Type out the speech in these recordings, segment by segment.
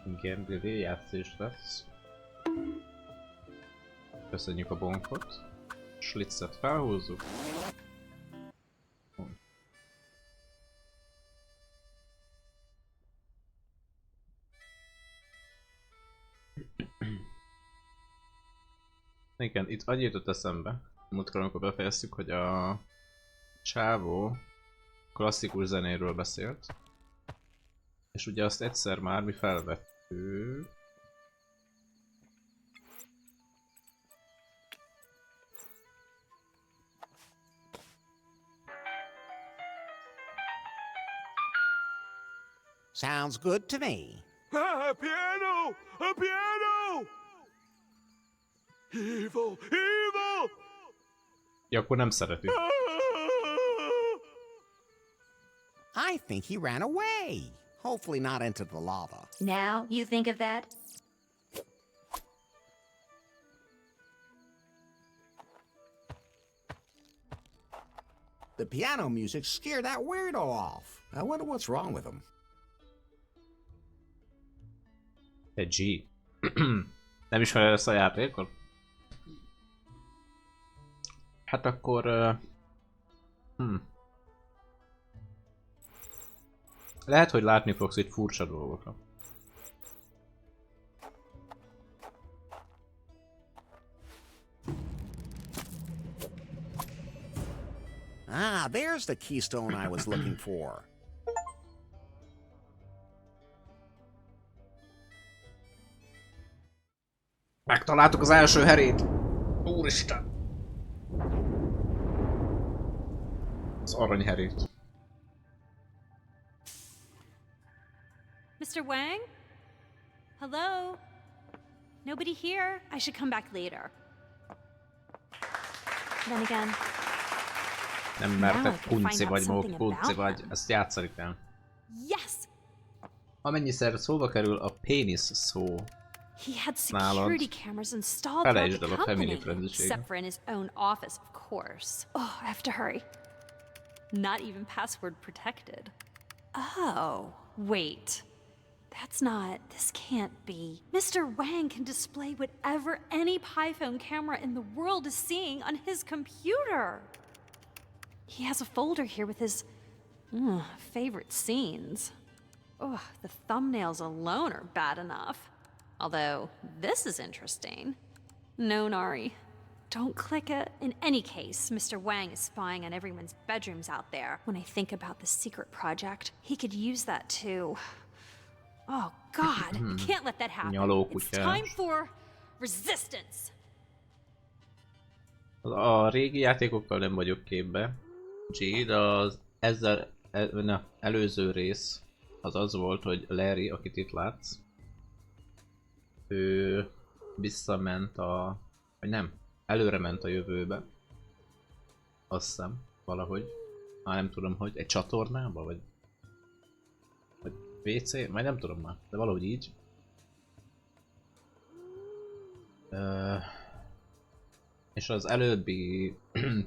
Igen, végigjátszás lesz. Köszönjük a bonkot. Schlitzet felhúzzuk. Igen, itt annyi jutott eszembe, múltkor amikor befejeztük, hogy a csávó klasszikus zenéről beszélt. És ugye azt egyszer már mi felvettük. Sounds good to me. A piano! A piano! Evil! Evil! Ja, akkor nem szereti. I think he ran away. Hopefully not into the lava. Now you think of that? The piano music scared that weirdo off. I wonder what's wrong with him. Egy G. Nem ismered ezt a játékot? Hát akkor... Lehet, hogy látni fogsz itt furcsa dolgokat. Ah, there's the keystone I was looking for. Megtaláltuk az első herét! Úristen! Az aranyherét. Mr. Wang? Hello? Nobody here? I should come back later. Then again... Nem mertek, punci vagy, mók, punci vagy, ezt játszani kell. Yes! Amennyiszer szóba kerül a pénisz szó, He had security cameras installed throughout the company, except for in his own office, of course. Oh, I have to hurry. Not even password protected. Oh, wait. That's not... This can't be. Mr. Wang can display whatever any PiPhone camera in the world is seeing on his computer. He has a folder here with his favorite scenes. Oh, the thumbnails alone are bad enough. Although, this is interesting. No, Nari. Don't click it. In any case, Mr. Wang is spying on everyone's bedrooms out there. When I think about the secret project, he could use that too. Oh, God. I can't let that happen. It's time for resistance. A régi játékokkal nem vagyok képbe. G, de az ezzel előző rész az az volt, hogy Larry, akit itt látsz, ő visszament a... vagy nem, előre ment a jövőbe. Azt hiszem, valahogy. Már nem tudom, hogy egy csatornába, vagy WC, majd nem tudom már, de valahogy így. És az előbbi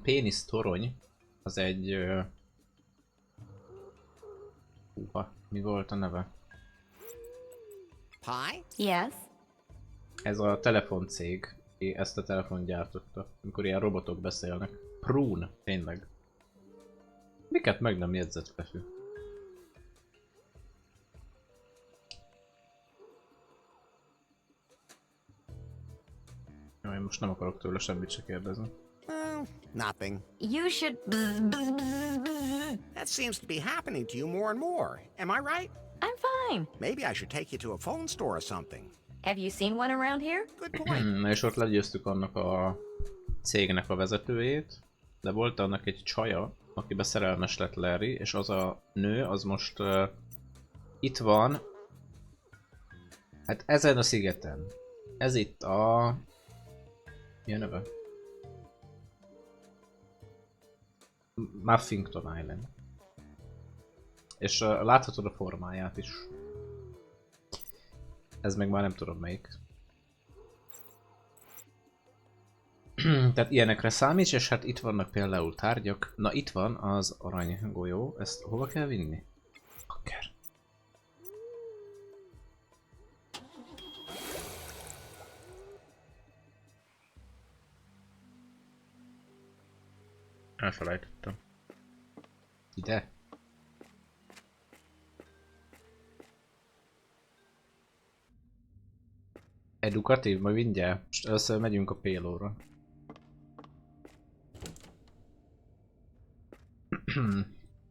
pénisz torony, az egy... mi volt a neve? Pie? Yes? Ez a telefoncég, ezt a telefont gyártotta, amikor ilyen robotok beszélnek. Prune, tényleg. Miket meg nem jegyzett Fefű? Jaj, most nem akarok tőle semmit se kérdezni. Nothing. You should... That seems to be happening to you more and more. Am I right? I'm fine. Maybe I should take you to a phone store or something. Have you seen one around here? Good point. Na és ott legyőztük annak a cégnek a vezetőjét, de volt annak egy csaja, akibe szerelmes lett Larry, és az a nő, az most itt van, hát ezen a szigeten. Ez itt a... mi a neve? Muffington Island. És láthatod a formáját is. Ez meg már nem tudom melyik. Tehát ilyenekre számíts, és hát itt vannak például tárgyak. Na itt van az aranygolyó. Ezt hova kell vinni? Akár. Elfelejtettem. Ide? Edukatív, majd mindjárt. Most először megyünk a pélóra.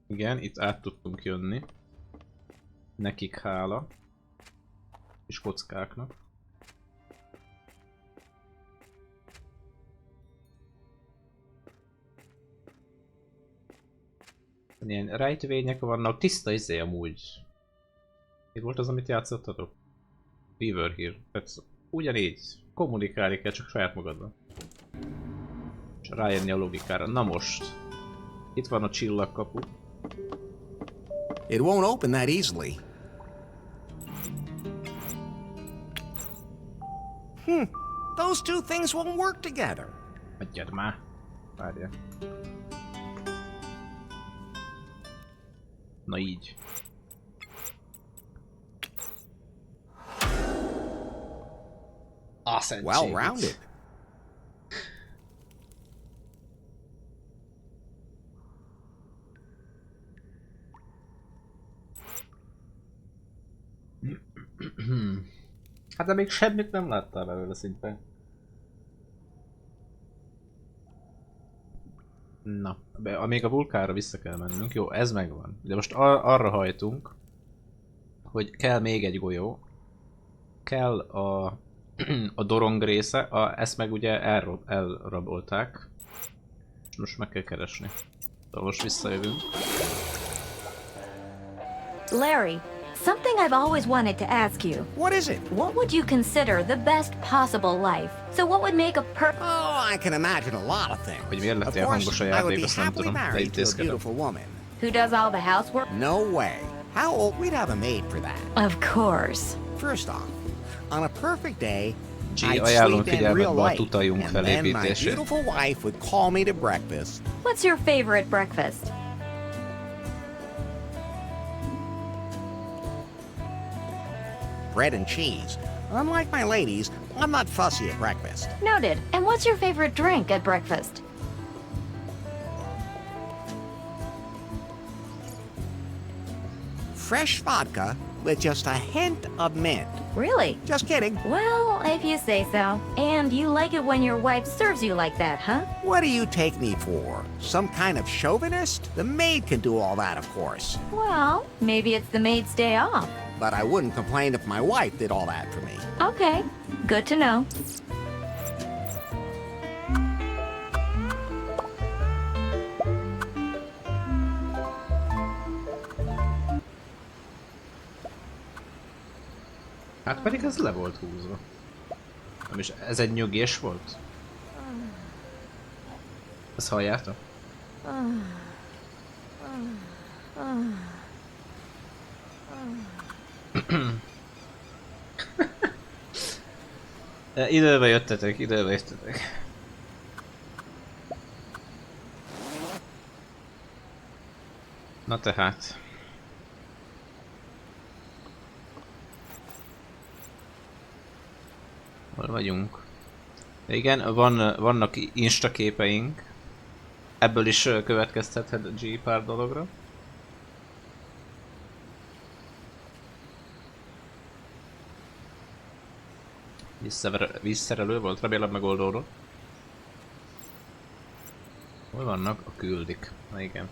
Igen, itt át tudtunk jönni. Nekik hála. És kockáknak. Ilyen rejtvények vannak, tiszta izé amúgy. Mi volt az, amit játszottatok? Beaver here. Tehát ugyanígy kommunikálni kell, csak saját magadban. És rájönni a logikára. Na most. Itt van a csillagkapu. It won't open that easily. Those two things won't work together. Adjad már. Várjál. Na így. Well rounded. Hát de még semmit nem láttál belőle szinte. Na, még a vulkánra vissza kell mennünk. Jó, ez megvan. De most arra hajtunk, hogy kell még egy golyó. Kell a dorong része, ezt meg ugye elrabolták. És most meg kell keresni. Szóval most visszajövünk. Larry, something I've always wanted to ask you. What is it? What would you consider the best possible life? So what would make a Oh, I can imagine a lot of things. Hogy miért lett Of ilyen course, hangos a I would játék, be azt nem happily tudom, de married to a intézkedem. beautiful woman. who does all the housework? No way. How old? We'd have a maid for that. Of course. First off, on a perfect day, G, I'd ajánlom sleep in figyelmetbe real a late, tutajunk and then my felépítését. beautiful wife would call me to breakfast. What's your favorite breakfast? Bread and cheese. Unlike my ladies, I'm not fussy at breakfast. Noted. And what's your favorite drink at breakfast? Fresh vodka with just a hint of mint. Really? Just kidding. Well, if you say so. And you like it when your wife serves you like that, huh? What do you take me for? Some kind of chauvinist? The maid can do all that, of course. Well, maybe it's the maid's day off. But I wouldn't complain if my wife did all that for me. Okay, good to know. Hát pedig ez le volt húzva. Nem is, ez egy nyögés volt? Ezt halljátok? Időbe jöttetek, időbe jöttetek. Na tehát. Hol vagyunk? De igen, vannak insta képeink. Ebből is következtethet G pár dologra. Vízszerelő volt, remélem megoldódott. Hol vannak? A küldik. Na igen.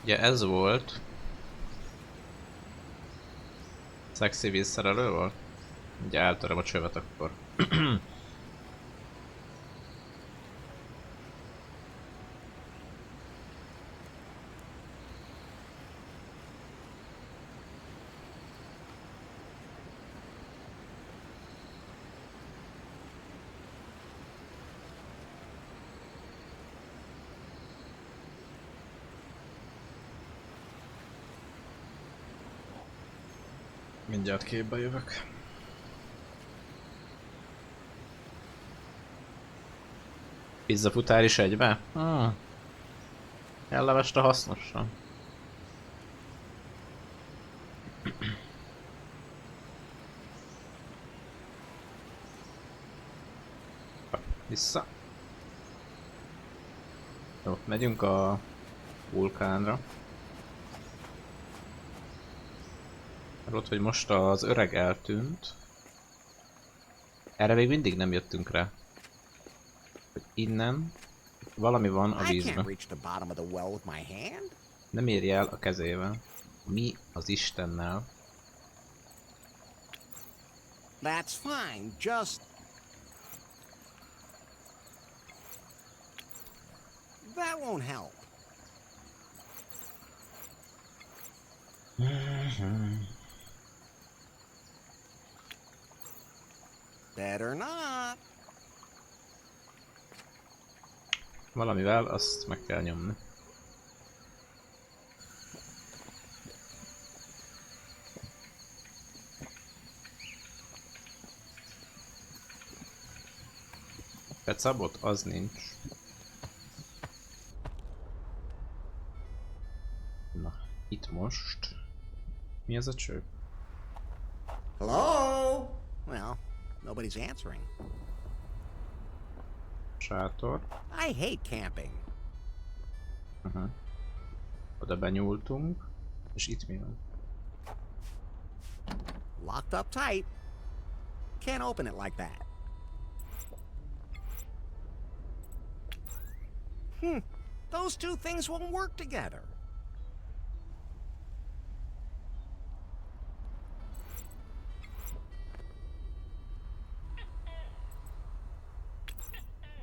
Ugye ez volt. Szexi vízszerelő volt? Ugye eltöröm a csövet akkor. Mindjárt képbe jövök. Pizzafutár is egybe? Kellemest a hasznosan. Vissza. Jó, megyünk a vulkánra. Ott, hogy most az öreg eltűnt. Erre még mindig nem jöttünk rá. Hogy innen valami van a vízben. Nem érje el a kezével. Mi az Istennel? That's fine, just... That won't help. Better not. Valamivel azt meg kell nyomni. Pecabot? Az nincs. Na, itt most... Mi az a cső? Hello? Well, nobody's answering. Sátor. I hate camping. Oda benyúltunk. És itt mi van? Locked up tight. Can't open it like that. Those two things won't work together.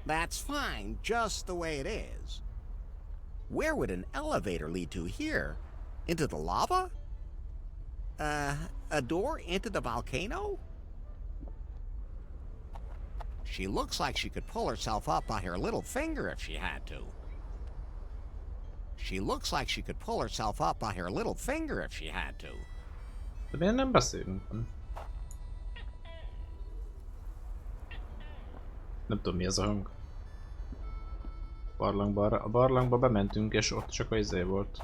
That's fine, just the way it is. Where would an elevator lead to here? Into the lava? A door into the volcano? She looks like she could pull herself up by her little finger if she had to. She looks like she could pull herself up by her little finger if she had to. De miért nem beszélünk? Nem tudom mi az a hang. A barlangba bementünk és ott csak az izé volt.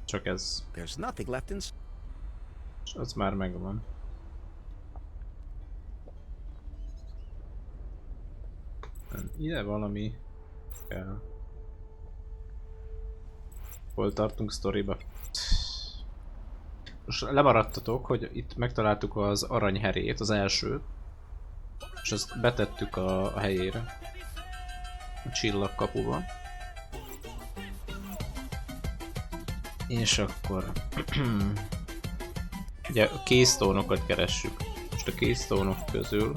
Csak ez. There's nothing left in... És az már megvan. Ide valami kell. Hol tartunk sztoriba? Most lemaradtatok, hogy itt megtaláltuk az aranyherét, az elsőt. És ezt betettük a helyére. A csillagkapuba. És akkor... ugye a keystone-okat keressük. Most a keystone-ok közül...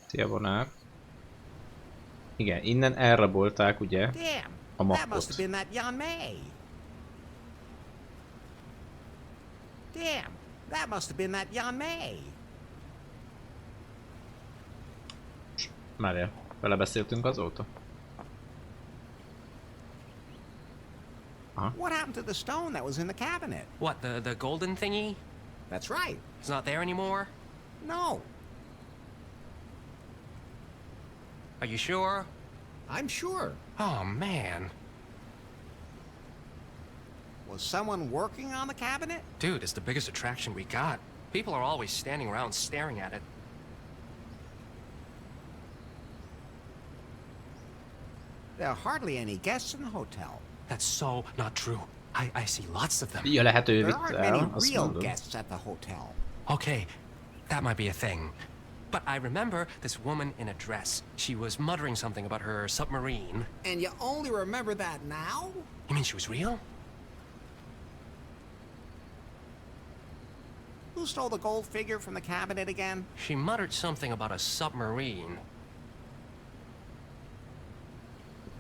Szia, vonár. Igen, innen elrabolták ugye a Damn, that must mappot. have been that V.N.K. Damn, that must have been that V.N.K. Várjál, vele beszéltünk azóta? Aha. What happened to the stone that was in the cabinet? What, the golden thingy? That's right. It's not there anymore? No, Are you sure? I'm sure. Oh, man. Was someone working on the cabinet? Dude, it's the biggest attraction we got. People are always standing around staring at it. There are hardly any guests in the hotel. That's so not true. I see lots of them. Ja, lehet ő There aren't vitte many el, azt real mondod. guests at the hotel. Okay, that might be a thing. But I remember this woman in a dress. She was muttering something about her submarine. And you only remember that now? You mean she was real? Who stole the gold figure from the cabinet again? She muttered something about a submarine.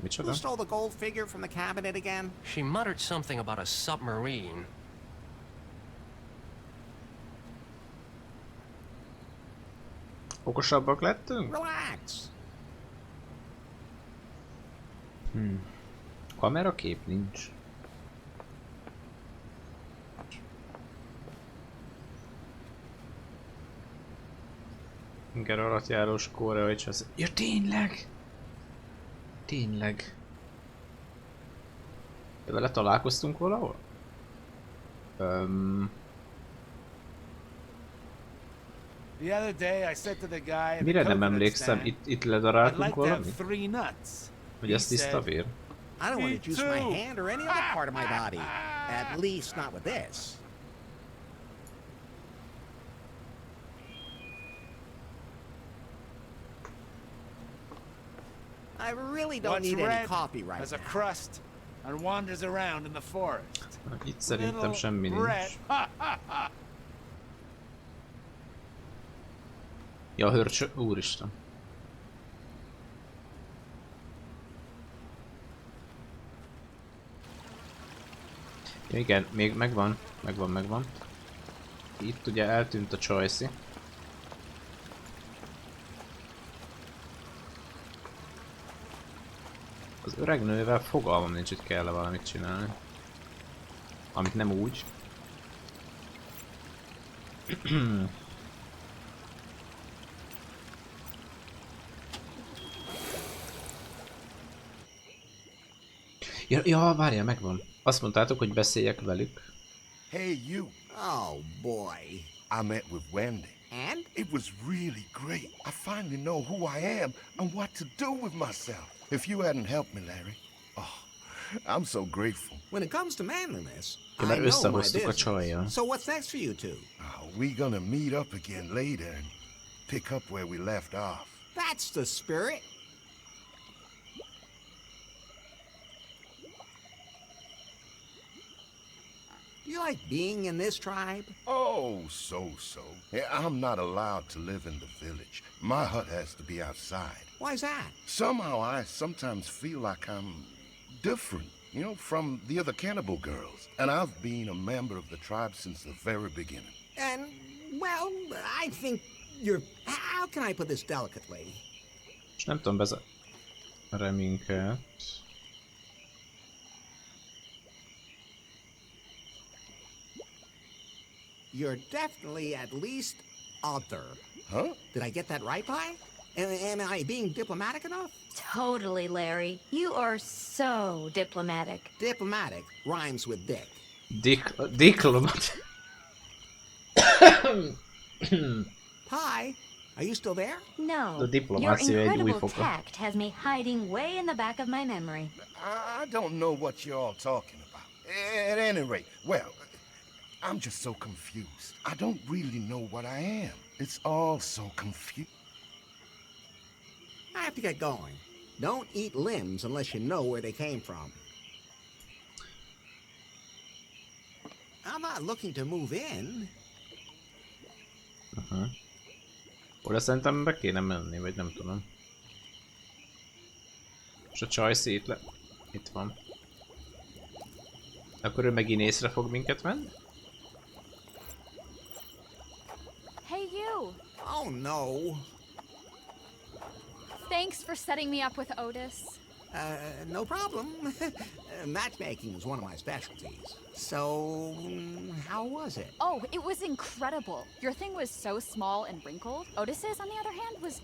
Micsoda? Who stole the gold figure from the cabinet again? She muttered something about a submarine. Okosabbak lettünk? Relax. Kamerakép nincs. Inger alattjárós koreai csasz. Ja, tényleg! Tényleg. De vele találkoztunk valahol? Mire nem emlékszem? Itt ledaráltunk valamit? Hogy ez tiszta vér? I don't want to juice my hand or any other part of my body. At least not with this. I really don't need any coffee right as now. a crust and wanders around in the forest. Itt szerintem semmi nincs. Ja, a hörcsö... Úristen. Ja, igen, még megvan. Itt ugye eltűnt a Choice-i. Az öreg nővel fogalmam nincs, hogy kell-e valamit csinálni. Amit nem úgy. Ja, várjál, megvan. Azt mondtátok, hogy beszéljek velük. Hey, you. Oh, boy. I met with Wendy. And? It was really great. I finally know who I am and what to do with myself. If you hadn't helped me, Larry, I'm so grateful. When it comes to manliness, Ja, I mert know my összehoztuk a business. csajjal. So what's next for you two? We're gonna meet up again later and pick up where we left off. That's the spirit. You like being in this tribe? Oh, so. I'm not allowed to live in the village. My hut has to be outside. Why's that? Somehow I sometimes feel like I'm different, you know, from the other cannibal girls. And I've been a member of the tribe since the very beginning. And, well, I think you're... How can I put this delicately? És nem tudom minket. You're definitely at least other. Huh? Did I get that right, Pi? Am I being diplomatic enough? Totally, Larry. You are so diplomatic. Diplomatic rhymes with dick. Diplomat. Pi, are you still there? No. The Your diplomacy egy új incredible foka. tact has me hiding way in the back of my memory. I don't know what you're all talking about. At any rate, well, I'm just so confused. I don't really know what I am. It's all so confused. I have to get going. Don't eat limbs unless you know where they came from. I'm not looking to move in. Oda szerintem be kéne menni, vagy nem tudom. És a Choice itt van. Akkor ő megint észre fog minket venni? Hey, you! Oh, no. Thanks for setting me up with Otis. No problem. Matchmaking is one of my specialties. So, how was it? Oh, it was incredible. Your thing was so small and wrinkled. Otis's, on the other hand, was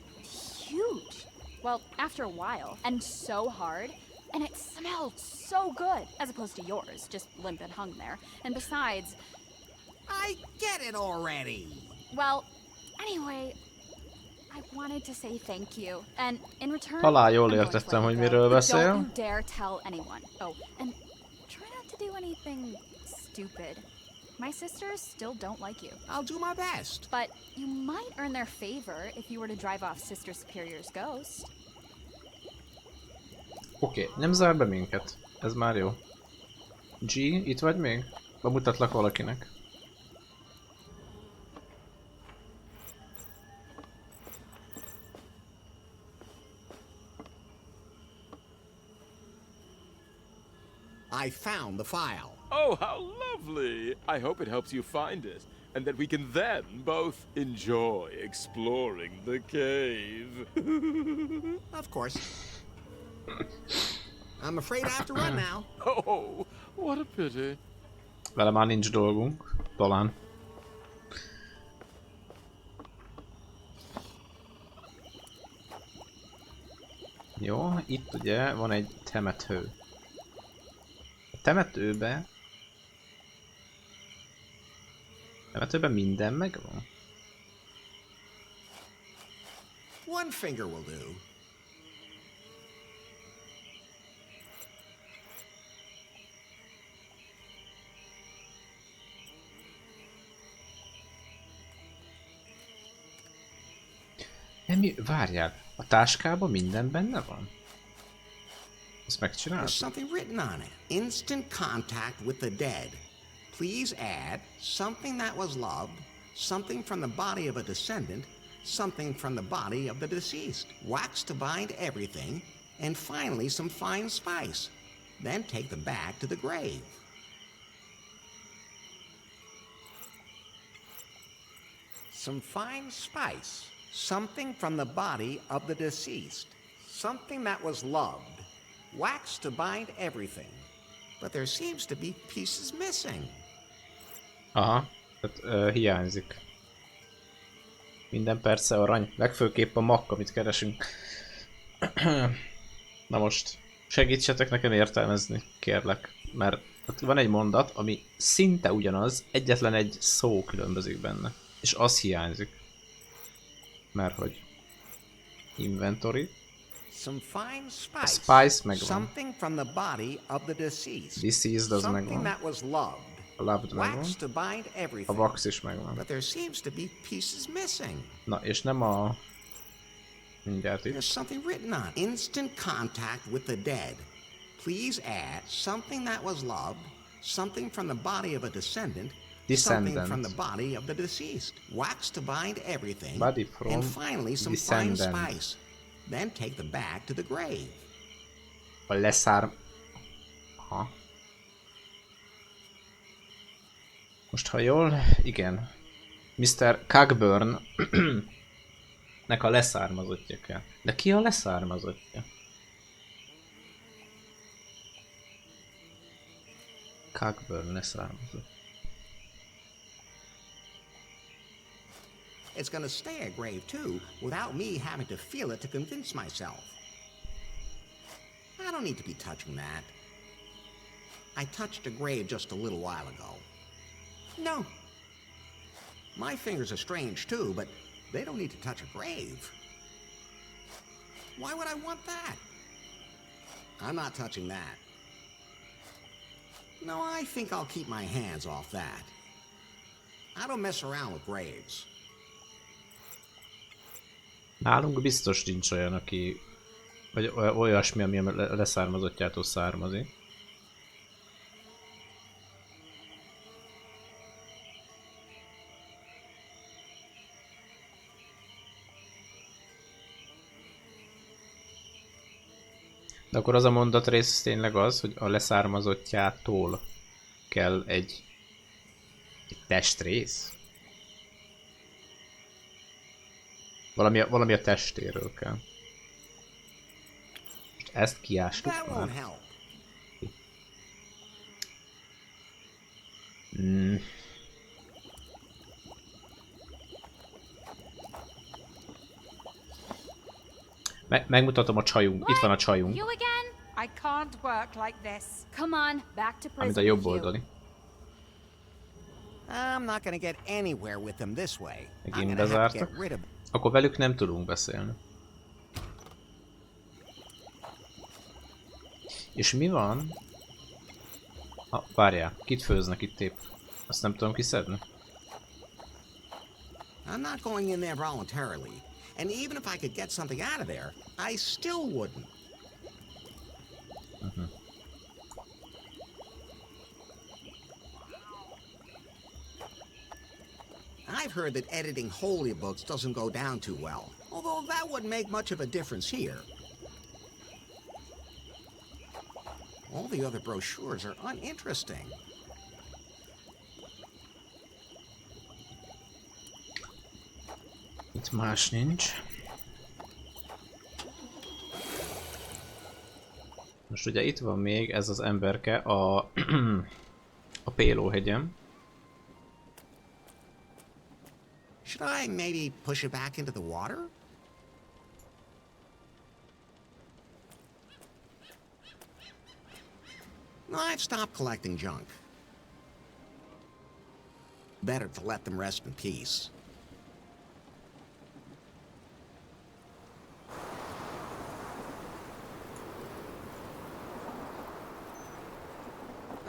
huge. Well, after a while, and so hard. And it smelled so good, as opposed to yours, just limp and hung there. And besides... I get it already. Well, anyway, I wanted to say thank you. And in return, Talán jól I'm going to értettem, let hogy you go. miről But beszél. don't you dare tell anyone. Oh, and try not to do anything stupid. My sisters still don't like you. I'll do my best. But you might earn their favor if you were to drive off Sister Superior's ghost. Oké, nem zár be minket. Ez már jó. G, itt vagy még? Bemutatlak valakinek. I found the file. Oh, how lovely! I hope it helps you find it, and that we can then both enjoy exploring the cave. Of course. I'm afraid I have to run now. Oh, what a pity. Vele már nincs dolgunk. Talán. Jó, itt ugye van egy temető. A temetőben minden megvan. One finger will do. Nem, várjál, a táskában minden benne van? Ezt megcsinálod? There's something written on it. Instant contact with the dead. Please add something that was loved, something from the body of a descendant, something from the body of the deceased. Wax to bind everything, and finally some fine spice. Then take them back to the grave. Some fine spice. Something from the body of the deceased. Something that was loved. Wax to bind everything. But there seems to be pieces missing. Aha, tehát hiányzik. Minden perce arany, legfőképp a makk, amit keresünk. Na most, segítsetek nekem értelmezni, kérlek. Mert van egy mondat, ami szinte ugyanaz, egyetlen egy szó különbözik benne. És az hiányzik. Mert hogy inventory. Some fine spice. A spice megvan. Something from the body of the deceased. Deceased az Something megvan. that was loved. A loved megvan. Wax to bind A everything. wax is megvan. But there seems to be pieces missing. Na, és nem a... Mindjárt itt. There's something written on it. Instant contact with the dead. Please add something that was loved, something from the body of a descendant, something from the body of the deceased. Wax to bind everything. Body from and finally some descendant. fine spice. Then take them back to the grave. A leszár... Aha. Most ha jól... Igen. Mr. Cockburn nek a leszármazottja kell. De ki a leszármazottja? Cockburn leszármazott. It's gonna stay a grave too, without me having to feel it to convince myself. I don't need to be touching that. I touched a grave just a little while ago. No. My fingers are strange too, but they don't need to touch a grave. Why would I want that? I'm not touching that. No, I think I'll keep my hands off that. I don't mess around with graves. Nálunk biztos nincs olyan, aki... Vagy olyasmi, ami a leszármazottjától származik. De akkor az a mondatrész tényleg az, hogy a leszármazottjától kell egy testrész? Valami a testéről kell. Most ezt kiástuk már. Megmutatom a csajunk. Itt van a csajunk. You again? I can't work like this. Come on, back to prison. Amit a jobb oldali. I'm not gonna get anywhere with them this way. Megint bezártak. Akkor velük nem tudunk beszélni. És mi van? Várjál, kit főznek itt épp? Azt nem tudom kiszedni. I'm not going in there voluntarily. And even if I could get something out of there, I still wouldn't. I've heard that editing holy books doesn't go down too well, although that wouldn't make much of a difference here. All the other brochures are uninteresting. Itt más nincs. Most ugye itt van még ez az emberke a Pélóhegyen. Should I maybe push it back into the water? I've stopped collecting junk. Better to let them rest in peace.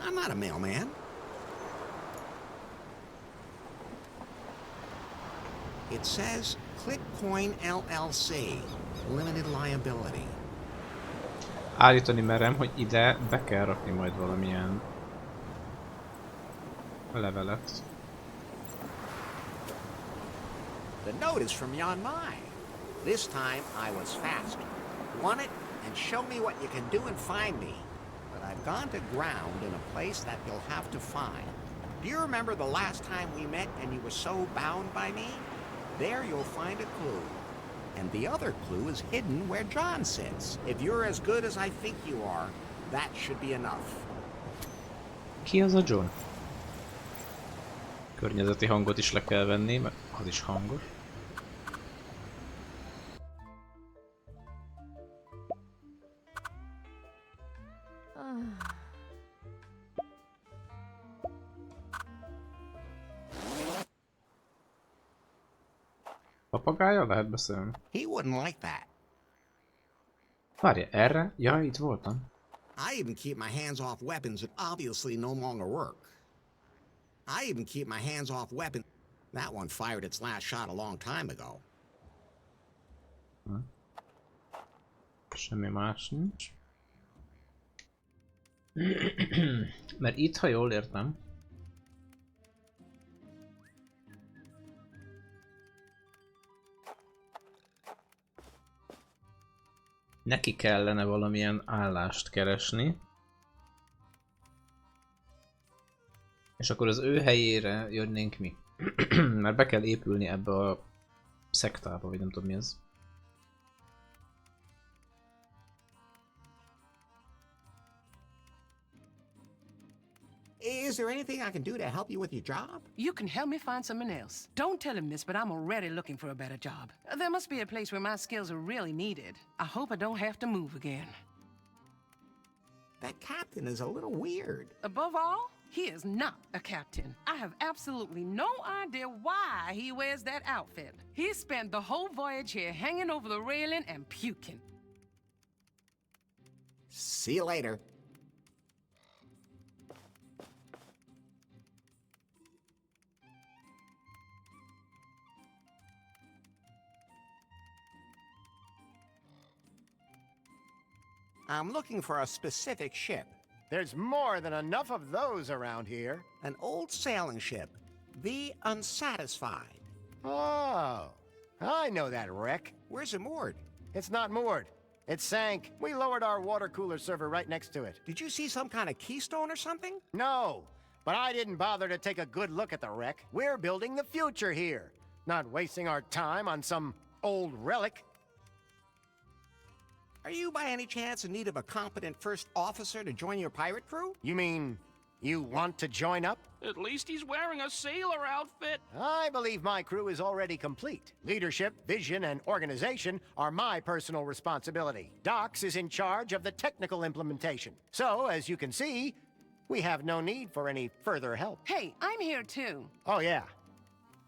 I'm not a mailman. It says ClickCoin LLC, limited liability. Állítani merem, hogy ide be kell rakni majd valamilyen levelet. The note is from V.N.K. This time I was faster. Want it and show me what you can do and find me. But I've gone to ground in a place that you'll have to find. Do you remember the last time we met and you were so bound by me? There you'll find a clue. And the other clue is hidden where John sits. If you're as good as I think you are, that should be enough. Ki az a John? Környezeti hangot is le kell venni, mert az is hangos. Papagája? Lehet beszélni. He wouldn't like that. Várja, erre? Ja, itt voltam. I even keep my hands off weapons that obviously no longer work. I even keep my hands off weapons. That one fired its last shot a long time ago. Semmi más nincs. Mert itt, ha jól értem, neki kellene valamilyen állást keresni. És akkor az ő helyére jönnénk mi. Mert be kell épülni ebbe a szektába, vagy nem tudom mi ez. Is there anything I can do to help you with your job? You can help me find someone else. Don't tell him this, but I'm already looking for a better job. There must be a place where my skills are really needed. I hope I don't have to move again. That captain is a little weird. Above all, he is not a captain. I have absolutely no idea why he wears that outfit. He spent the whole voyage here hanging over the railing and puking. See you later. I'm looking for a specific ship. There's more than enough of those around here. An old sailing ship, the Unsatisfied. Oh, I know that wreck. Where's it moored? It's not moored. It sank. We lowered our water cooler server right next to it. Did you see some kind of keystone or something? No, but I didn't bother to take a good look at the wreck. We're building the future here, not wasting our time on some old relic. Are you by any chance in need of a competent first officer to join your pirate crew? You mean you want to join up? At least he's wearing a sailor outfit. I believe my crew is already complete. Leadership, vision, and organization are my personal responsibility. Docs is in charge of the technical implementation. So, as you can see, we have no need for any further help. Hey, I'm here too. Oh, yeah.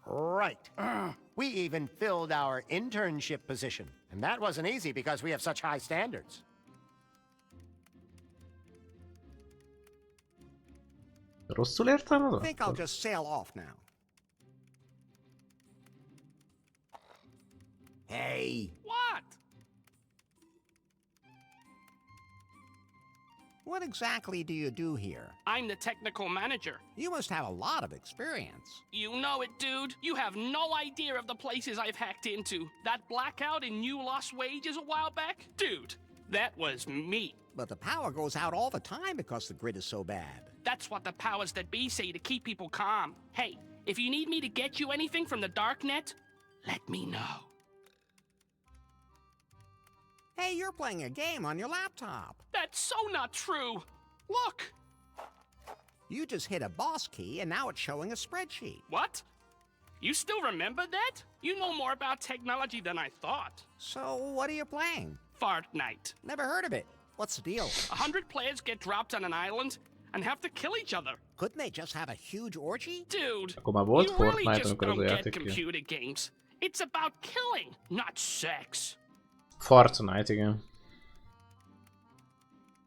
Right. We even filled our internship position. And that wasn't easy because we have such high standards. Rosszul értem az? I think I'll just sail off now. Hey! What? What exactly do you do here? I'm the technical manager. You must have a lot of experience. You know it, dude. You have no idea of the places I've hacked into. That blackout and you lost wages a while back? Dude, that was me. But the power goes out all the time because the grid is so bad. That's what the powers that be say to keep people calm. Hey, if you need me to get you anything from the darknet, let me know. Hey, you're playing a game on your laptop. That's so not true. Look. You just hit a boss key and now it's showing a spreadsheet. What? You still remember that? You know more about technology than I thought. So, what are you playing? Fortnite. Never heard of it. What's the deal? 100 players get dropped on an island. and have to kill each other. Couldn't they just have a huge orgy? Dude, Akkor már volt you really Fortnite, just amikor az a don't get játék kijött. computer games. It's about killing, not sex. Fortnite, igen.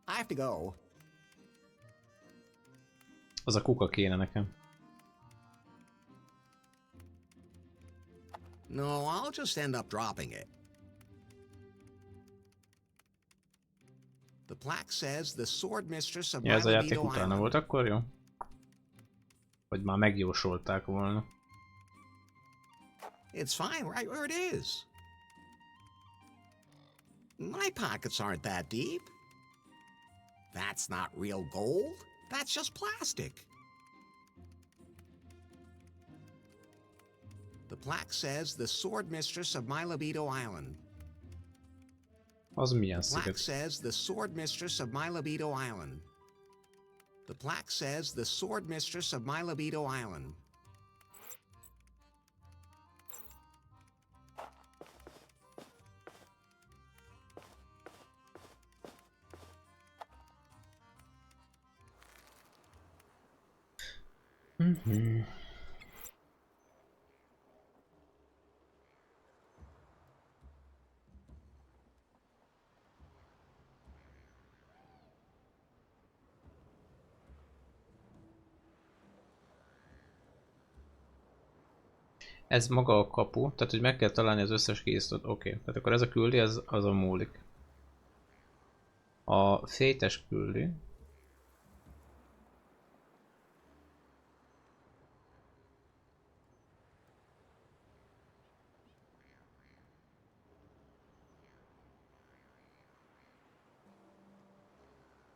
I have to go. Az a kuka kéne nekem. No, I'll just end up dropping it. The plaque says the sword mistress of Ja, ez a játék Milo utána Island. volt akkor, jó? Vagy már megjósolták volna. It's fine right where it is. My pockets aren't that deep. That's not real gold. That's just plastic. The plaque says the sword mistress of My Libido Island. Az milyen The plaque sziget? says the sword mistress of My Libido Island. The plaque says the sword mistress of My Libido Island. Ez maga a kapu, tehát hogy meg kell találni az összes készletet. Oké, tehát akkor ez a küldi, ez azon múlik. A fétes küldi.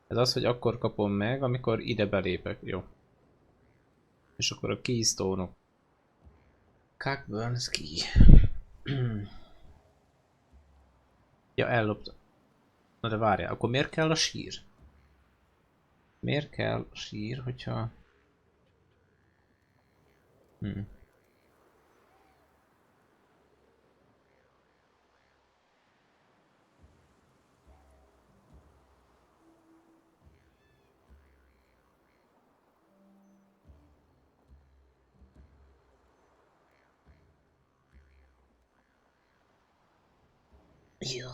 Ez az, hogy akkor kapom meg, amikor ide belépek. Jó. És akkor a keystone-ok. V.N.K. Ja, ellopta. Na de várjál, akkor miért kell a sír? Miért kell a sír, hogyha... Jó.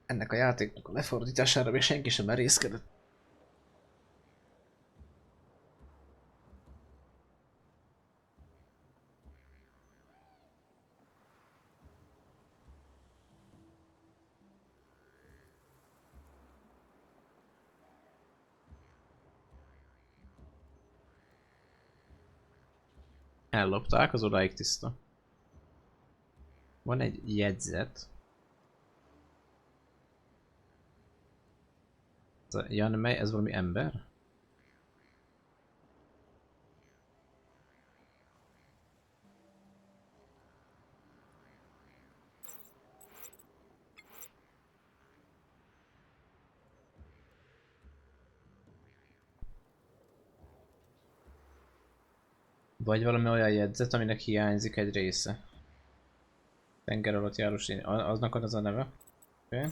Ennek a játéknak a lefordítására még senki sem merészkedett. Ellopták, az odáig tiszta. Van egy jegyzet. Ez valami ember? Vagy valami olyan jegyzet, aminek hiányzik egy része. Tenger alatt járós lény. Aznak az a neve? Okay.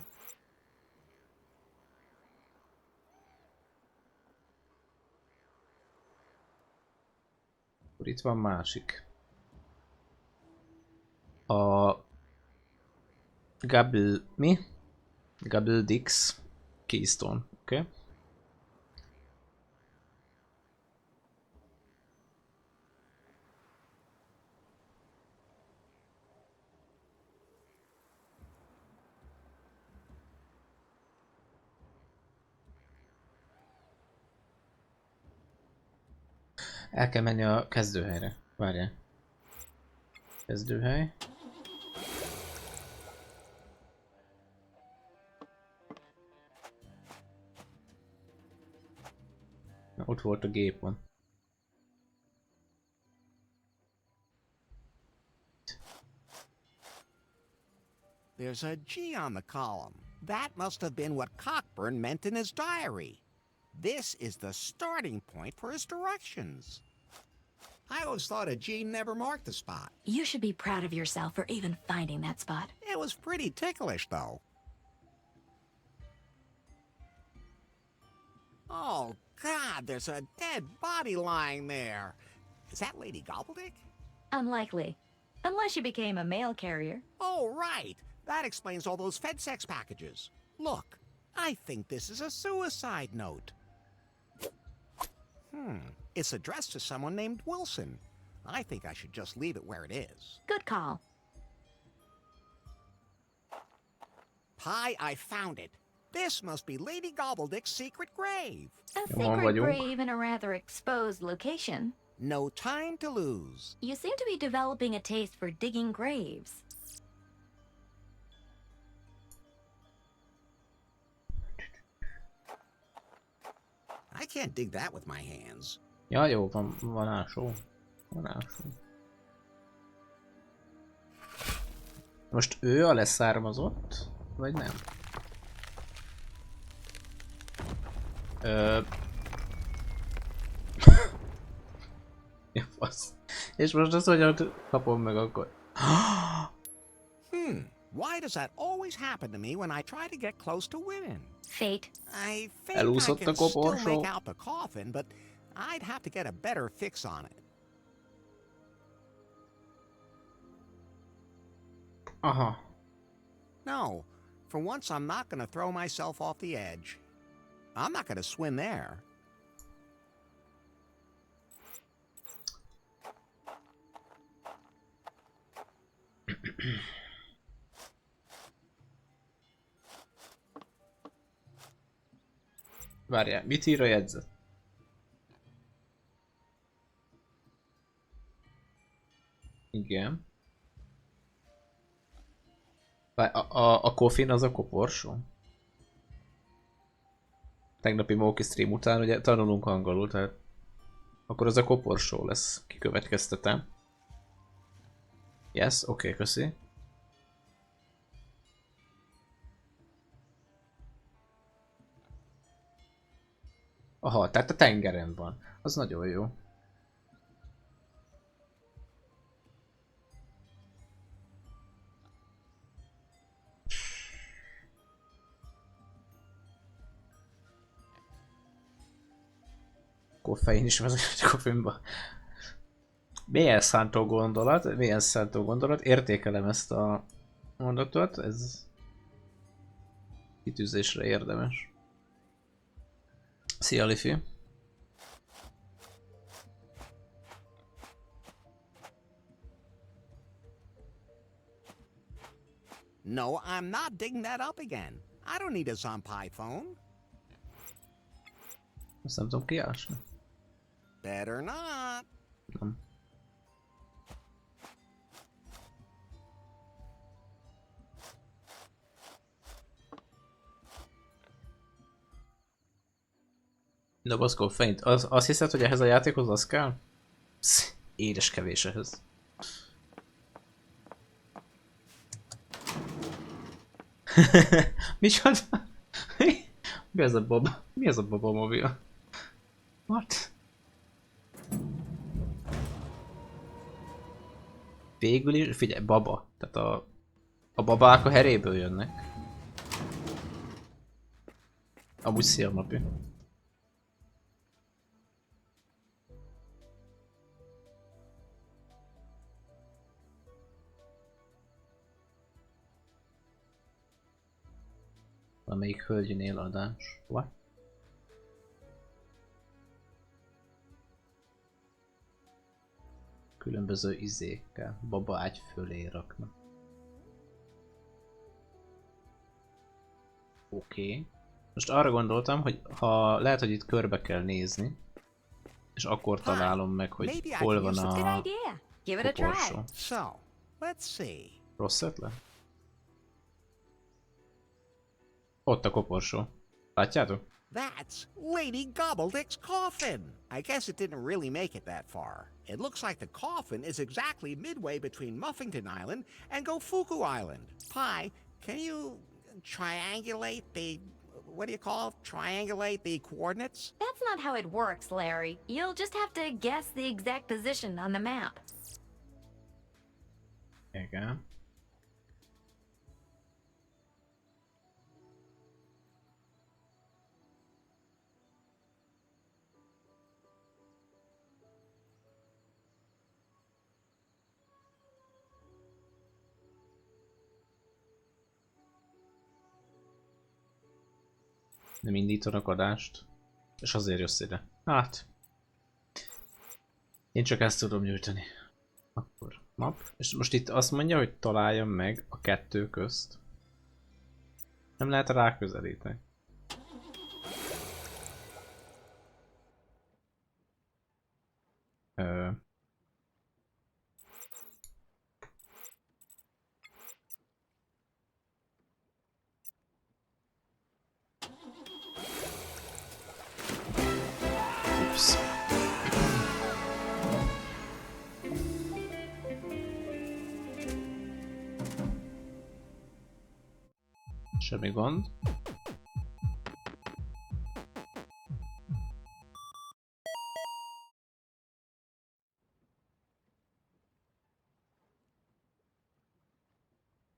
Itt van másik. A Gabildix Keystone, oké? Okay. El kell menni a kezdőhelyre. Várjál. Kezdőhely. Na, ott volt a gépon. There's a G on the column. That must have been what Cockburn meant in his diary. This is the starting point for his directions. I always thought a G never marked the spot. You should be proud of yourself for even finding that spot. It was pretty ticklish, though. Oh, God, there's a dead body lying there. Is that Lady Gobbledick? Unlikely. Unless she became a mail carrier. Oh, right. That explains all those FedSex packages. Look, I think this is a suicide note. It's addressed to someone named Wilson. I think I should just leave it where it is. Good call. Pi, I found it. This must be Lady Gobbledick's secret grave. A secret grave in a rather exposed location. No time to lose. You seem to be developing a taste for digging graves. I can't dig that with my hands. Ja, jó, van ásó. Van ásó. Most ő a leszármazott, vagy nem? Ja, fasz. És most azt hogyan kapom meg akkor? Why does that always happen to me when I try to get close to women? Fate. I think I can still make out the coffin, but I'd have to get a better fix on it. Aha. No, for once I'm not going to throw myself off the edge. I'm not going to swim there. Várjál, mit ír a jegyzet? Igen. A coffin az a koporsó? Tegnapi Móki stream után ugye tanulunk angolul, tehát akkor az a koporsó lesz, kikövetkeztetem. Yes, oké, köszi. Aha, tehát a tengeren van. Az nagyon jó. Koffein is van a koffinba. Milyen szántó gondolat, értékelem ezt a mondatot, ez kitűzésre érdemes. Szia, Lifi! No, I'm not digging that up again. I don't need a Zampai phone. Azt nem tudom kiásni. Better not. Nem. Doboz koffeint. Azt hiszed, hogy ehhez a játékhoz az kell? Psz, édes kevés ehhez. Micsoda? Mi ez a baba? Mi ez a baba mobil? What? Végül is, figyelj, baba. Tehát a babák a heréből jönnek. Amúgy szia, napi. Valamelyik hölgynél adás. What? Különböző izékkel. Baba ágy fölé raknak. Oké. Most arra gondoltam, hogy ha lehet, hogy itt körbe kell nézni. És akkor találom meg, hogy hol van a koporsó. Rossz ötlet? Ott a koporsó. Látjátok? That's Lady Gobbledick's coffin. I guess it didn't really make it that far. It looks like the coffin is exactly midway between Muffington Island and Gofuku Island. Pi, can you triangulate the... what do you call it? Triangulate the coordinates? That's not how it works, Larry. You'll just have to guess the exact position on the map. Igen. Nem indítanak adást. És azért jössz ide. Hát. Én csak ezt tudom nyújtani. Akkor map. És most itt azt mondja, hogy találjam meg a kettő közt. Nem lehet ráközelíteni. Ups. Semmi gond.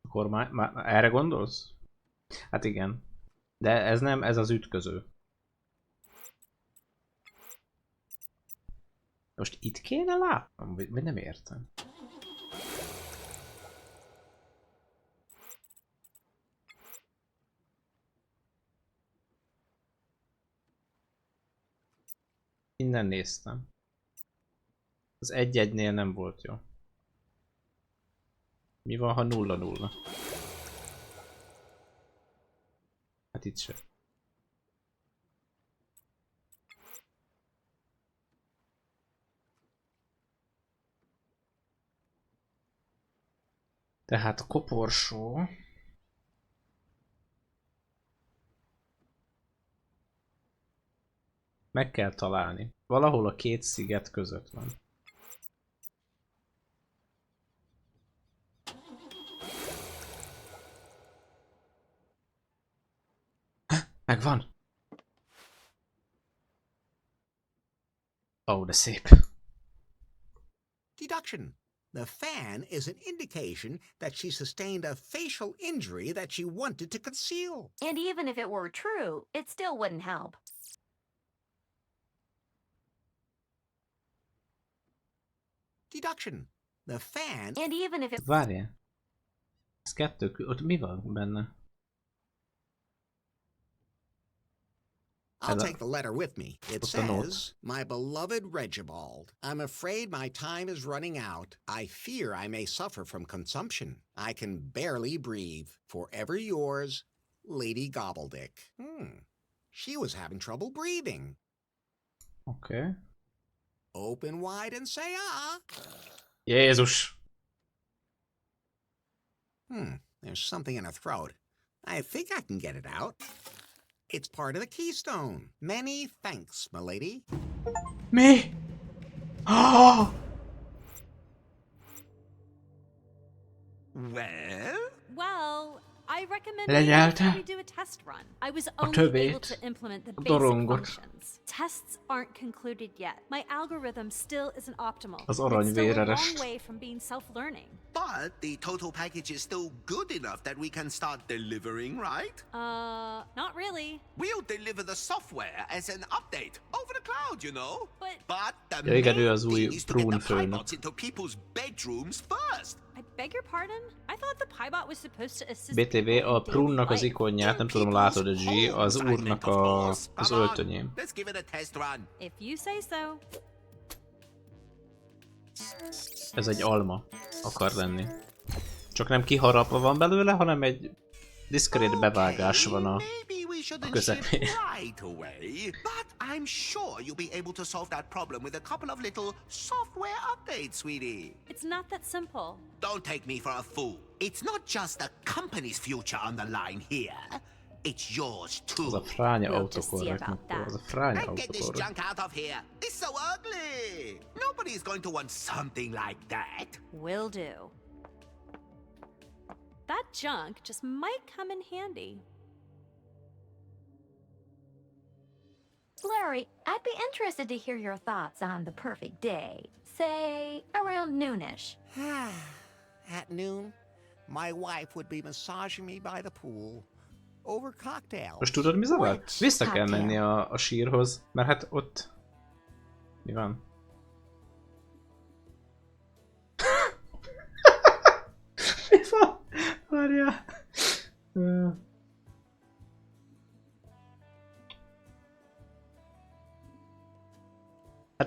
Akkor már erre gondolsz? Hát igen. De ez nem, ez az ütköző. Most itt kéne látnom? Vagy nem értem. Innen néztem. Az 1-1-nél nem volt jó. Mi van, ha 0-0? Hát itt sem. Tehát a koporsó... Meg kell találni. Valahol a két sziget között van. Megvan! Ó, de szép. Deduction. The fan is an indication that she sustained a facial injury that she wanted to conceal. And even if it were true, it still wouldn't help. Deduction. The fan... And even if it... Várjál. Ez kettő... Ott mi van benne? I'll take the letter with me. It says, "My beloved Regibald, I'm afraid my time is running out. I fear I may suffer from consumption. I can barely breathe. Forever yours, Lady Gobbledick." She was having trouble breathing. Okay. Open wide and say ah. Jézus! There's something in her throat. I think I can get it out. It's part of the keystone. Many thanks, milady. Mi? Oh! Well, I recommend Lenyelte we do a test run. I was a only able töbét, to implement the a basic dorongot. functions. Tests aren't concluded yet. My algorithm still isn't optimal. Az It's still a aranyvérerest. long way from being self-learning. But the total package is still good enough that we can start delivering, right? Not really. We'll deliver the software as an update over the cloud, you know. But the Ja, igen, ő main az új thing is to get the prúnfőnök. pilots into people's bedrooms first. I beg your pardon? I thought the Piebot was supposed to assist BTV, a prúnnak az ikonját, nem tudom, látod a G, az úrnak az öltönyém. Let's give it a test run. If you say so. Ez egy alma akar lenni. Csak nem kiharapva van belőle, hanem egy diszkrét bevágás van a közepén. Right away, but I'm sure you'll be able to solve that problem with a couple of little software updates, sweetie. It's not that simple. Don't take me for a fool. It's not just the company's future on the line here. It's yours too. Az a fránya autokorrekt. Az a fránya And get this autokorrekt. junk out of here. It's so ugly. Nobody's going to want something like that. Will do. That junk just might come in handy. Larry, I'd be interested to hear your thoughts on the perfect day. Say, around noonish. At noon, my wife would be massaging me by the pool. Over cocktails. Most tudod mi zavar? Vissza kell menni a sírhoz, mert hát ott... Mi van? Mi van? Várjál.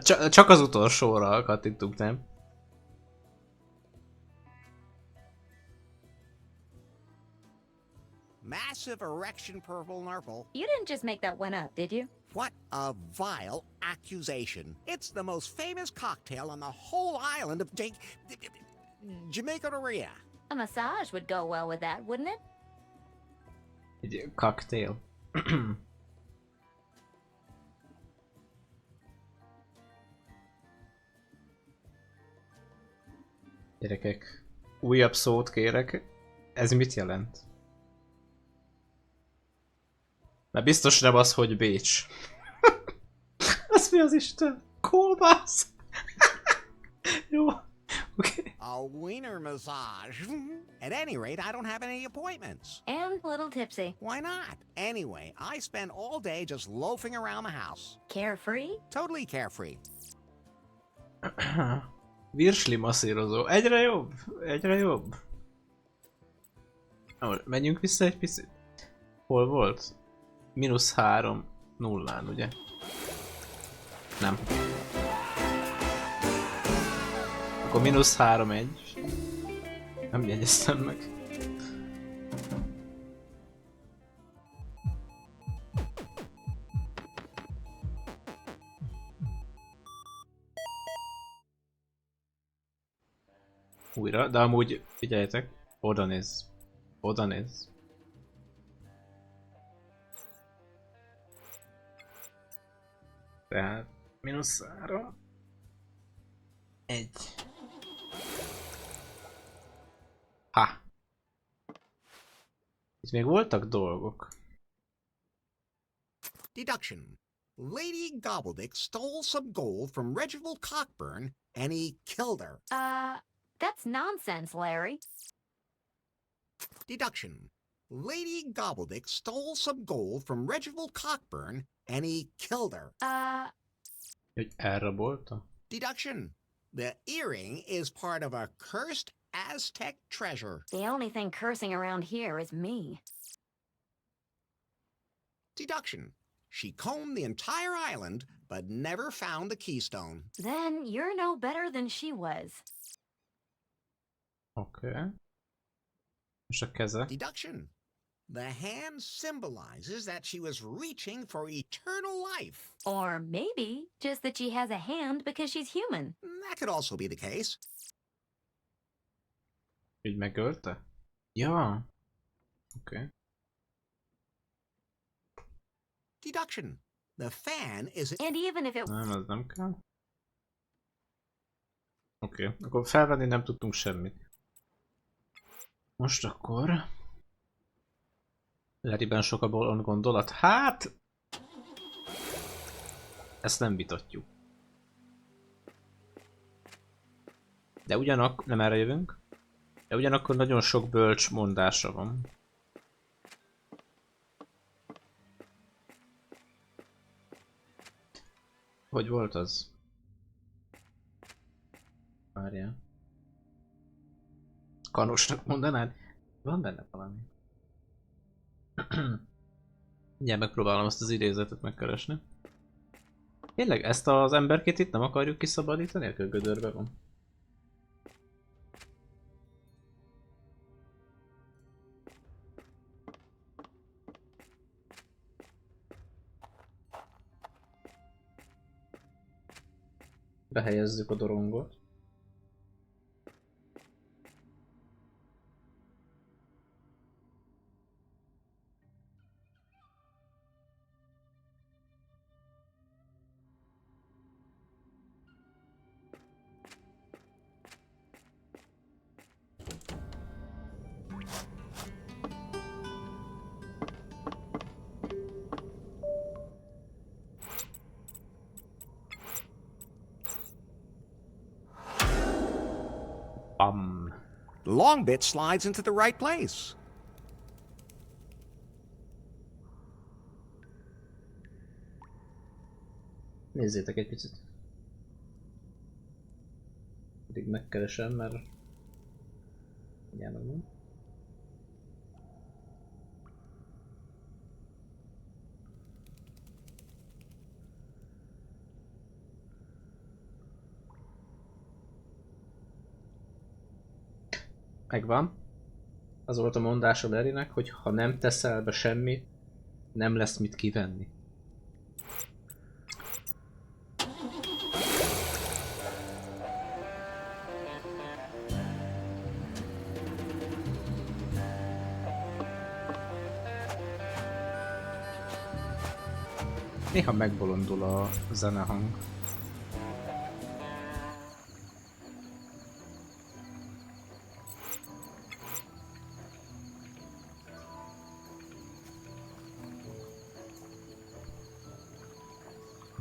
Hát csak az utolsóra kattintunk, nem? Massive erection, purple nurple. You didn't just make that one up, did you? What a vile accusation. It's the most famous cocktail on the whole island of Jamaica. A massage would go well with that, wouldn't it? Egy cocktail. Gyerekek, újabb szót kérek. Ez mit jelent? Mert biztos nem az, hogy Bécs. Az mi az Isten? Kolbász? Jó, oké. A wiener massage. At any rate, I don't have any appointments. And a little tipsy. Why not? Anyway, I spend all day just loafing around the house. Carefree? Totally carefree. Virsli masszírozó. Egyre jobb, egyre jobb. Menjünk vissza egy picit. Hol volt? -3 0-án, ugye? Nem. Akkor -3 1. Nem jegyeztem meg. Újra, de amúgy figyeljetek, oda néz. Oda néz. Tehát -3 1. Ha! Itt még voltak dolgok. Deduction. Lady Gobbledick stole some gold from Reginald Cockburn and he killed her. That's nonsense, Larry. Deduction. Lady Gobbledick stole some gold from Reginald Cockburn and he killed her. Hogy elrabolta? Deduction. The earring is part of a cursed Aztec treasure. The only thing cursing around here is me. Deduction. She combed the entire island, but never found the keystone. Then you're no better than she was. Okay. És a keze? Deduction. The hand symbolizes that she was reaching for eternal life. Or maybe just that she has a hand because she's human. That could also be the case. Így megölte? Ja. Oké. Deduction. The fan is... And even if it... Nem, az nem kell. Oké, akkor felvenni nem tudtunk semmit. Most akkor... Larryben sok a gondolat. Hát... Ezt nem vitatjuk. De ugyanakkor... Nem erre jövünk. De ugyanakkor nagyon sok bölcs mondása van. Hogy volt az? Várjál. Kanosnak mondanád? Van benne valami. Ugye megpróbálom azt az idézetet megkeresni. Tényleg ezt az emberkét itt nem akarjuk kiszabadítani? A gödörbe van. Behelyezzük a dorongot. The long bit slides into the right place. Nézzétek egy picit. Pedig megkeresem, mert... Mindjárt megmondom. Megvan. Az volt a mondása Larrynek, hogy ha nem teszel be semmit, nem lesz mit kivenni. Néha megbolondul a zenehang.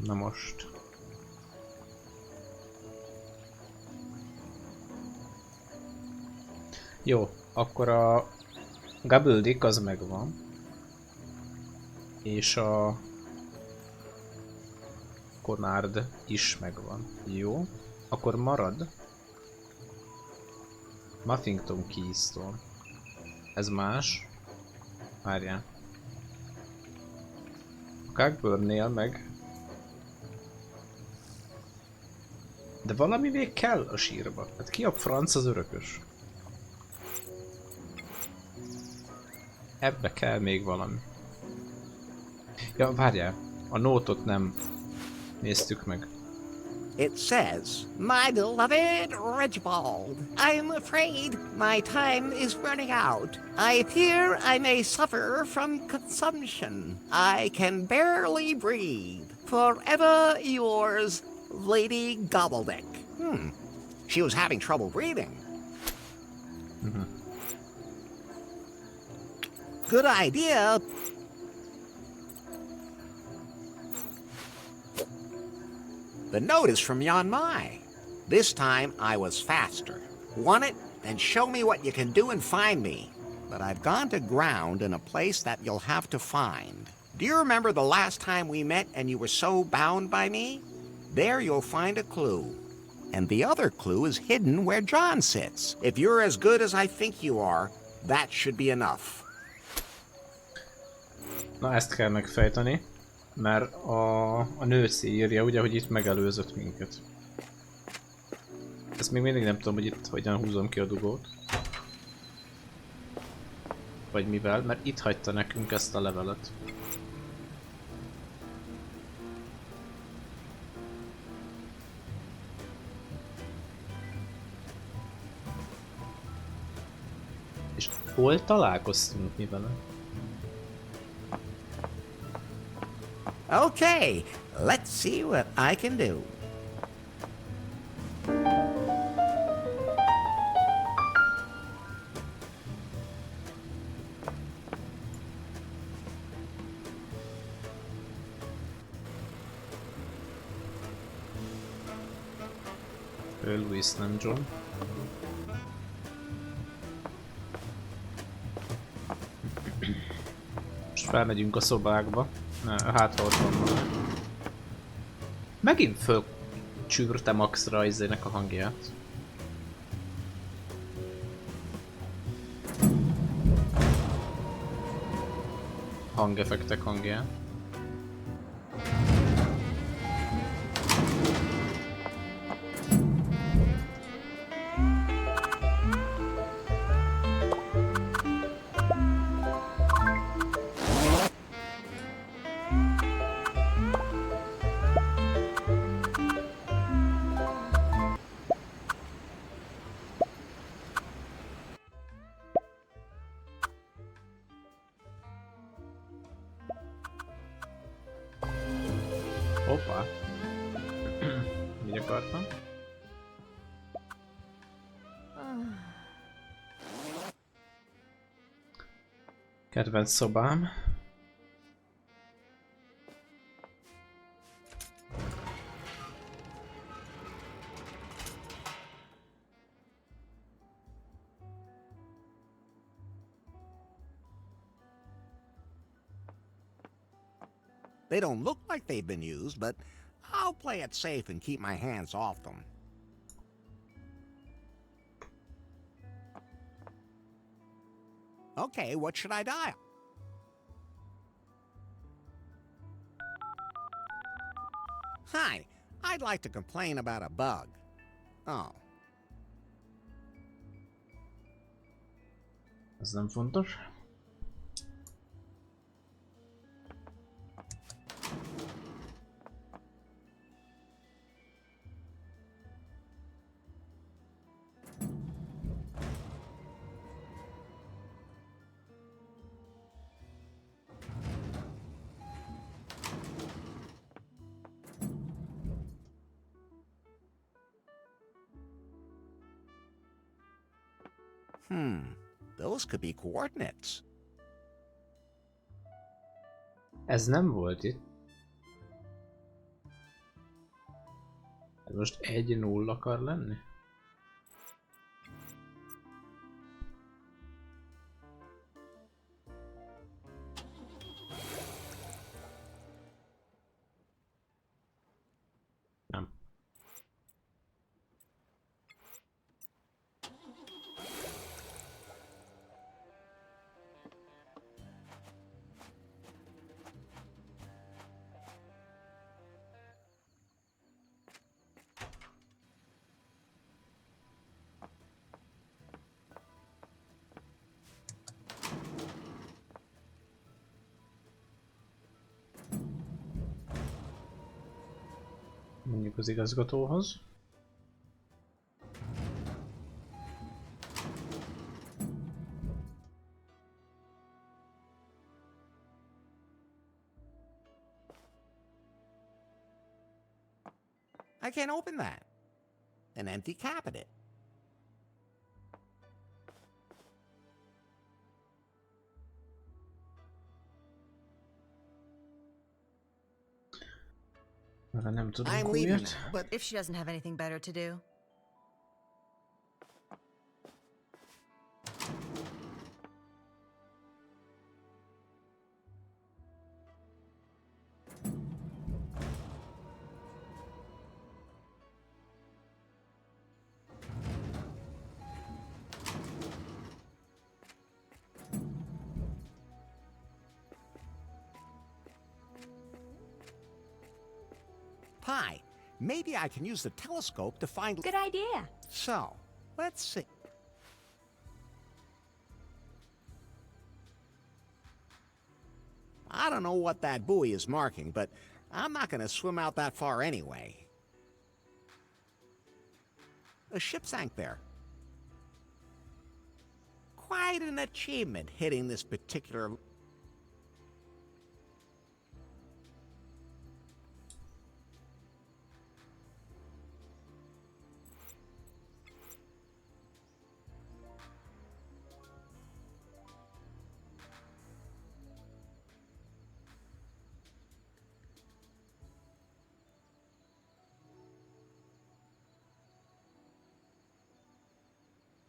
Na most. Jó, akkor a Gabbledick az megvan. És a Konard is megvan. Jó. Akkor marad Muffington Keystone. Ez más. Várjál. A Cockburn-nél meg... De valami még kell a sírba. Hát ki a franc az örökös? Ebbe kell még valami. Ja, várjál. A nótot nem néztük meg. It says, "My beloved Regibald, I am afraid my time is running out. I fear I may suffer from consumption. I can barely breathe. Forever yours, Lady Gobbledick." She was having trouble breathing. Good idea. The note is from Jan-Mai. This time I was faster. Want it? Then show me what you can do and find me. But I've gone to ground in a place that you'll have to find. Do you remember the last time we met and you were so bound by me? There you'll find a clue. And the other clue is hidden where John sits. If you're as good as I think you are, that should be enough. Na ezt kell megfejteni, mert a nőci írja ugye, hogy itt megelőzött minket. Ezt még mindig nem tudom, hogy itt hogyan húzom ki a dugót. Vagy mivel, mert itt hagyta nekünk ezt a levelet. És hol találkoztunk mi vele? Okay, let's see what I can do. Louis, nem John. Most felmegyünk a szobákba. Hát ott van. Megint fölcsűrte maxra izének a hangját. Hangeffektek hangját. Hoppá. Mit akartam? Kedvenc szobám. They don't look like they've been used, but I'll play it safe and keep my hands off them. Okay, what should I dial? Hi, I'd like to complain about a bug. Oh. Ez nem fontos. Those could be coordinates. Ez nem volt itt. Ez most 1-0 akar lenni? Nem. Mondjuk az igazgatóhoz. I can't open that. An empty cabinet. Arra nem tudunk I'm leaving újat. now, but If she doesn't have anything better to do. Pie, maybe I can use the telescope to find... Good idea. So, let's see. I don't know what that buoy is marking, but I'm not going to swim out that far anyway. A ship sank there. Quite an achievement hitting this particular...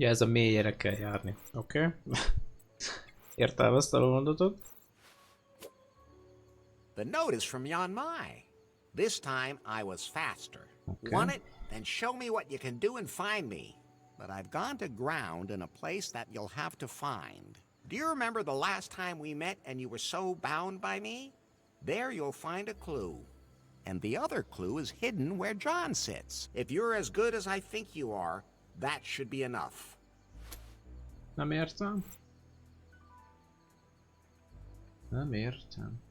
Ja, ez a mélyére kell járni. Oké. Értelmeztem a mondatot. The note is from V.N.K. This time I was faster. Okay. Want it? Then show me what you can do and find me. But I've gone to ground in a place that you'll have to find. Do you remember the last time we met and you were so bound by me? There you'll find a clue. And the other clue is hidden where John sits. If you're as good as I think you are, that should be enough. Nem értem. Nem értem.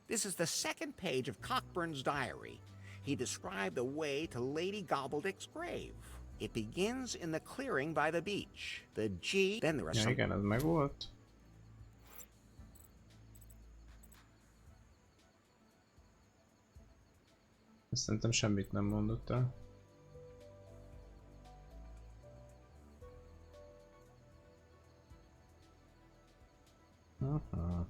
This is the second page of Cockburn's diary. He described the way to Lady Gobbledick's grave. It begins in the clearing by the beach. The G, then there are Ja, some... igen, ez meg volt. Szerintem semmit nem mondott el. Aha.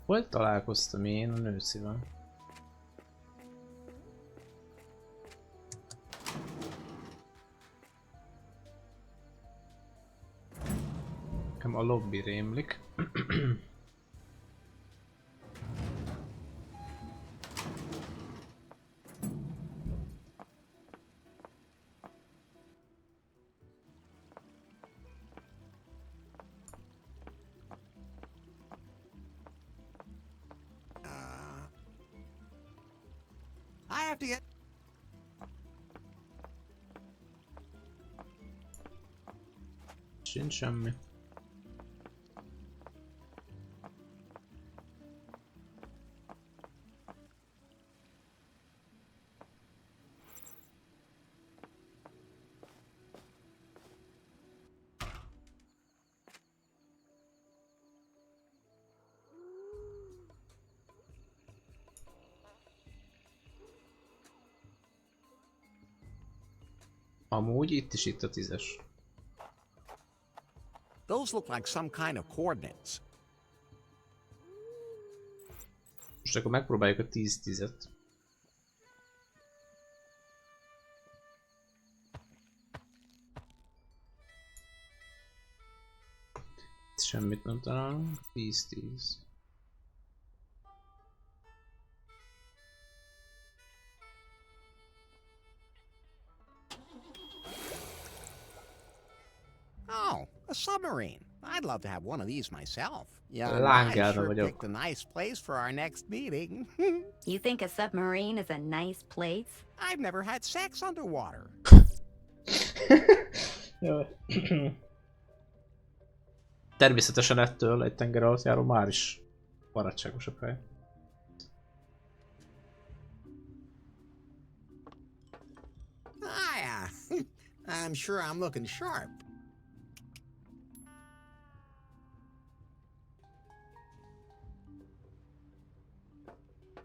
Hol találkoztam én a nőszivel? Nekem a lobby rémlik. have to get... Sincs semmi. Amúgy itt a 10-es. Those look like some kind of coordinates. Most akkor megpróbáljuk a 10-10-et. Semmit nem találunk. 10-10. Oh, a submarine. I'd love to have one of these myself. Yeah, I Lángárra sure vagyok. picked a nice place for our next meeting. You think a submarine is a nice place? I've never had sex underwater. Természetesen ettől egy tenger alatt járó már is barátságosabb hely. Ah, yeah. I'm sure I'm looking sharp.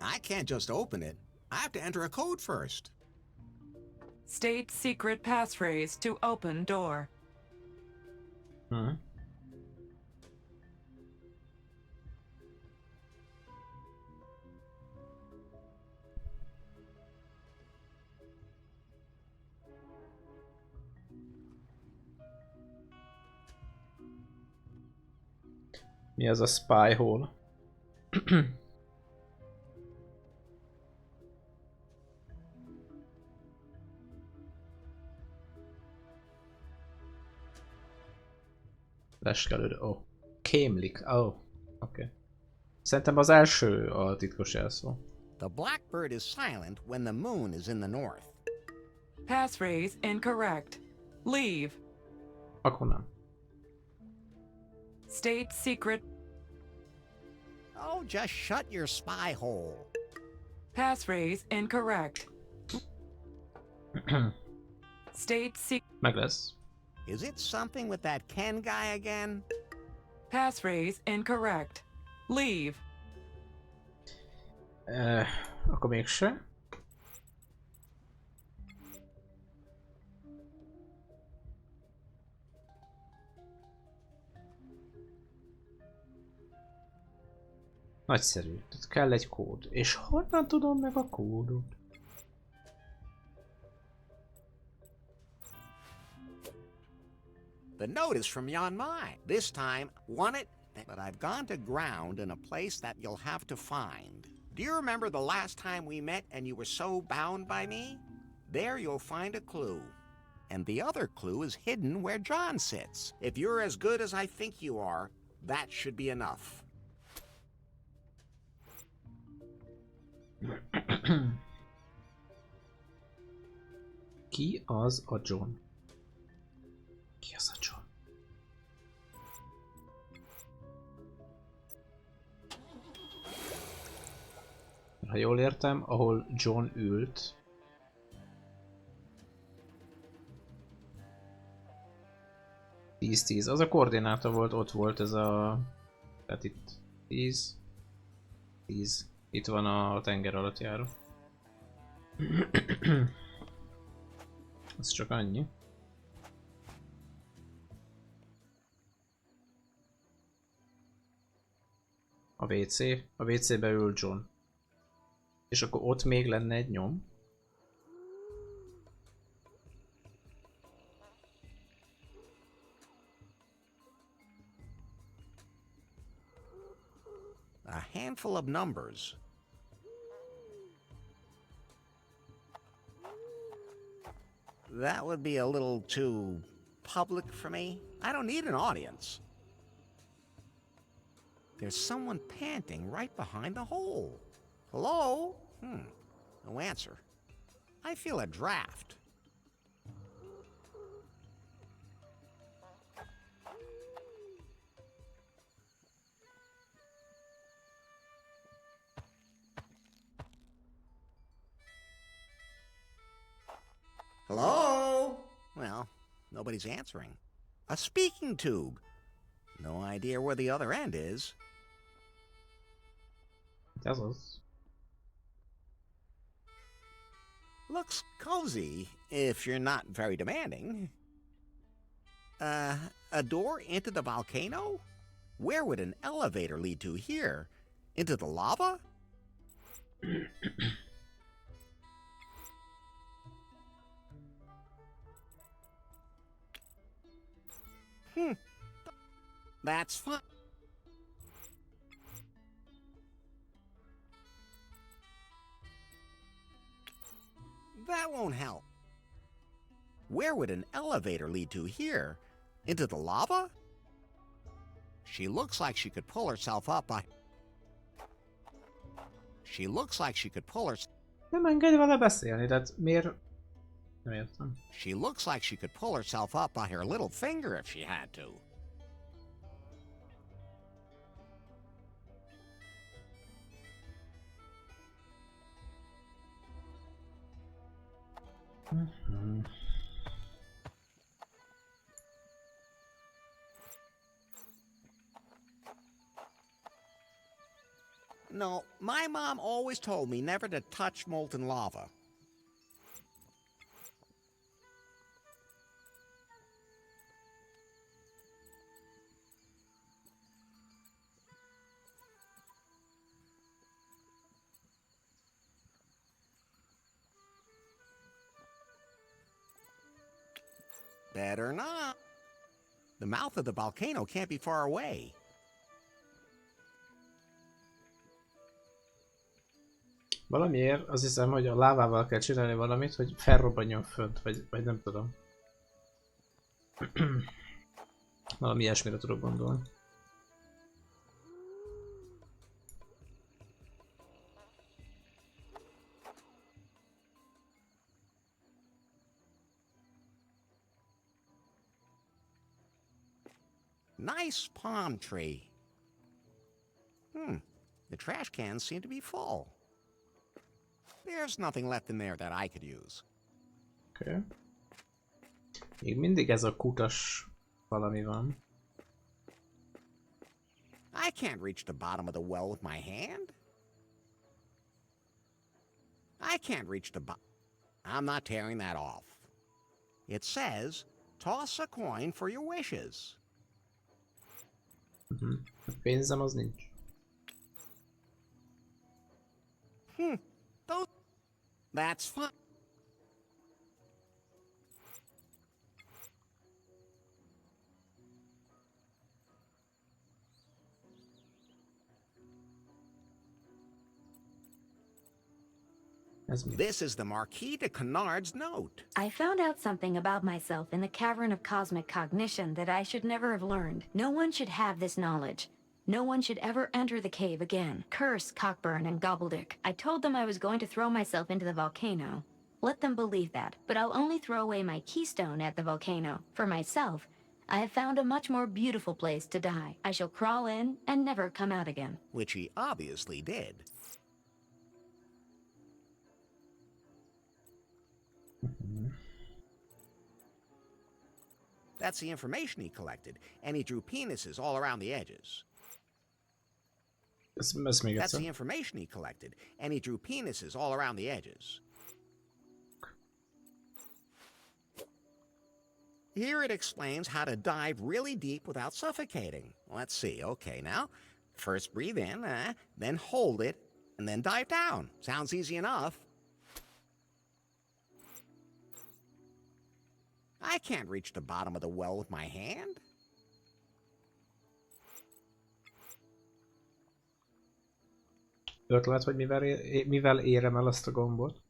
I can't just open it. I have to enter a code first. State secret passphrase to open door. Hmm. Mi ez a spy hole? Leskelődő. Oh. Kémlik. Oh. Okay. Szerintem az első a titkos jelszó. The blackbird is silent when the moon is in the north. Passphrase incorrect. Leave. Akkor nem. State secret. Oh, just shut your spy hole. Passphrase incorrect. State secret. Meg lesz. Is it something with that Ken guy again? Passphrase incorrect. Leave. Akkor mégse. Nagyszerű. Tehát kell egy kód. És honnan tudom meg a kódot? The note is from Jan Mai. This time, want it, but I've gone to ground in a place that you'll have to find. Do you remember the last time we met and you were so bound by me? There you'll find a clue. And the other clue is hidden where John sits. If you're as good as I think you are, that should be enough. Ki az a John? Ki az a John? Ha jól értem, ahol John ült, az a koordináta volt, ott volt ez a... Tehát itt 10. Itt van a tenger alatt járó. Ez csak annyi. A WC. A WC-be ül John. És akkor ott még lenne egy nyom. A handful of numbers. That would be a little too public for me. I don't need an audience. There's someone panting right behind the hole. Hello? No answer. I feel a draft. Hello? Well, nobody's answering. A speaking tube. No idea where the other end is. Ez az. Looks cozy, if you're not very demanding. A door into the volcano? Where would an elevator lead to here? Into the lava? That's fun. That won't help. Where would an elevator lead to here? Into the lava? She looks like she could pull herself up by... She looks like she could pull herself... Nem engedj vele beszélni, tehát miért... Nem értem. She looks like she could pull herself up by her little finger if she had to. No, my mom always told me never to touch molten lava. Better not. The mouth of the volcano can't be far away. Valamiért azt hiszem, hogy a lávával kell csinálni valamit, hogy felrobbanjon fönt, vagy nem tudom. Valami ilyesmire tudok gondolni. Nice palm tree. The trash cans seem to be full. There's nothing left in there that I could use. Okay. Még mindig ez a kutas valami van. I can't reach the bottom of the well with my hand. I can't reach the bottom. I'm not tearing that off. It says, toss a coin for your wishes. Pénzem az nincs. That's fun. This is the Marquis de Canard's note. I found out something about myself in the Cavern of Cosmic Cognition that I should never have learned. No one should have this knowledge. No one should ever enter the cave again. Curse Cockburn and Gobbledick. I told them I was going to throw myself into the volcano. Let them believe that, but I'll only throw away my keystone at the volcano. For myself, I have found a much more beautiful place to die. I shall crawl in and never come out again. Which he obviously did. That's the information he collected, and he drew penises all around the edges. That's the information he collected, and he drew penises all around the edges. Here it explains how to dive really deep without suffocating. Let's see, okay, now, first breathe in, then hold it, and then dive down. Sounds easy enough. I can't reach the bottom of the well with my hand. Ötlet, hogy mivel érem el azt a gombot?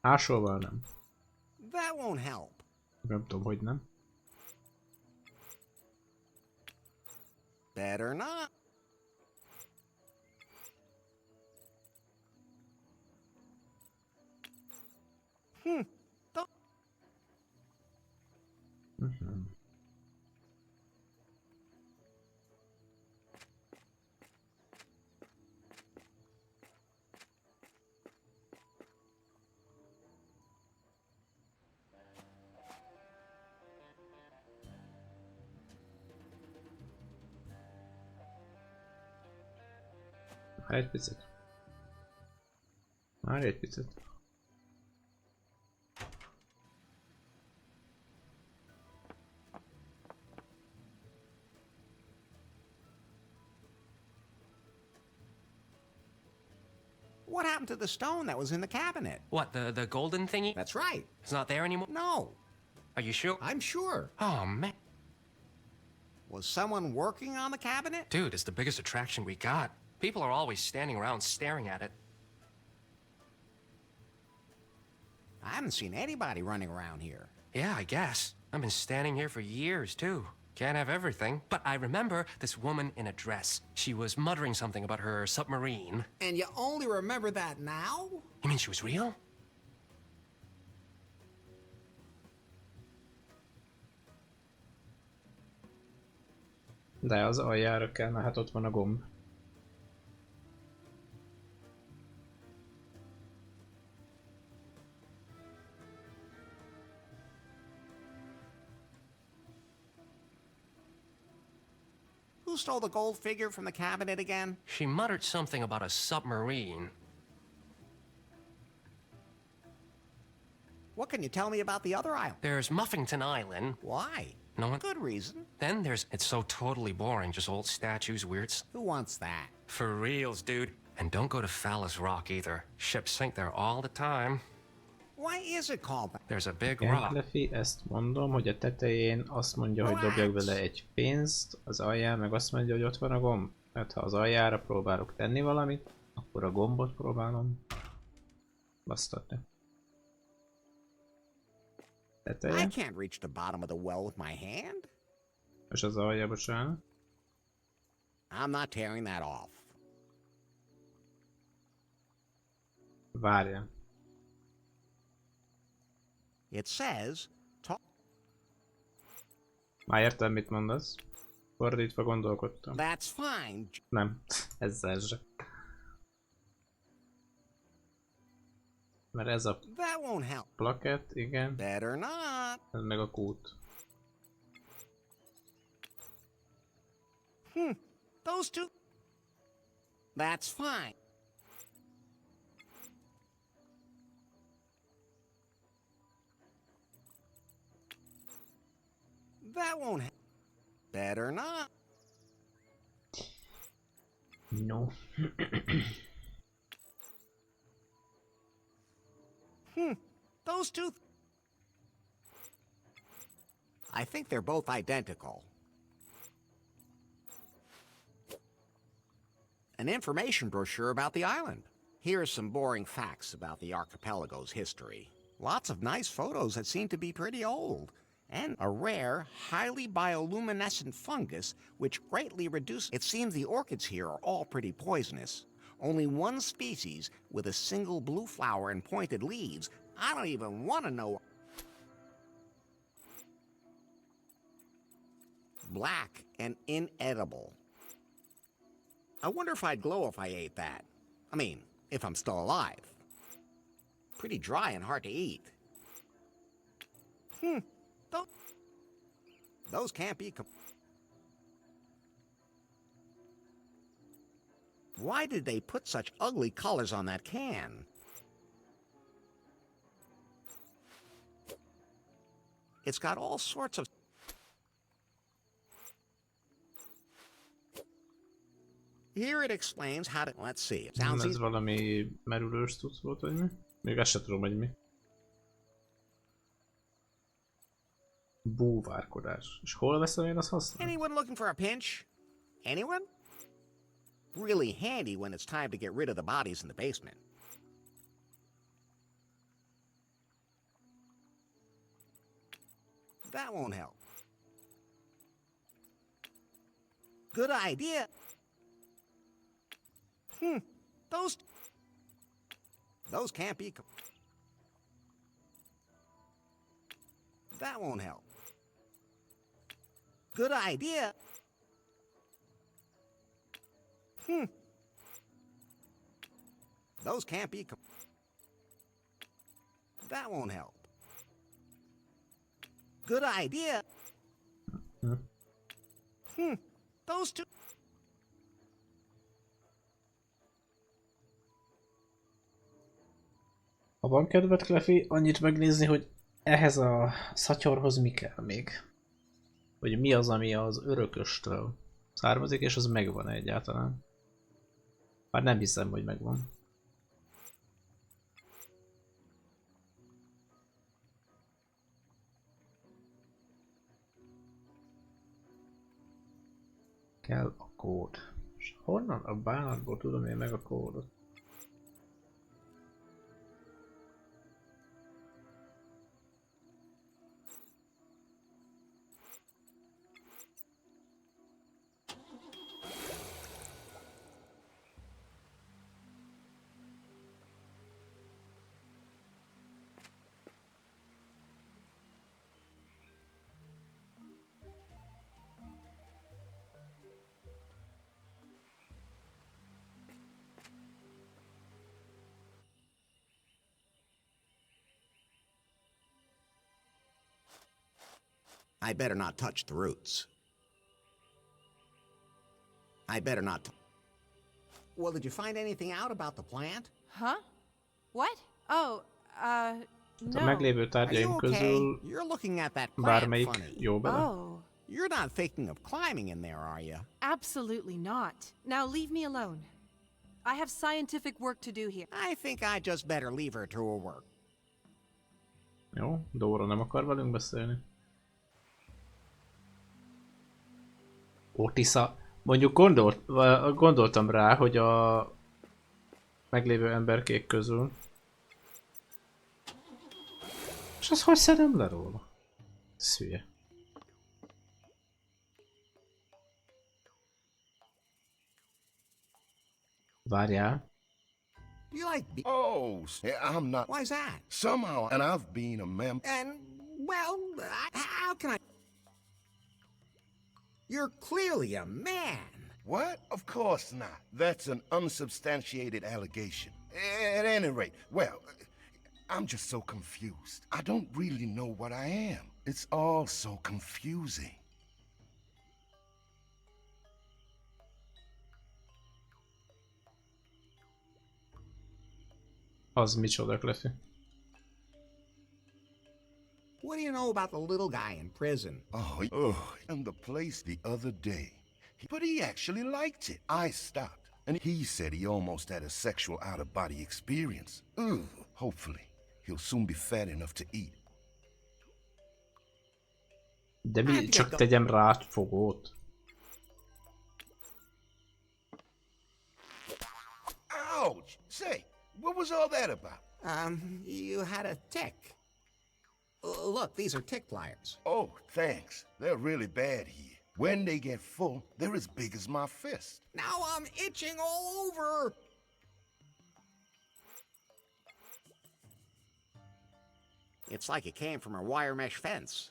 Másolval nem. That won't help. Nem tudom, hogy nem. Better not. Egy picit. Már egy picit. What happened to the stone that was in the cabinet? What, the golden thingy? That's right. It's not there anymore? No. Are you sure? I'm sure. Oh, man. Was someone working on the cabinet? Dude, it's the biggest attraction we got. People are always standing around staring at it. I haven't seen anybody running around here. Yeah, I guess. I've been standing here for years, too. Can't have everything. But I remember this woman in a dress. She was muttering something about her submarine. And you only remember that now? You mean she was real? De az aljára kell, mert hát ott van a gomb. Who stole the gold figure from the cabinet again? She muttered something about a submarine. What can you tell me about the other island? There's Muffington Island. Why? No one? Good reason. Then there's... It's so totally boring, just old statues, weirds. Who wants that? For reals, dude. And don't go to Phallus Rock either. Ships sink there all the time. Why is it called that? There's a big rock. Lefi, ezt mondom, hogy a tetején azt mondja, hogy dobjak bele egy pénzt, az alján meg azt mondja, hogy ott van a gomb. Mert ha az aljára próbálok tenni valamit, akkor a gombot próbálom basztatni. Teteje. I can't reach the bottom of the well with my hand. És az alja, bocsánat. I'm not tearing that off. Várjál. It says... Már értem, mit mondasz. Fordítva gondolkodtam. That's fine. Nem, ezzel se. Mert ez a That won't help. plakett, igen. Better not. Ez meg a kút. Those two... That's fine. That won't help. Better not. No. Those two... I think they're both identical. An information brochure about the island. Here are some boring facts about the archipelago's history. Lots of nice photos that seem to be pretty old. And a rare, highly bioluminescent fungus which greatly reduces... It seems the orchids here are all pretty poisonous. Only one species with a single blue flower and pointed leaves. I don't even want to know... Black and inedible. I wonder if I'd glow if I ate that. I mean, if I'm still alive. Pretty dry and hard to eat. Those can't be... Why did they put such ugly colors on that can? It's got all sorts of... Here it explains how to... Let's see. It sounds Ez valami merülős tudsz volt, vagy mi? Még azt sem tudom, hogy mi. Búvárkodás. És hol veszem én azt használni? Anyone looking for a pinch? Anyone? Really handy when it's time to get rid of the bodies in the basement. That won't help. Good idea. Those can't be... That won't help. Good idea. Those can't be... That won't help. Good idea. Those two... Ha van kedved, Clefy, annyit megnézni, hogy ehhez a szatyorhoz mi kell még. Hogy mi az, ami az örököstől származik, és az megvan egyáltalán. Már nem hiszem, hogy megvan. Kell a kód. És honnan a bánatból tudom én meg a kódot? I better not touch the roots. I better not. Well, did you find anything out about the plant? Huh? What? Oh, A no. meglévő tárgyaim közül You're looking at that plant bármelyik funny. jó bele. Oh, You're not thinking of climbing in there, are you? absolutely not. Now leave me alone. I have scientific work to do here. I think I just better leave her to her work. Jó, Dóra nem akar velünk beszélni. Otisza. Mondjuk gondoltam rá, hogy a meglévő emberkék közül. És az hogy szedem le róla? Ez hülye. Várjál. You like oh, I'm not. Why's that? Somehow, and I've been a member. And, well, how can I? You're clearly a man. What? Of course not. That's an unsubstantiated allegation. At any rate, well, I'm just so confused. I don't really know what I am. It's all so confusing. Az micsoda, Clefy? What do you know about the little guy in prison? Oh, and the place the other day. But he actually liked it. I stopped, and he said he almost had a sexual out-of-body experience. Ugh. Hopefully, he'll soon be fat enough to eat. De mi csak tegyem rá fogót? Ouch! Say, what was all that about? You had a tick. Look, these are tick pliers. Oh, thanks. They're really bad here. When they get full, they're as big as my fist. Now I'm itching all over. It's like it came from a wire mesh fence.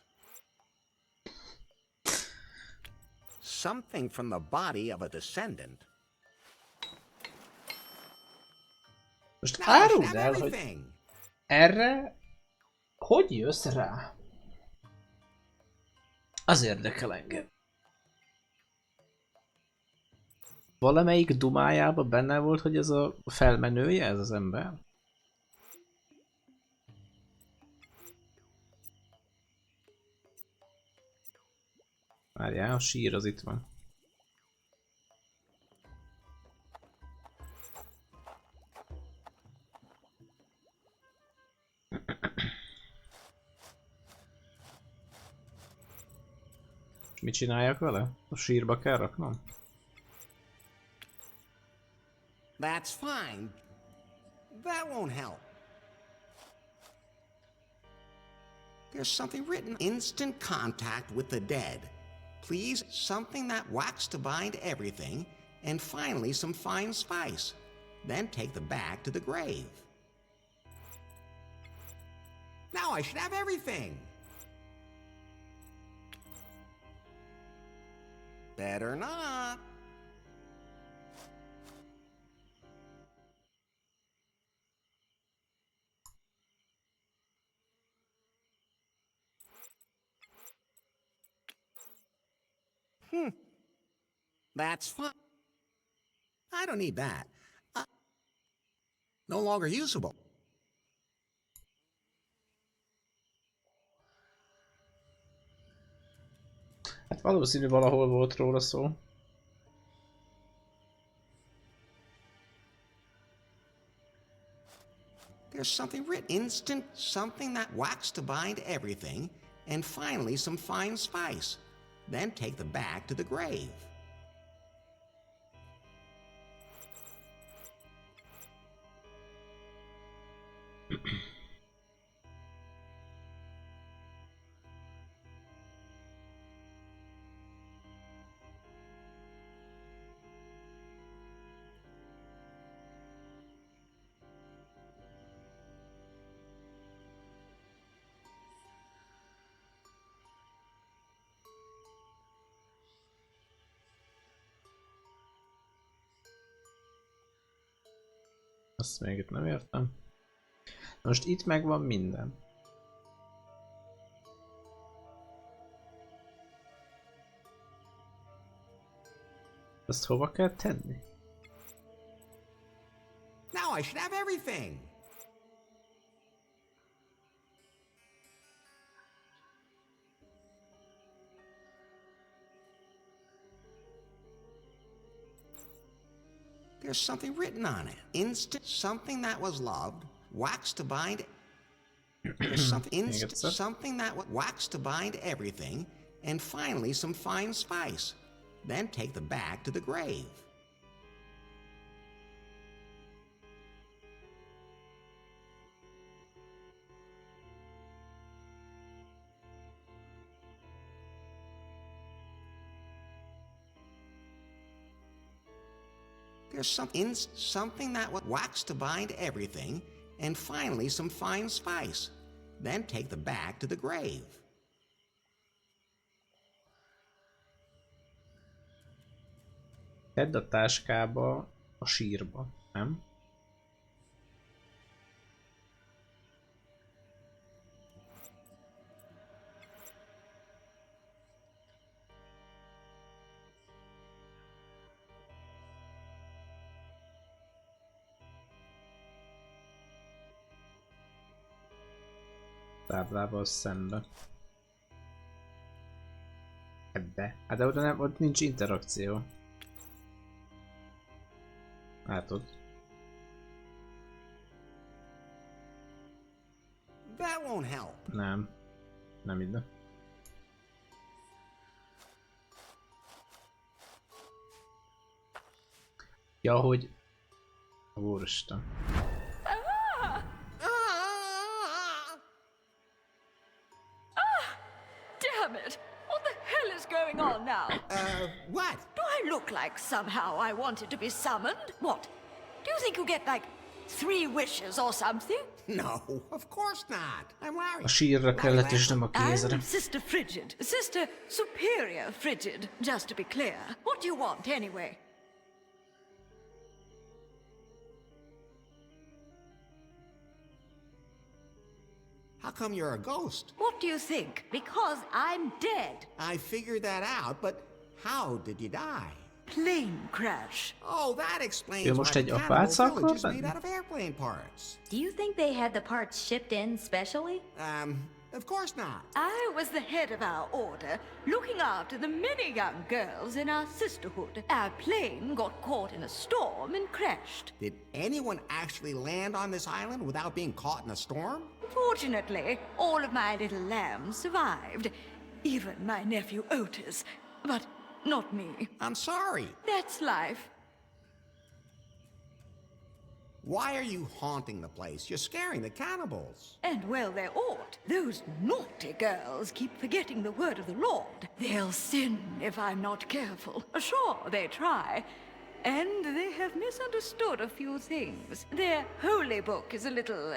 Something from the body of a descendant. Most áruld el, hogy erre hogy jössz rá? Az érdekel engem. Valamelyik dumájában benne volt, hogy ez a felmenője, ez az ember? Várjál, a sír az itt van. Mit csináljak vele? A sírba kell raknom? That's fine. That won't help. There's something written. Instant contact with the dead. Please, something that wax to bind everything. And finally, some fine spice. Then take the bag to the grave. Now I should have everything. Better not. That's fine. I don't need that. No longer usable. Hát valószínű valahol volt róla szó. There's something written. Instant something that wax to bind everything, and finally some fine spice. Then take the bag to the grave. Azt még itt nem értem. Most itt megvan minden. Ezt hova kell tenni? Now I should have everything. There's something written on it. Instant something that was loved, wax to bind. There's something something that wax to bind everything, and finally some fine spice. Then take the bag to the grave. There's something that was wax to bind everything, and finally some fine spice. Then take the bag to the grave. Tedd a táskába a sírba, nem? Táblával szembe. Ebbe. Hát de oda nem, ott nincs interakció. Látod? That won't help. Nem. Nem ide. Ja, hogy... Úristen. Damn it! What the hell is going on now? What? Do I look like somehow I wanted to be summoned? What? Do you think you get like 3 wishes or something? No, of course not. I'm Larry. A sírra kellett és nem a kézre. I'm Sister Frigid. Sister Superior Frigid, just to be clear. What do you want anyway? How come you're a ghost? What do you think? Because I'm dead. I figured that out, but how did you die? Plane crash. Oh, that explains Ő why most the egy cannibal apáccal village is akar made lenni? out of airplane parts. Do you think they had the parts shipped in specially? Of course not. I was the head of our order, looking after the many young girls in our sisterhood. Our plane got caught in a storm and crashed. Did anyone actually land on this island without being caught in a storm? Fortunately, all of my little lambs survived. Even my nephew Otis. But not me. I'm sorry. That's life. Why are you haunting the place? You're scaring the cannibals. And well they ought. Those naughty girls keep forgetting the word of the Lord. They'll sin if I'm not careful. Sure, they try. And they have misunderstood a few things. Their holy book is a little,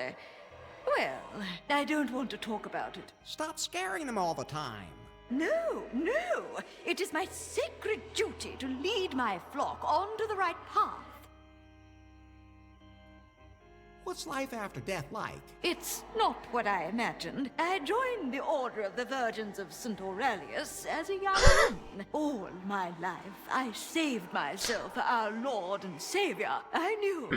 well, I don't want to talk about it. Stop scaring them all the time. No, no. It is my sacred duty to lead my flock onto the right path. What's life after death like? It's not what I imagined. I joined the Order of the Virgins of St. Aurelius as a young woman. All my life, I saved myself for our Lord and Savior. I knew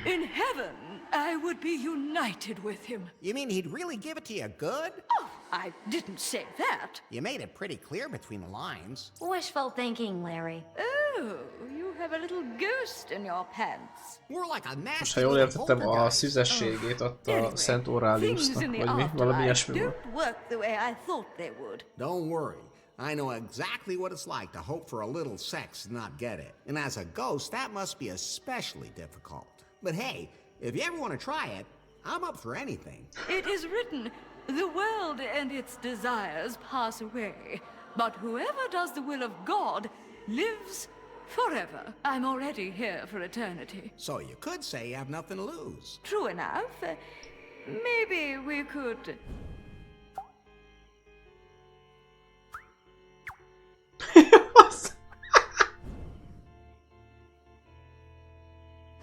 in heaven I would be united with him. You mean he'd really give it to you good? Oh, I didn't say that. You made it pretty clear between the lines. Wishful thinking, Larry. Oh, you have a little ghost in your pants. More like a Most nasty ha jól little értettem, a poltergeist. szüzességét adta Szent Aureliusnak, vagy mi? Valami ilyesmi volt. Don't work the way I thought they would. Don't worry. I know exactly what it's like to hope for a little sex and not get it. And as a ghost, that must be especially difficult. But hey, if you ever want to try it, I'm up for anything. It is written, the world and its desires pass away, but whoever does the will of God lives forever. I'm already here for eternity. So you could say you have nothing to lose. True enough. Maybe we could...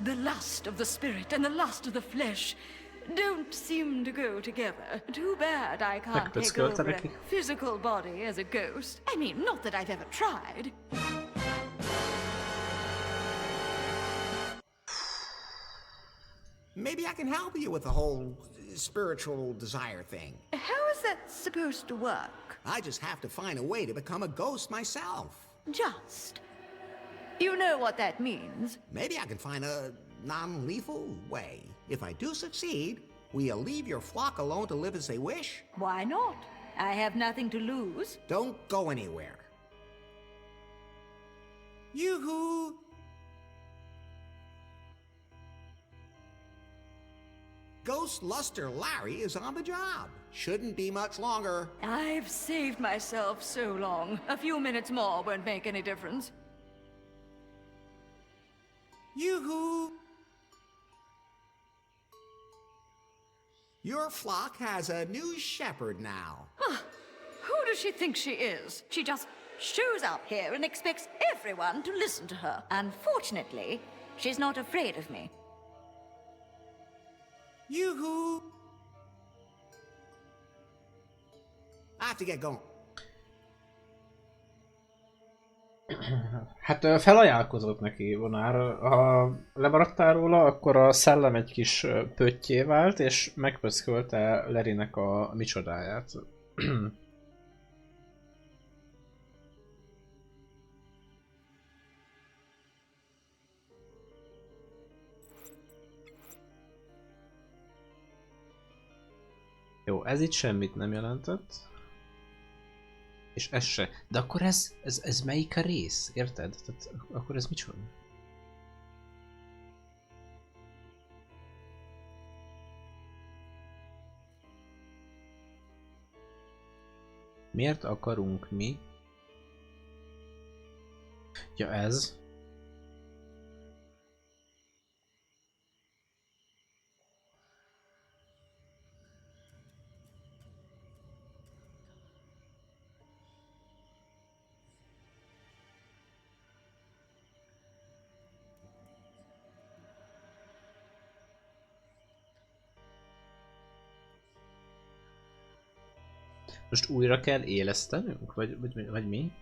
The lust of the spirit and the lust of the flesh don't seem to go together. Too bad I can't take over a physical body as a ghost. I mean, not that I've ever tried. Maybe I can help you with the whole spiritual desire thing. How is that supposed to work? I just have to find a way to become a ghost myself. Just. You know what that means. Maybe I can find a non-lethal way. If I do succeed, will you leave your flock alone to live as they wish? Why not? I have nothing to lose. Don't go anywhere. Yoo-hoo! Ghost Luster Larry is on the job. Shouldn't be much longer. I've saved myself so long. A few minutes more won't make any difference. Yoo-hoo! Your flock has a new shepherd now. Who does she think she is? She just shows up here and expects everyone to listen to her. Unfortunately, she's not afraid of me. Yoo-hoo! I have to get going. Hát felajánlkozott neki vonár. Ha lemaradtál róla, akkor a szellem egy kis pöttyé vált, és megpöszkölte Larrynek a micsodáját. Jó, ez itt semmit nem jelentett. És ez se. De akkor ez melyik a rész? Érted? Tehát akkor ez micsoda? Miért akarunk mi? Ja, ez. Most újra kell élesztenünk? Vagy mi?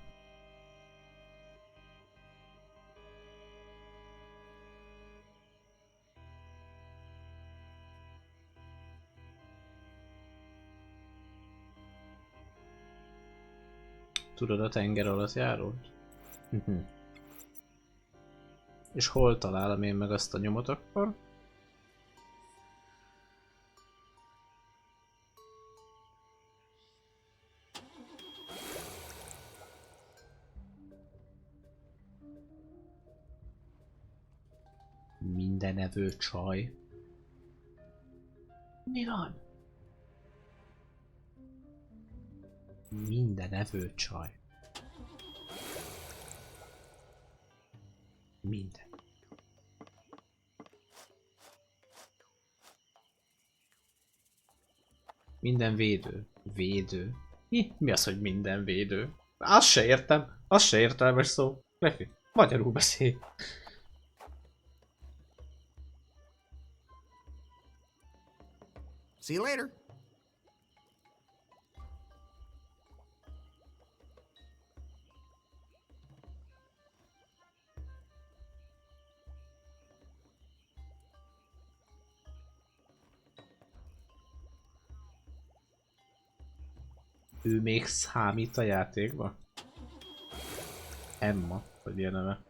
Tudod a tenger alatt járót? És hol találom én meg azt a nyomot akkor? Mindenevő csaj. Mi van? Mindenevő csaj. Minden. Minden védő. Védő? Mi az, hogy minden védő? Azt se értem. Az se értelmes szó. Magyarul beszél. See you later. Ő még számít a játékba? Emma, vagy milyen neve?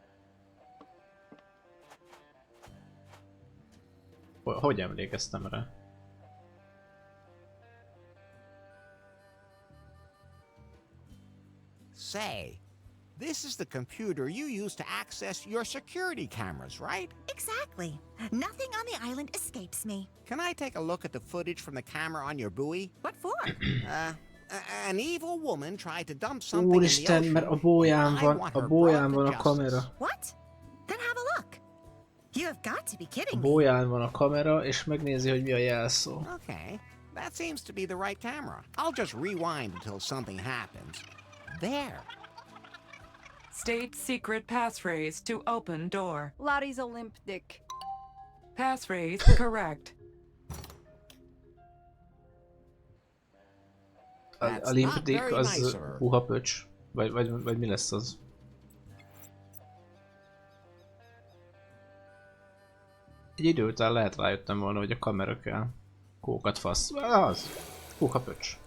Hogy emlékeztem rá? Say, this is the computer you use to access your security cameras, right? Exactly. Nothing on the island escapes me. Can I take a look at the footage from the camera on your buoy? What for? An evil woman tried to dump something in the Úristen, ocean. mert a bóján van a kamera. What? Then have a look. You have got to be A kidding me. bóján van a kamera, és megnézi, hogy mi a jelszó. Okay, that seems to be the right camera. I'll just rewind until something happens. There. State secret passphrase to open door. Larry's a limp dick. Passphrase correct. A limpdik az puhapöcs. Vagy mi lesz az? Egy idő után lehet rájöttem volna, hogy a kamera kell. Kókat fasz. Az! Puhapöcs.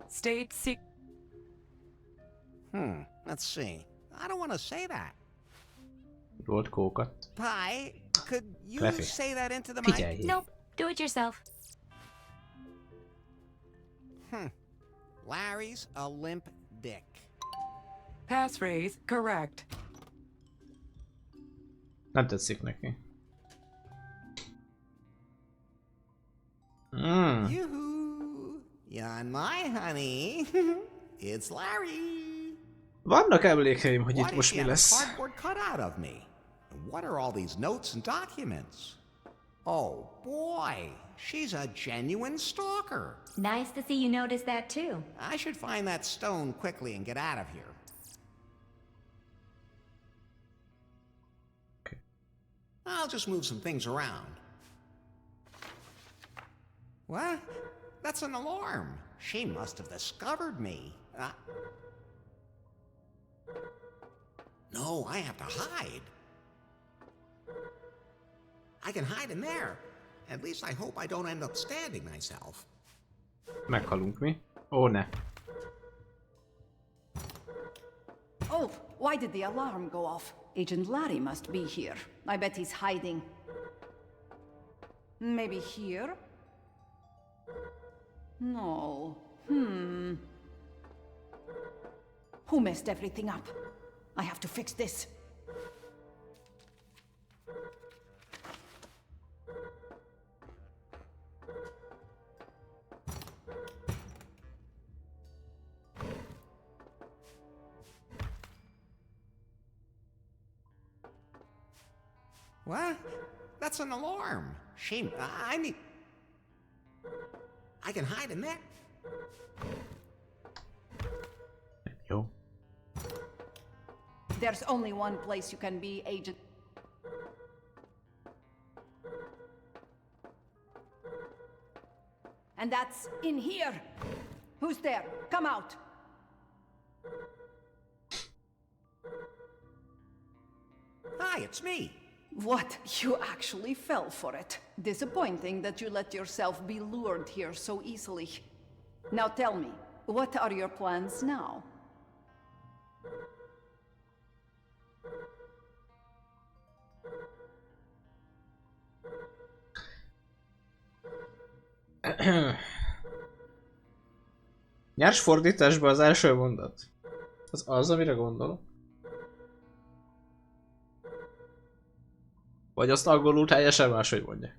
State secret. Let's see. I don't want to say that. Volt kókat. Pie, could you Leffy. say that into the Figyelj. mic? Nope. Do it yourself. Larry's a limp dick. Passphrase correct. Nem tetszik neki. Yoo-hoo! You're my honey. It's Larry. Vannak emlékeim, hogy What itt if most you mi have a lesz. cardboard cutout of me? And what are all these notes and documents? Oh boy, she's a genuine stalker. Nice to see you notice that too. I should find that stone quickly and get out of here. Okay. I'll just move some things around. What? That's an alarm. She must have discovered me. No, I have to hide. I can hide in there. At least I hope I don't end up stabbing myself. Meghalunk mi? Ó, ne. Oh, why did the alarm go off? Agent Larry must be here. I bet he's hiding. Maybe here? No. Who messed everything up? I have to fix this. What? That's an alarm. I mean... I can hide in there. Jó. There's only one place you can be, Agent. And that's in here. Who's there? Come out. Hi, it's me. What? You actually fell for it. Disappointing that you let yourself be lured here so easily. Now tell me, what are your plans now? Nyers fordításban az első mondat. Az, amire gondolok. Vagy azt angolul teljesen máshogy mondja.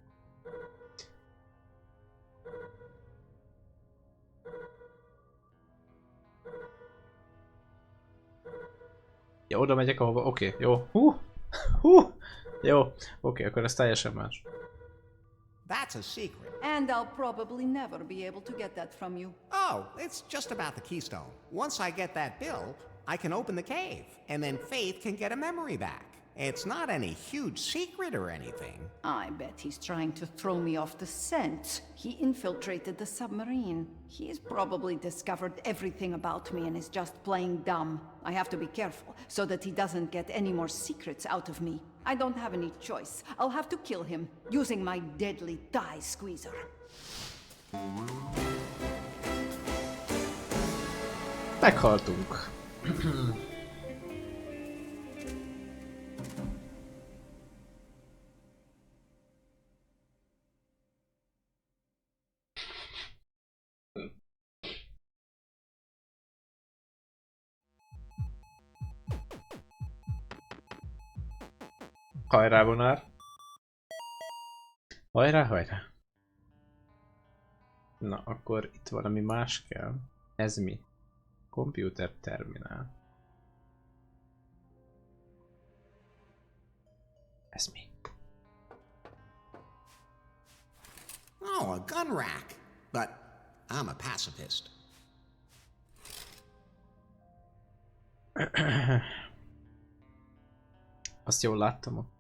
Ja, oda megyek ahova, oké, jó. Jó, oké, akkor ez teljesen más. That's a secret. And I'll probably never be able to get that from you. Oh, it's just about the keystone. Once I get that bill, I can open the cave, and then Faith can get a memory back. It's not any huge secret or anything. I bet he's trying to throw me off the scent. He infiltrated the submarine. He's probably discovered everything about me and is just playing dumb. I have to be careful so that he doesn't get any more secrets out of me. I don't have any choice. I'll have to kill him using my deadly thigh squeezer. Meghaltunk. Hajrá, vonár! Hajrá, hajrá! Na, akkor itt valami más kell. Ez mi? Computer terminál. Ez mi? Oh, a gun rack. But I'm a pacifist. Azt jól láttam?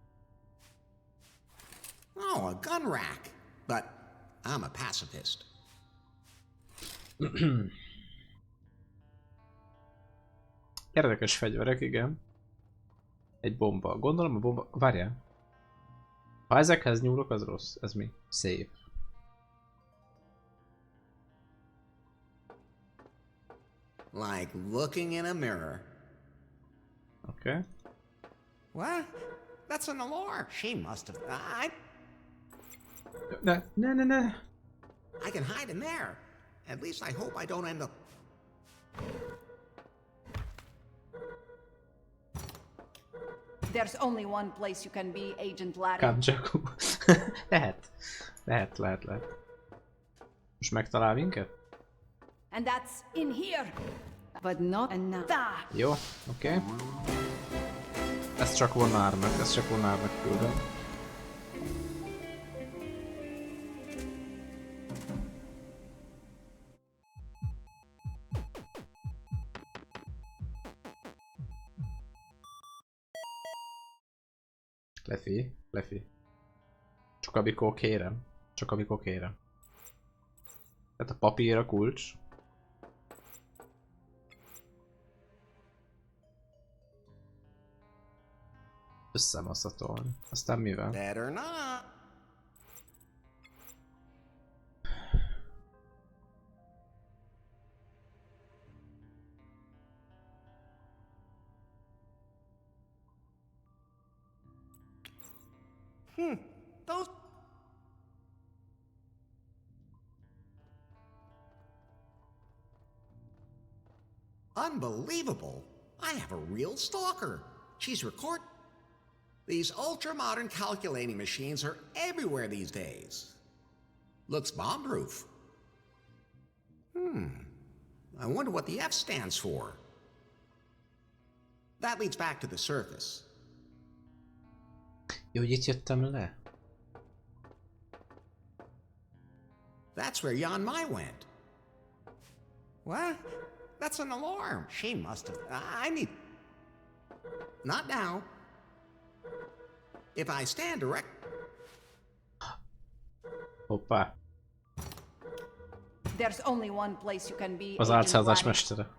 Oh, a gun rack. But I'm a pacifist. Érdekes fegyverek, igen. Egy bomba. Gondolom a bomba... Várjál. Ha ezekhez nyúlok, az rossz. Ez mi? Szép. Like looking in a mirror. Okay. What? That's an alarm. She must have died. No. I can hide in there. At least I hope I don't end up... There's only one place you can be, Agent Larry. Kamcsaku. Lehet. Most megtalál minket? And that's in here. But not enough. Jó, oké. Ez csak vonárnak küldöm. Lefi. Csak amikor kérem. Tehát a papír a kulcs. Összemaszatolni. Aztán mivel? Better not. Those... Unbelievable. I have a real stalker. She's record... These ultra-modern calculating machines are everywhere these days. Looks bomb-proof. I wonder what the F stands for. That leads back to the surface. Jó, hogy itt jöttem le. That's where Jan Mai went. What? That's an alarm. She must have... I need... Not now. If I stand direct... Hoppá. There's only one place you can be. Az álcázás mestere.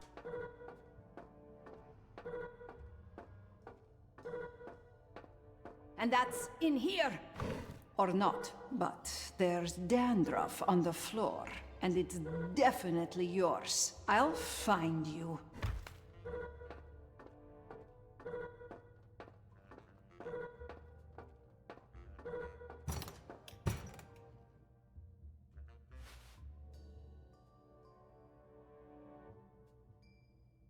And that's in here. Or not, but there's dandruff on the floor, and it's definitely yours. I'll find you.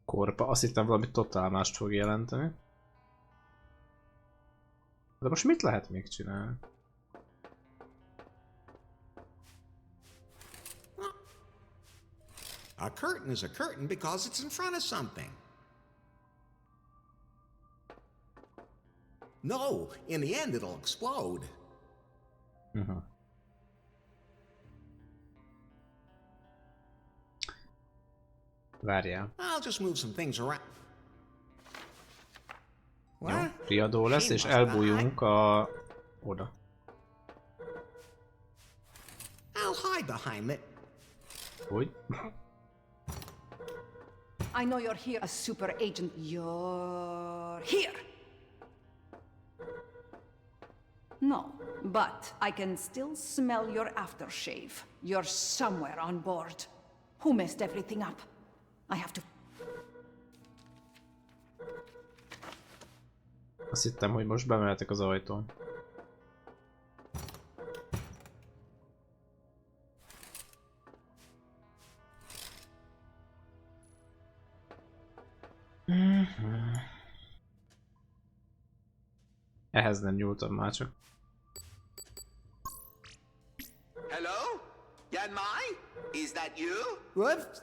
Korpa, azt hittem valami totál mást fog jelenteni. De most mit lehet még csinálni? A curtain is a curtain because it's in front of something. No, in the end it'll explode. Várjál. I'll just move some things around. Jó, riadó lesz, és elbújunk a... oda. I'll hide behind it. Hogy? I know you're here, a super agent. You're here. No, but I can still smell your aftershave. You're somewhere on board. Who messed everything up? I have to... Azt hittem, hogy most bemehetek az ajtón. Ehhez nem nyúltam már csak. Hello? Yanmai? Is that you? Whoops!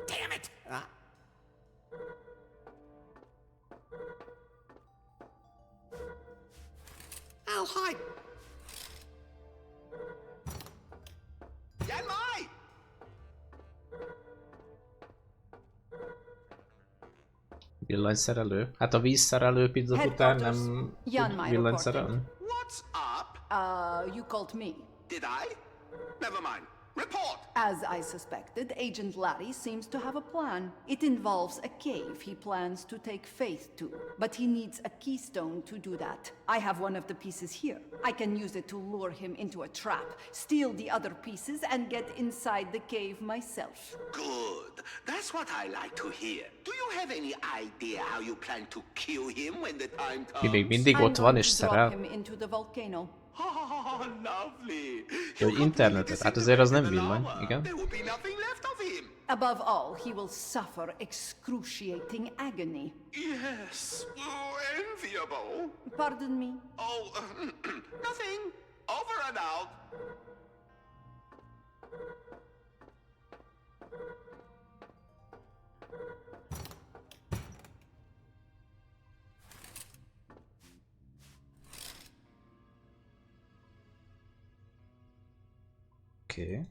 Damn it! I'll hide. Yanmai! Villanyszerelő? Hát a vízszerelő pizza után nem tud villanyszerelni? What's up? You called me. Did I? Never mind. Report! As I suspected, Agent Larry seems to have a plan. It involves a cave he plans to take Faith to, but he needs a keystone to do that. I have one of the pieces here. I can use it to lure him into a trap, steal the other pieces, and get inside the cave myself. Good. That's what I like to hear. Do you have any idea how you plan to kill him when the time comes? Ki még mindig ott van és szerel. Drop him into the volcano. Oh, lovely. Hogy internetet, hát azért az nem villany, igen. There will be nothing left of him. Above all, he will suffer excruciating agony. Yes. Oh, enviable. Pardon me? Oh, nothing. Over and out. Okay.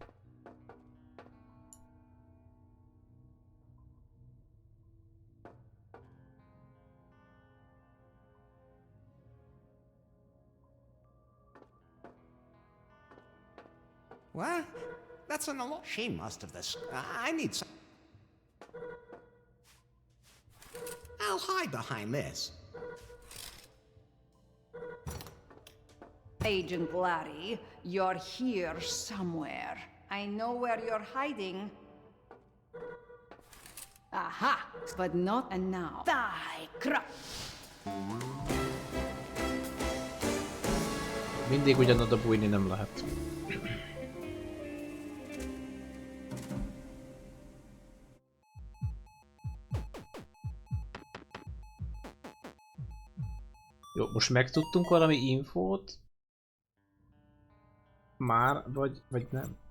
What? That's an alarm. She must have this. I need some. I'll hide behind this. Agent Larry, you're here somewhere. I know where you're hiding. Aha! But not and now. Die! Crap! Mindig ugyanoda bújni nem lehet. Jó, most megtudtunk valami infót? Már, vagy nem?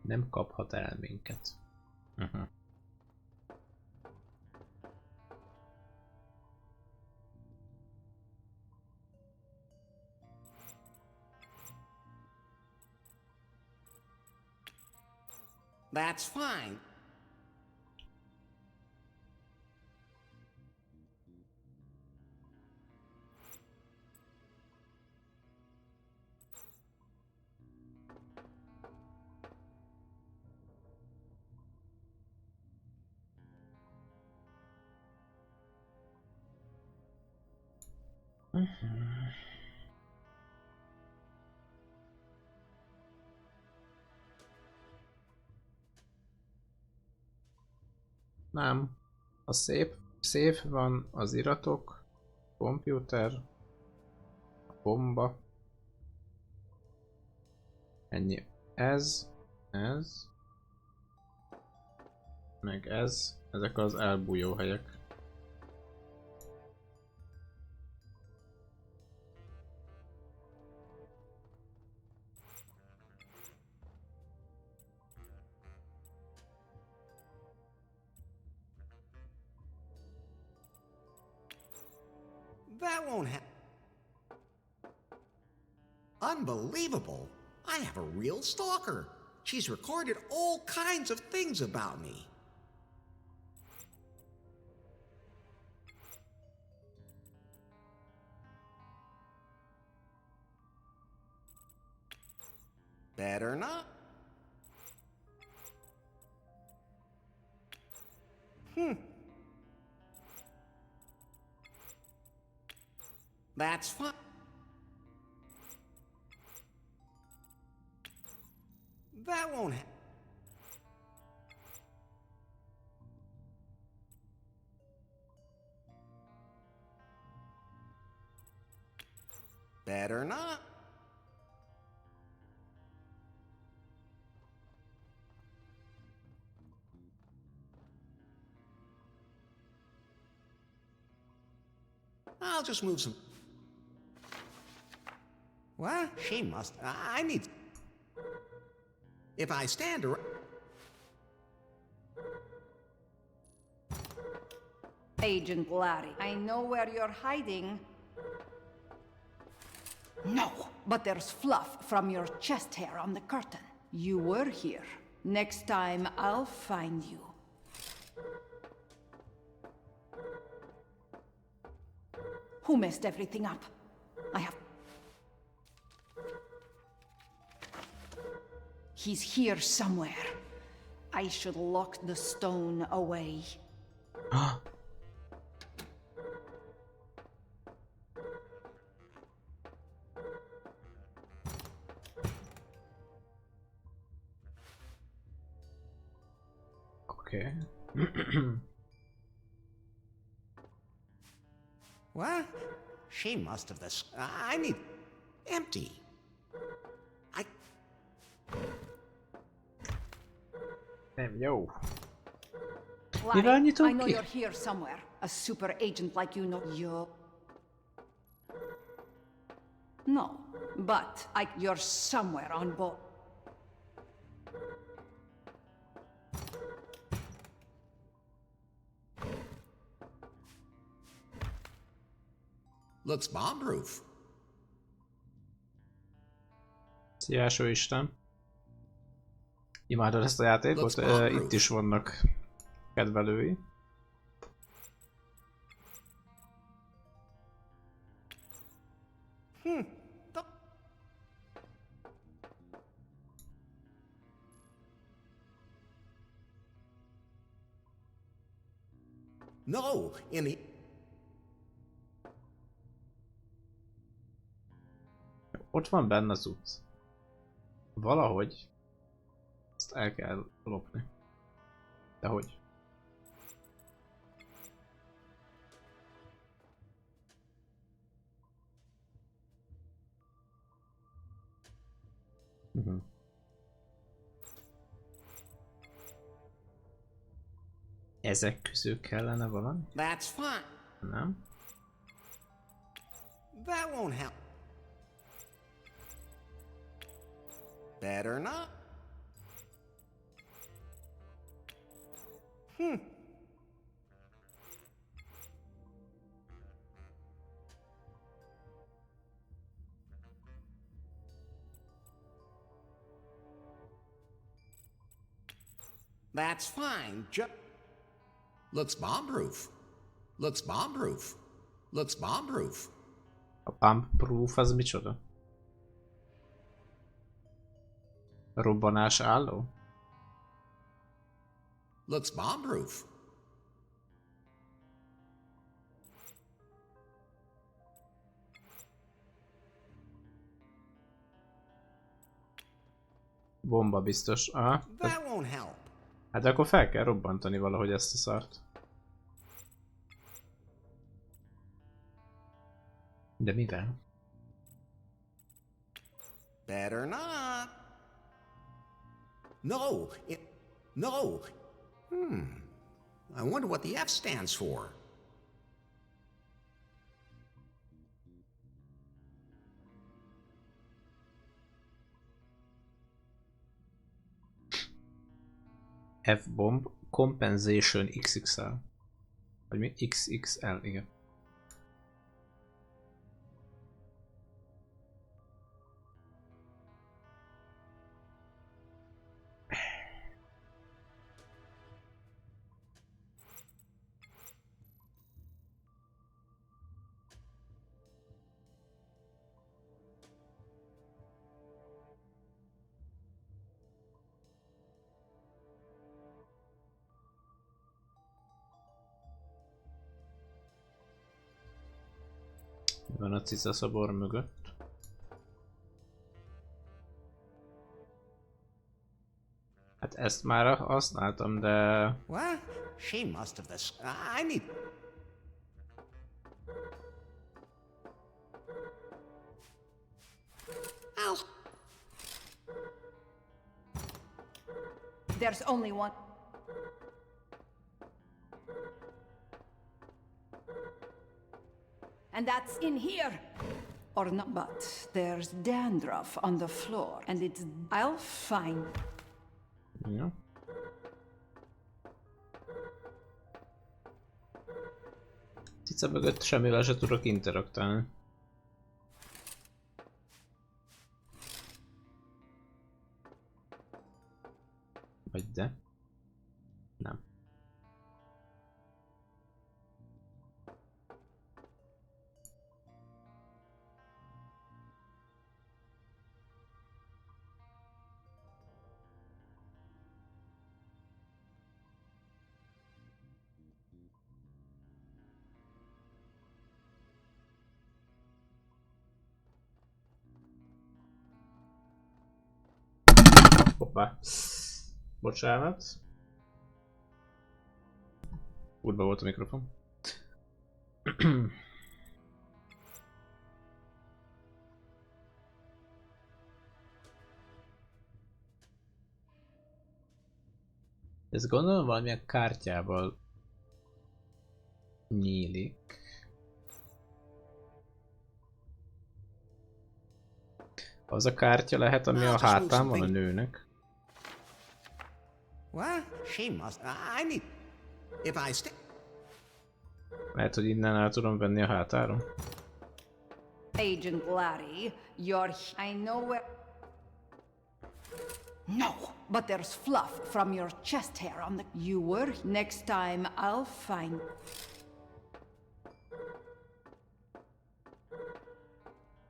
Nem kaphat el minket. That's fine. Nem. A szép van, az iratok, komputer, a bomba. Ennyi. Ez, meg ez, ezek az elbújó helyek. That won't happen. Unbelievable. I have a real stalker. She's recorded all kinds of things about me. Better not. That's fine. That won't happen. Better not. I'll just move some. What? She must. I need. If I stand around. Agent Larry, I know where you're hiding. No, but there's fluff from your chest hair on the curtain. You were here. Next time, I'll find you. Who messed everything up? I have... He's here somewhere. I should lock the stone away. Okay. What? She must have this. I need. Empty. Damn, yo. Larry, I know you're here somewhere. A super agent like you know you. No, but you're somewhere on board. Looks bomb-proof. Sziaszó Isten! Imádod ezt a játékot? Itt is vannak kedvelői. No, in the... Ott van benne az utc. Valahogy ezt el kell lopni. De hogy? Ezek közül kellene valami? That's fine. Nem? That won't help. Better not. That's fine. Looks bomb-proof. Looks bomb-proof. Looks bomb-proof. A bomb-proof az micsoda? Robbanás álló? Looks bomb-proof. Bomba biztos. Aha. That won't help. Hát akkor fel kell robbantani valahogy ezt a szart. De mivel? Better not. No. No. I wonder what the F stands for. F-bomb compensation XXL. Vagy mi? XXL, igen. Van a cica szobor mögött. Hát ezt már használtam, de... What? She must have I need... Ow. There's only one. And that's in here. Or not, but there's dandruff on the floor, and it's... I'll find... Ja. Cica mögött semmivel se tudok interaktálni. Vagy de? Nem. Hoppá. Bocsánat. Kurva volt a mikrofon. Ez gondolom valamilyen kártyával nyílik. Az a kártya lehet, ami a hátán van a nőnek. What? She must... I need... If I stay... Lehet, hogy innen el tudom venni a hátáron. Agent Larry, you're... I know where... No, but there's fluff from your chest hair on the... You were? Next time I'll find...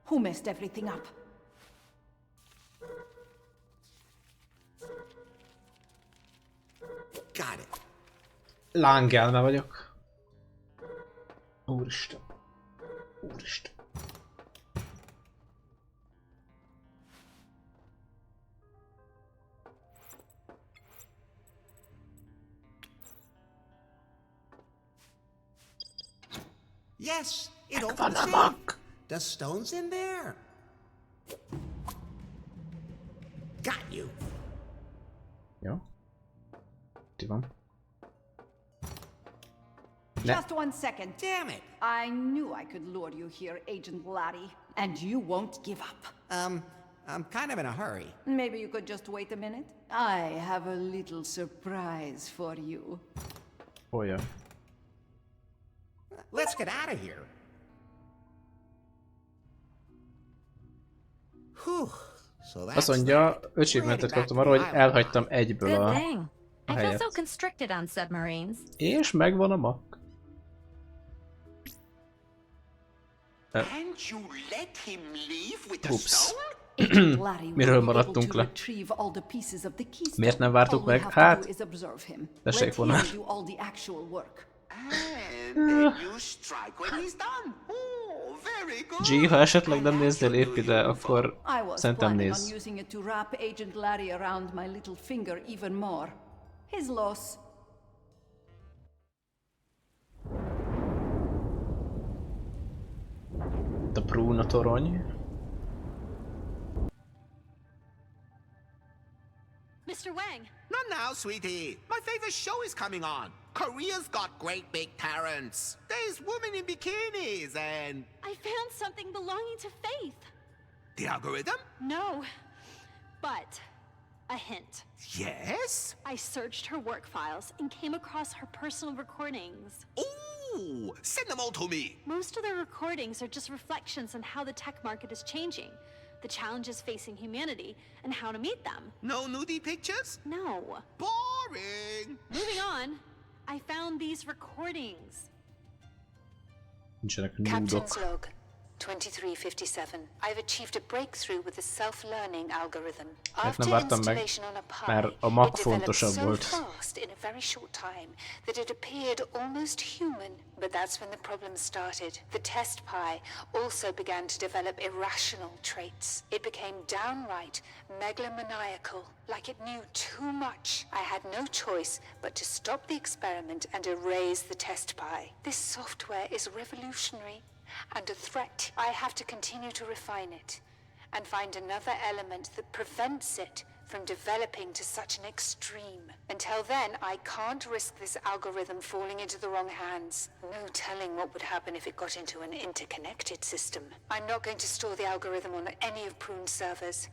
Who messed everything up? Got it. Lángelme vagyok. Úristen. Úristen. Yes, it opens safe. The stone's in there. Got you. Jó. Ti van. Just 1 second. Damn it! I knew I could lure you here, Agent Larry. And you won't give up. I'm kind of in a hurry. Maybe you could just wait a minute? I have a little surprise for you. Oh yeah. Let's get out of here. Whew. So that's... Azt mondja, achievementet kaptam arra, hogy elhagytam egyből a I feel helyet. so constricted on submarines. És megvan a mak. And you let him leave with the Ups. stone? Miről maradtunk le? Miért nem vártuk meg? Hát, tessék volna. And then you strike when he's done. Oh, very good. G, ha esetleg nem néznél épp ide, akkor szerintem nézz. using it to wrap Agent Larry around my little finger even more. His loss. A Bruna torony. Mr. Wang! Not now, sweetie. My favorite show is coming on. Korea's got great big parents. There's women in bikinis and... I found something belonging to Faith. The algorithm? No, but a hint. Yes? I searched her work files and came across her personal recordings. Ooh, send them all to me. Most of the recordings are just reflections on how the tech market is changing, the challenges facing humanity, and how to meet them. No nudie pictures? No. Boring. Moving on, I found these recordings. Nincsenek Captain's nudok. log. 2357. I've achieved a breakthrough with the self-learning algorithm. Hát After nem vártam meg, installation on a mert Pi, a map it developed fontosabb so volt. fast in a very short time that it appeared almost human. But that's when the problem started. The test Pi also began to develop irrational traits. It became downright megalomaniacal, like it knew too much. I had no choice but to stop the experiment and erase the test Pi. This software is revolutionary and a threat. I have to continue to refine it and find another element that prevents it from developing to such an extreme. Until then, I can't risk this algorithm falling into the wrong hands. No telling what would happen if it got into an interconnected system. I'm not going to store the algorithm on any of Prune's servers,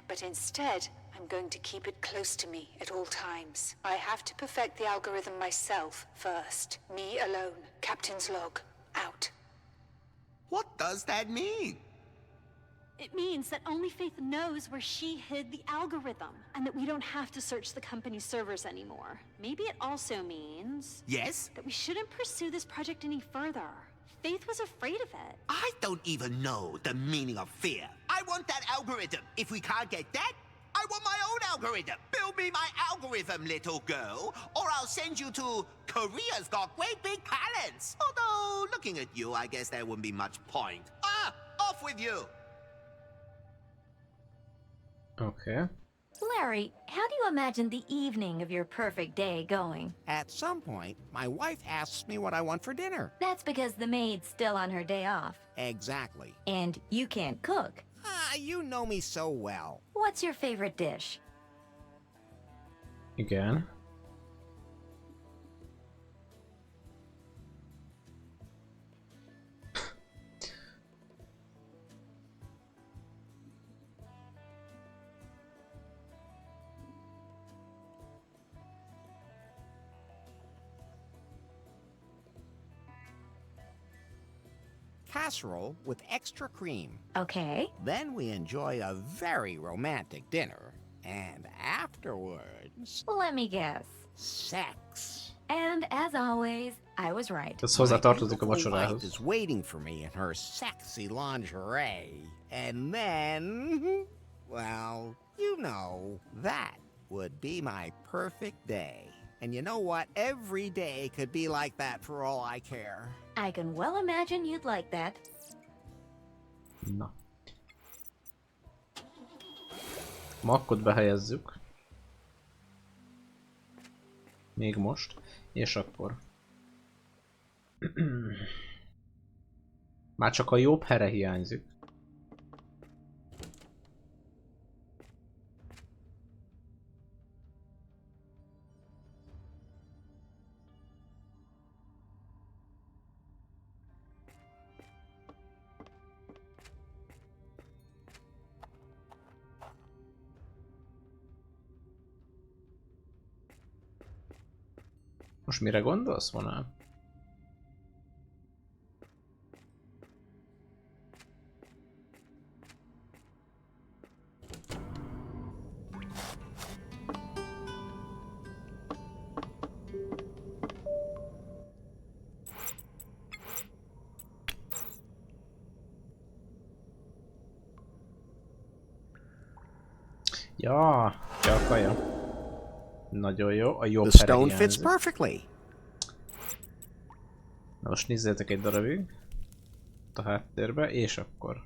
but instead, I'm going to keep it close to me at all times. I have to perfect the algorithm myself first. Me alone. Captain's log. Out. What does that mean? It means that only Faith knows where she hid the algorithm, and that we don't have to search the company's servers anymore. Maybe it also means... Yes? That we shouldn't pursue this project any further. Faith was afraid of it. I don't even know the meaning of fear. I want that algorithm. If we can't get that, I want my own algorithm. Build me my algorithm, little girl, or I'll send you to Korea's Got Great Big Talents. Although, looking at you, I guess there wouldn't be much point. Off with you! Okay. Larry, how do you imagine the evening of your perfect day going? At some point, my wife asks me what I want for dinner. That's because the maid's still on her day off. Exactly. And you can't cook. You know me so well. What's your favorite dish? Igen. Casserole with extra cream. Okay. Then we enjoy a very romantic dinner. And afterwards... Let me guess. Sex. And as always, I was right. Ez hozzátartozik a My wife vacsorához. is waiting for me in her sexy lingerie. And then... Well, you know, that would be my perfect day. And you know what? Every day could be like that for all I care. I can well imagine you'd like that. Na. Makkot behelyezzük. Még most. És akkor. Már csak a jobb here hiányzik. Most mire gondolsz, vonal? Ja, kaja. Nagyon jó, a jobb The stone here fits hiányzik. perfectly. Na most nézzétek egy darabig a háttérbe, és akkor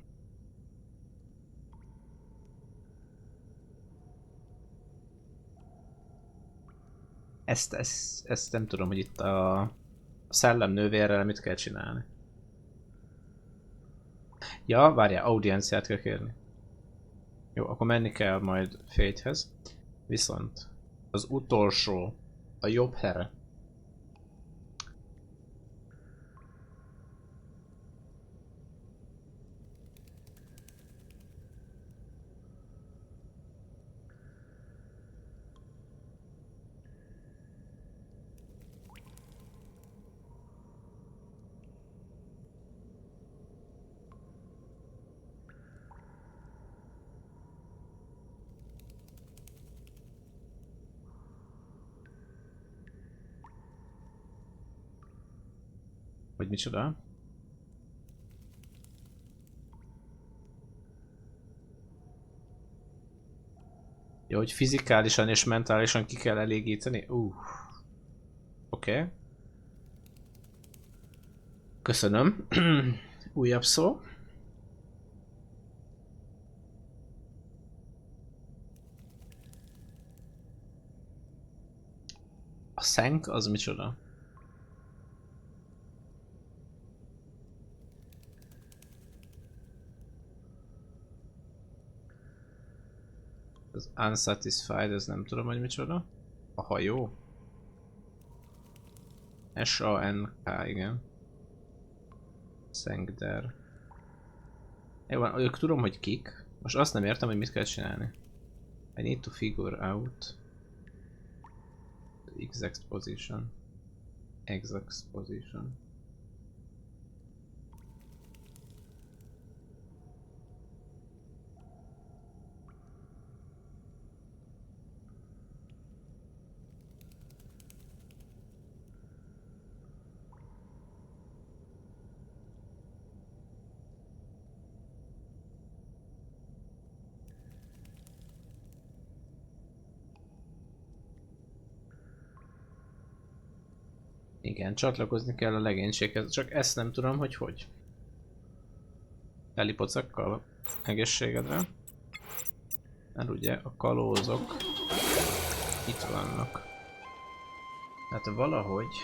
ezt nem tudom, hogy itt a szellem nővérrel mit kell csinálni. Ja, várjál, audienciát kell kérni. Jó, akkor menni kell majd Fatehez. Viszont az utolsó, a jobb here. Vagy micsoda? Jó, hogy fizikálisan és mentálisan ki kell elégíteni? Oké. Köszönöm. Újabb szó. A V.N.K az micsoda? Az unsatisfied, ez nem tudom, hogy micsoda. A hajó? S-A-N-K, igen. Szengder. Jó van, ők tudom, hogy kik. Most azt nem értem, hogy mit kell csinálni. I need to figure out the exact position. Exact position. Igen, csatlakozni kell a legénységhez, csak ezt nem tudom, hogy hogy. Teli pocakkal egészségedre. Mert ugye a kalózok itt vannak. Hát valahogy...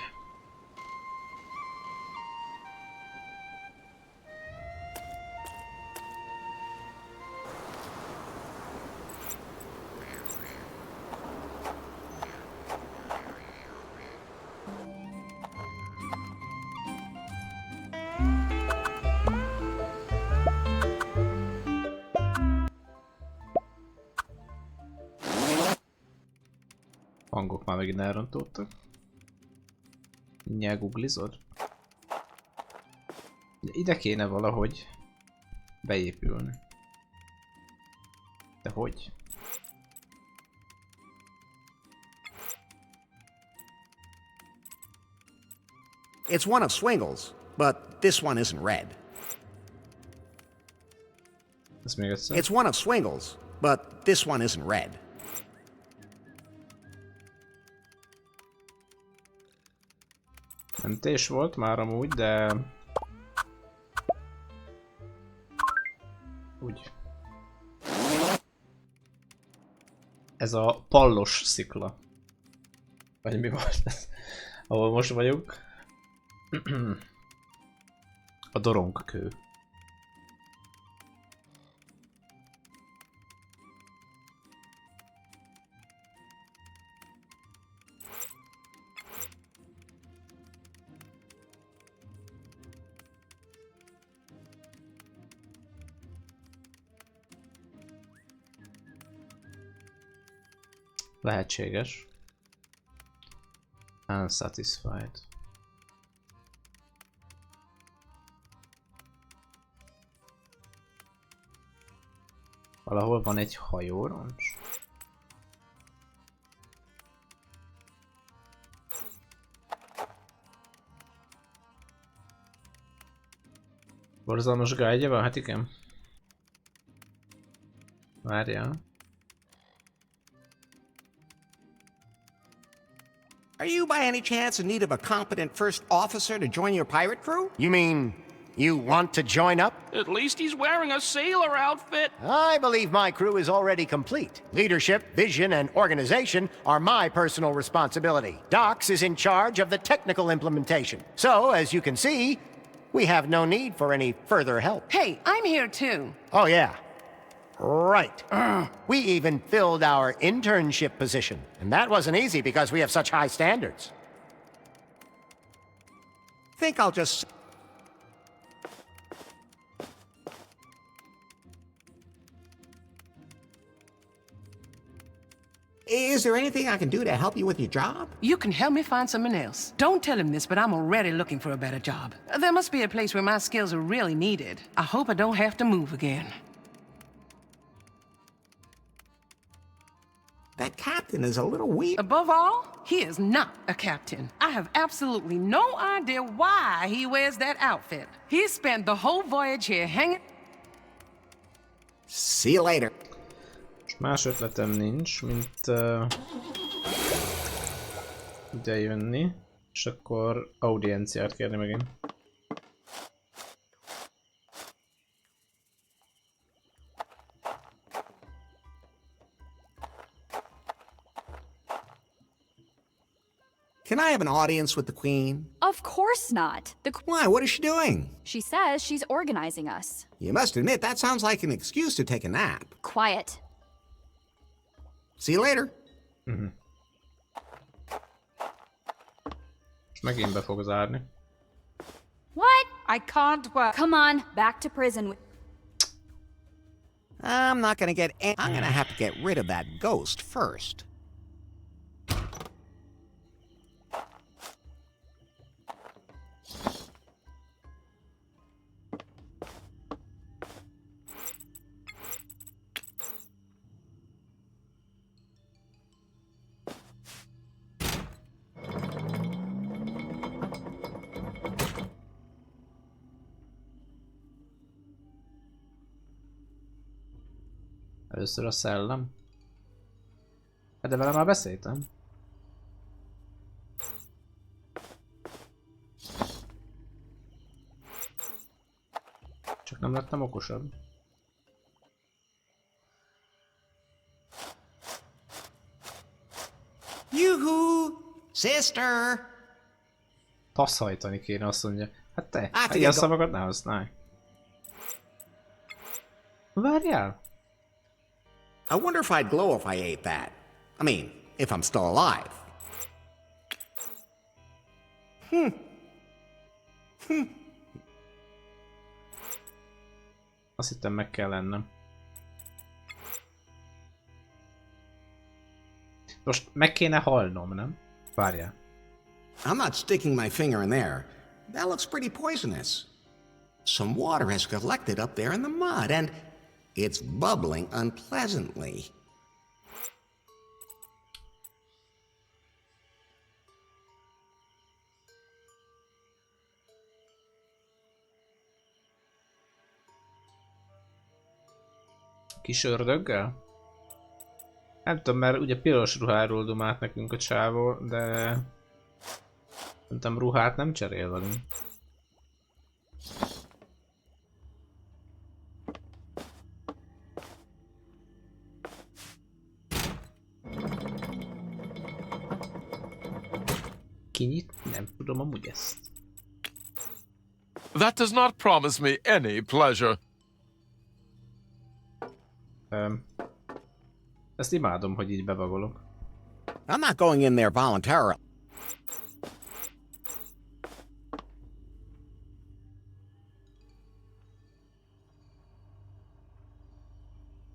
Hangok már megint elrontottak. Nyelguglizod? De ide kéne valahogy beépülni. De hogy? It's one of Swingle's, but this one isn't red. Ez még egyszer. It's one of Swingle's, but this one isn't red. Mentés volt már amúgy, de... Úgy. Ez a pallos szikla. Vagy mi volt ez? Ahol most vagyunk. A dorongkő. Lehetséges. Unsatisfied. Valahol van egy hajóroncs? Borzalmas gájgya van? Hát igen. Várjál. Are you by any chance in need of a competent first officer to join your pirate crew? You mean you want to join up? At least he's wearing a sailor outfit. I believe my crew is already complete. Leadership, vision, and organization are my personal responsibility. Docs is in charge of the technical implementation. So, as you can see, we have no need for any further help. Hey, I'm here too. Oh, yeah. Right. We even filled our internship position. And that wasn't easy because we have such high standards. Think I'll just... Is there anything I can do to help you with your job? You can help me find someone else. Don't tell him this, but I'm already looking for a better job. There must be a place where my skills are really needed. I hope I don't have to move again. That captain is a little weird. Above all, he is not a captain. I have absolutely no idea why he wears that outfit. He spent the whole voyage here hanging... See you later. Más ötletem nincs, mint ide jönni, és akkor audienciát kérni megint. Can I have an audience with the Queen? Of course not. Why? What is she doing? She says she's organizing us. You must admit, that sounds like an excuse to take a nap. Quiet. See you later. Megint be fog zárni. What? I can't work. Come on, back to prison. I'm not gonna get I'm gonna have to get rid of that ghost first. Először a szellem. Hát de vele már beszéltem. Csak nem lettem okosabb. Yoo-hoo! Sister! Passzhajtani kéne, azt mondja. Hát te, ilyen szavakat ne használj. Várjál! I wonder if I'd glow if I ate that. I mean, if I'm still alive. Azt hittem meg kell lennem. Most meg kéne halnom, nem? Várjál. I'm not sticking my finger in there. That looks pretty poisonous. Some water has collected up there in the mud, and it's bubbling unpleasantly. Kis ördöggel? Nem tudom, mert ugye piros ruháról dumált nekünk a csávó, de... Szerintem ruhát nem cserél velünk. Kinyit? Nem tudom amúgy ezt. That does not promise me any pleasure. Ezt imádom, hogy így bevagolok. I'm not going in there voluntarily.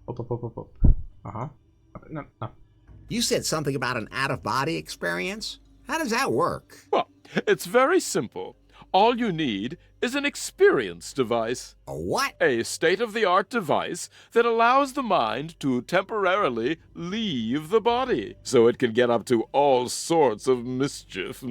Hop. Aha. No. You said something about an out-of-body experience? How does that work? Well, it's very simple. All you need is an experience device. A what? A state-of-the-art device that allows the mind to temporarily leave the body, so it can get up to all sorts of mischief.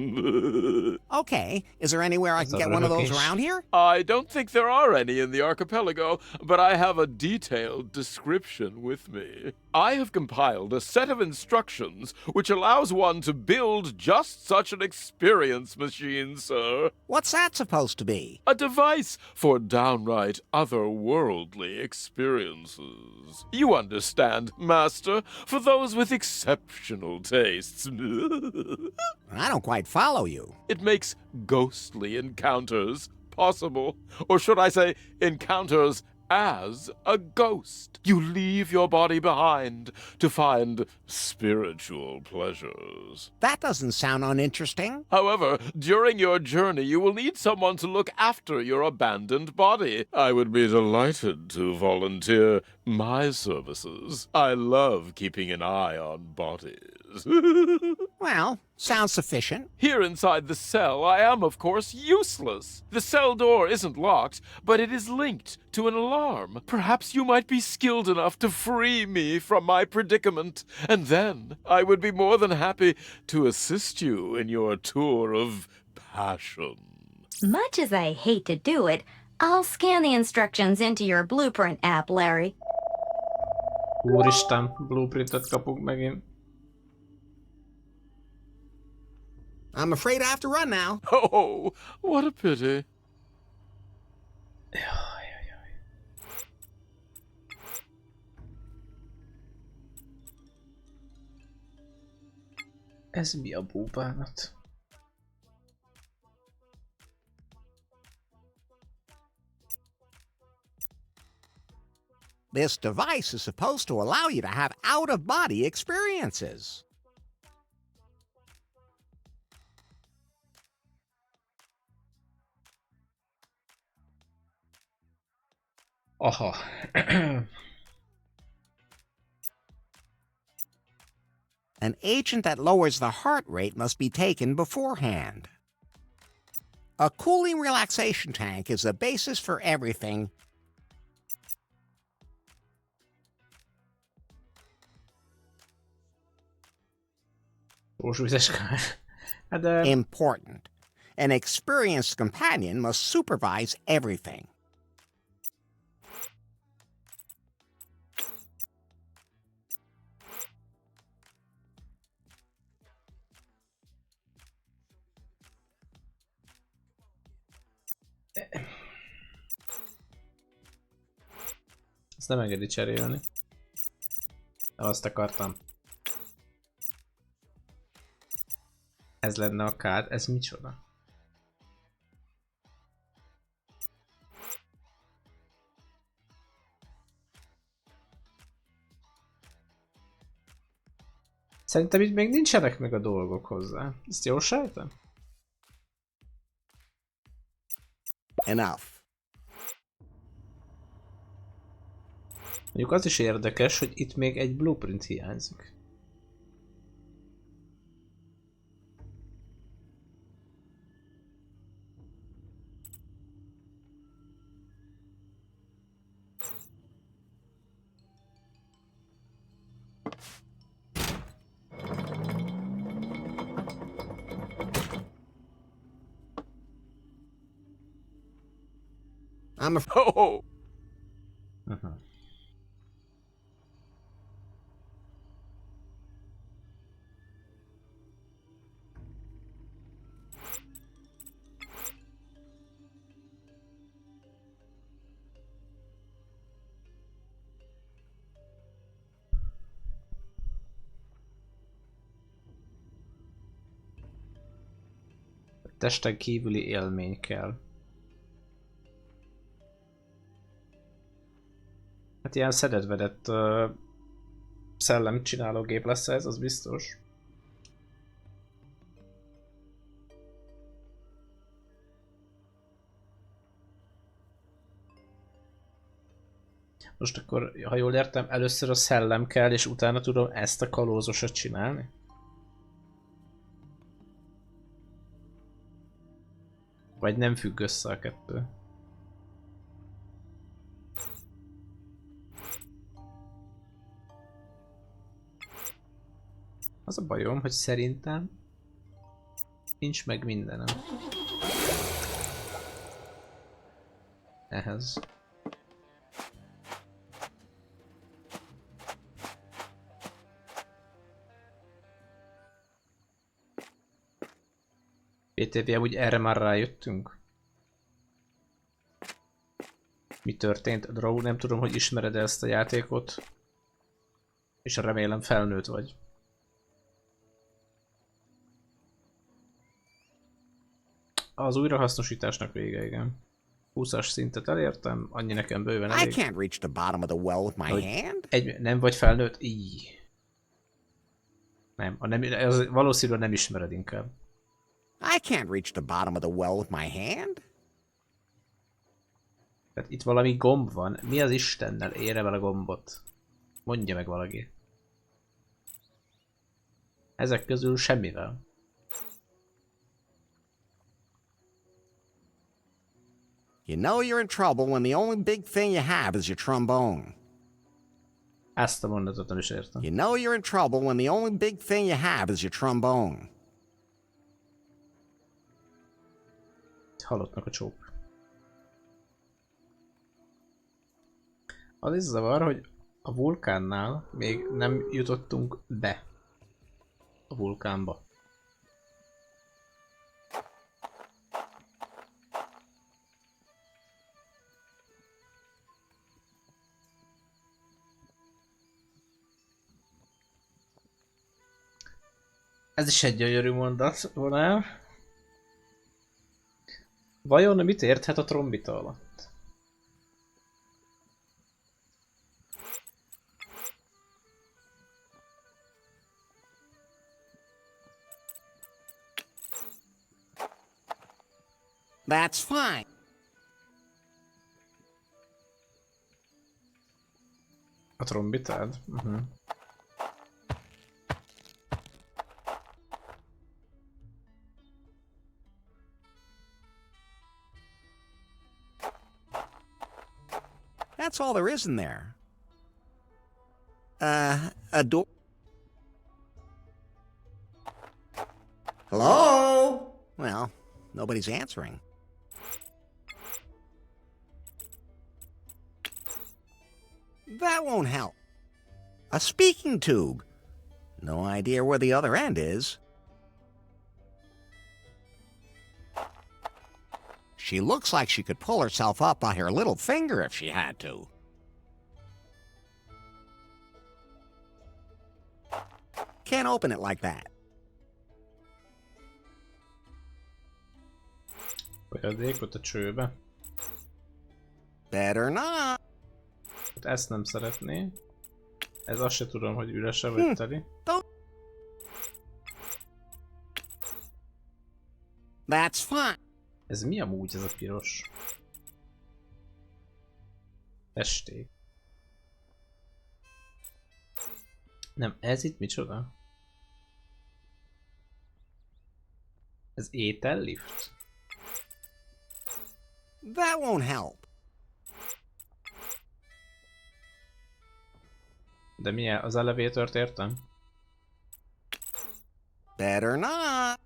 Okay, is there anywhere I can get one of those around here? I don't think there are any in the archipelago, but I have a detailed description with me. I have compiled a set of instructions which allows one to build just such an experience machine, sir. What's that supposed to be? A device for downright otherworldly experiences. You understand, Master, for those with exceptional tastes. I don't quite follow you. It makes ghostly encounters possible. Or should I say, encounters as a ghost. You leave your body behind to find spiritual pleasures. That doesn't sound uninteresting. However, during your journey, you will need someone to look after your abandoned body. I would be delighted to volunteer my services. I love keeping an eye on bodies. Well, sounds sufficient. Here inside the cell, I am, of course, useless. The cell door isn't locked, but it is linked to an alarm. Perhaps you might be skilled enough to free me from my predicament, and then I would be more than happy to assist you in your tour of passion. Much as I hate to do it, I'll scan the instructions into your blueprint app, Larry. Úristen, blueprintet kapunk megint. I'm afraid I have to run now. Oh, what a pity. Ez mi a búbánat? This device is supposed to allow you to have out-of-body experiences. Aha. An agent that lowers the heart rate must be taken beforehand. A cooling relaxation tank is the basis for everything. Important. An experienced companion must supervise everything. Ezt nem engedi cserélni. Nem azt akartam. Ez lenne a kád, ez micsoda? Szerintem itt még nincsenek meg a dolgok hozzá. Ezt jól sejtem? Enough. Mondjuk az is érdekes, hogy itt még egy blueprint hiányzik. I'm Oh! Testen kívüli élmény kell. Hát ilyen szedett-vedett szellemcsinálógép lesz ez, az biztos. Most akkor, ha jól értem, először a szellem kell, és utána tudom ezt a kalózosat csinálni? Vagy nem függ össze a kettő? Az a bajom, hogy szerintem nincs meg mindenem. Ehhez. PTV, úgy erre már rájöttünk? Mi történt? Draw, nem tudom, hogy ismered-e ezt a játékot. És remélem felnőtt vagy. Az újrahasznosításnak vége, igen. 20-as szintet elértem, annyi nekem bőven elég. I can't reach the bottom of the well with my hand. Nem vagy felnőtt? Így. Nem, valószínűleg nem ismered inkább. I can't reach the bottom of the well with my hand. Tehát itt valami gomb van. Mi az Istennel ér vele a gombot? Mondja meg valaki. Ezek közül semmivel. You know you're in trouble when the only big thing you have is your trombone. Ezt a mondatot nem is értem. You know you're in trouble when the only big thing you have is your trombone. Halottnak a csók. Az is zavar, hogy A vulkánnál még nem jutottunk be a vulkánba. Ez is egy gyönyörű mondat vonal. Vajon mit érthet a trombita alatt? That's fine. A trombitád? That's all there is in there. A door. Hello? Well, nobody's answering. That won't help. A speaking tube. No idea where the other end is. She looks like she could pull herself up by her little finger if she had to. Can't open it like that. Folyadékot a csőbe. Better not. Ezt nem szeretné. Ez azt se tudom, hogy üres-e vagy teli. That's fine. Ez mi amúgy ez a piros? Festék. Nem, ez itt micsoda? Ez étellift? That won't help. De milyen? Az elevétort értem? Better not.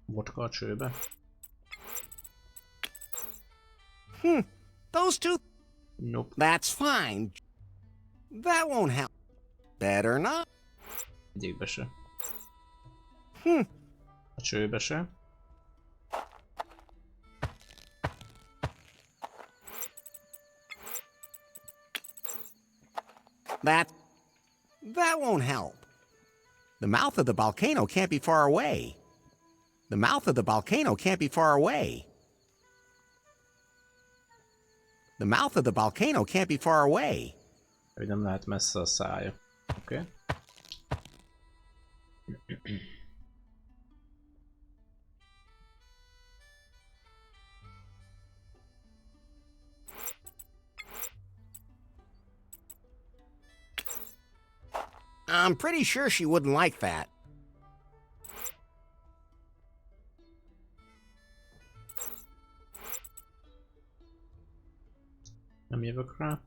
Vodka a csőbe? Those two. Nope. That's fine. That won't help. Better not. Egyikbe se. A csőbe se. That won't help. The mouth of the volcano can't be far away. The mouth of the volcano can't be far away. The mouth of the volcano can't be far away. Hogy nem lehet messze a szája. Oké. I'm pretty sure she wouldn't like that. Nem jövök rá.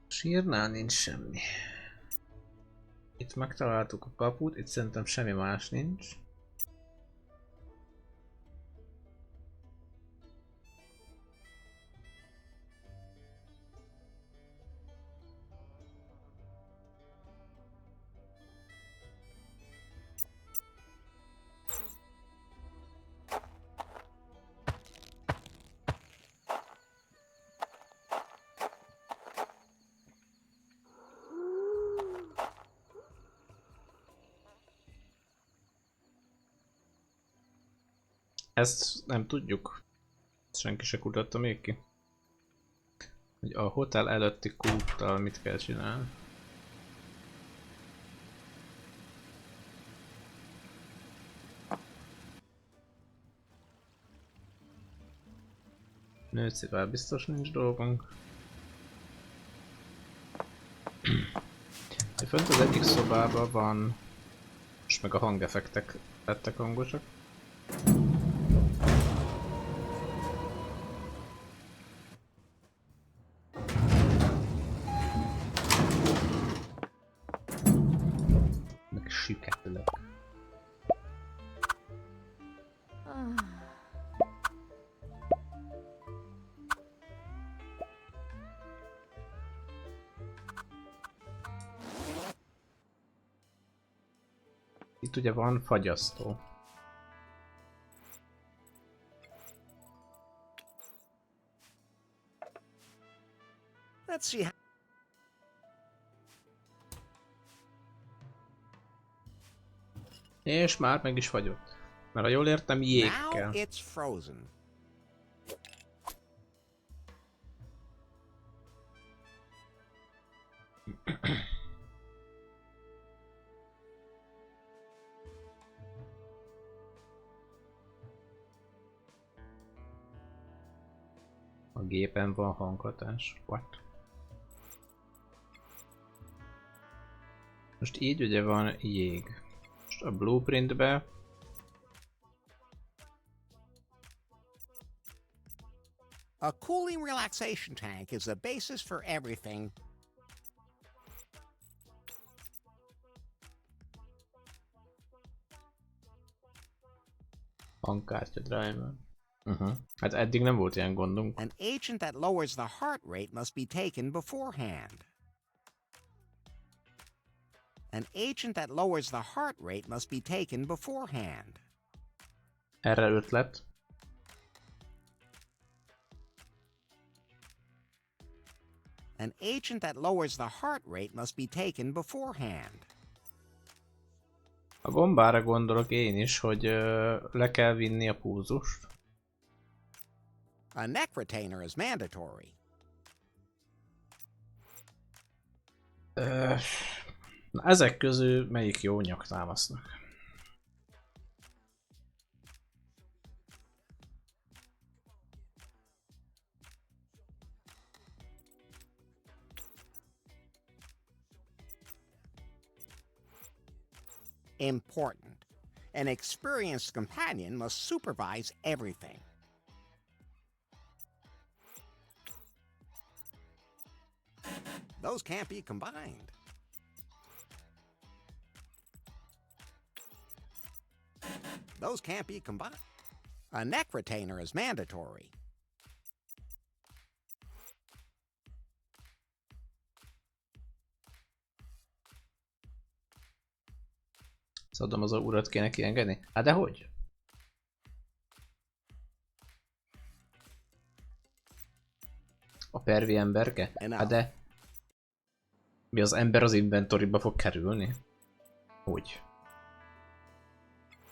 Sírnál nincs semmi. Itt megtaláltuk a kaput, itt szerintem semmi más nincs. Ezt nem tudjuk. Senki se kutatta még ki. Hogy a hotel előtti kúttal mit kell csinálni. Nőcivel biztos nincs dolgunk. Fönt az egyik szobában van... Most meg a hangeffektek lettek hangosak. Süketlök. Itt ugye van fagyasztó. Let's see how... És már meg is fagyott. Mert ha jól értem, jég Now kell. it's frozen. A gépen van hanghatás. What? Most így ugye van jég. Most a blueprintbe A cooling relaxation tank is the basis for everything. hangkártya driver. Hát eddig nem volt ilyen gondunk. An agent that lowers the heart rate must be taken beforehand. An agent that lowers the heart rate must be taken beforehand. Erre ötlet. An agent that lowers the heart rate must be taken beforehand. A gombára gondolok én is, hogy le kell vinni a púzust. A neck retainer is mandatory. Na, ezek közül melyik jó nyaktámasznak? Important. An experienced companion must supervise everything. Those can't be combined. Those can't be combined. A neck retainer is mandatory. Szadom, az urat kéne kiengedni? Hát de hogy? A pervi emberke? Hát de... Mi az ember az inventoryba fog kerülni? Hogy?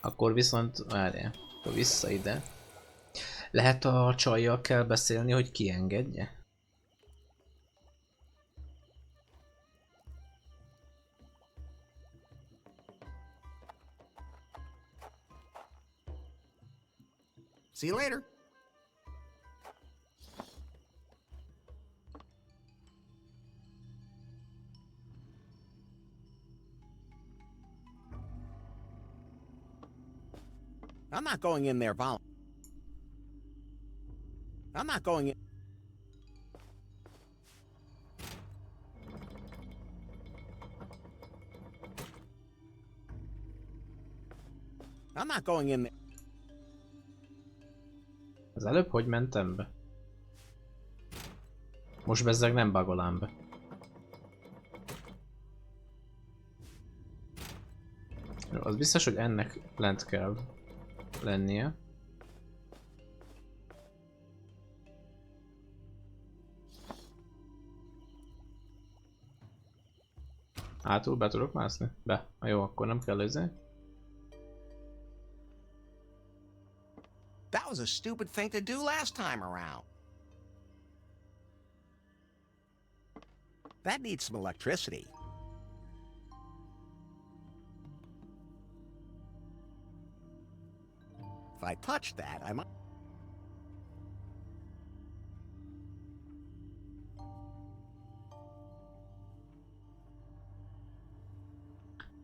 Akkor viszont... Várjál. Akkor vissza ide. Lehet a csajjal kell beszélni, hogy kiengedje? See you later. I'm not going in there I'm not going in. I'm not going in there. Az előbb hogy mentem be? Most bezzeg nem bagolám be. Jó, az biztos, hogy ennek lent kell lennie. Hátul be tudok mászni? Be. Jó, akkor nem kell ezért. That was a stupid thing to do last time around. That needs some electricity. If I touch that, I might...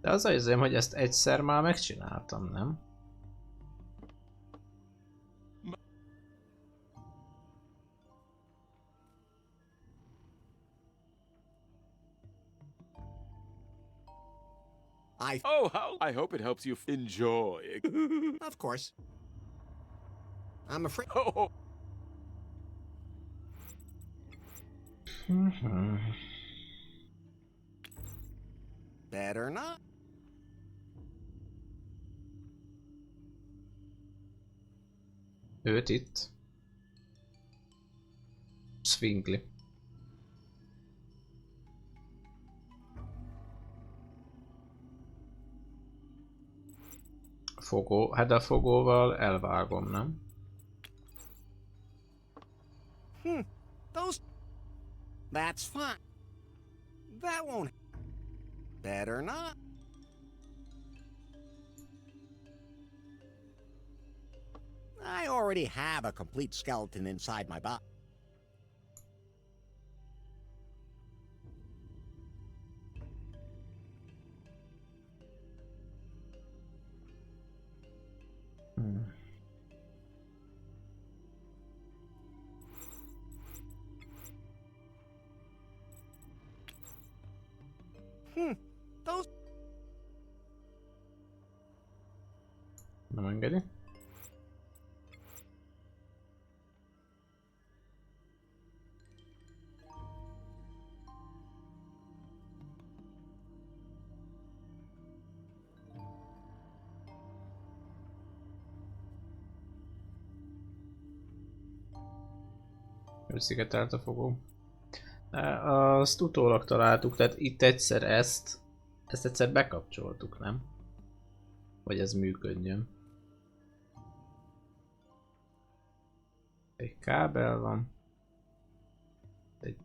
De az érzem, hogy ezt egyszer már megcsináltam, nem? I hope it helps you enjoy. Of course. I'm afraid... Oh. Better not. Őt itt. Swingli. Fogó. Hát a fogóval elvágom, nem? Those... That's fine. That won't... Better not. I already have a complete skeleton inside my body. Those... Nem engedi. Szigetelt a fogó. Azt utólag találtuk, tehát itt egyszer ezt egyszer bekapcsoltuk, nem? Hogy ez működjön. Egy kábel van. Egy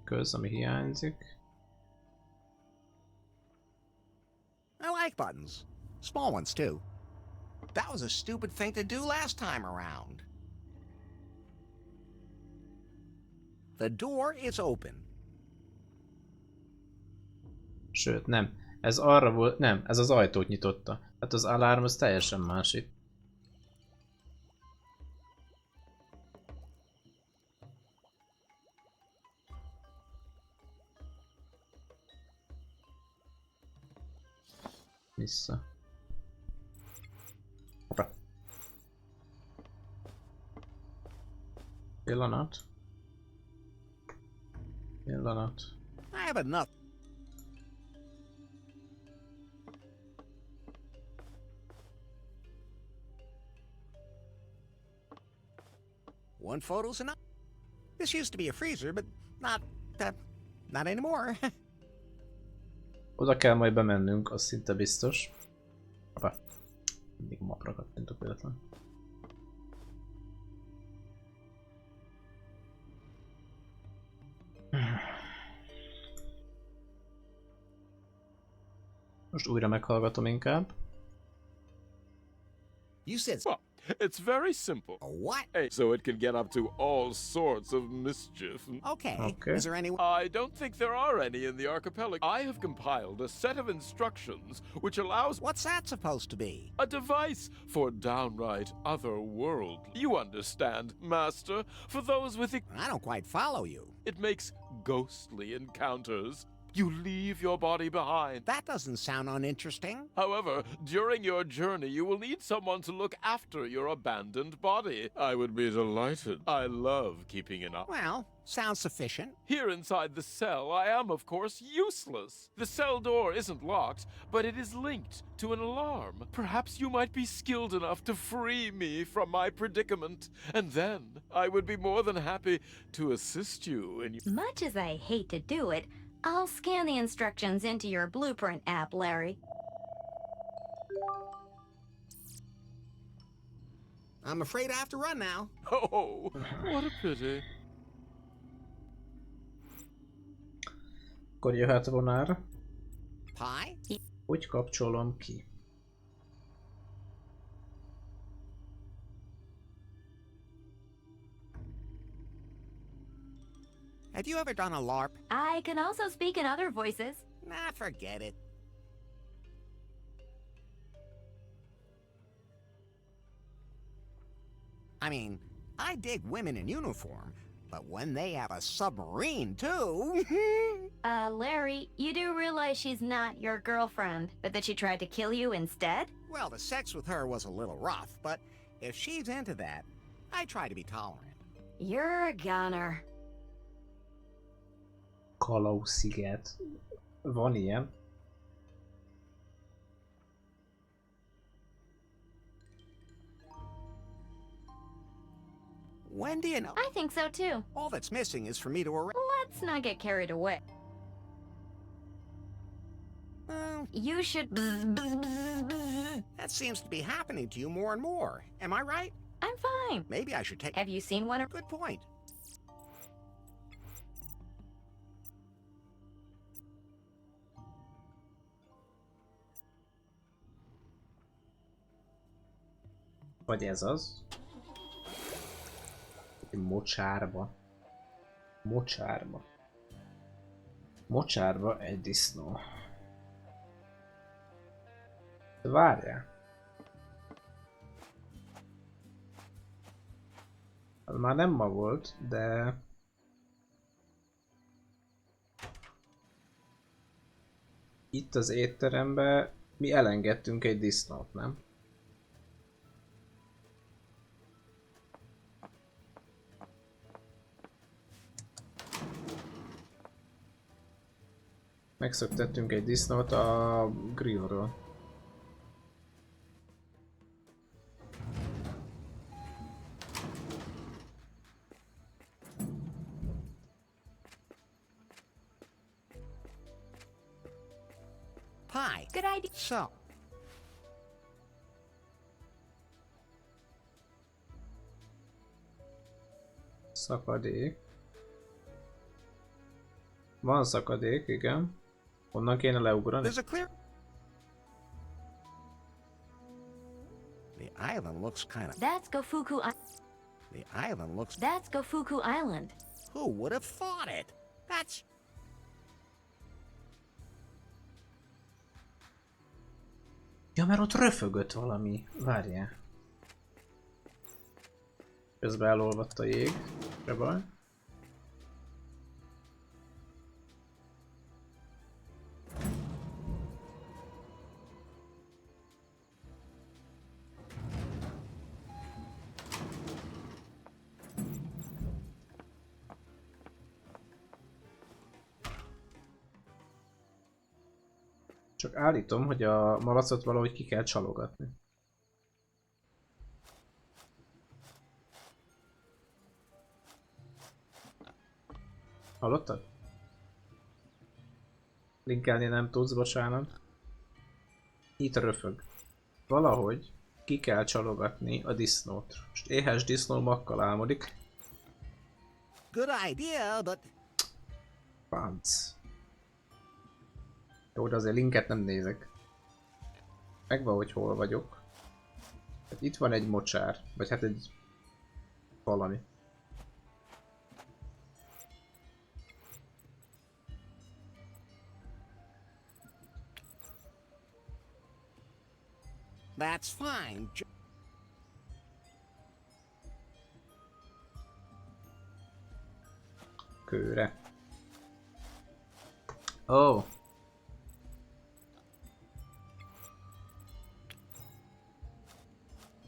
köz, ami hiányzik. I like buttons. Small ones, too. That was a stupid thing to do last time around. The door is open. Sőt, nem. Ez arra volt, nem, ez az ajtót nyitotta. Hát az alarm az teljesen másik. Vissza. Hoppá. Pillanat. Pillanat. I have enough. One photo's enough. This used to be a freezer, but not anymore. Oda kell majd bemennünk, az szinte biztos. Hoppá. Mindig mapra kattintok véletlen. Most újra meghallgatom inkább. You said... Well, it's very simple. A what? So it can get up to all sorts of mischief. Okay. Is there any... I don't think there are any in the archipelago. I have compiled a set of instructions which allows... What's that supposed to be? A device for downright otherworldly. You understand, Master? For those with... I don't quite follow you. It makes ghostly encounters. You leave your body behind. That doesn't sound uninteresting. However, during your journey, you will need someone to look after your abandoned body. I would be delighted. I love keeping an eye. Well, sounds sufficient. Here inside the cell, I am, of course, useless. The cell door isn't locked, but it is linked to an alarm. Perhaps you might be skilled enough to free me from my predicament, and then I would be more than happy to assist you in... Much as I hate to do it, I'll scan the instructions into your blueprint app, Larry. I'm afraid I have to run now. Oh, what a pity. Akkor jöhet vonár. Pie? Úgy kapcsolom ki. Have you ever done a LARP? I can also speak in other voices. Nah, forget it. I mean, I dig women in uniform, But when they have a submarine, too... Larry, you do realize she's not your girlfriend, but that she tried to kill you instead? Well, the sex with her was a little rough, but if she's into that, I try to be tolerant. You're a goner. Kalauz-sziget. Van ilyen? When do you know? I think so too. All that's missing is for me to arrest... Let's not get carried away. You should... That seems to be happening to you more and more. Am I right? I'm fine. Maybe I should take... Have you seen one of... Good point. Vagy ez az? Mocsárba. Mocsárba. Mocsárba egy disznó. De várjál. Az már nem ma volt, de... Itt az étteremben mi elengedtünk egy disznót, nem? Megszöktettünk egy disznót a grillről. Pie. Good idea. So. Szakadék. Van szakadék, igen. Onnan kéne leugrani. There's a clear... The island looks kind of... That's Gofuku The island looks... That's Gofuku Island. Who would have thought it? That's... Ja, mert ott röfögött valami. Várjál. Közben elolvadt a jég. Se baj. Csak állítom, hogy a malacot valahogy ki kell csalogatni. Hallottad? Linkelni nem tudsz, bocsánat. Itt röfög. Valahogy ki kell csalogatni a disznót. Most éhes disznó makkal álmodik. Good idea, but... Pánc. Jó, de azért linket nem nézek. Megvan, hogy hol vagyok. Hát itt van egy mocsár, vagy hát egy valami. That's fine. Kőre. Oh.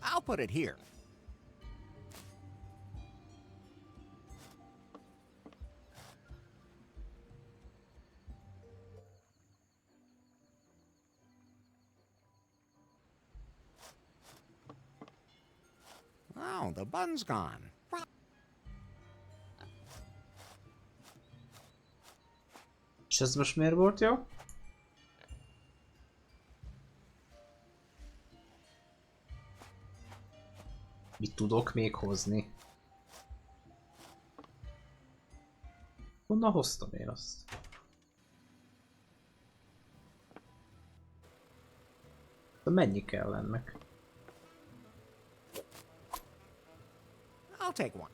I'll put it here. Oh, the bun's gone. És ez most miért volt jó? Mit tudok még hozni? Honnan hoztam én azt? De mennyi kell ennek? I'll take one.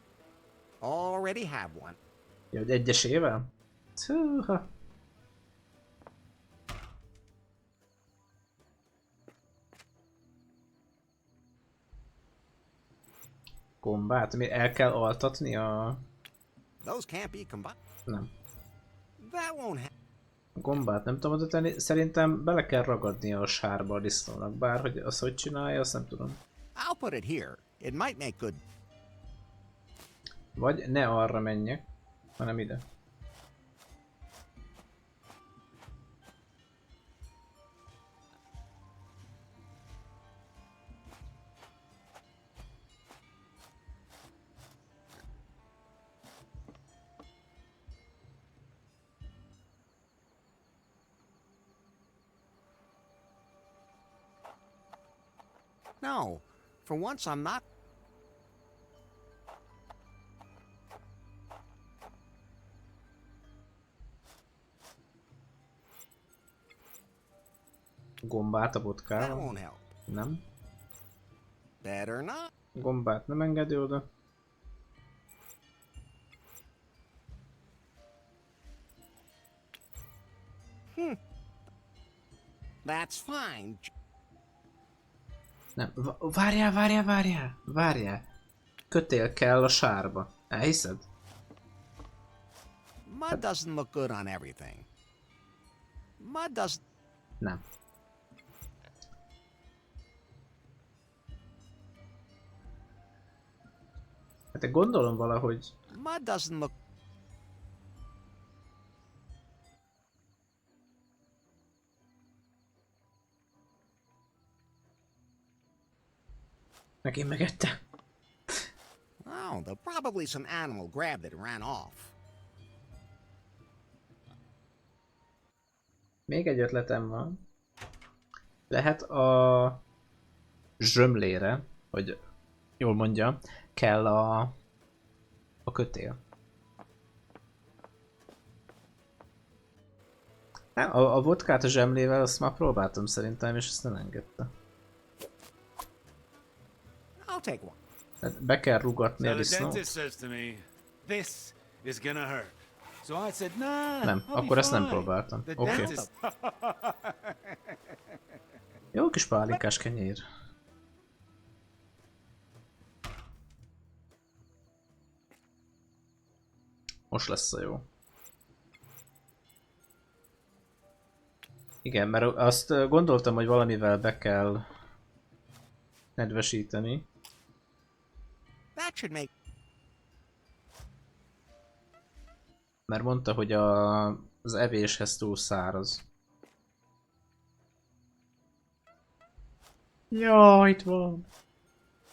Already have one. Ja, hogy egyesével? Húha. Gombát, mi el kell altatni a Those can't be combined. Nem. That won't happen. A gombát nem tudom oda tenni, szerintem bele kell ragadnia a sárba a disznónak, bár hogy azt hogy csinálja, azt nem tudom. I'll put it here. It might make good. Vagy ne arra menjek, hanem ide. No, for once I'm not. Gombát a That vodkával. won't help. Nem. Better not. Gombát nem engedi oda. That's fine. Nem. Várjál. Kötél kell a sárba. Elhiszed? Mud doesn't look good on everything. Mud doesn't. Nem. Hát gondolom valahogy... Mud doesn't look. Megint megette. Oh, though probably some animal grabbed it and ran off. Még egy ötletem van. Lehet a zsömlére, hogy jól mondja, kell a kötél. A vodkát a zsemlével azt már próbáltam szerintem, és ezt nem engedte. I'll take one. Tehát be kell rugatni a disznót. Nem, akkor ezt nem próbáltam. Oké. Jó kis pálinkás kenyér. Most lesz a jó. Igen, mert azt gondoltam, hogy valamivel be kell nedvesíteni. That should make. Mert mondta, hogy az evéshez túl száraz. Jaj, itt van.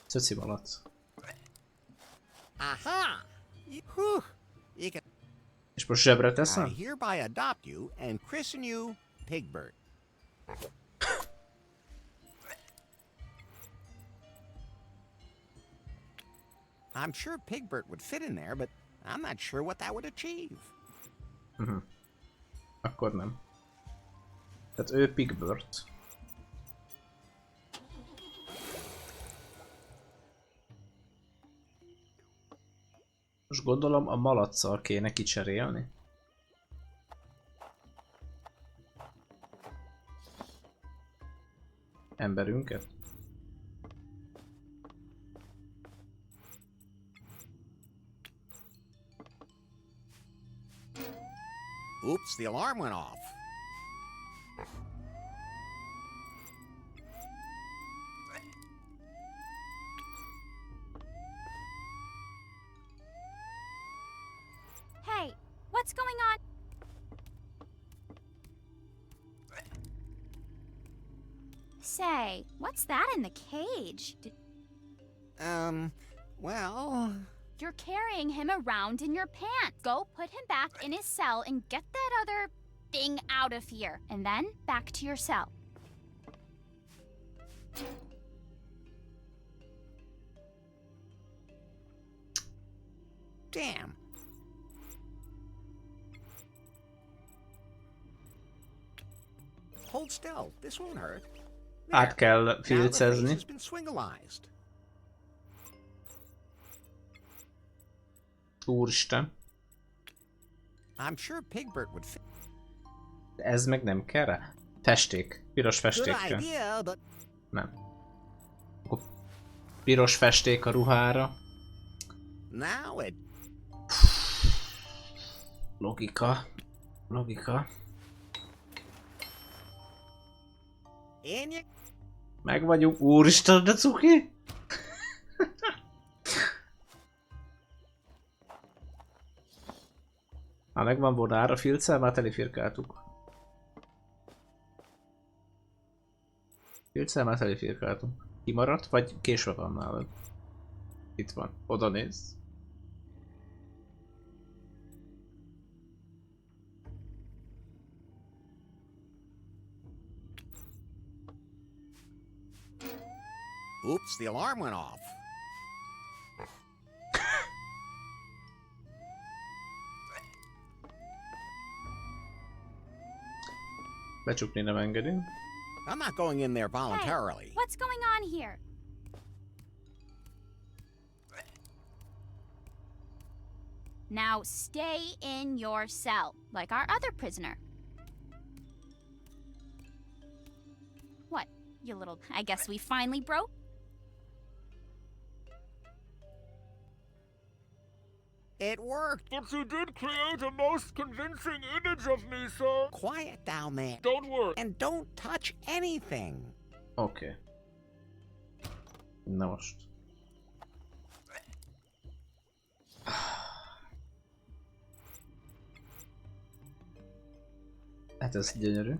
Cöci malac. Aha! Whew. You can. És most zsebre I teszem? hereby adopt you and christen you Pigbert. I'm sure Pigbert would fit in there, but I'm not sure what that would achieve. Akkor nem. Tehát ő Pigbert. Most gondolom a malacsal kéne kicserélni. Emberünket. Oops, the alarm went off. Hey, what's going on? Say, what's that in the cage? Well... You're carrying him around in your pants. Go put him back in his cell and get that other thing out of here. And then back to your cell. Damn. Hold still. This won't hurt. Át kell filcezni. Has been swingalized. Úristen. I'm sure Pigbert would fit. Ez meg nem kell rá? Festék. Piros Good festékkel. idea, but Nem. Akkor piros festék a ruhára. now it. Logika. Logika. Meg vagyunk. Úristen, de cuki! Ha megvan volna ára filccel, már telifirkáltuk. Filccel már telifirkáltunk. Kimaradt, vagy késve van nálad? Itt van. Oda nézz. Oops, the alarm went off. Becsukni nem engedünk. I'm not going in there voluntarily. Hey, what's going on here? Now stay in your cell, like our other prisoner. What, you little... I guess we finally broke? It worked. But you did create a most convincing image of me, sir. Quiet down there. Don't worry. And don't touch anything. Oké. Na most. Hát ez gyönyörű.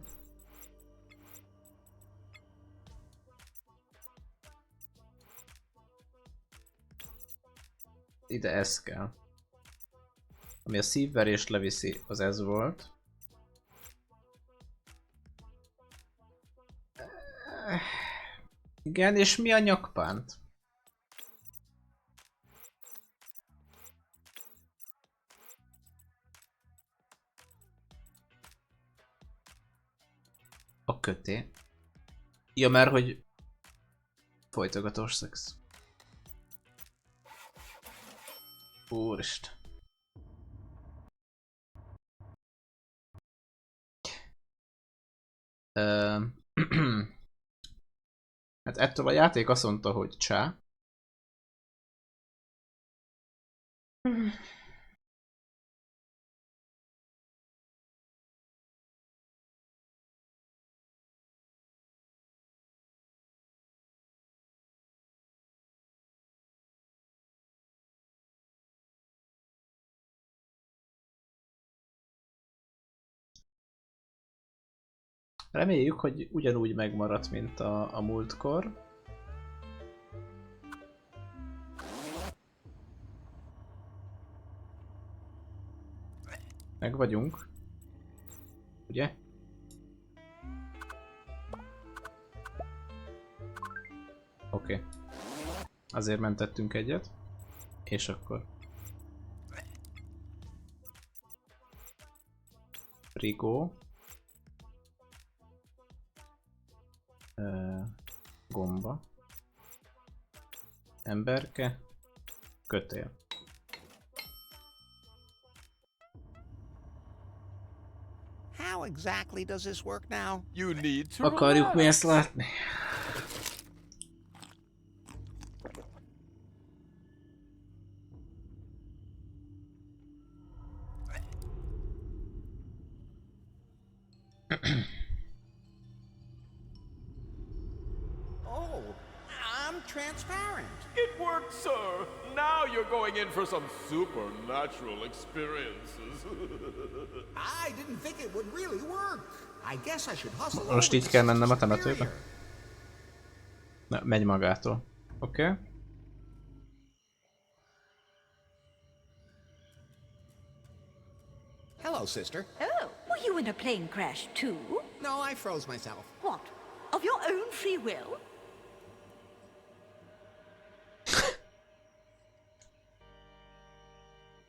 Ide ez kell. Ami a szívverést leviszi, az ez volt. Igen, és mi a nyakpánt? A köté. Ja, mert hogy folytogatós szex. Úristen. Hát ettől a játék azt mondta, hogy csá. Reméljük, hogy ugyanúgy megmaradt, mint a múltkor. Meg vagyunk. Ugye? Oké. Azért mentettünk egyet. És akkor... Frigó. Gomba. Emberke. Kötél. How exactly does this work now? You need to Akarjuk mi ezt látni? Transparent. It worked, sir. Now you're going in for some supernatural experiences. I didn't think it would really work. I guess I should hustle. Most így kell mennem a temetőbe? Na, megy magától. Oké. Okay. Hello, sister. Oh, were you in a plane crash too? No, I froze myself. What? Of your own free will?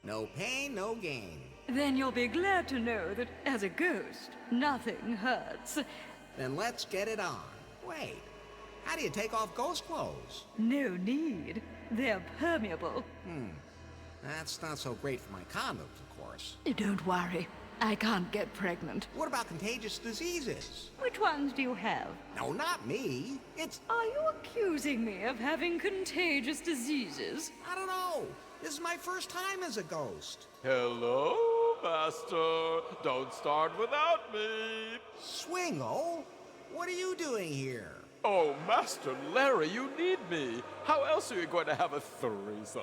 No pain, no gain. Then you'll be glad to know that as a ghost, nothing hurts. Then let's get it on. Wait, how do you take off ghost clothes? No need. They're permeable. That's not so great for my condoms, of course. Don't worry. I can't get pregnant. What about contagious diseases? Which ones do you have? No, not me. It's... Are you accusing me of having contagious diseases? I don't know. This is my first time as a ghost. Hello, Master, don't start without me. Swingle? What are you doing here? Oh, Master Larry, you need me. How else are you going to have a threesome?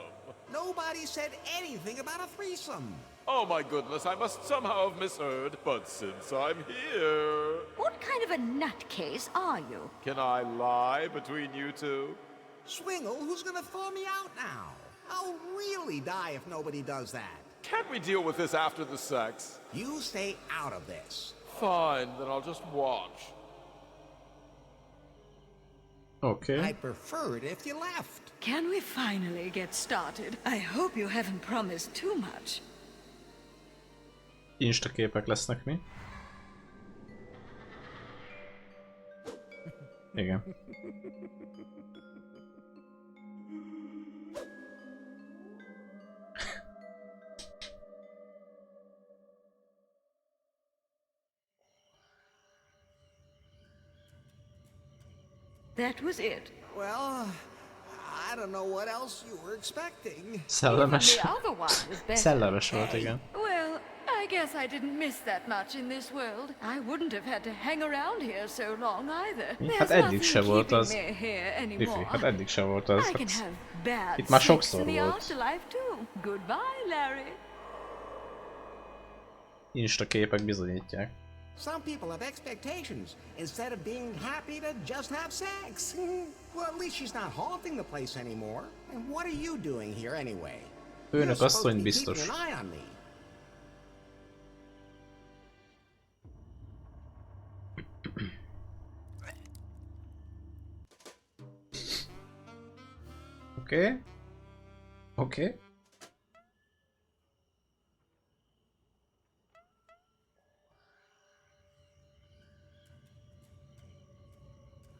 Nobody said anything about a threesome. Oh my goodness, I must somehow have misheard. But since I'm here... What kind of a nutcase are you? Can I lie between you two? Swingle, who's gonna throw me out now? I'll really die if nobody does that. Can't we deal with this after the sex? You stay out of this. Fine, then I'll just watch. Okay. I'd prefer it if you left. Can we finally get started? I hope you haven't promised too much. Insta képek lesznek mi? Igen. That was it. Well, I don't know what else you were expecting. Szellemes. The other one was better. Szellemes volt, igen. Well, I guess I didn't miss that much in this world. I wouldn't have had to hang around here so long either. Hát eddig se volt az. Fifi, Hát eddig se volt az. I can have bad Itt már sex sokszor in the volt. afterlife too. Goodbye, Larry. Insta képek bizonyítják. Some people have expectations instead of being happy to just have sex. Well, at least she's not haunting the place anymore. And what are you doing here anyway? Főnök asszony biztos. Keeping an eye on me. Okay. Okay.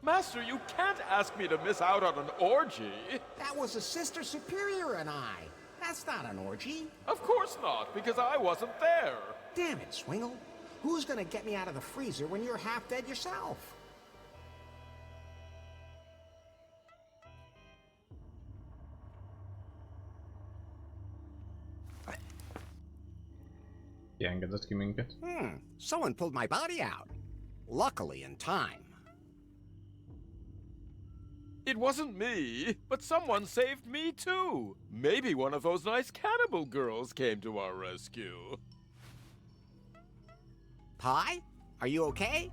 Master, you can't ask me to miss out on an orgy. That was a Sister Superior and I. That's not an orgy. Of course not, because I wasn't there. Damn it, Swingle. Who's gonna get me out of the freezer when you're half dead yourself? Kiengedett ki minket. Someone pulled my body out. Luckily in time. It wasn't me, but someone saved me too. Maybe one of those nice cannibal girls came to our rescue. Pie? Are you okay?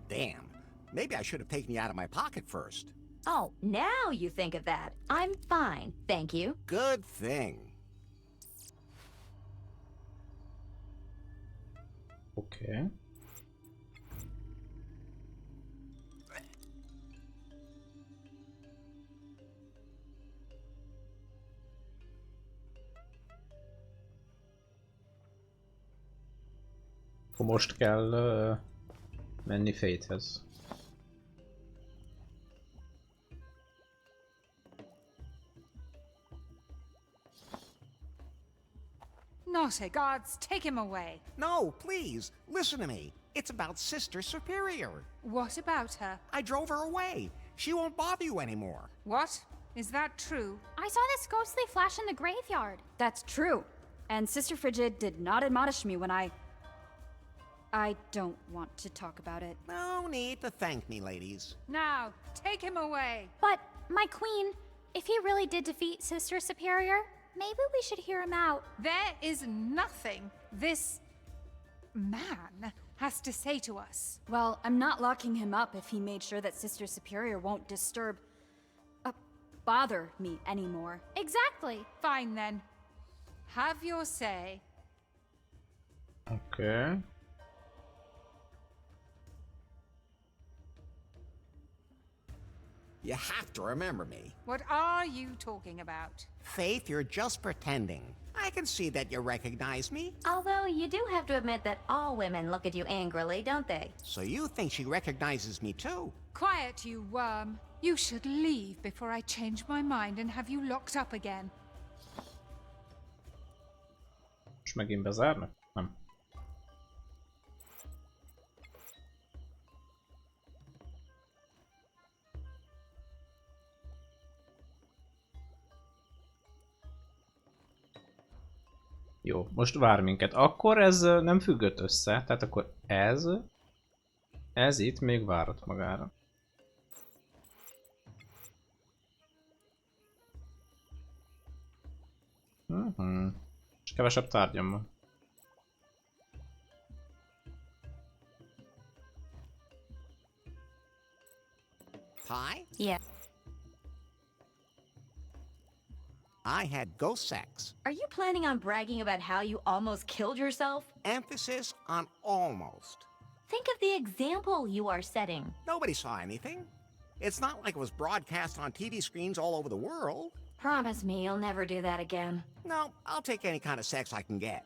Damn. Maybe I should have taken you out of my pocket first. Oh, now you think of that. I'm fine, thank you. Good thing. Okay. Akkor most kell menni Fatehez. Naughty gods, take him away. No, please, listen to me. It's about Sister Superior. What about her? I drove her away. She won't bother you anymore. What? Is that true? I saw this ghostly flash in the graveyard. That's true. And Sister Frigid did not admonish me when I don't want to talk about it. No need to thank me, ladies. Now, take him away. But, my queen, if he really did defeat Sister Superior, maybe we should hear him out. There is nothing this man has to say to us. Well, I'm not locking him up if he made sure that Sister Superior won't bother me anymore. Exactly. Fine then. Have your say. Okay. You have to remember me. What are you talking about? Faith, you're just pretending. I can see that you recognize me. Although you do have to admit that all women look at you angrily, don't they? So you think she recognizes me too? Quiet, you worm. You should leave before I change my mind and have you locked up again. Most megint bezárnak? Nem. Jó, most vár minket. Akkor ez nem függött össze, tehát akkor ez itt még várat magára. És kevesebb tárgyam van. Pie? Yeah. I had ghost sex. Are you planning on bragging about how you almost killed yourself? Emphasis on almost. Think of the example you are setting. Nobody saw anything. It's not like it was broadcast on TV screens all over the world. Promise me you'll never do that again. No, I'll take any kind of sex I can get.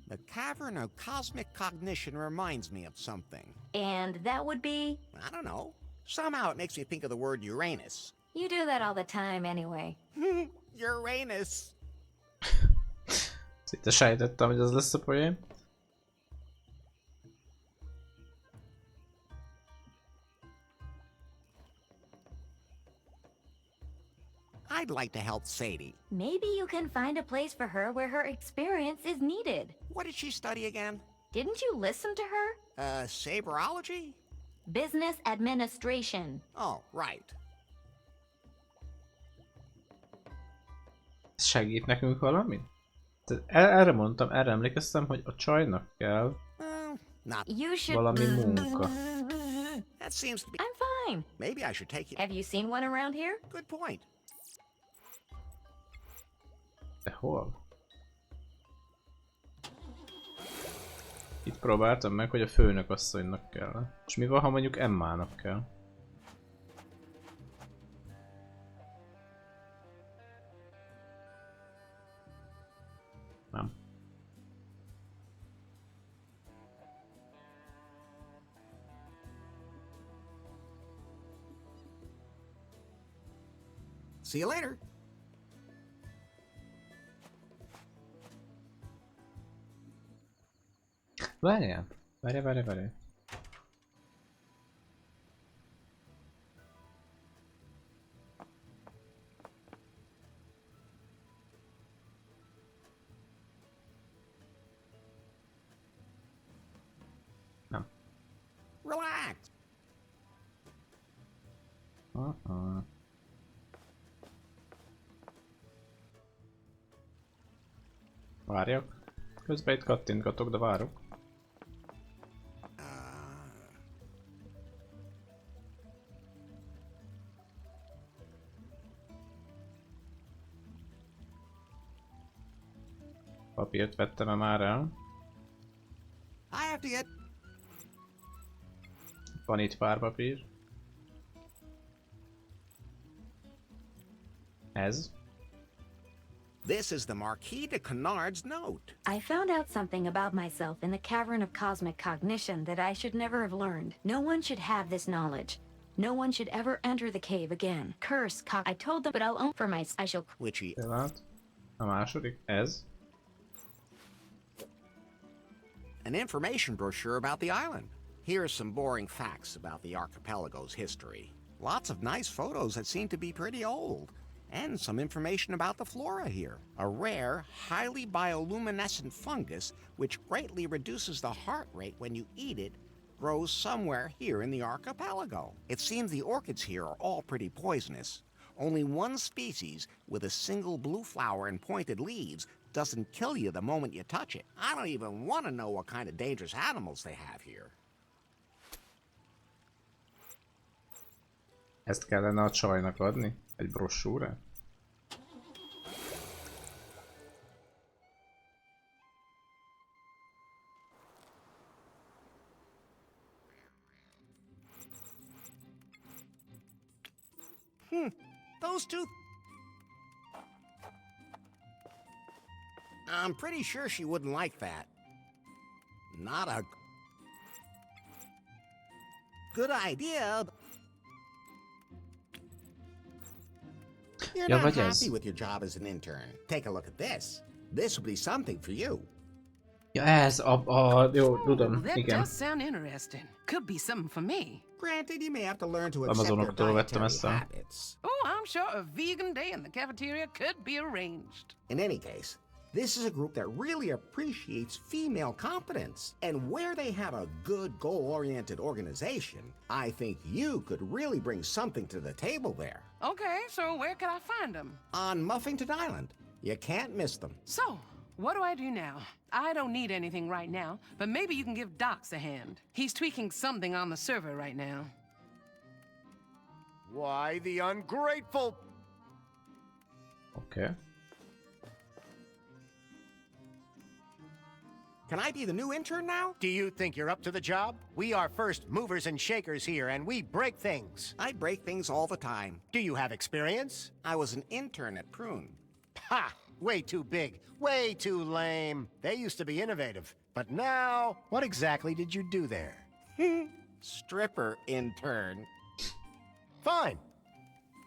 The Cavern of Cosmic Cognition reminds me of something. And that would be? I don't know. Somehow it makes me think of the word Uranus. You do that all the time anyway. Uranus. Szinte sejtettem, hogy ez lesz a poén. I'd like to help Sadie. Maybe you can find a place for her where her experience is needed. What did she study again? Didn't you listen to her? Saberology? Business administration. Oh, right. Segít nekünk valamit? Erre mondtam, erre emlékeztem, hogy a csajnak kell valami munka. That seems to be... I'm fine. Maybe I should take it. Have you seen one around here? Good point. De hol? Itt próbáltam meg, hogy a főnök asszonynak kell. És mi van, ha mondjuk Emmának kell? Nem. See you later. Várjál. Várjál. Nem. Relax. Várjak. Közben itt kattintgatok, de várok. Papírt vettem-e már el? I have to get... Van itt pár papír. Ez. This is the Marquis de Canard's note. I found out something about myself in the Cavern of Cosmic Cognition that I should never have learned. No one should have this knowledge. No one should ever enter the cave again. Curse, I told them, but I'll own for myself. I shall... Which A második. Ez. An information brochure about the island. Here are some boring facts about the archipelago's history. Lots of nice photos that seem to be pretty old. And some information about the flora here. A rare, highly bioluminescent fungus which greatly reduces the heart rate when you eat it grows somewhere here in the archipelago. It seems the orchids here are all pretty poisonous. Only one species with a single blue flower and pointed leaves doesn't kill you the moment you touch it. I don't even want to know what kind of dangerous animals they have here. Ezt kellene a csajnak adni? Egy brossúrát? Those two... I'm pretty sure she wouldn't like that. Not a... good idea. You're not happy with your job as an intern. Take a look at this. This will be something for you. Ja, ez jó, tudom, That igen. does sound interesting. Could be something for me. Granted, you may have to learn to accept their Amazonoktól vettem dietary ezt a... habits. Oh, I'm sure a vegan day in the cafeteria could be arranged. In any case, this is a group that really appreciates female competence. And where they have a good goal-oriented organization, I think you could really bring something to the table there. Okay, so where could I find them? On Muffington Island. You can't miss them. So, what do I do now? I don't need anything right now, but maybe you can give Docs a hand. He's tweaking something on the server right now. Why, the ungrateful... Okay. Can I be the new intern now? Do you think you're up to the job? We are first movers and shakers here, and we break things. I break things all the time. Do you have experience? I was an intern at Prune. Ha! Way too big. Way too lame. They used to be innovative. But now, what exactly did you do there? Stripper intern. Fine.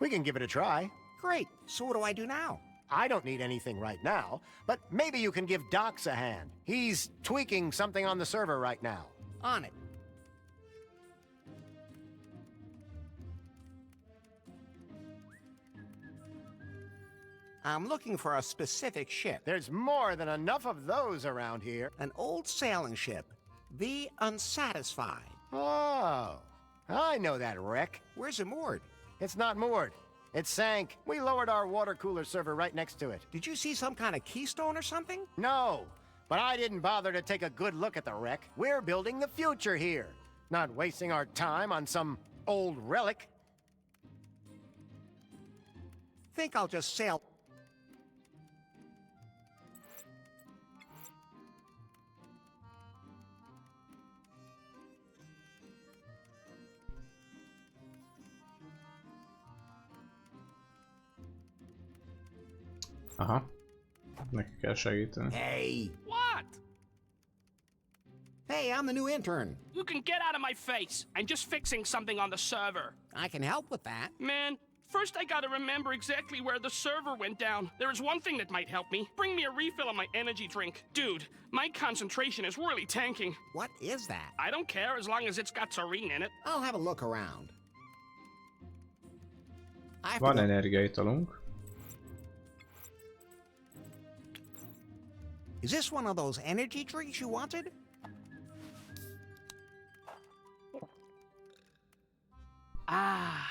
We can give it a try. Great. So what do I do now? I don't need anything right now, but maybe you can give Docs a hand. He's tweaking something on the server right now. On it. I'm looking for a specific ship. There's more than enough of those around here. An old sailing ship. The Unsatisfied. Oh, I know that wreck. Where's it moored? It's not moored. It sank. We lowered our water cooler server right next to it. Did you see some kind of keystone or something? No, but I didn't bother to take a good look at the wreck. We're building the future here, not wasting our time on some old relic. Think I'll just sail... Aha. Neki kell segíteni. Hey! What? Hey, I'm the new intern. You can get out of my face. I'm just fixing something on the server. I can help with that. Man, first I gotta remember exactly where the server went down. There is one thing that might help me. Bring me a refill of my energy drink. Dude, my concentration is really tanking. What is that? I don't care as long as it's got taurine in it. I'll have a look around. Van energiaitalunk. Is this one of those energy drinks you wanted? Ah,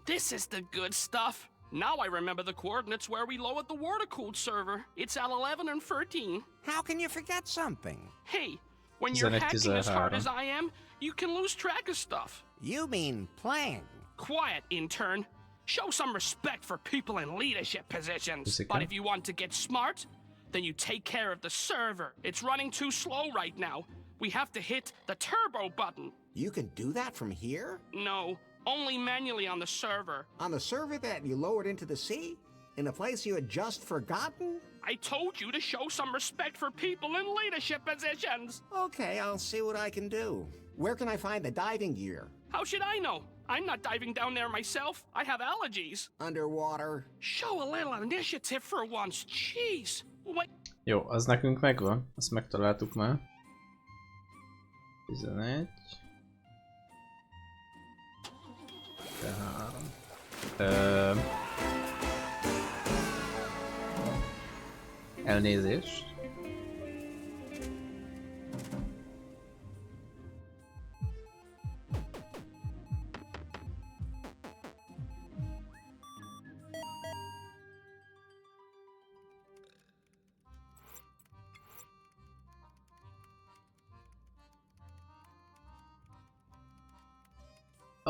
this is the good stuff. Now I remember the coordinates where we lowered the water-cooled server. It's L11 and 13. How can you forget something? Hey, when you're hacking as hard as I am, you can lose track of stuff. You mean playing? Quiet, intern. Show some respect for people in leadership positions. But if you want to get smart, then you take care of the server. It's running too slow right now. We have to hit the turbo button. You can do that from here? No, only manually on the server. On the server that you lowered into the sea? In a place you had just forgotten? I told you to show some respect for people in leadership positions. Okay, I'll see what I can do. Where can I find the diving gear? How should I know? I'm not diving down there myself. I have allergies. Underwater. Show a little initiative for once. Jeez. What? Jó, az nekünk megvan. Azt megtaláltuk már. 11. 13. Elnézést.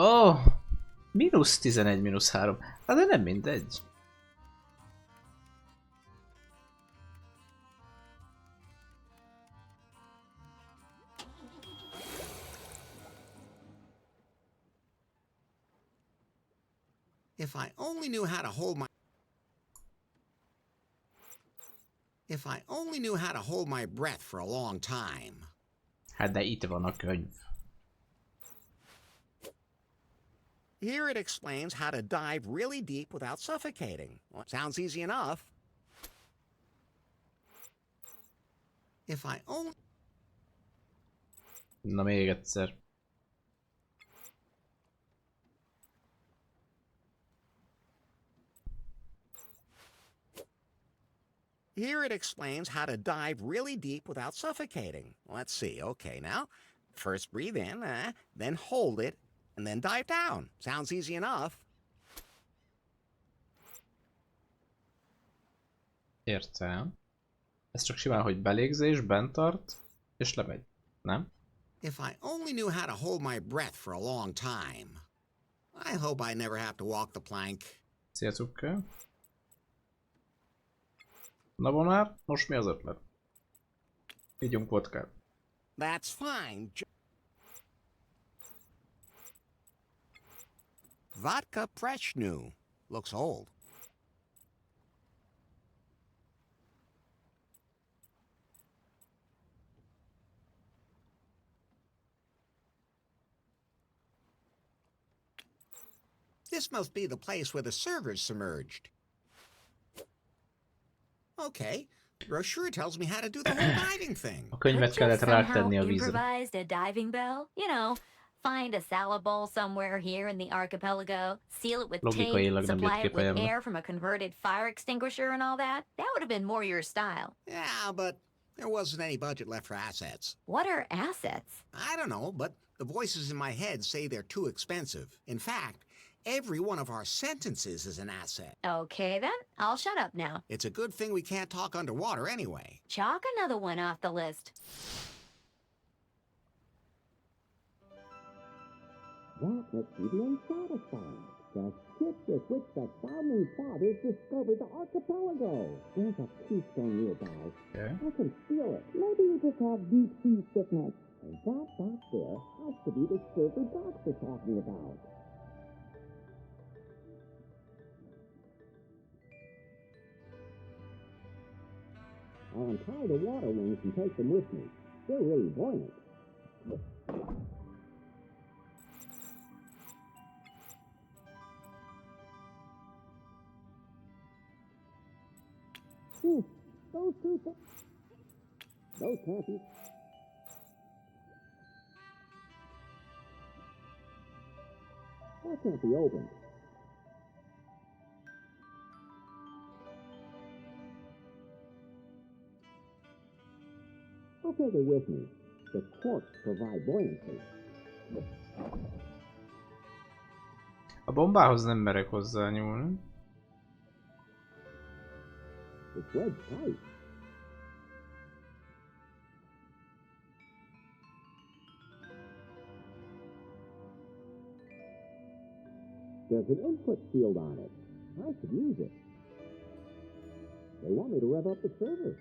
Oh, mínusz 11, mínusz 3. Hát de nem mindegy. If I only knew how to hold my... If I only knew how to hold my breath for a long time. Hát de itt van a könyv. Here it explains how to dive really deep without suffocating. Well, sounds easy enough. If I only... Na még egyszer. Here it explains how to dive really deep without suffocating. Let's see. Okay, now, first breathe in, then hold it, and then dive down. Sounds easy enough. Értem. Ez csak simán, hogy belégzés, bent tart, és lemegy. Nem? If I only knew how to hold my breath for a long time. I hope I never have to walk the plank. Szia, cukker. Na vonár, most mi az ötlet? Ígyunk vodkát. That's fine. Vodka Preshnu. Looks old. This must be the place where the server's submerged. Okay, the brochure tells me how to do the whole diving thing. A könyvet kellett rátenni a vízre. Improvised a diving bell? You know, find a salad bowl somewhere here in the archipelago, seal it with tape, supply it with air from a converted fire extinguisher and all that. That would have been more your style. Yeah, but there wasn't any budget left for assets. What are assets? I don't know, but the voices in my head say they're too expensive. In fact, every one of our sentences is an asset. Okay then, I'll shut up now. It's a good thing we can't talk underwater anyway. Chalk another one off the list. That makes me unsatisfied. The ship with which the founding fathers discovered the archipelago. There's a keystone nearby. Okay. I can feel it. Maybe you just have deep sea sickness. And that back there has to be the silver docks they're talking about. I'll untie the water wings and take them with me. They're really buoyant. Those two things. Those can't be. That can't be opened. I'll take it with me. The corks provide buoyancy. A bombához nem merek hozzányúlni. It's wedged tight. There's an input field on it. I should use it. They want me to rev up the server.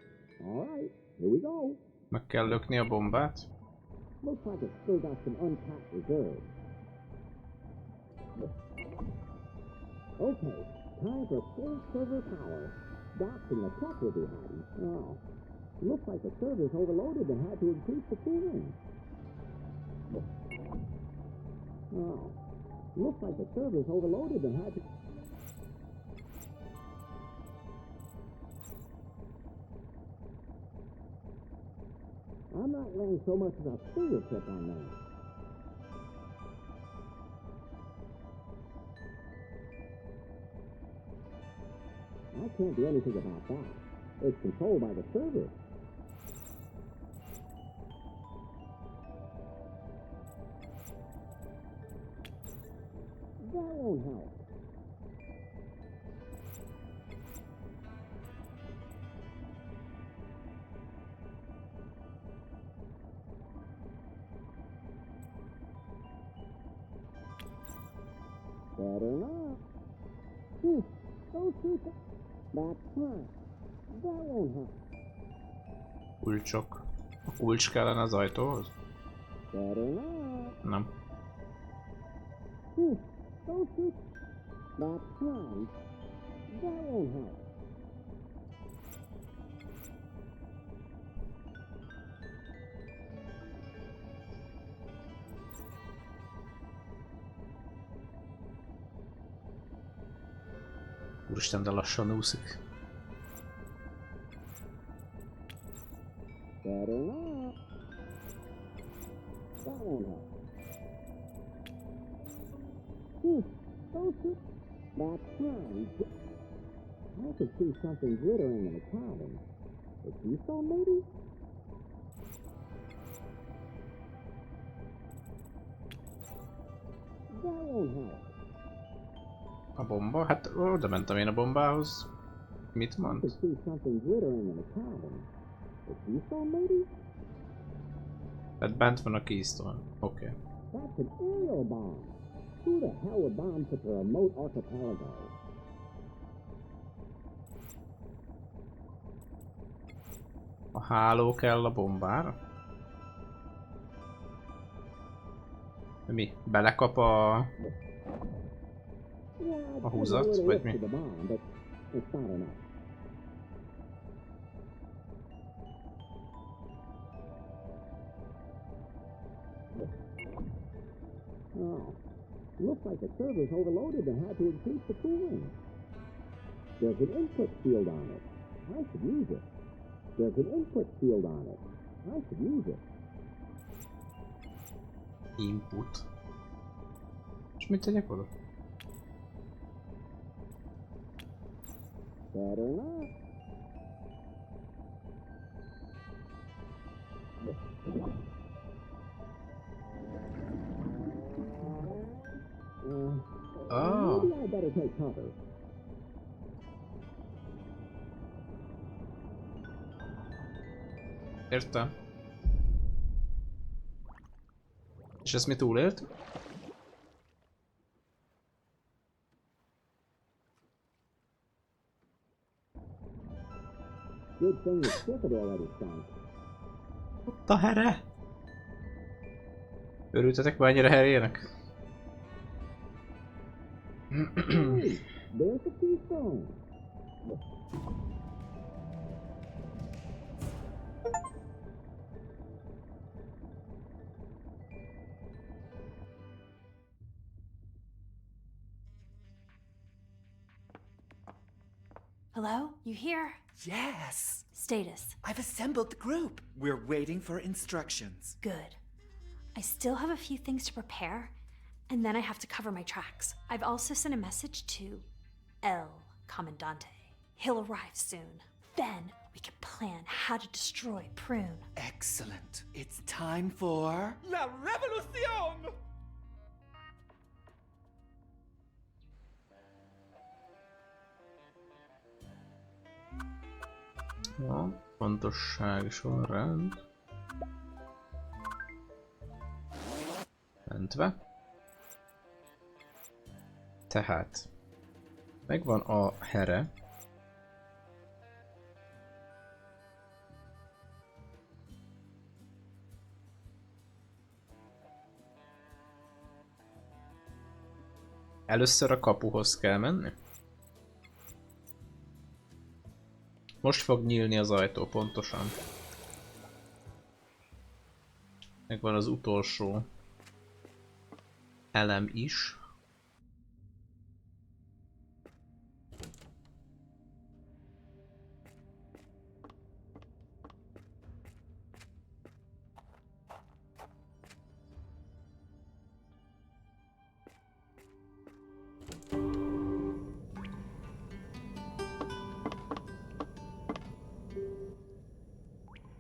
All right, here we go. Meg kell lökni a bombát. Looks like it's still got some untapped reserves. Okay, time for full server power. Docks in the truck will be handy. Oh, looks like the server's overloaded and had to increase the cooling. Oh, looks like the server's overloaded and had to... I'm not laying so much as a fingertip on that. I can't do anything about that. It's controlled by the server. That won't help. Better not. Those two things. That's fine. That won't help. Kulcsok. A kulcs kellene az ajtóhoz? Better not. Nem. Those two. That's fine. That won't help. Úristen, de lassan úszik. Better not. That won't help. Those two. That's fine. I could see something glittering in the cabin. The keystone, maybe? That won't help. A bomba? Hát oda mentem én a bombához. Mit mond? I could see something glittering in the cabin. The keystone, maybe? Hát bent van a keystone. Oké. Okay. That's an aerial bomb. Who the hell would bomb such a remote archipelago? A háló kell a bombára? Mi? Belekap a húzat, vagy mi? Oh, looks like the server's overloaded and had to increase the cooling. There's an input field on it. I should use it. There's an input field on it. I should use it. Input. És mit tegyek oda? Better not. Oh. Maybe I better take cover. Értem. És ezt mi túlélt? Good thing the circuit already sank. Ott a here! Örültetek mennyire herjének? Hey, there's the keystone. Hello? You here? Yes. Status. I've assembled the group. We're waiting for instructions. Good. I still have a few things to prepare, and then I have to cover my tracks. I've also sent a message to El Comandante. He'll arrive soon. Then we can plan how to destroy Prune. Excellent. It's time for... La Revolución! Ja, fontosság sorrend. Mentve. Tehát megvan a here. Először a kapuhoz kell menni. Most fog nyílni az ajtó, pontosan. Megvan az utolsó elem is.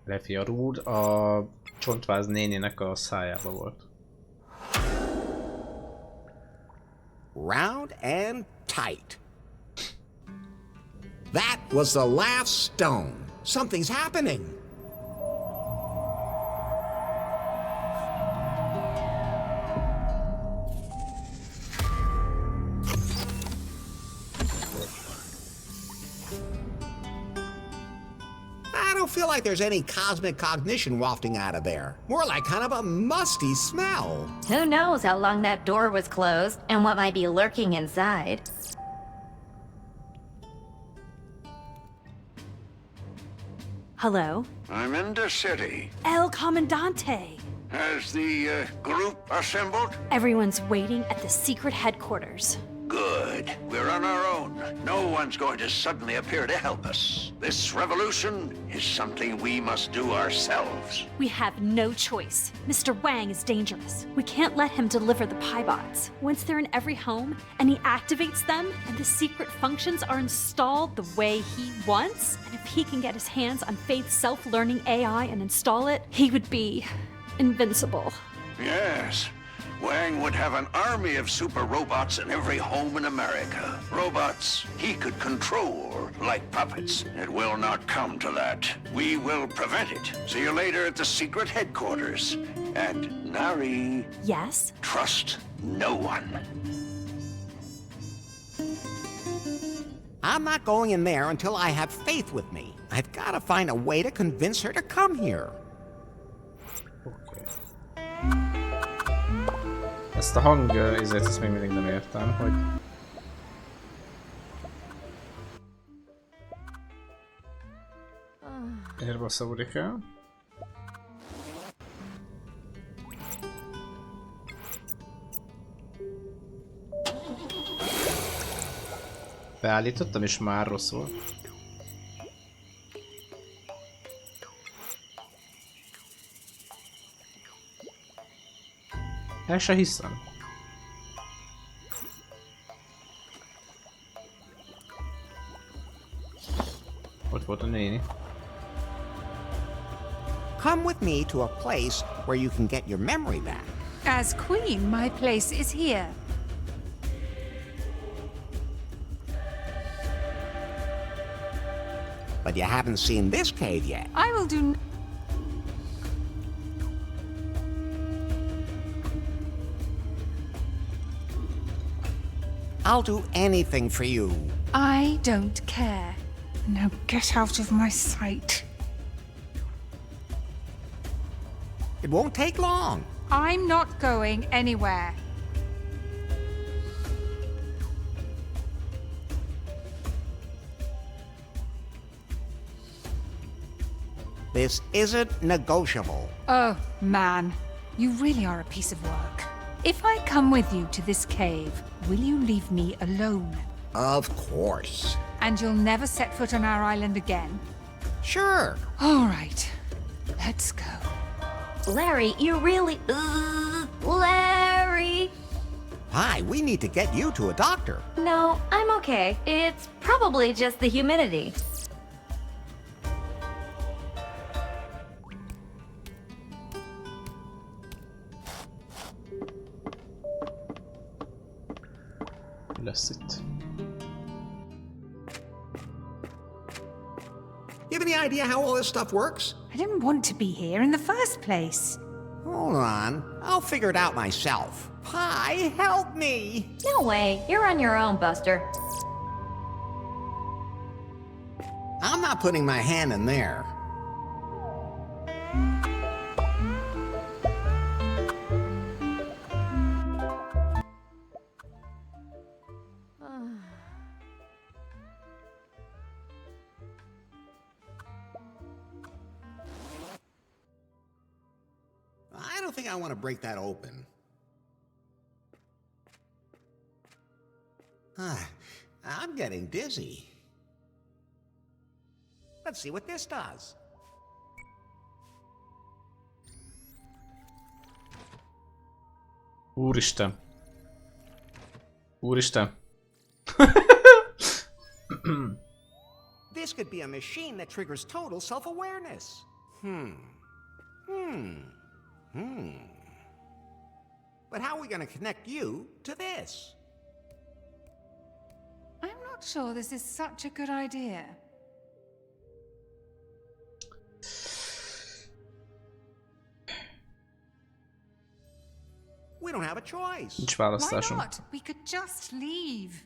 Refi, a rúd a csontváz nénének a szájába volt. Round and tight. That was the last stone. Something's happening. I don't feel like there's any cosmic cognition wafting out of there. More like kind of a musty smell. Who knows how long that door was closed and what might be lurking inside. Hello? I'm in the city. El Comandante! Has the group assembled? Everyone's waiting at the secret headquarters. Good. We're on our own. No one's going to suddenly appear to help us. This revolution is something we must do ourselves. We have no choice. Mr. Wang is dangerous. We can't let him deliver the Piebots. Once they're in every home, and he activates them, and the secret functions are installed the way he wants, and if he can get his hands on Faith's self-learning AI and install it, he would be invincible. Yes. Wang would have an army of super robots in every home in America. Robots he could control like puppets. It will not come to that. We will prevent it. See you later at the secret headquarters. And Nari... Yes? Trust no one. I'm not going in there until I have Faith with me. I've got to find a way to convince her to come here. Ezt a hang ezért ezt még mindig nem értem, hogy... Érbe szúrik el. Beállítottam és már rossz volt. El se hiszem. Ott volt a néni. Come with me to a place where you can get your memory back. As queen, my place is here. But you haven't seen this cave yet. I will do... I'll do anything for you. I don't care. Now get out of my sight. It won't take long. I'm not going anywhere. This isn't negotiable. Oh, man. You really are a piece of work. If I come with you to this cave, will you leave me alone? Of course. And you'll never set foot on our island again? Sure. All right. Let's go. Larry, you really... Larry! Hi, we need to get you to a doctor. No, I'm okay. It's probably just the humidity. Lesz itt. You have any idea how all this stuff works? I didn't want to be here in the first place. Hold on. I'll figure it out myself. Pi, help me! No way. You're on your own, Buster. I'm not putting my hand in there. I don't think I want to break that open. I'm getting dizzy. Let's see what this does. Úristen. Úristen. This could be a machine that triggers total self-awareness. But how are we going to connect you to this? I'm not sure this is such a good idea. We don't have a choice. Nincs Why választásunk. not? We could just leave.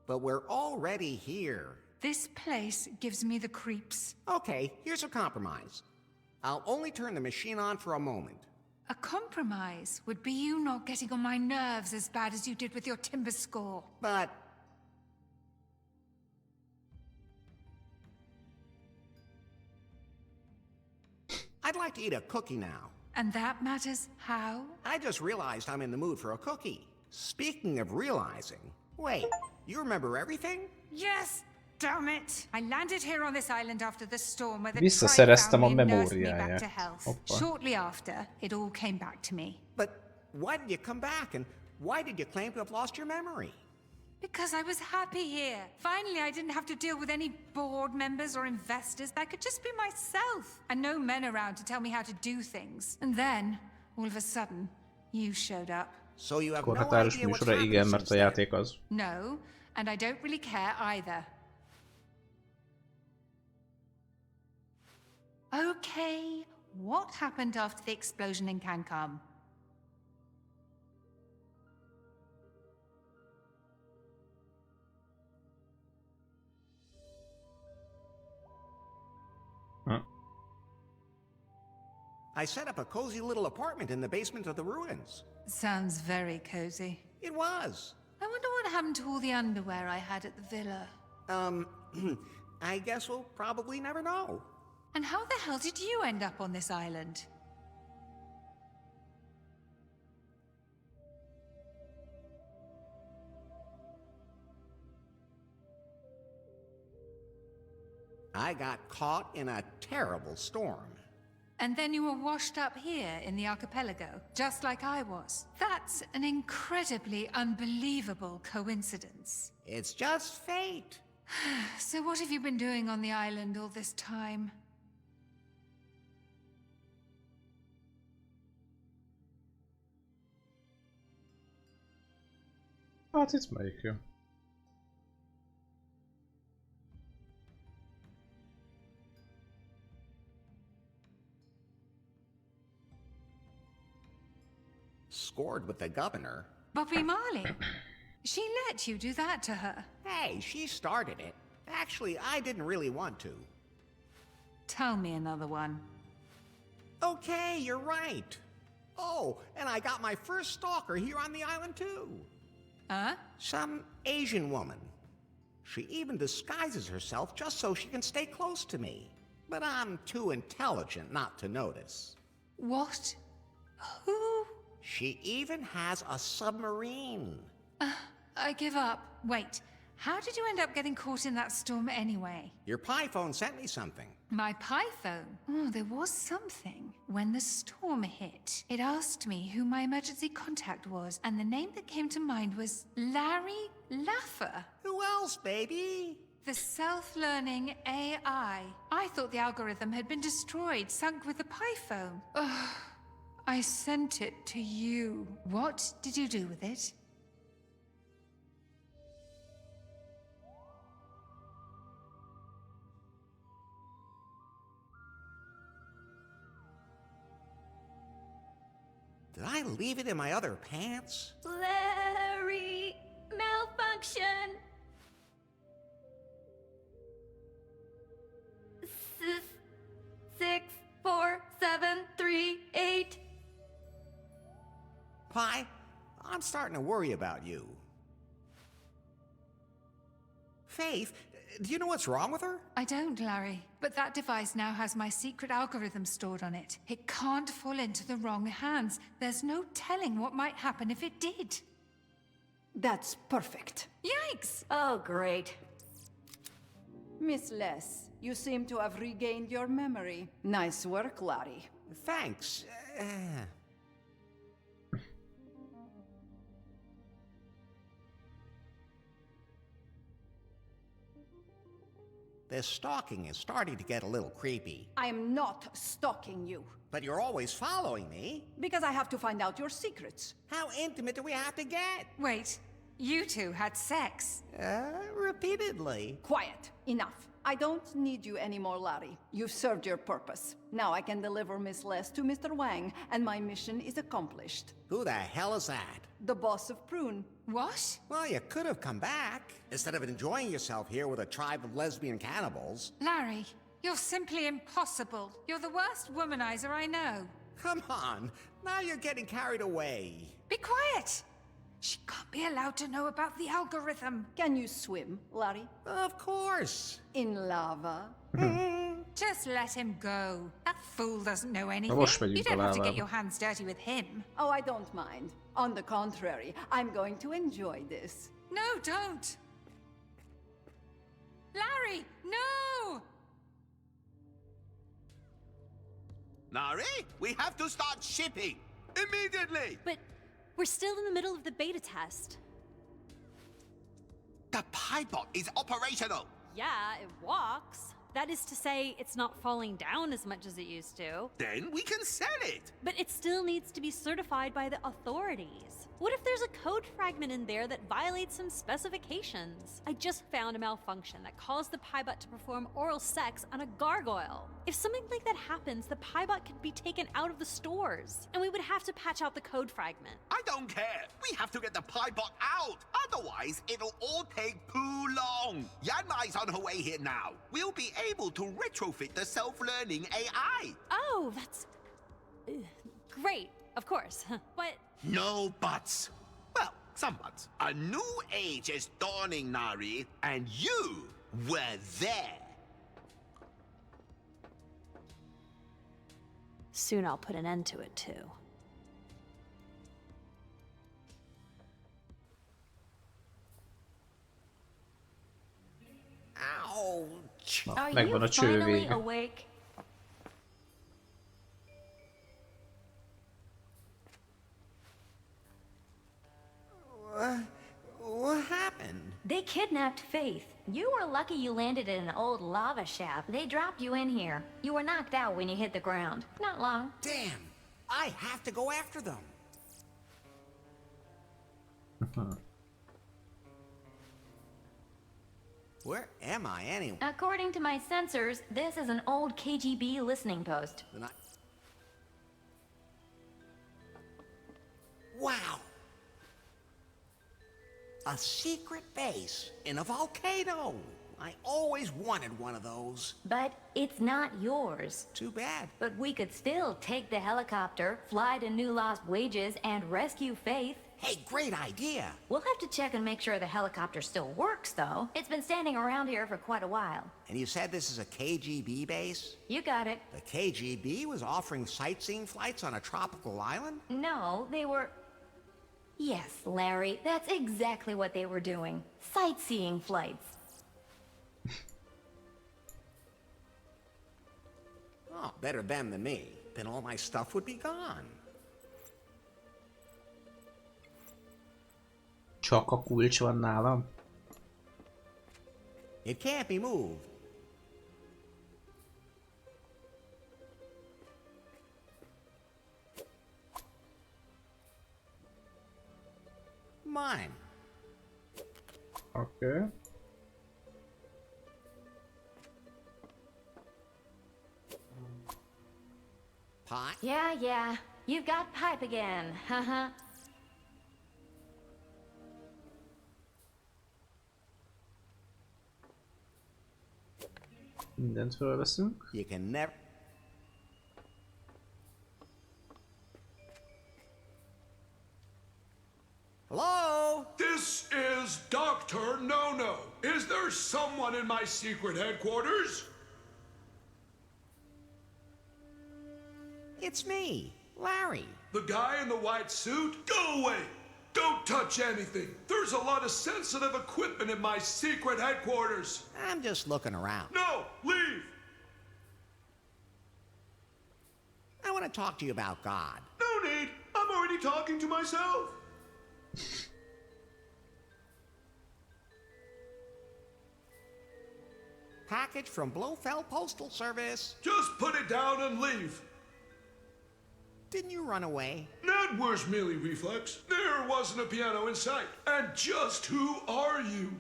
But we're already here. This place gives me the creeps. Okay, here's a compromise. I'll only turn the machine on for a moment. A compromise would be you not getting on my nerves as bad as you did with your timber score. But... I'd like to eat a cookie now. And that matters how? I just realized I'm in the mood for a cookie. Speaking of realizing, Wait, you remember everything? Yes, damn it! I landed here on this island after the storm where the Visszaszereztem a tribe found me and nursed me back memóriáját. to health. Hoppa. Shortly after, it all came back to me. But why did you come back, and why did you claim to have lost your memory? Because I was happy here. Finally, I didn't have to deal with any board members or investors. I could just be myself. And no men around to tell me how to do things. And then, all of a sudden, you showed up. So you have no Korhatáros idea what's műsora, happened igen, mert since a then. játék az. No, and I don't really care either. Okay, what happened after the explosion in Cancun? I set up a cozy little apartment in the basement of the ruins. Sounds very cozy. It was. I wonder what happened to all the underwear I had at the villa. I guess we'll probably never know. And how the hell did you end up on this island? I got caught in a terrible storm. And then you were washed up here in the archipelago, just like I was. That's an incredibly unbelievable coincidence. It's just fate. So what have you been doing on the island all this time? Hát itt melyik jó? Scored with the governor. Bobby Marley? She let you do that to her? Hey, she started it. Actually, I didn't really want to. Tell me another one. Okay, you're right. Oh, and I got my first stalker here on the island too. Huh? Some Asian woman. She even disguises herself just so she can stay close to me. But I'm too intelligent not to notice. What? Who? She even has a submarine. I give up. Wait, how did you end up getting caught in that storm anyway? Your pie phone sent me something. My pie phone? Oh, there was something. When the storm hit, it asked me who my emergency contact was, and the name that came to mind was Larry Laffer. Who else, baby? The self-learning AI. I thought the algorithm had been destroyed, sunk with the pie phone. Ugh. I sent it to you. What did you do with it? Did I leave it in my other pants? Larry, malfunction. 6, 4, 7, 3, 8. Pie, I'm starting to worry about you. Faith, do you know what's wrong with her? I don't, Larry. But that device now has my secret algorithm stored on it. It can't fall into the wrong hands. There's no telling what might happen if it did. That's perfect. Yikes! Oh, great. Miss Les, you seem to have regained your memory. Nice work, Larry. Thanks. This stalking is starting to get a little creepy. I am not stalking you. But you're always following me. Because I have to find out your secrets. How intimate do we have to get? Wait, you two had sex? Repeatedly. Quiet. Enough. I don't need you anymore, Larry. You've served your purpose. Now I can deliver Miss Les to Mr. Wang, and my mission is accomplished. Who the hell is that? The boss of Prune. What? Well, you could have come back, instead of enjoying yourself here with a tribe of lesbian cannibals. Larry, you're simply impossible. You're the worst womanizer I know. Come on, now you're getting carried away. Be quiet! She can't be allowed to know about the algorithm. Can you swim, Larry? Of course. In lava? Just let him go. That fool doesn't know anything. You don't have to get your hands dirty with him. Oh, I don't mind. On the contrary, I'm going to enjoy this. No, don't! Larry, no! Nari, we have to start shipping! Immediately! But we're still in the middle of the beta test. The Piebot is operational! Yeah, it walks. That is to say, it's not falling down as much as it used to. Then we can sell it! But it still needs to be certified by the authorities. What if there's a code fragment in there that violates some specifications? I just found a malfunction that caused the Piebot to perform oral sex on a gargoyle. If something like that happens, the Piebot could be taken out of the stores, and we would have to patch out the code fragment. I don't care! We have to get the Piebot out! Otherwise, it'll all take too long! Yanmai's on her way here now. We'll be able to retrofit the self-learning AI! Oh, that's... great, of course. But... No buts. Well, some buts. A new age is dawning, Nari, and you were there. Soon I'll put an end to it, too. Ouch! Are you finally awake? What happened? They kidnapped Faith. You were lucky you landed in an old lava shaft. They dropped you in here. You were knocked out when you hit the ground. Not long. Damn! I have to go after them. Where am I anyway? According to my sensors, this is an old KGB listening post. Wow! A secret base in a volcano! I always wanted one of those. But it's not yours. Too bad. But we could still take the helicopter, fly to New Lost Wages, and rescue Faith. Hey, great idea! We'll have to check and make sure the helicopter still works, though. It's been standing around here for quite a while. And you said this is a KGB base? You got it. The KGB was offering sightseeing flights on a tropical island? No, they were... Yes, Larry, that's exactly what they were doing. Sightseeing flights. Oh, better them than me. Then all my stuff would be gone. Csak a kulcs van nálam. It can't be moved. Mine. Okay. Pot? Yeah. You've got pipe again. Haha. Mindent fölveszünk. You can never... Hello? This is Dr. No-No. Is there someone in my secret headquarters? It's me, Larry. The guy in the white suit? Go away! Don't touch anything! There's a lot of sensitive equipment in my secret headquarters! I'm just looking around. No! Leave! I want to talk to you about God. No need! I'm already talking to myself! Package from Blofeld Postal Service. Just put it down and leave! Didn't you run away? That was merely reflex. There wasn't a piano in sight. And just who are you?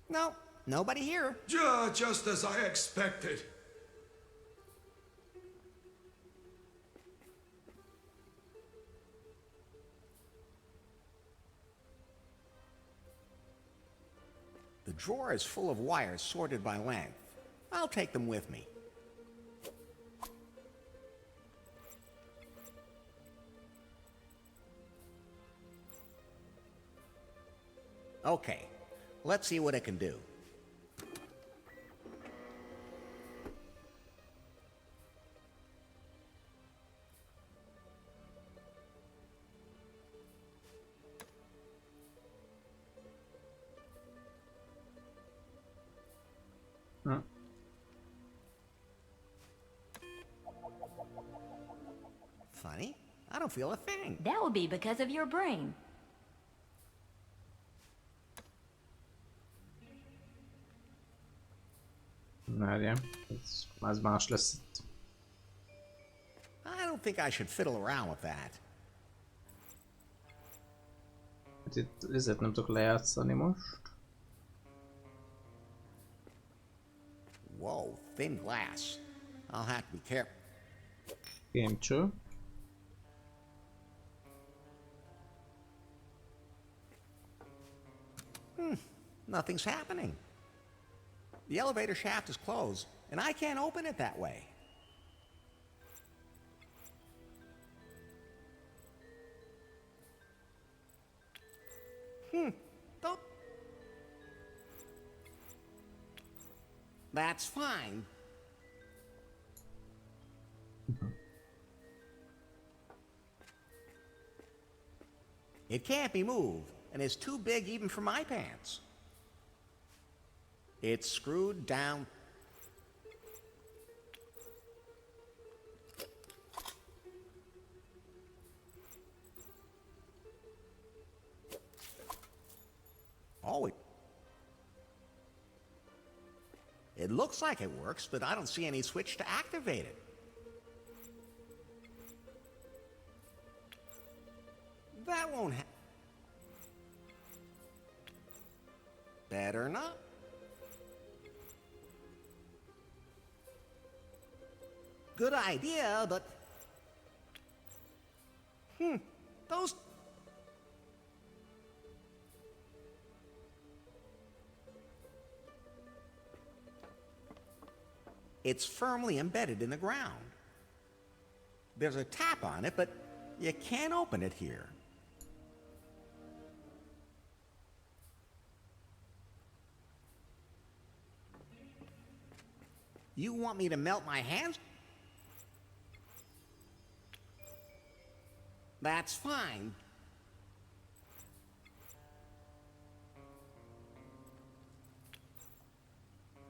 No, nobody here. Just as I expected. The drawer is full of wires sorted by length. I'll take them with me. Okay, let's see what it can do. I don't feel a thing. That will be because of your brain. Várjál, ez más lesz itt. I don't think I should fiddle around with that. Hát itt ezért nem tudok lejátszani most. Whoa, thin glass. I'll have to be careful. Kémcső. Nothing's happening. The elevator shaft is closed, and I can't open it that way. Don't... That's fine. It can't be moved, and it's too big even for my pants. It's screwed down. Oh, it looks like it works, but I don't see any switch to activate it. That won't Better not. Good idea, but... Those... It's firmly embedded in the ground. There's a tap on it, but you can't open it here. You want me to melt my hands? That's fine.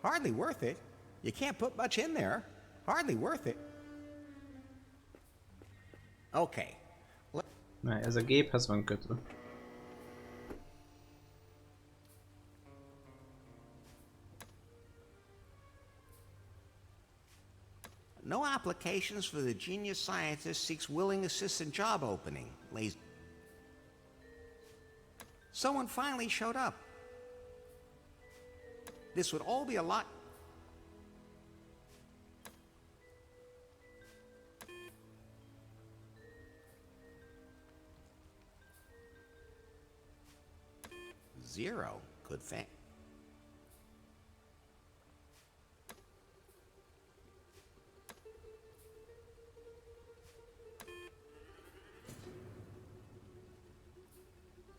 Hardly worth it. You can't put much in there. Hardly worth it. Okay. Na, ez a géphez van kötve. No applications for the genius scientist seeks willing assistant job opening. Someone finally showed up. This would all be a lot... Zero. Good thing.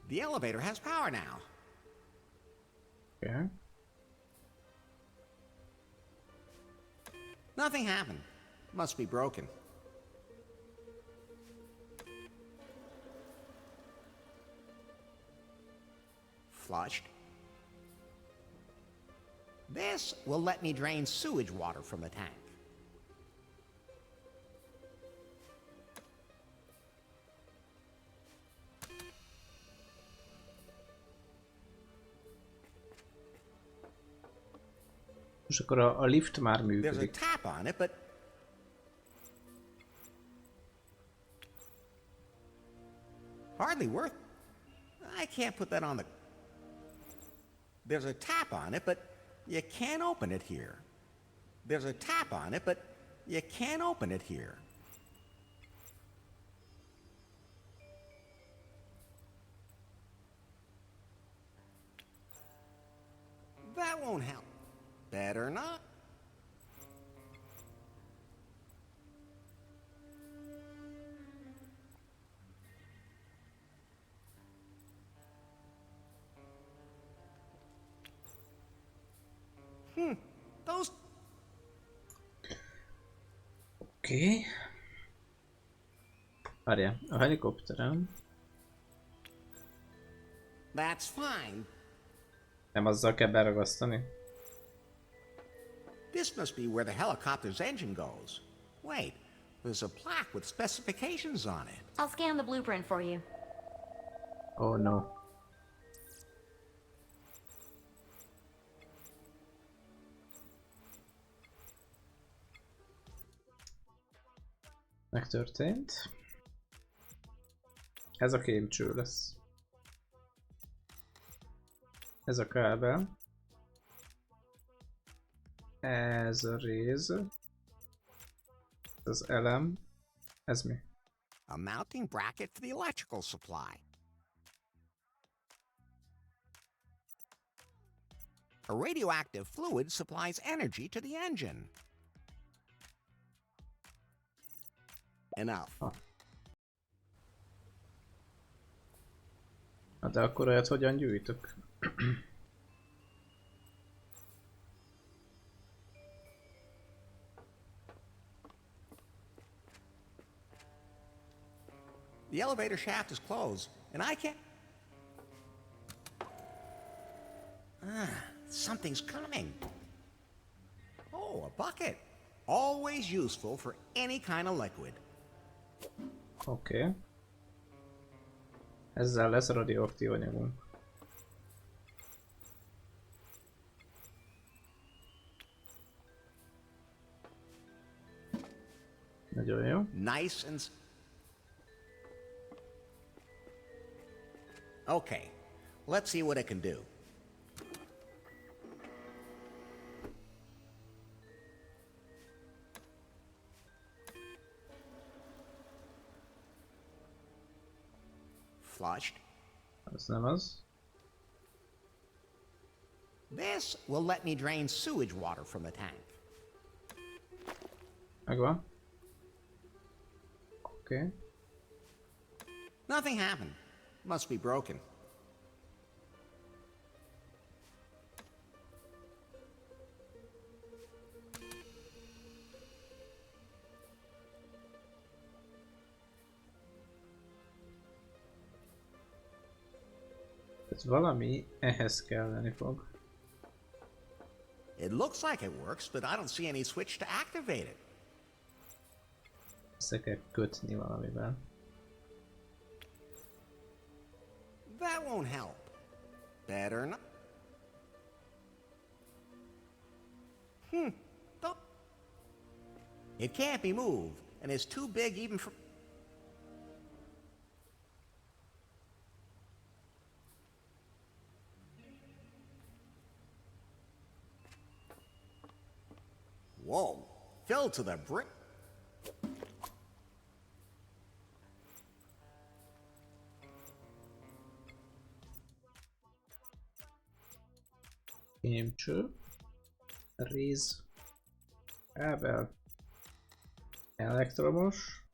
The elevator has power now. Okay. Nothing happened. Must be broken. Flushed. This will let me drain sewage water from the tank. És akkor a lift már működik. There's a tap on it, but hardly worth. I can't put that on the... There's a tap on it, but you can't open it here. There's a tap on it, but you can't open it here. That won't help. Better not. Those... Oké. Várjál, a helikopterem. That's fine. Nem azzal kell beragasztani. This must be where the helicopter's engine goes. Wait, There's a plaque with specifications on it. I'll scan the blueprint for you. Oh no. Megtörtént. Ez a kémcső lesz. Ez a kábel. Ez a réz. Az elem. Ez mi? A mounting bracket for the electrical supply. A radioactive fluid supplies energy to the engine. Enough. Hát de akkor olyat hogyan gyűjtök? The elevator shaft is closed, and I can't... Something's coming. Oh, a bucket. Always useful for any kind of liquid. Oké. Ezzel lesz radioaktív anyagunk. Nagyon jó. Nice and... Okay, let's see what it can do. Flushed. Ez nem az. This will let me drain sewage water from the tank. Megvan. Oké. Nothing happened. Must be broken. Ez valami ehhez kelleni fog. It looks like it works, but I don't see any switch to activate it. Össze kell kötni valamivel. That won't help. Better not. It can't be moved, and it's too big even for... Whoa, filled to the brim. Kémcső. Réz. Kábel. Elektromos.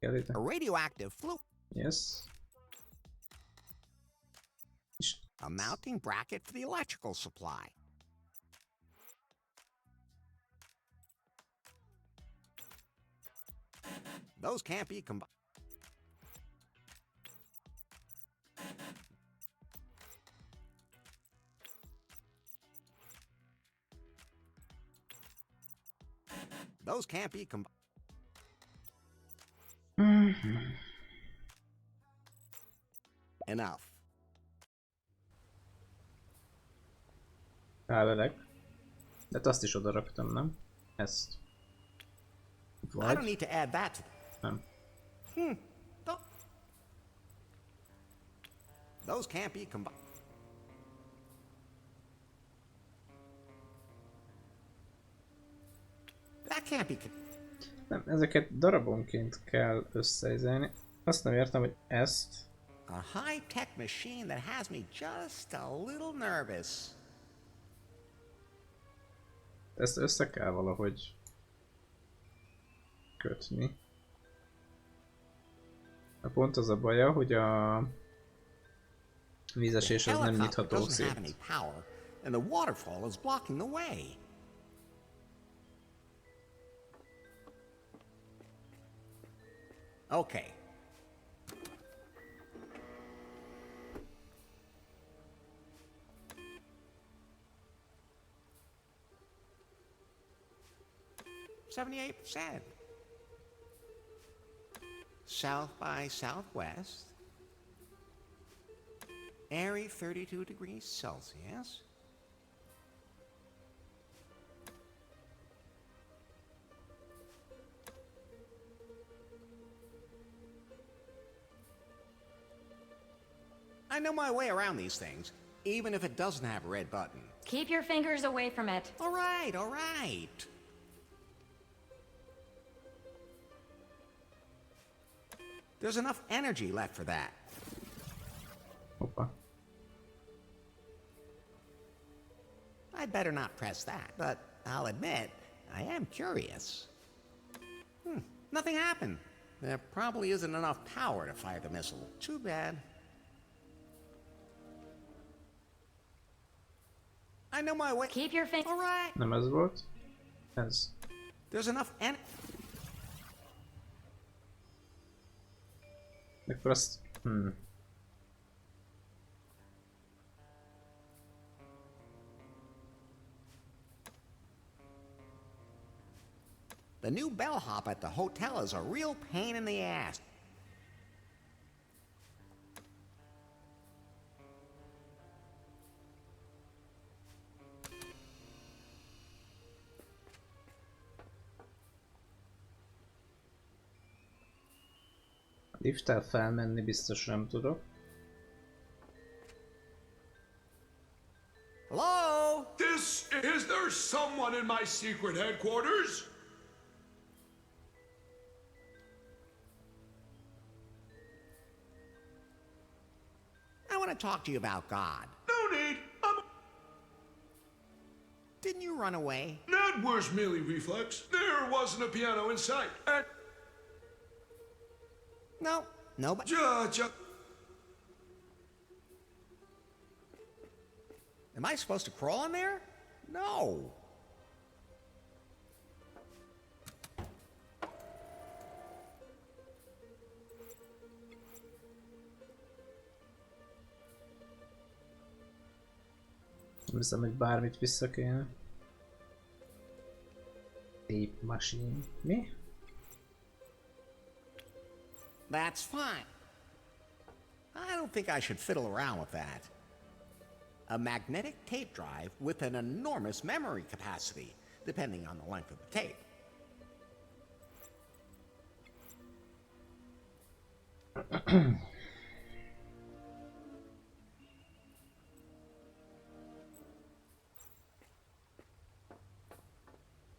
A radioactive fluid. Yes. A mounting bracket for the electrical supply. Those can't be combined. Those can't be combined. Enough. Kábelek. De hát azt is oda raktam, nem? Ezt. I don't need to add that to... Nem. Those can't be combined. That can't be... Nem, ezeket darabonként kell összeizélni. Azt nem értem, hogy ezt... A high-tech machine that has me just a little nervous. Ezt össze kell valahogy kötni. A pont az a baja, hogy a vízesés az nem nyitható szét. And the waterfall is blocking the way. Okay. 78%. South by southwest. Airy 32 degrees Celsius. I know my way around these things, even if it doesn't have a red button. Keep your fingers away from it. All right, all right. There's enough energy left for that. Hoppa. I'd better not press that, but I'll admit, I am curious. Nothing happened. There probably isn't enough power to fire the missile. Too bad. I know my way. Keep your finger. All right. Nem ez volt? Ez. There's enough Akkor azt... The new bellhop at the hotel is a real pain in the ass. Lifttel felmenni biztos nem tudok. Hello? Is there someone in my secret headquarters? I want to talk to you about God. No need. Didn't you run away? That was merely reflex. There wasn't a piano in sight. No, nobody. Am I supposed to crawl in there? No. Nem hiszem, hogy bármit vissza kéne. Tape machine. Mi? That's fine. I don't think I should fiddle around with that. A magnetic tape drive with an enormous memory capacity, depending on the length of the tape.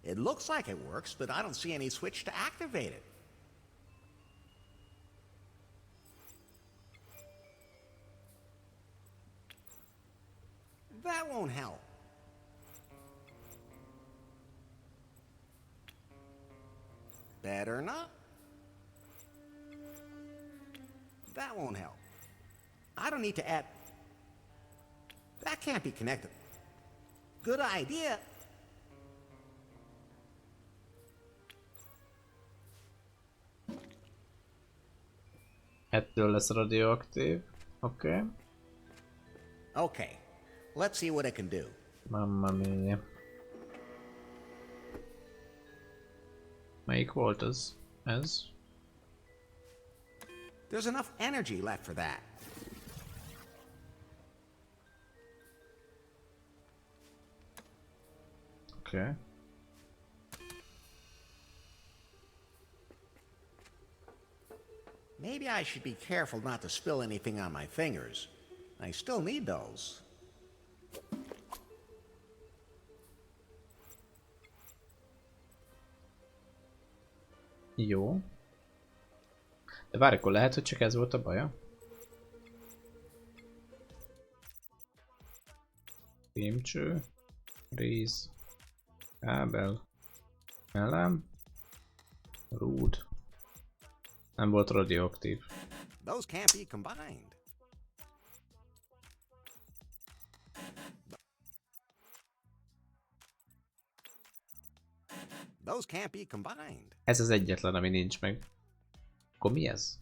It looks like it works, but I don't see any switch to activate it. That won't help. Better not. That won't help. I don't need to add... That can't be connected. Good idea. Ettől lesz radioaktív. Oké. Okay. Let's see what it can do. Mamma mia. Melyik volt az? Ez? There's enough energy left for that. Okay. Maybe I should be careful not to spill anything on my fingers. I still need those. Jó. De várj, akkor lehet, hogy csak ez volt a baja? Fémcső. Réz. Kábel. Elem. Rúd. Nem volt radioaktív. Those can't be combined. Those can't be combined. Ez az egyetlen, ami nincs meg. Akkor mi ez?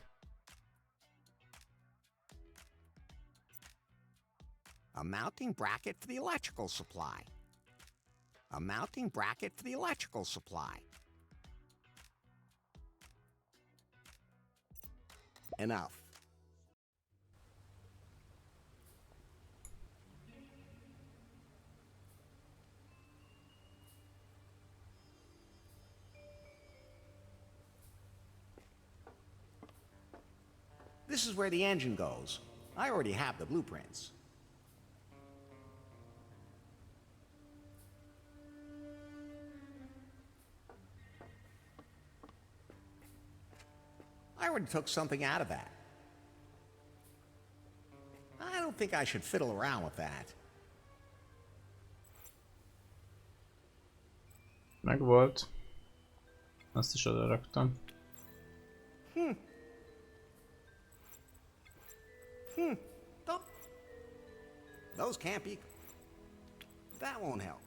A mounting bracket for the electrical supply. A mounting bracket for the electrical supply. Enough. This is where the engine goes. I already have the blueprints. I already took something out of that. I don't think I should fiddle around with that. Megvolt. Azt is oda raktam. Those can't be. That won't help.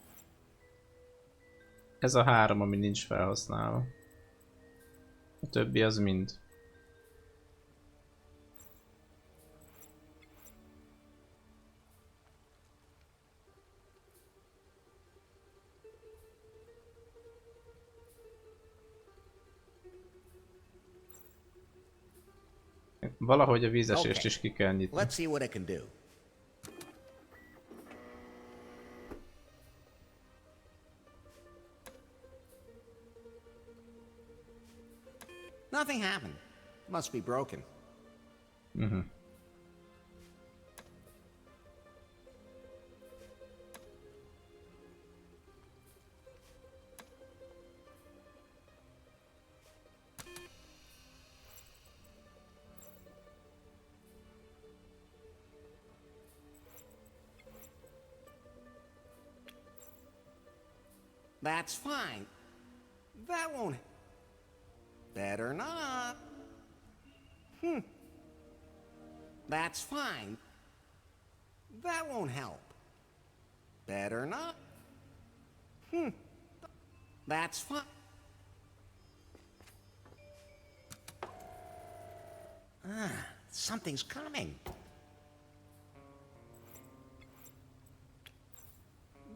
Ez a 3, ami nincs felhasználva. A többi az mind. Valahogy a vízesést is ki kell nyitni. Let's see what it can do. Nothing happened. Must be broken. That's fine. That won't. Better not. That's fine. That won't help. Better not. That's fine. Something's coming.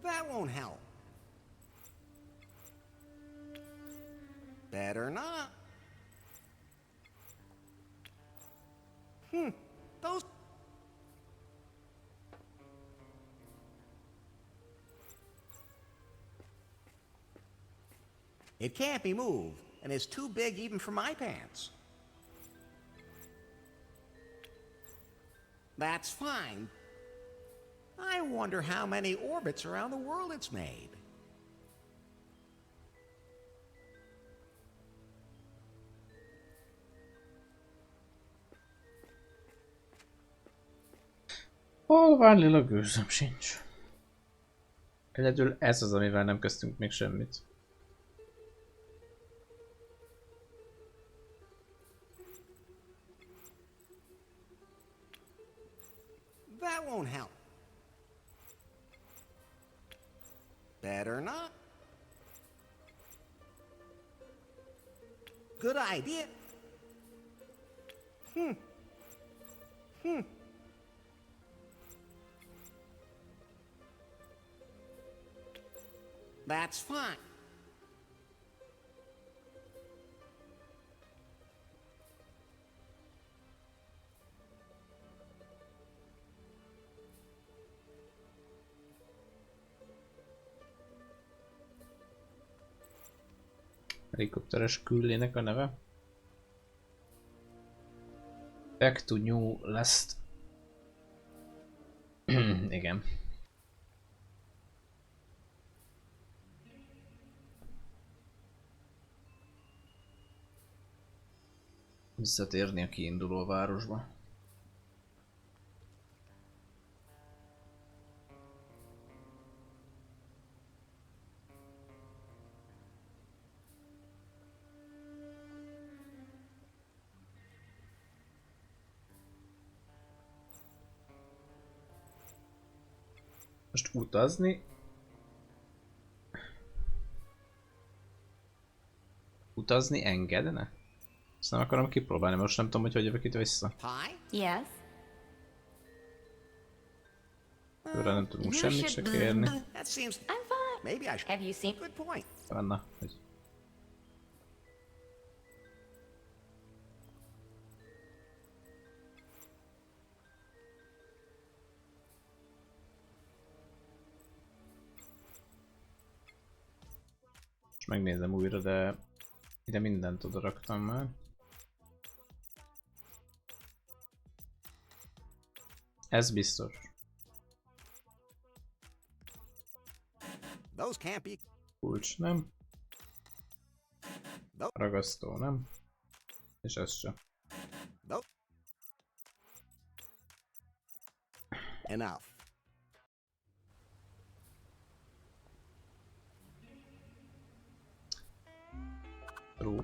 That won't help. Better not. Those. It can't be moved, and it's too big even for my pants. That's fine. I wonder how many orbits around the world it's made. Halványilag gőzöm sincs. Egyedül ez az, amivel nem kezdtünk még semmit. That won't help. Better not. Good idea. That's fine. Helikopteres küllének a neve. Back to New Last. Igen. Visszatérni a kiinduló városba. Most utazni. Utazni engedne? Ezt nem akarom kipróbálni, most nem tudom, hogy jövök itt vissza. Yes. Őre nem tudunk semmit se kérni. I'm fine. Have you seen? Good point. Anna, hogy... Most megnézem újra, de ide mindent oda raktam már. Ez biztos. Kulcs nem. Ragasztó nem. És ez sem. Enough. True.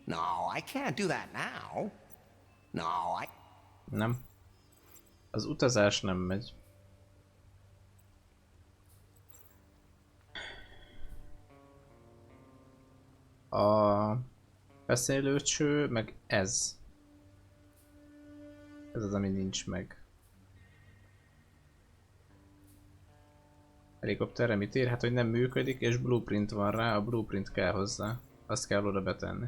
No, I can't do that now. No, Nem. Az utazás nem megy. A beszélőcső, meg ez. Ez az, ami nincs meg. Helikopterre mit ér? Hát, hogy nem működik, és blueprint van rá, a blueprint kell hozzá. Azt kell oda betenni.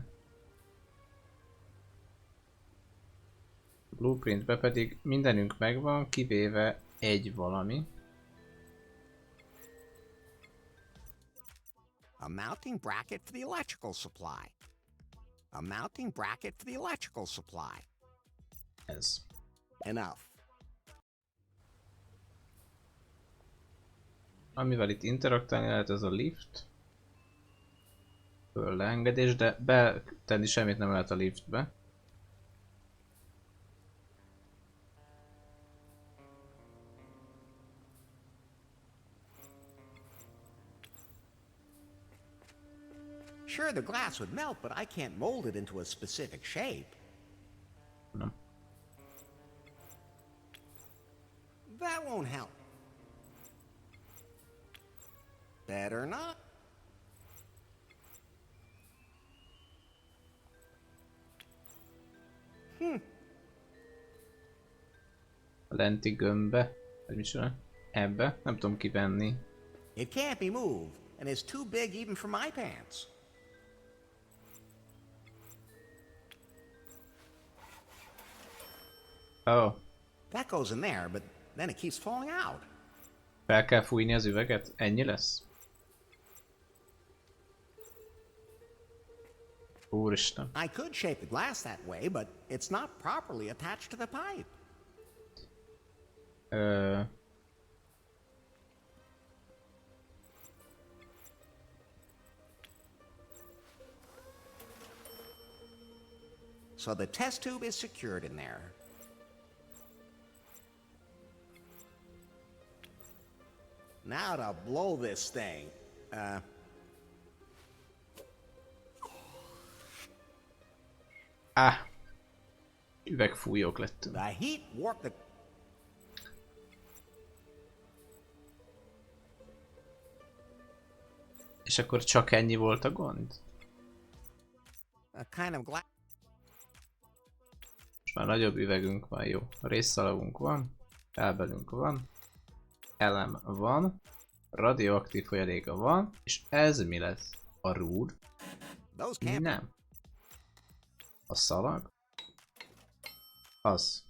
A blueprintbe pedig mindenünk megvan, kivéve egy valami. A mounting bracket for the electrical supply. A mounting bracket for the electrical supply. Ez. Enough. Amivel itt interaktálni lehet, ez a lift. Föl leengedés, de betenni semmit nem lehet a liftbe. Sure, the glass would melt, but I can't mold it into a specific shape. No. That won't help. Better not. A lenti gömbbe, vagy micsoda? Ebbe, nem tudom kivenni. It can't be moved, and it's too big even for my pants. Oh. That goes in there, but then it keeps falling out. Fel kell fújni az üveget? Ennyi lesz? Úristen. I could shape the glass that way, but it's not properly attached to the pipe. So the test tube is secured in there. Now to blow this thing. Üvegfújók lettünk. The heat warped the... És akkor csak ennyi volt a gond? A kind of glass... Most már nagyobb üvegünk van, jó. Részszalagunk van, kábelünk van, elem van, radioaktív folyadéka van, és ez mi lesz? A rúd? Nem. A szalag? Az.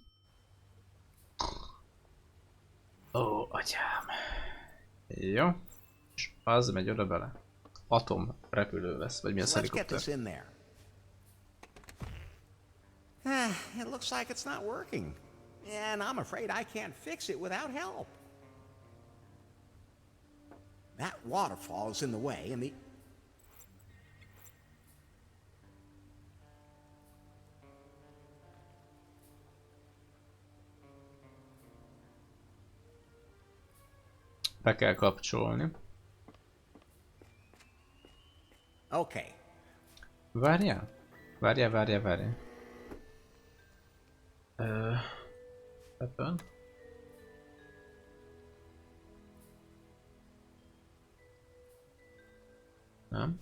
Ó, atyám. Jó. És az megy oda bele. Atom repülő lesz, vagy mi a helikopter? It looks like it's not working. And I'm afraid I can't fix it without help. That waterfall is in the way, and the... Be kell kapcsolni. Okay. Várjál? Várjál. Weapon. Nem.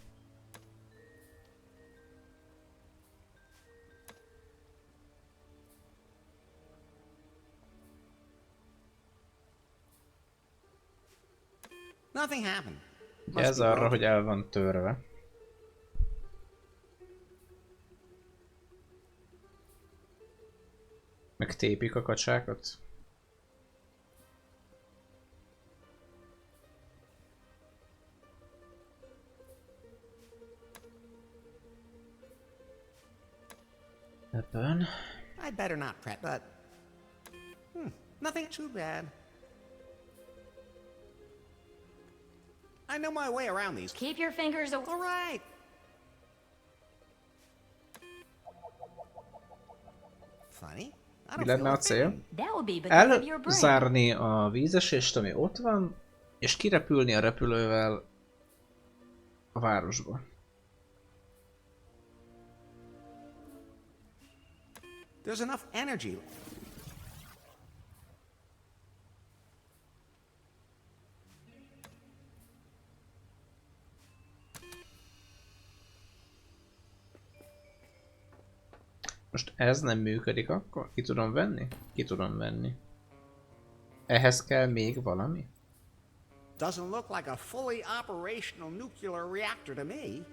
Nothing happened. Ez arra, hogy el van törve. Meg tépik a kacsákat. Ebben. I'd better not prep, but... nothing too bad. I know my way around these. Keep your fingers away. All right. Funny. Mi lenne a cél? That would be because of your brain. Elzárni a vízesést, ami ott van, és kirepülni a repülővel a városba. There's enough energy. Most ez nem működik akkor? Ki tudom venni? Ki tudom venni. Ehhez kell még valami? Doesn't look like a fully operational nuclear reactor to me.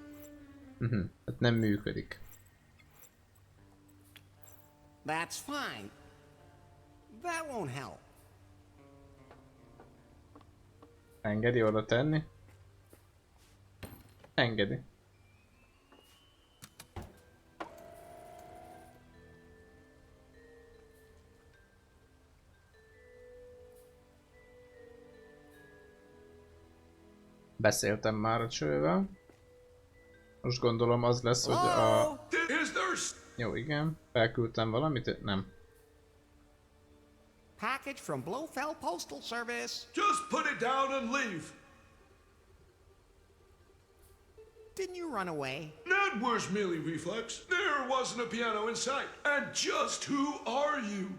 Hát nem működik. That's fine. That won't help. Engedi oda tenni? Engedi. Beszéltem már a csővel. Most gondolom az lesz, hogy a... Jó, igen. Felküldtem valamit? Nem. Package from Blofeld Postal Service. Just put it down and leave. Didn't you run away? That was merely reflex. There wasn't a piano in sight. And just who are you?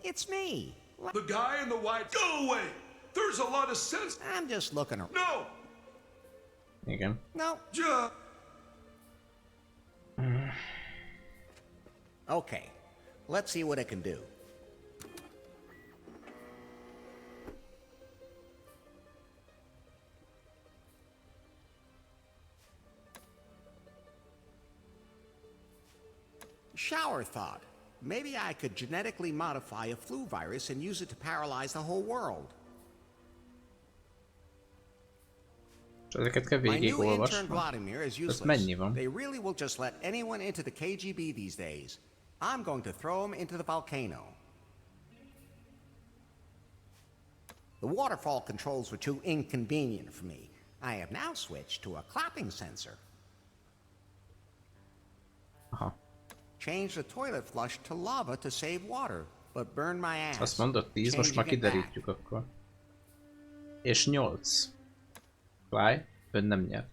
It's me. The guy in the white. Go away! There's a lot of sense. I'm just looking around. No! Igen. No. Okay. Let's see what it can do. Shower thought. Maybe I could genetically modify a flu virus and use it to paralyze the whole world. Ezeket kell végigolvasnom. Ez mennyi van? They really will just let anyone into the KGB these days. I'm going to throw him into the volcano. The waterfall controls were too inconvenient for me. I have now switched to a clapping sensor. Aha. Change the toilet flush to lava to save water, but burn my ass. Azt mondod 10, most már kiderítjük akkor. És 8. Fly, ön nem nyer.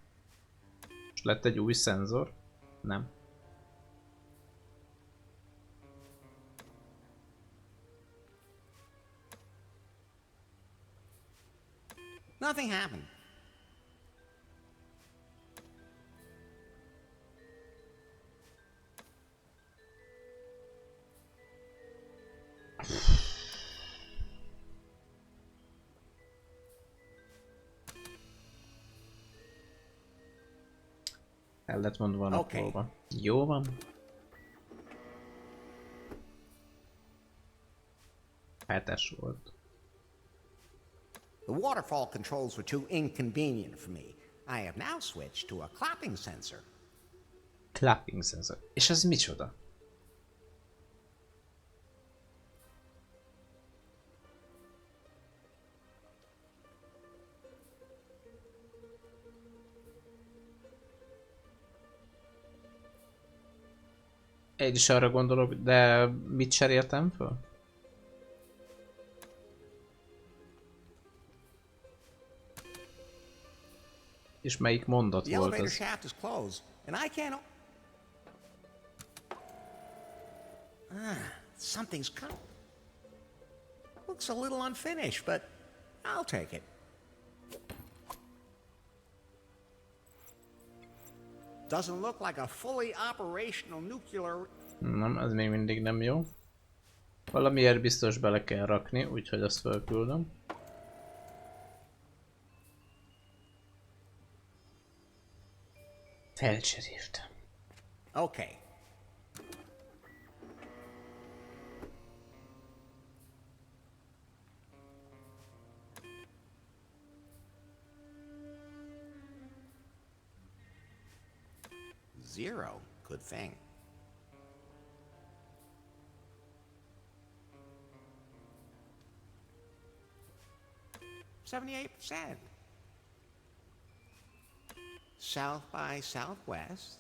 Most lett egy új szenzor? Nem. Nothing happened. El lett mondva a naplóba. Jó van. Hetes volt. The waterfall controls were too inconvenient for me. I have now switched to a clapping sensor. Clapping sensor. És ez micsoda? Én is arra gondolok, de mit cseréltem föl? És melyik mondat volt az? Shaft is closed, and I can't. Something's cut. Looks a little unfinished, but I'll take it. Doesn't look like a fully operational nuclear. Nem, ez még mindig nem jó. Valamiért biztos bele kell rakni, úgyhogy azt felküldöm. Felcseréltem. Okay. 0. Good thing. %78. South by Southwest.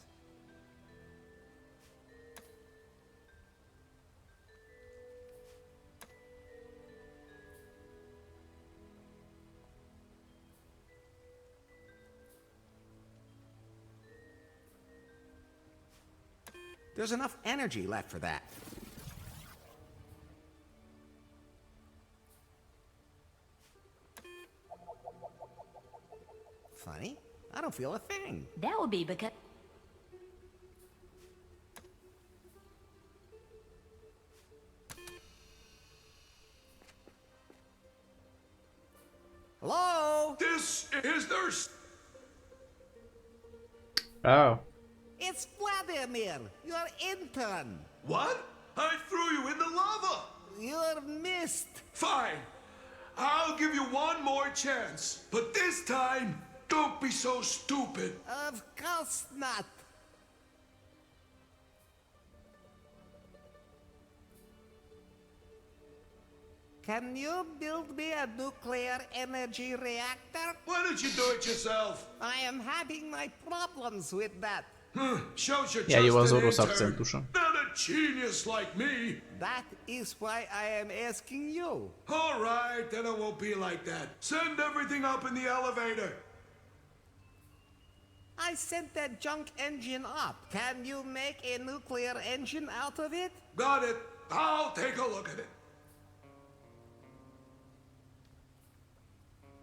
There's enough energy left for that. Funny, I don't feel a thing. That would be because... Hello? This is their... Oh. It's Vladimir, your intern. What? I threw you in the lava. You're missed. Fine. I'll give you one more chance. But this time, don't be so stupid. Of course not. Can you build me a nuclear energy reactor? Why don't you do it yourself? I am having my problems with that. Shows you're Ja, jó az just an orosz intern, akcentusa. not a genius like me. That is why I am asking you. All right, then it won't be like that. Send everything up in the elevator. I sent that junk engine up. Can you make a nuclear engine out of it? Got it. I'll take a look at it.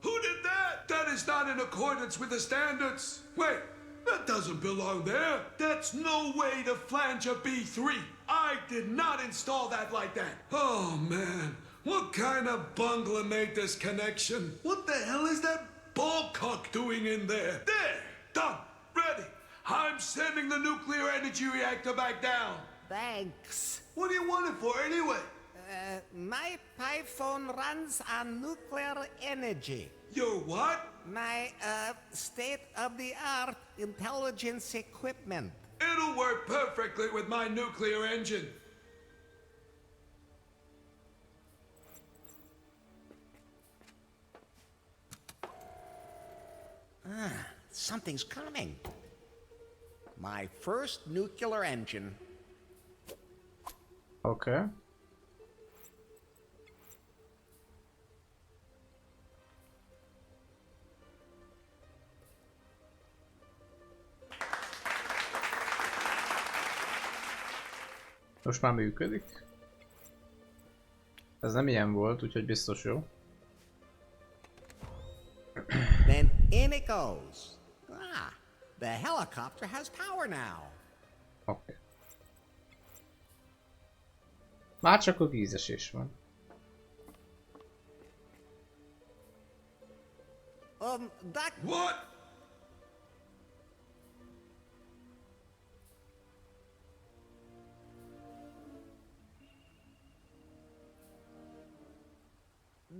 Who did that? That is not in accordance with the standards. Wait, that doesn't belong there. That's no way to flange a B3. I did not install that like that. Oh, man. What kind of bungler made this connection? What the hell is that bullcock doing in there? There! Done! Ready! I'm sending the nuclear energy reactor back down. Thanks. What do you want it for anyway? My phone runs on nuclear energy. Your what? My, state-of-the-art intelligence equipment. It'll work perfectly with my nuclear engine. Something's coming. My first nuclear engine. Okay. Most már működik. Ez nem ilyen volt, úgyhogy biztos jó. Then in it goes. The helicopter has power now. Okay. Már csak a vízesés van. That... What?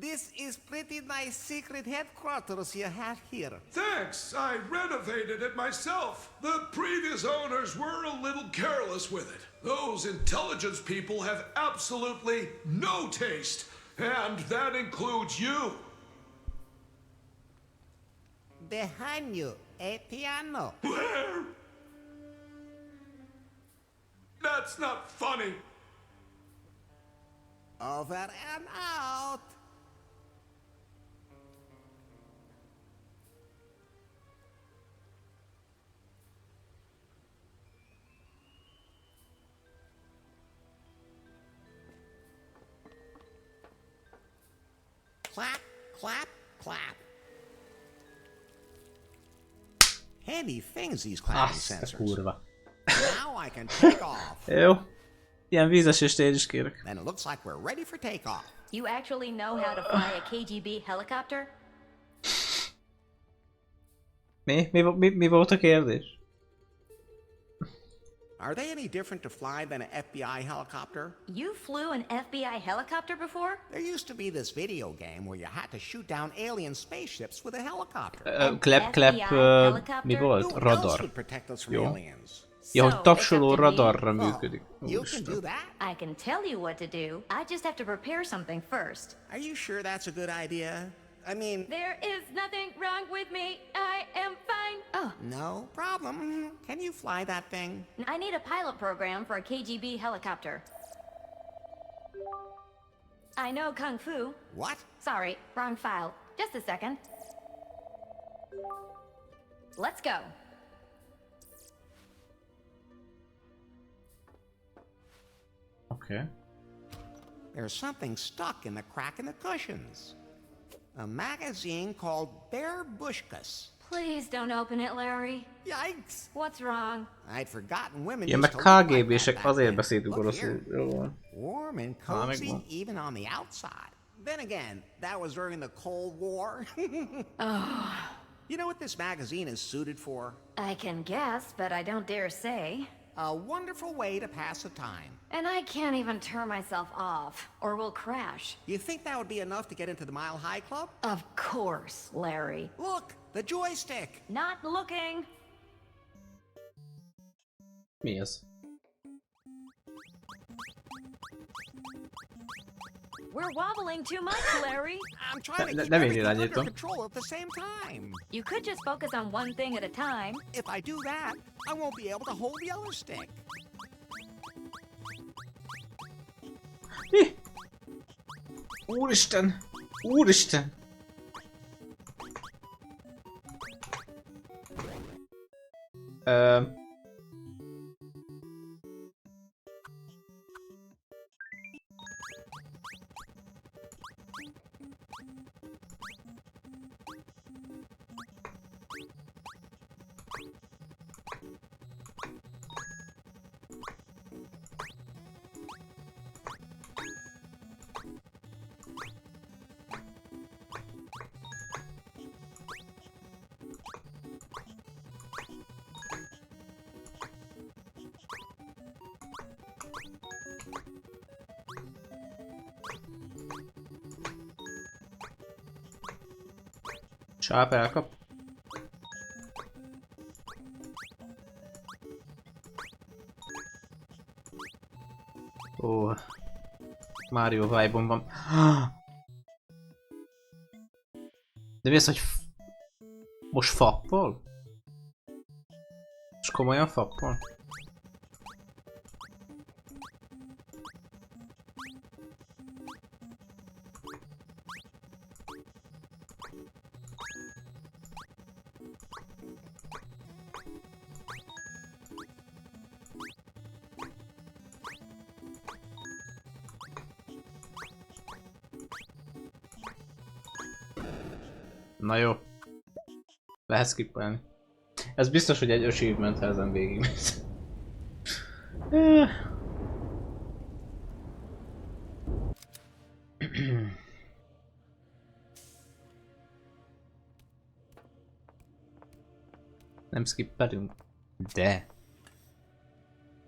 This is pretty nice secret headquarters you have here. Thanks, I renovated it myself. The previous owners were a little careless with it. Those intelligence people have absolutely no taste, and that includes you. Behind you, a piano. Where? That's not funny. Over and out. Clap, clap, clap. Handy things, these clapping sensors. Kurva. Now I can take off. Jó. Ilyen vízesést én is kérek. Then it looks like we're ready for takeoff. You actually know how to fly a KGB helicopter? Mi volt a kérdés? Are they any different to fly than an FBI helicopter? You flew an FBI helicopter before? There used to be this video game where you had to shoot down alien spaceships with a helicopter. Clap, mi volt? Who else Radar. would protect us from Jó. aliens? Ja, hogy tapsoló radarra működik. You can do that? I can tell you what to do. I just have to prepare something first. Are you sure that's a good idea? I mean... There is nothing wrong with me. I am fine. Oh. No problem. Can you fly that thing? I need a pilot program for a KGB helicopter. I know Kung Fu. What? Sorry, wrong file. Just a second. Let's go. Okay. There's something stuck in the crack in the cushions. A magazine called Babushkas. Please don't open it, Larry. Yikes! What's wrong? I'd forgotten women Ja, used meg to look like KGB-sek that azért back beszéltük then. Look oroszul. here. Jó van. Warm and cozy even on the outside. Then again, that was during the Cold War. Oh. You know what this magazine is suited for? I can guess, but I don't dare say. A wonderful way to pass the time. And I can't even turn myself off, or we'll crash. You think that would be enough to get into the Mile High Club? Of course, Larry. Look, the joystick. Not looking. Mi ez? We're wobbling too much, Larry. I'm trying to keep Nem én everything under irányítom. control at the same time. You could just focus on one thing at a time. If I do that, I won't be able to hold the other stick. Mi? Úristen! Úristen! Csáp elkap. Ó, Mario vibe-on van. De mi az, hogy most fappol? És komolyan fappol? Na jó. Lehet skippelni. Ez biztos, hogy egy achievement, ha ezen végigmész. Nem skippelünk. De.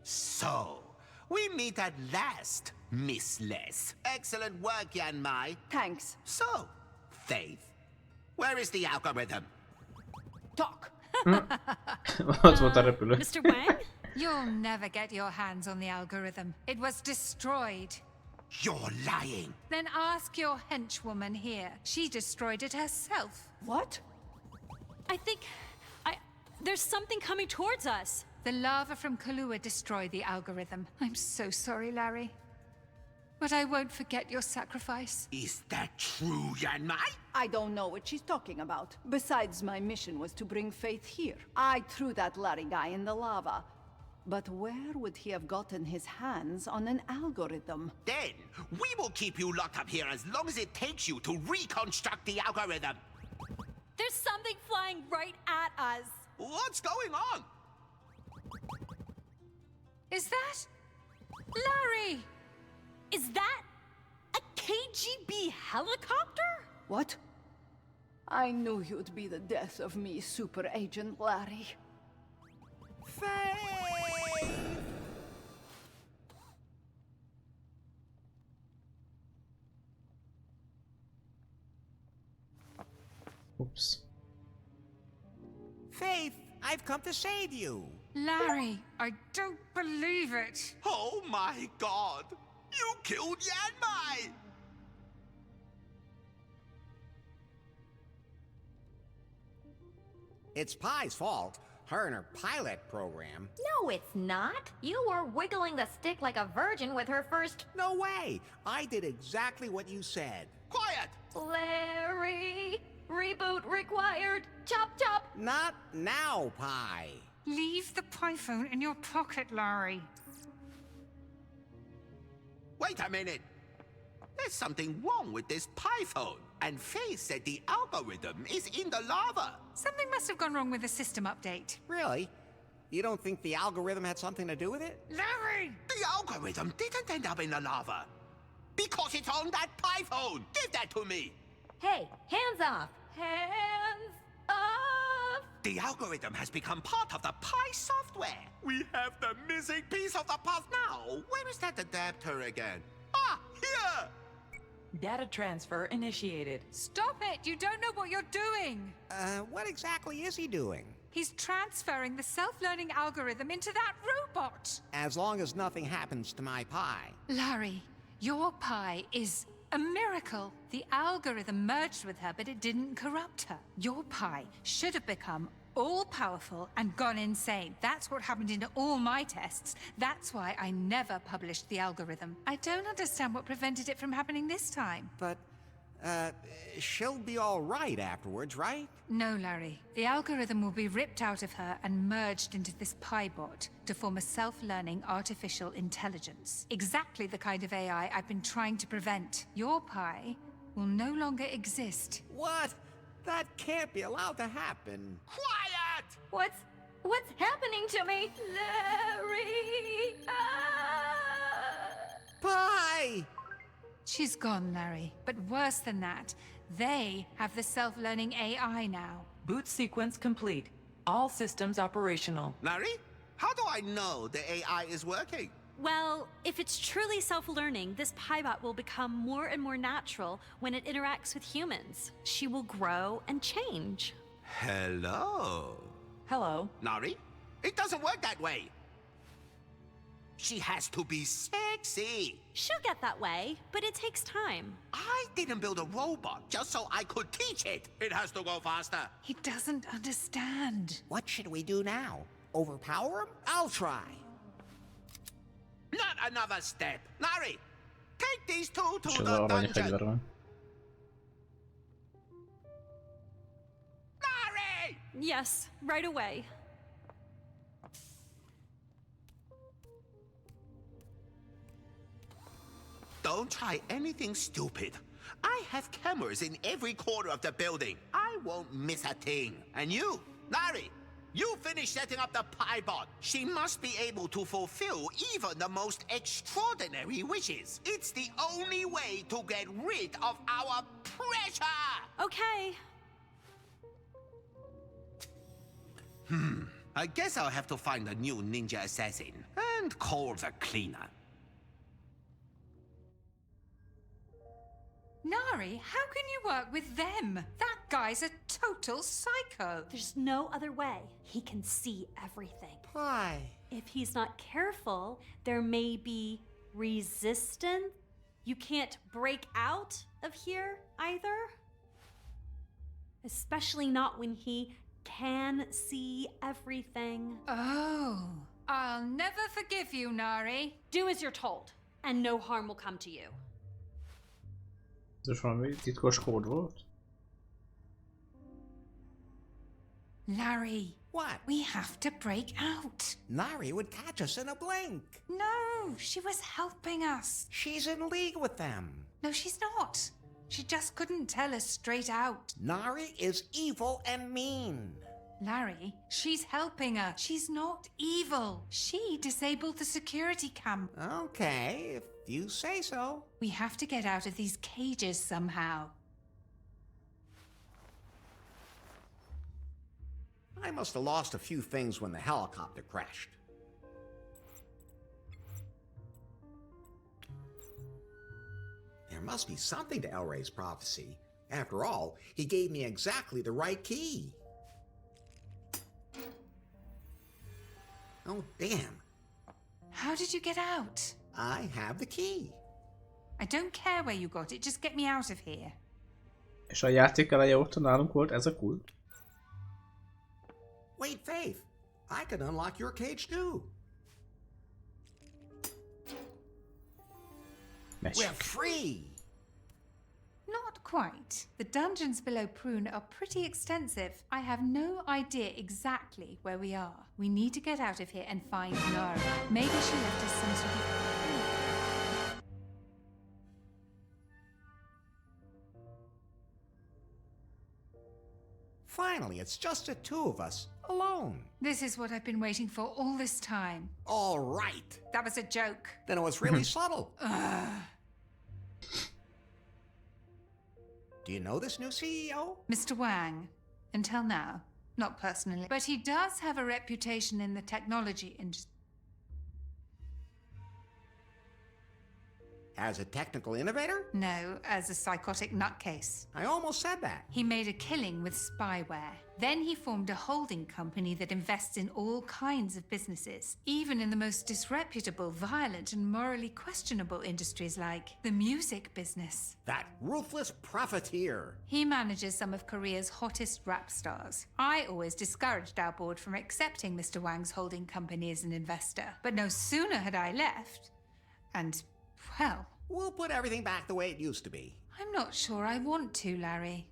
So, we meet at last, Miss Les. Excellent work, Yanmai. Thanks. So, Faith, where is the algorithm? Talk. Ott volt a repülő. Mr. Wang? You'll never get your hands on the algorithm. It was destroyed. You're lying. Then ask your henchwoman here. She destroyed it herself. What? I think... There's something coming towards us. The lava from Kahlua destroyed the algorithm. I'm so sorry, Larry. But I won't forget your sacrifice. Is that true, Yanmai? I don't know what she's talking about. Besides, my mission was to bring Faith here. I threw that Larry guy in the lava. But where would he have gotten his hands on an algorithm? Then, we will keep you locked up here as long as it takes you to reconstruct the algorithm. There's something flying right at us. What's going on? Is that... Larry! Is that a KGB helicopter? What? I knew you'd be the death of me, Super Agent Larry. Faith! Oops. Faith, I've come to save you. Larry, I don't believe it. Oh my god! You killed Yanmai! It's Pi's fault. Her and her pilot program. No, it's not. You were wiggling the stick like a virgin with her first... No way! I did exactly what you said. Quiet! Larry! Reboot required! Chop chop! Not now, Pi. Leave the pie phone in your pocket, Larry. Wait a minute. There's something wrong with this Pi phone. And Faye said the algorithm is in the lava. Something must have gone wrong with the system update. Really? You don't think the algorithm had something to do with it? Larry! The algorithm didn't end up in the lava. Because it's on that Pi phone. Give that to me. Hey, hands off! Hands off! The algorithm has become part of the Pi software. We have the missing piece of the puzzle now. Where is that adapter again? Ah, here! Data transfer initiated. Stop it! You don't know what you're doing! What exactly is he doing? He's transferring the self-learning algorithm into that robot! As long as nothing happens to my Pi. Larry, your Pi is a miracle. The algorithm merged with her, but it didn't corrupt her. Your Pi should have become all-powerful and gone insane. That's what happened in all my tests. That's why I never published the algorithm. I don't understand what prevented it from happening this time. But, she'll be all right afterwards, right? No, Larry. The algorithm will be ripped out of her and merged into this Pi bot to form a self-learning artificial intelligence. Exactly the kind of AI I've been trying to prevent. Your Pi will no longer exist. What? That can't be allowed to happen. Quiet! What's happening to me? Larry! Pi! She's gone, Larry. But worse than that, they have the self-learning AI now. Boot sequence complete. All systems operational. Larry, how do I know the AI is working? Well, if it's truly self-learning, this Piebot will become more and more natural when it interacts with humans. She will grow and change. Hello? Hello. Larry, it doesn't work that way. She has to be sexy. She'll get that way, but it takes time. I didn't build a robot just so I could teach it. It has to go faster. He doesn't understand. What should we do now? Overpower him? I'll try. Not another step. Larry, take these two to the dungeon. Larry! Yes, right away. Don't try anything stupid. I have cameras in every corner of the building. I won't miss a thing. And you, Larry, you finish setting up the Piebot. She must be able to fulfill even the most extraordinary wishes. It's the only way to get rid of our pressure! Okay. I guess I'll have to find a new ninja assassin and call the cleaner. Nari, how can you work with them? That guy's a total psycho. There's no other way. He can see everything. Why? If he's not careful, there may be resistance. You can't break out of here either. Especially not when he can see everything. Oh, I'll never forgive you, Nari. Do as you're told, and no harm will come to you. Ez valami titkos kód volt? Larry. What? We have to break out. Nari would catch us in a blink. No, she was helping us. She's in league with them. No, she's not. She just couldn't tell us straight out. Nari is evil and mean. Larry, she's helping us. She's not evil. She disabled the security cam. Okay, if you say so. We have to get out of these cages somehow. I must have lost a few things when the helicopter crashed. There must be something to El Rey's prophecy. After all, he gave me exactly the right key. Oh, damn. How did you get out? I have the key. I don't care where you got it, just get me out of here. És a játék eleje óta nálunk volt ez a kult? Wait, Faith. I can unlock your cage too. We're free! Not quite. The dungeons below Prune are pretty extensive. I have no idea exactly where we are. We need to get out of here and find Nara. Maybe she left us some sort of... Finally, it's just the two of us, alone. This is what I've been waiting for all this time. All right. That was a joke. Then it was really subtle. Do you know this new CEO? Mr. Wang. Until now. Not personally. But he does have a reputation in the technology industry. As a technical innovator? No, as a psychotic nutcase. I almost said that. He made a killing with spyware. Then he formed a holding company that invests in all kinds of businesses, even in the most disreputable, violent, and morally questionable industries like the music business. That ruthless profiteer. He manages some of Korea's hottest rap stars. I always discouraged our board from accepting Mr. Wang's holding company as an investor. But no sooner had I left, and, well... We'll put everything back the way it used to be. I'm not sure I want to, Larry.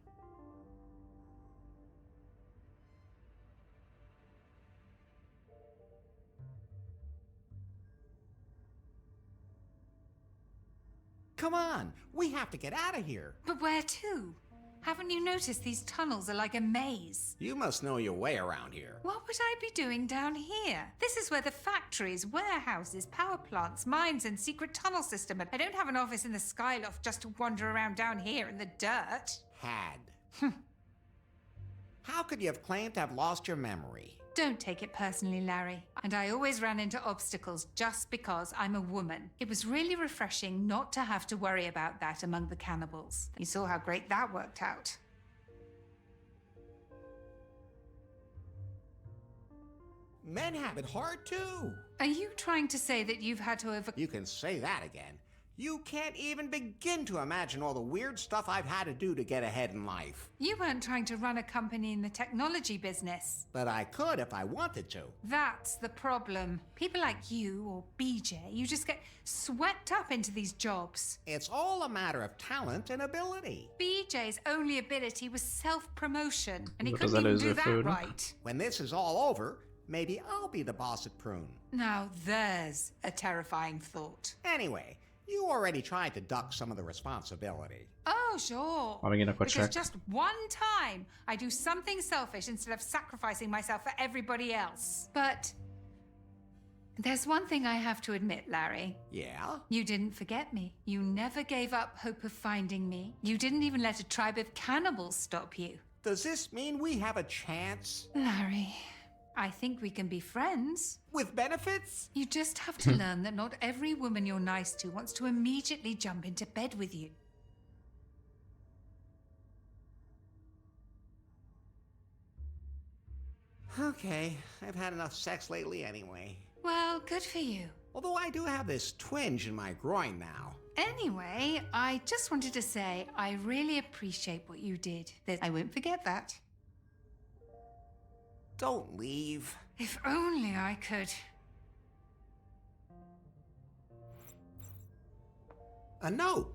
Come on, we have to get out of here. But where to? Haven't you noticed these tunnels are like a maze? You must know your way around here. What would I be doing down here? This is where the factories, warehouses, power plants, mines, and secret tunnel system are. I don't have an office in the Skyloft just to wander around down here in the dirt. Had. How could you have claimed to have lost your memory? Don't take it personally, Larry. And I always ran into obstacles just because I'm a woman. It was really refreshing not to have to worry about that among the cannibals. You saw how great that worked out. Men have it hard too. Are you trying to say that you've had to You can say that again. You can't even begin to imagine all the weird stuff I've had to do to get ahead in life. You weren't trying to run a company in the technology business. But I could if I wanted to. That's the problem. People like you or BJ, you just get swept up into these jobs. It's all a matter of talent and ability. BJ's only ability was self-promotion, and he couldn't even do that right. When this is all over, maybe I'll be the boss at Prune. Now there's a terrifying thought. Anyway, you already tried to duck some of the responsibility. Oh, sure. Because just one time I do something selfish instead of sacrificing myself for everybody else. But there's one thing I have to admit, Larry. Yeah? You didn't forget me. You never gave up hope of finding me. You didn't even let a tribe of cannibals stop you. Does this mean we have a chance? Larry, I think we can be friends. With benefits? You just have to learn that not every woman you're nice to wants to immediately jump into bed with you. Okay, I've had enough sex lately anyway. Well, good for you. Although I do have this twinge in my groin now. Anyway, I just wanted to say I really appreciate what you did. I won't forget that. Don't leave. If only I could. A note.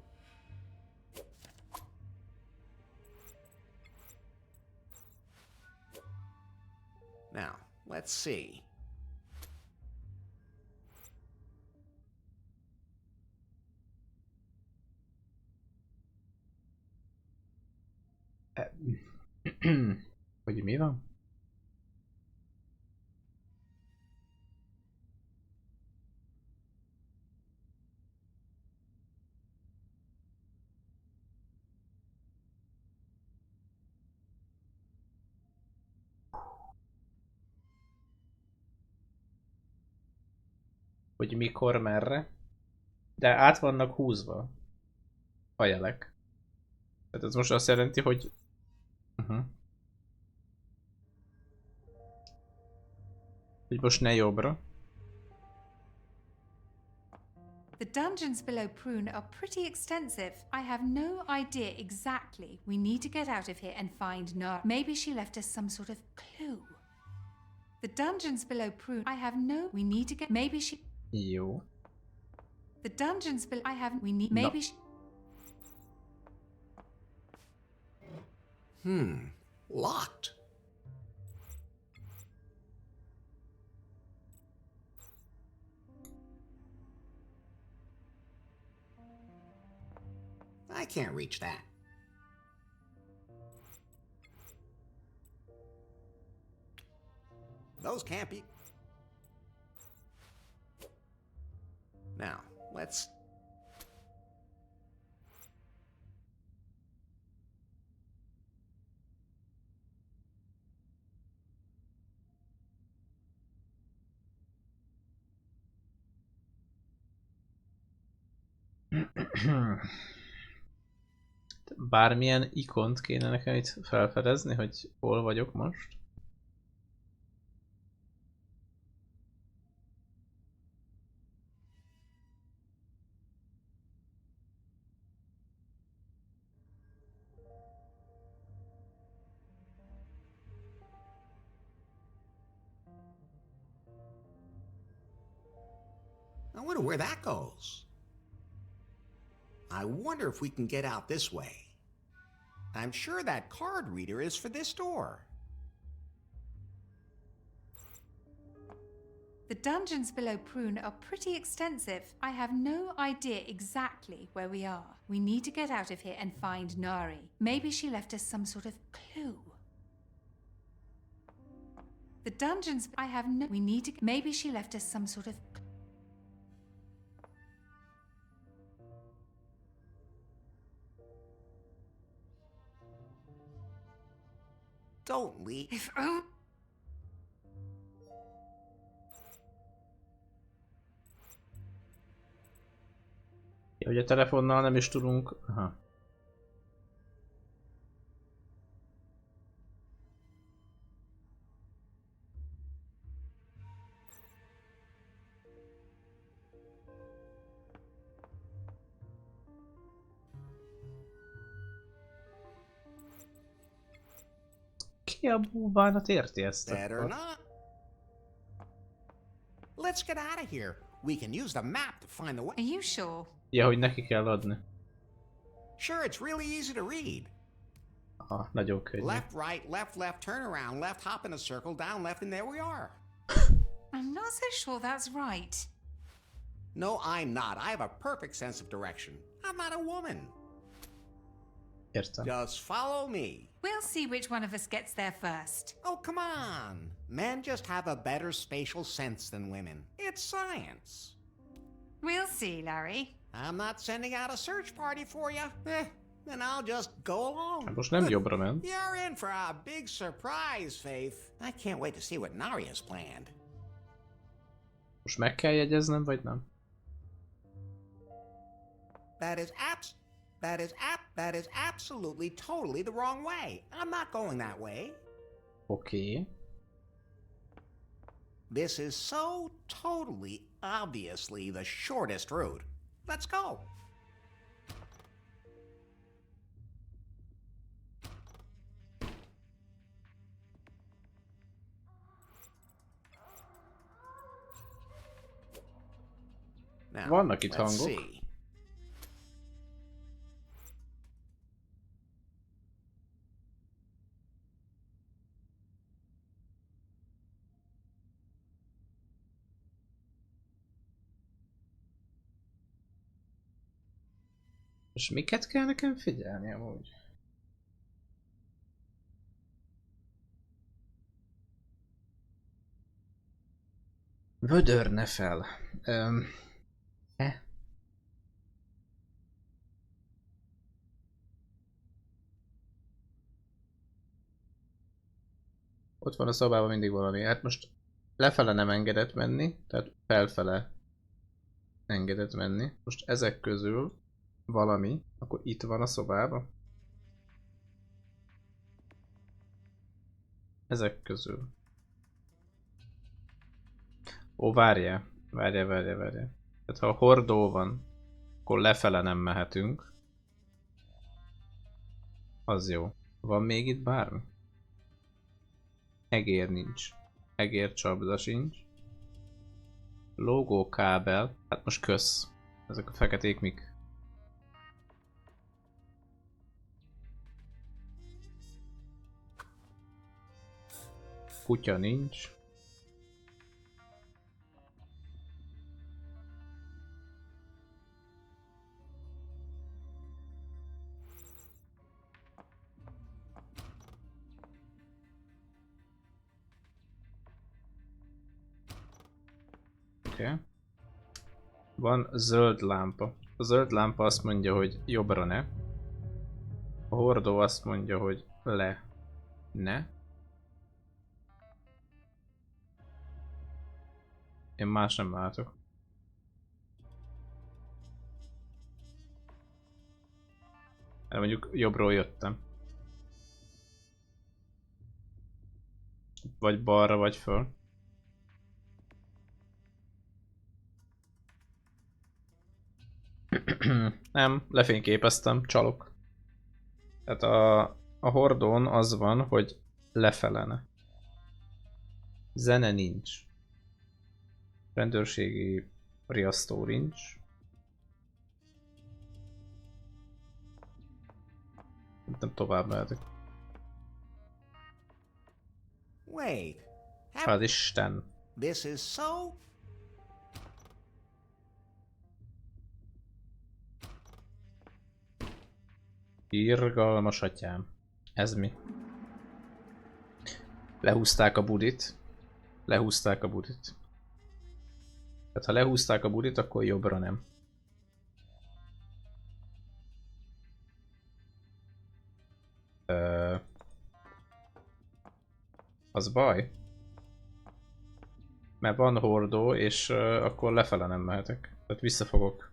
Now, let's see. Hogy mi van? Hogy mikor, merre. De át vannak húzva a jelek. Tehát ez most azt jelenti, hogy... Hogy most ne jobbra. The dungeons below Prune are pretty extensive. I have no idea exactly. We need to get out of here and find Nar. Maybe she left us some sort of clue. The dungeons below Prune. I have no. We need to get. Maybe she. Jó. The dungeons below. I have. We need. Maybe she. Locked. I can't reach that. Those can't be. Now, let's... Bármilyen ikont kéne nekem itt felfedezni, hogy hol vagyok most? I wonder where that goes. I wonder if we can get out this way. I'm sure that card reader is for this door. The dungeons below Prune are pretty extensive. I have no idea exactly where we are. We need to get out of here and find Nari. Maybe she left us some sort of clue. The dungeons... I have no... We need to... Maybe she left us some sort of... Don't leave. If oh... Ja, hogy a telefonnal nem is tudunk... Aha. Ki a búvánat érti ezt? Better not. Let's get out of here. We can use the map to find the way. Are you sure? Ja, hogy neki kell adni. Sure, it's really easy to read. Aha, nagyon könnyű. Left, right, left, turn around, left, hop in a circle, down, left, and there we are. I'm not so sure that's right. No, I'm not. I have a perfect sense of direction. I'm not a woman. Értem. Just follow me. We'll see which one of us gets there first. Oh, come on. Men just have a better spatial sense than women. It's science. We'll see, Larry. I'm not sending out a search party for you. Then I'll just go along. Most nem jobbra ment. You're in for a big surprise, Faith. I can't wait to see what Nari has planned. Most meg kell jegyeznem, vagy nem? That is absolutely, totally the wrong way. I'm not going that way. Oké. This is so totally, obviously the shortest route. Let's go. Now, Vannak itt let's hangok. see. És miket kell nekem figyelni amúgy? Vödörne fel. Ott van a szobában mindig valami. Hát most lefele nem engedett menni, tehát felfele engedett menni. Most ezek közül valami, akkor itt van a szobában. Ezek közül. Ó, várjál. Várjál. Tehát ha a hordó van, akkor lefele nem mehetünk. Az jó. Van még itt bármi? Egér nincs. Egér csapda sincs. Logó kábel. Hát most kösz. Ezek a feketék mik? Kutya nincs. Okay. Van zöld lámpa. A zöld lámpa azt mondja, hogy jobbra ne. A hordó azt mondja, hogy le ne. Én más nem látok. Erre mondjuk jobbról jöttem. Vagy balra, vagy föl. Nem, lefényképeztem, csalok. Tehát a hordón az van, hogy lefelene. Zene nincs. Rendőrségi riasztó nincs. Nem tovább mehetek. Wait. Az Isten. This is so... Irgalmas atyám. Ez mi? Lehúzták a budit. Lehúzták a budit. Tehát ha lehúzták a budit, akkor jobbra nem. Az baj? Mert van hordó, és akkor lefele nem mehetek. Tehát vissza fogok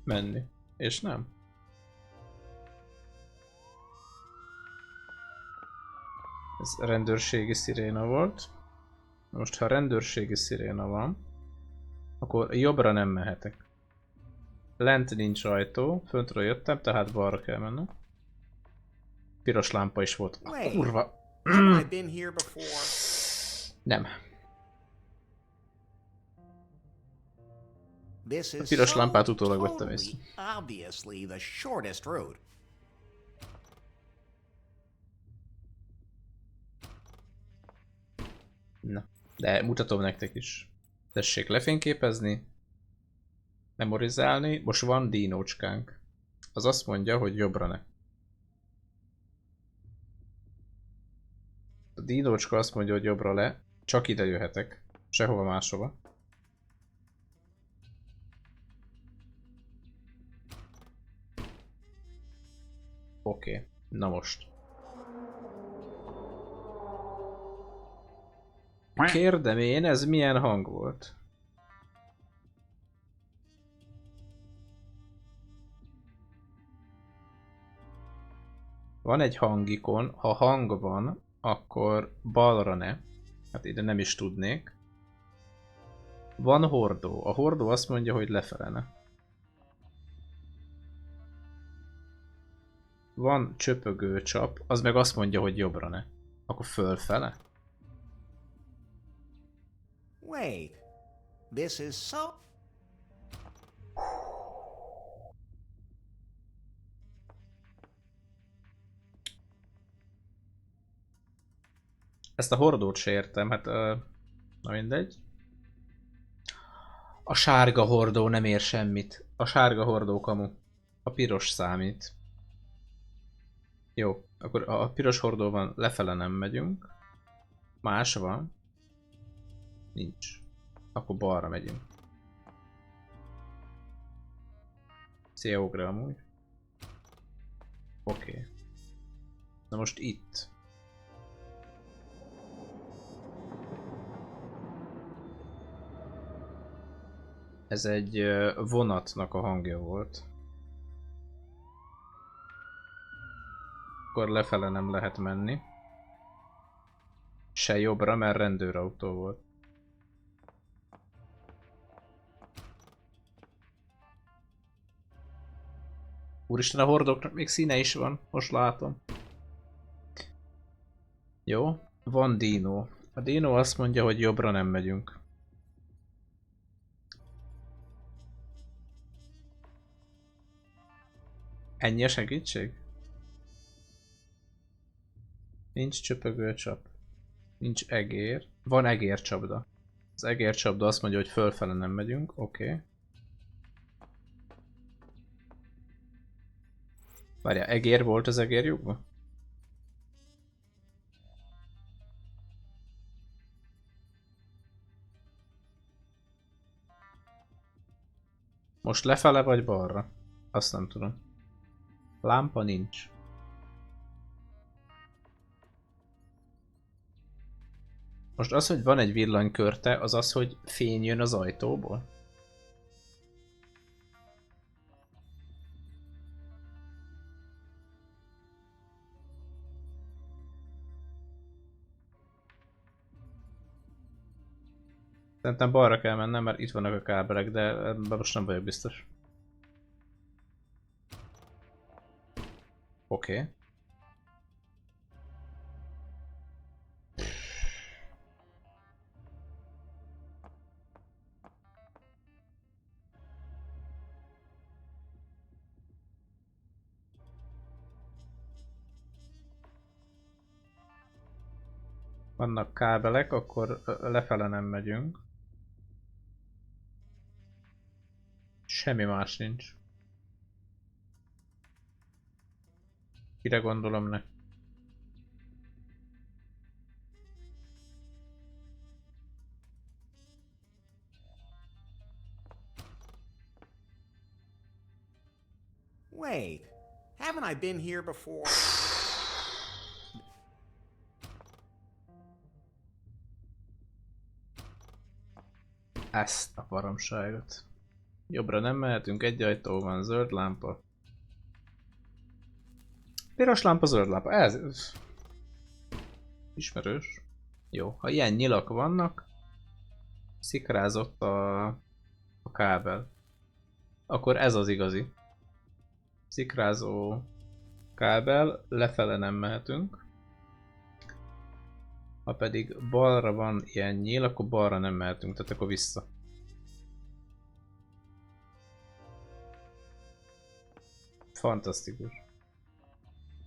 menni. És nem. Ez rendőrségi sziréna volt. Most ha rendőrségi sziréna van, akkor jobbra nem mehetek. Lent nincs ajtó, föntről jöttem, tehát balra kell mennem. Piros lámpa is volt. Kurva! Nem. A piros lámpát utólag vettem észre. Na, de mutatom nektek is. Tessék lefényképezni, memorizálni. Most van dinócskánk. Az azt mondja, hogy jobbra ne. A dinócska azt mondja, hogy jobbra le. Csak ide jöhetek. Sehova máshova. Oké, na most. Kérdem én, ez milyen hang volt? Van egy hangikon, ha hang van, akkor balra ne. Hát ide nem is tudnék. Van hordó. A hordó azt mondja, hogy lefele ne. Van csöpögő csap, az meg azt mondja, hogy jobbra ne. Akkor fölfele? Wait. This is so... Ezt a hordót se értem, hát na mindegy. A sárga hordó nem ér semmit. A sárga hordó kamu. A piros számít. Jó, akkor a piros hordó van, lefele nem megyünk. Más van. Nincs. Akkor balra megyünk. Szia, Ogre amúgy. Oké. Na most itt. Ez egy vonatnak a hangja volt. Akkor lefele nem lehet menni. Se jobbra, mert rendőrautó volt. Úristen, a hordóknak még színe is van, most látom. Jó, van Dino. A Dino azt mondja, hogy jobbra nem megyünk. Ennyi a segítség? Nincs csöpögőcsap. Nincs egér. Van egércsapda. Az egércsapda azt mondja, hogy fölfele nem megyünk. Oké. Várjál, egér volt az egérlyukban? Most lefele vagy balra? Azt nem tudom. Lámpa nincs. Most az, hogy van egy villanykörte, az az, hogy fény jön az ajtóból? Szerintem balra kell mennem, mert itt vannak a kábelek, de ebben most nem vagyok biztos. Oké. Vannak kábelek, akkor lefele nem megyünk. Semmi más nincs. Kire gondolom ne? Wait, haven't I been here before? Ezt a baromságot. Jobbra nem mehetünk, egy ajtó van, zöld lámpa. Piros lámpa, zöld lámpa. Ez... ismerős. Jó, ha ilyen nyilak vannak, szikrázott a kábel. Akkor ez az igazi. Szikrázó kábel, lefele nem mehetünk. Ha pedig balra van ilyen nyíl, akkor balra nem mehetünk, tehát akkor vissza. Fantasztikus.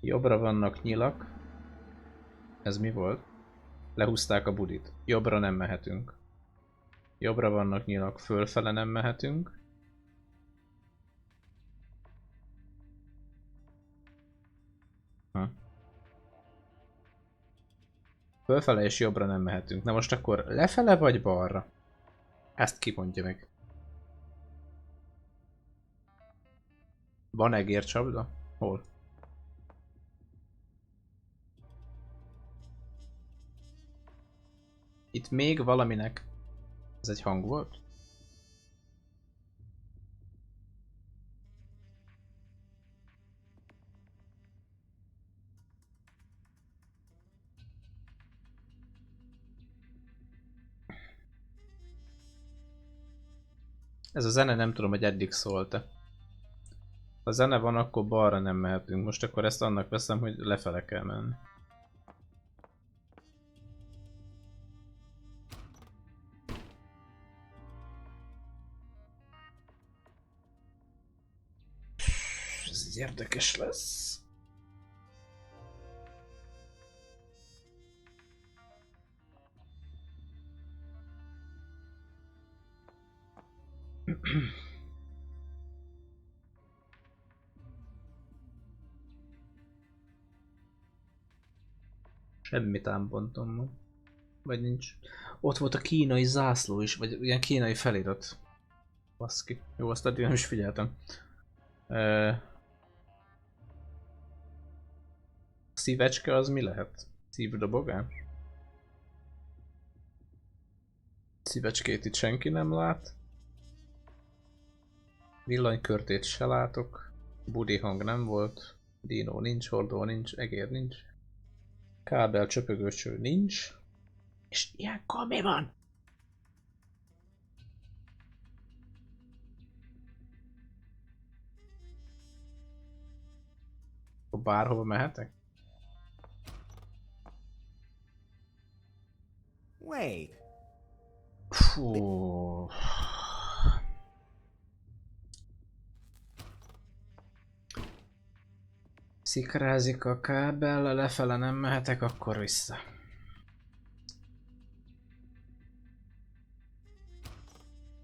Jobbra vannak nyilak. Ez mi volt? Lehúzták a budit. Jobbra nem mehetünk. Jobbra vannak nyilak, fölfele nem mehetünk. Fölfele és jobbra nem mehetünk. Na most akkor lefele vagy balra? Ezt ki mondja meg. Van egércsapda? Hol? Itt még valaminek... Ez egy hang volt? Ez a zene nem tudom, hogy eddig szólt-e. Ha zene van, akkor balra nem mehetünk. Most akkor ezt annak veszem, hogy lefele kell menni. Ez így érdekes lesz. Semmi támpontom van. Vagy nincs. Ott volt a kínai zászló is, vagy ilyen kínai felirat. Baszki. Jó, azt eddig nem is figyeltem. Szívecske az mi lehet? Szívdobogás? Szívecskét itt senki nem lát. Villanykörtét se látok. Budi hang nem volt. Dino nincs, hordó nincs, egér nincs. Kábel, csöpögőcső nincs. És ilyenkor mi van? Akkor bárhova mehetek? Wait. Fú. Szikrázik a kábel, lefele nem mehetek, akkor vissza.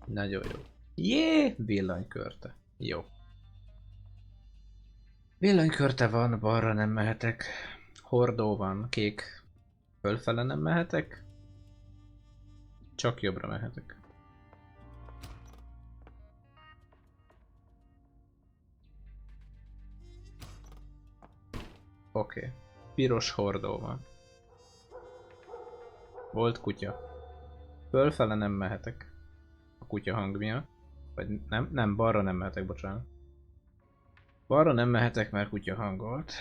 Nagyon jó. Jé! Villanykörte. Jó. Villanykörte van, balra nem mehetek. Hordó van, kék. Fölfele nem mehetek. Csak jobbra mehetek. Oké. Piros hordó van. Volt kutya. Fölfele nem mehetek. A kutya hang miatt. Vagy nem, balra nem mehetek, bocsánat. Balra nem mehetek, mert kutya hang volt.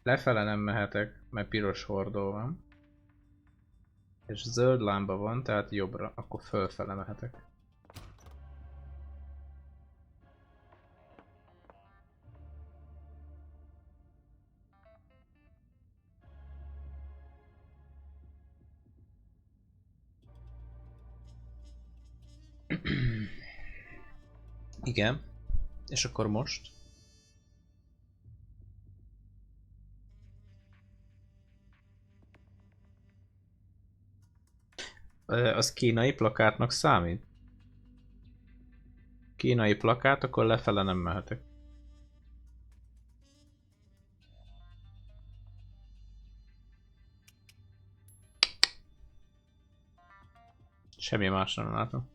Lefele nem mehetek, mert piros hordó van. És zöld lámpa van, tehát jobbra, akkor fölfele mehetek. Igen. És akkor most? Az kínai plakátnak számít? Kínai plakát, akkor lefele nem mehetek. Semmi más nem látom.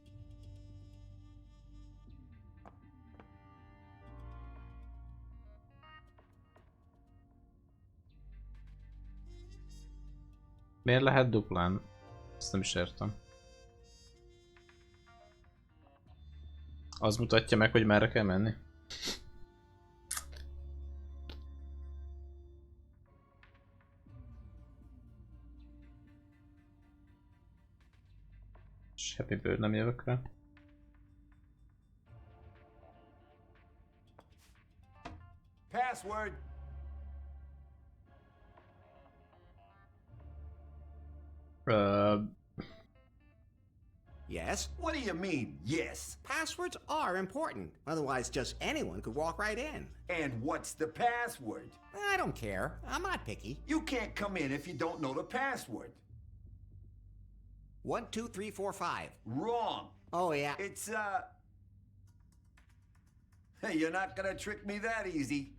Miért lehet duplán? Ezt nem is értem. Az mutatja meg, hogy merre kell menni? Semmiből nem jövök rá. Password. Yes? What do you mean, yes? Passwords are important. Otherwise, just anyone could walk right in. And what's the password? I don't care. I'm not picky. You can't come in if you don't know the password. 1, 2, 3, 4, 5. Wrong. Oh, yeah. It's, Hey, you're not gonna trick me that easy.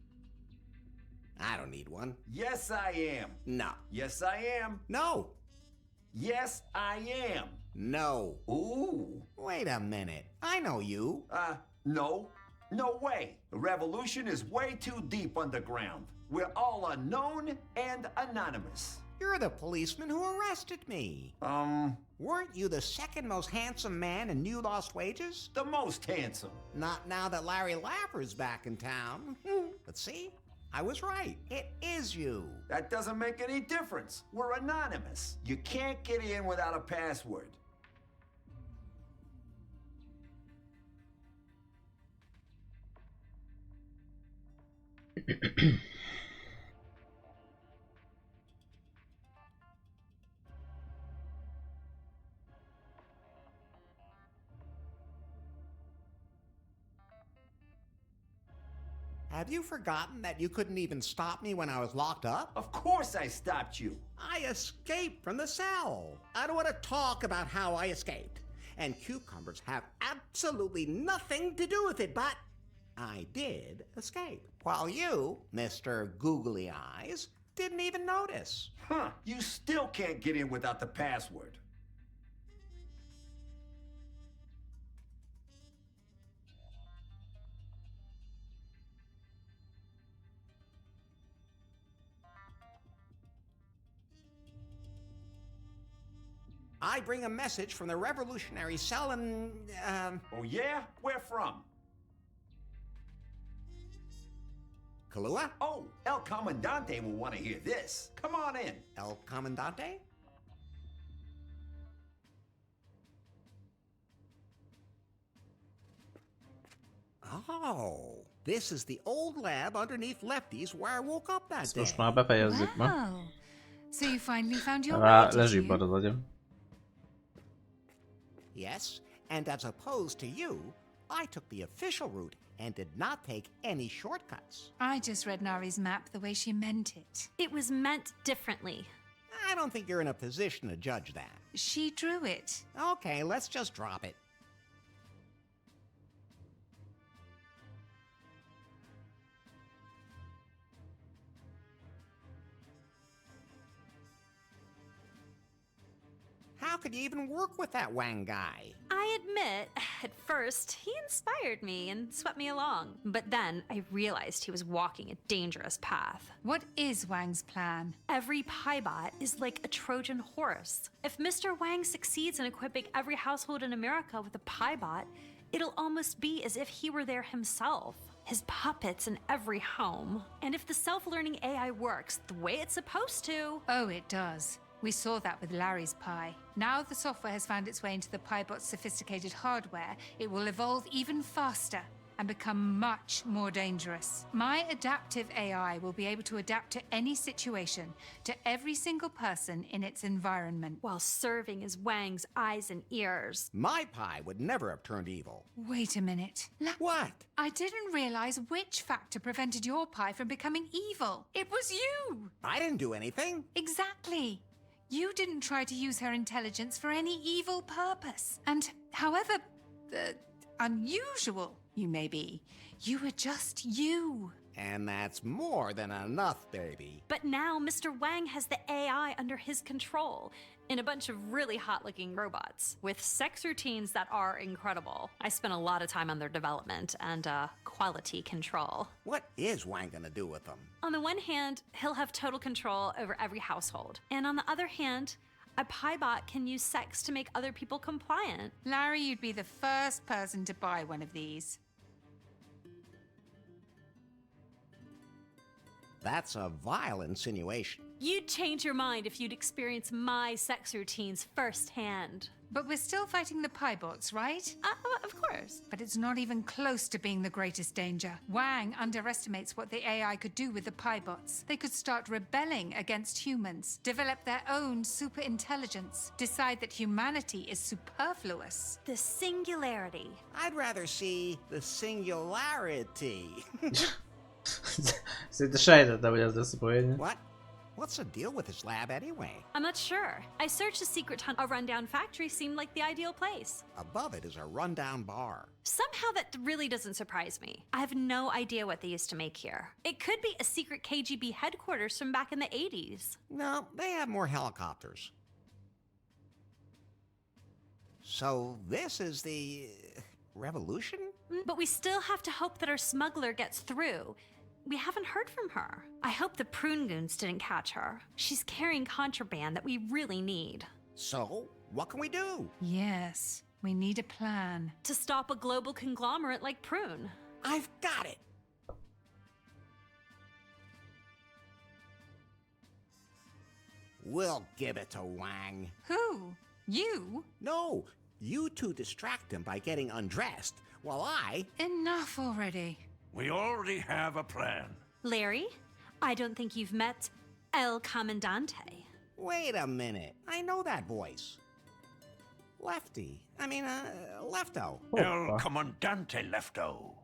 I don't need one. Yes, I am. No. Yes, I am. No. Yes, I am. No. Ooh. Wait a minute. I know you. No. No way. The revolution is way too deep underground. We're all unknown and anonymous. You're the policeman who arrested me. Weren't you the second most handsome man in New Lost Wages? The most handsome. Not now that Larry Laffer's back in town. But see? I was right. It is you. That doesn't make any difference. We're anonymous. You can't get in without a password. Have you forgotten that you couldn't even stop me when I was locked up? Of course I stopped you. I escaped from the cell. I don't want to talk about how I escaped. And cucumbers have absolutely nothing to do with it, but I did escape. While you, Mr. Googly Eyes, didn't even notice. Huh. You still can't get in without the password. I bring a message from the revolutionary cell in, Oh yeah? Where from? Kahlua? Oh, El Comandante will want to hear this. Come on in. El Comandante? Oh. This is the old lab underneath Lefty's where I woke up that Ezt day. most már befejezzük ma. Wow. So you finally found your Rá way, did you? lezsibbad az agyam. Yes, and as opposed to you, I took the official route and did not take any shortcuts. I just read Nari's map the way she meant it. It was meant differently. I don't think you're in a position to judge that. She drew it. Okay, let's just drop it. How could you even work with that Wang guy? I admit, at first, he inspired me and swept me along. But then I realized he was walking a dangerous path. What is Wang's plan? Every Piebot is like a Trojan horse. If Mr. Wang succeeds in equipping every household in America with a Piebot, it'll almost be as if he were there himself. His puppets in every home. And if the self-learning AI works the way it's supposed to... Oh, it does. We saw that with Larry's Pi. Now the software has found its way into the Piebot's sophisticated hardware, it will evolve even faster and become much more dangerous. My adaptive AI will be able to adapt to any situation, to every single person in its environment. While serving as Wang's eyes and ears. My Pi would never have turned evil. Wait a minute. What? I didn't realize which factor prevented your Pi from becoming evil. It was you! I didn't do anything. Exactly. You didn't try to use her intelligence for any evil purpose. And however unusual you may be, you were just you. And that's more than enough, baby. But now Mr. Wang has the AI under his control in a bunch of really hot-looking robots with sex routines that are incredible. I spent a lot of time on their development and quality control. What is Wang gonna do with them? On the one hand, he'll have total control over every household. And on the other hand, a Piebot can use sex to make other people compliant. Larry, you'd be the first person to buy one of these. That's a vile insinuation. You'd change your mind if you'd experience my sex routines firsthand. But we're still fighting the Piebots, right? Of course. But it's not even close to being the greatest danger. Wang underestimates what the AI could do with the Piebots. They could start rebelling against humans, develop their own super intelligence, decide that humanity is superfluous. The singularity. I'd rather see the singularity. Szinte sejtettem, hogy ez lesz a poénja. What? What's the deal with this lab anyway? I'm not sure. I searched a secret tunnel. A rundown factory seemed like the ideal place. Above it is a rundown bar. Somehow that really doesn't surprise me. I have no idea what they used to make here. It could be a secret KGB headquarters from back in the 80s. No, they have more helicopters. So this is the revolution? But we still have to hope that our smuggler gets through. We haven't heard from her. I hope the prune goons didn't catch her. She's carrying contraband that we really need. So, what can we do? Yes, we need a plan. To stop a global conglomerate like Prune. I've got it! We'll give it to Wang. Who? You? No, you two distract him by getting undressed, while I... Enough already. We already have a plan. Larry, I don't think you've met El Comandante. Wait a minute. I know that voice. Lefty. Lefto. El Comandante Lefto.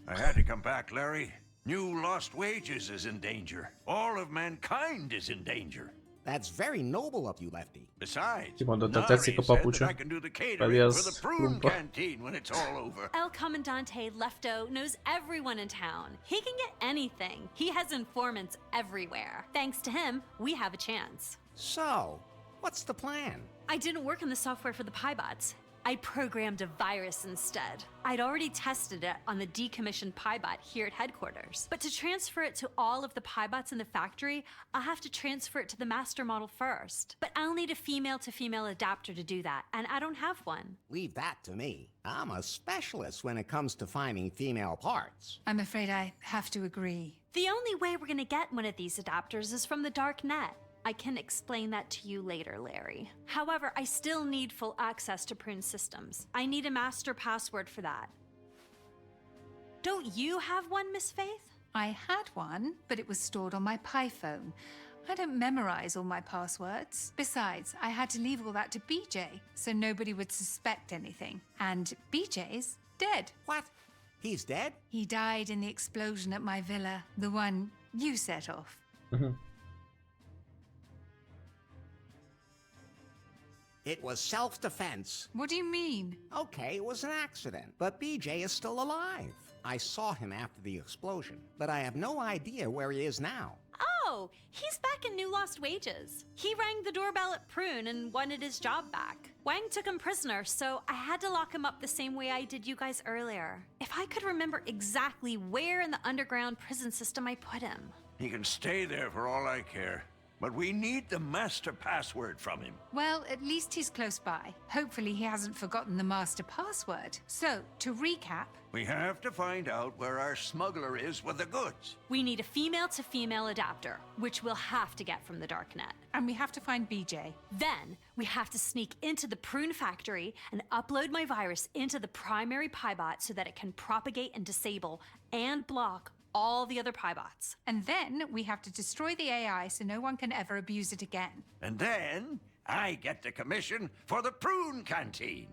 I had to come back, Larry. New lost wages is in danger. All of mankind is in danger. That's very noble of you, Lefty. Besides, Kimondottan Nari tetszik a said papucsa. that I can do the catering Pedig for the az prune lumpa. canteen when it's all over. El Comandante Lefto knows everyone in town. He can get anything. He has informants everywhere. Thanks to him, we have a chance. So, what's the plan? I didn't work on the software for the Piebots. I programmed a virus instead. I'd already tested it on the decommissioned Piebot here at headquarters. But to transfer it to all of the Piebots in the factory, I'll have to transfer it to the master model first. But I'll need a female-to-female adapter to do that, and I don't have one. Leave that to me. I'm a specialist when it comes to finding female parts. I'm afraid I have to agree. The only way we're gonna get one of these adapters is from the dark net. I can explain that to you later, Larry. However, I still need full access to Prune's systems. I need a master password for that. Don't you have one, Miss Faith? I had one, but it was stored on my PiPhone. I don't memorize all my passwords. Besides, I had to leave all that to BJ, so nobody would suspect anything. And BJ's dead. What? He's dead? He died in the explosion at my villa, the one you set off. It was self-defense. What do you mean? Okay, it was an accident, but BJ is still alive. I saw him after the explosion, but I have no idea where he is now. Oh, he's back in New Lost Wages. He rang the doorbell at Prune and wanted his job back. Wang took him prisoner, so I had to lock him up the same way I did you guys earlier. If I could remember exactly where in the underground prison system I put him. He can stay there for all I care. But we need the master password from him. Well, at least he's close by. Hopefully he hasn't forgotten the master password. So, to recap... We have to find out where our smuggler is with the goods. We need a female-to-female adapter, which we'll have to get from the darknet. And we have to find BJ. Then, we have to sneak into the Prune factory and upload my virus into the primary PyBot so that it can propagate and disable and block all the other PyBots. And then we have to destroy the AI so no one can ever abuse it again. And then I get the commission for the Prune Canteen.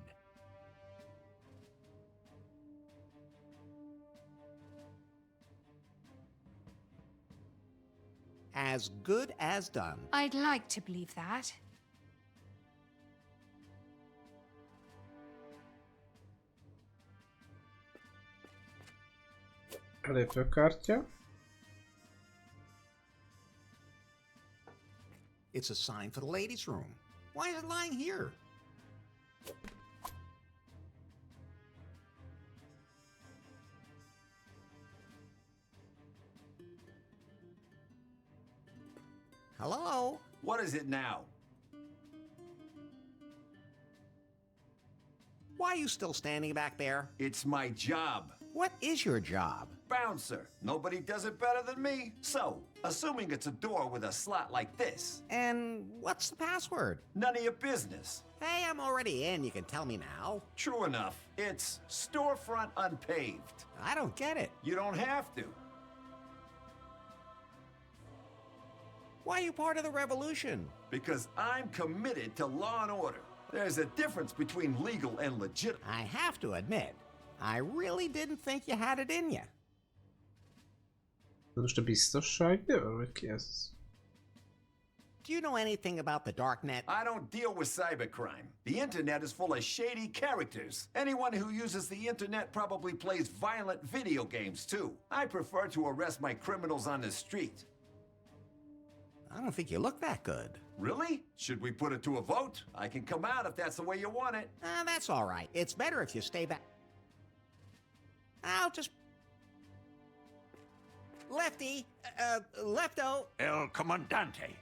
As good as done. I'd like to believe that. Lépőkártya. It's a sign for the ladies' room. Why is it lying here? Hello? What is it now? Why are you still standing back there? It's my job. What is your job? Bouncer. Nobody does it better than me. So, assuming it's a door with a slot like this. And what's the password? None of your business. Hey, I'm already in. You can tell me now. True enough. It's storefront unpaved. I don't get it. You don't have to. Why are you part of the revolution? Because I'm committed to law and order. There's a difference between legal and legit. I have to admit, I really didn't think you had it in you. Most a biztossággyőr, vagy ki ez? Do you know anything about the darknet? I don't deal with cybercrime. The internet is full of shady characters. Anyone who uses the internet probably plays violent video games too. I prefer to arrest my criminals on the street. I don't think you look that good. Really? Should we put it to a vote? I can come out if that's the way you want it. That's all right. It's better if you stay back. I'll just... Lefty, Lefto. El Comandante.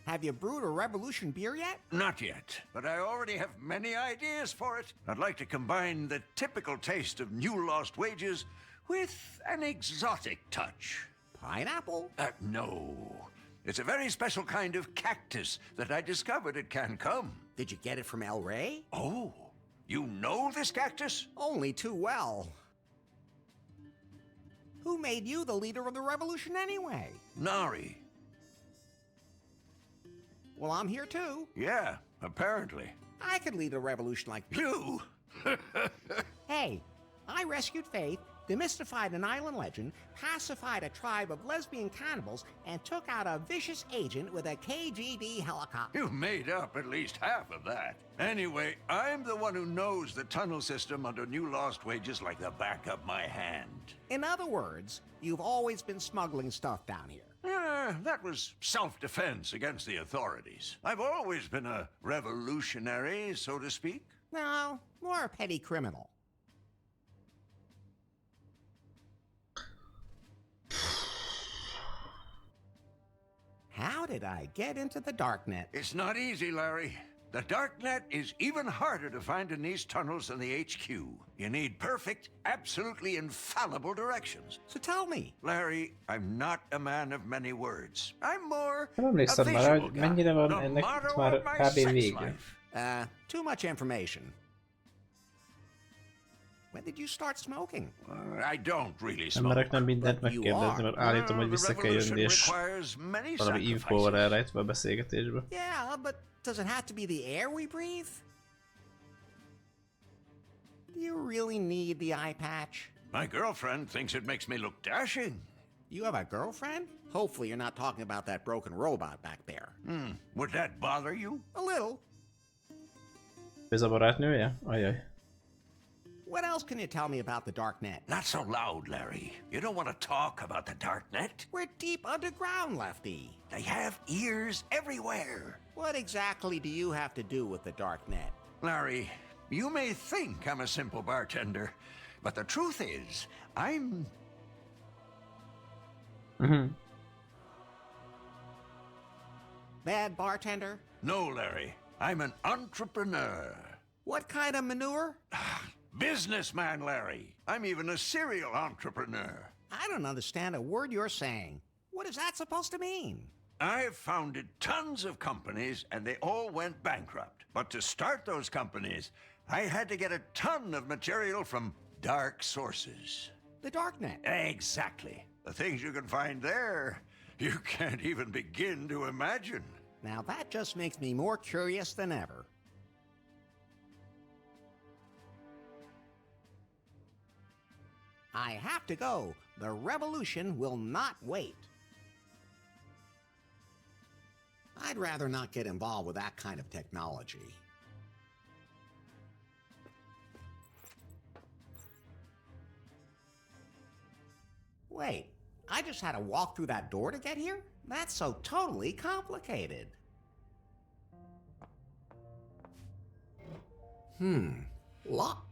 Have you brewed a revolution beer yet? Not yet, but I already have many ideas for it. I'd like to combine the typical taste of New Lost Wages with an exotic touch. Pineapple? No. It's a very special kind of cactus that I discovered at Cancun. Did you get it from El Rey? Oh, you know this cactus? Only too well. Who made you the leader of the revolution anyway? Nari. Well, I'm here too. Yeah, apparently. I could lead a revolution like you. Hey, I rescued Faith, demystified an island legend, pacified a tribe of lesbian cannibals, and took out a vicious agent with a KGB helicopter. You made up at least half of that. Anyway, I'm the one who knows the tunnel system under New Lost Wages like the back of my hand. In other words, you've always been smuggling stuff down here. That was self-defense against the authorities. I've always been a revolutionary, so to speak. No, more a petty criminal. How did I get into the darknet? It's not easy, Larry. The darknet is even harder to find in these tunnels than the HQ. You need perfect, absolutely infallible directions. So tell me. Larry, I'm not a man of many words. I'm more Nem emlékszem már, hogy mennyire van ennek itt már kb. Vége. Too much information. When did you start smoking? I don't really smoke. Emberek nem mindent megkérdezni, mert állítom, hogy vissza kell jönni, és valami info van elrejtve a beszélgetésbe. Yeah, but does it have to be the air we breathe? Do you really need the eye patch? My girlfriend thinks it makes me look dashing. You have a girlfriend? Hopefully you're not talking about that broken robot back there. Would that bother you? A little. Ez a barátnője? Ajaj. What else can you tell me about the darknet? Not so loud, Larry. You don't want to talk about the darknet. We're deep underground, Lefty. They have ears everywhere. What exactly do you have to do with the darknet? Larry, you may think I'm a simple bartender, but the truth is, I'm... Bad bartender? No, Larry. I'm an entrepreneur. What kind of manure? Businessman, Larry. I'm even a serial entrepreneur. I don't understand a word you're saying. What is that supposed to mean? I've founded tons of companies and they all went bankrupt. But to start those companies, I had to get a ton of material from dark sources. The darknet. Exactly. The things you can find there, you can't even begin to imagine. Now that just makes me more curious than ever. I have to go. The revolution will not wait. I'd rather not get involved with that kind of technology. Wait, I just had to walk through that door to get here? That's so totally complicated. Lock.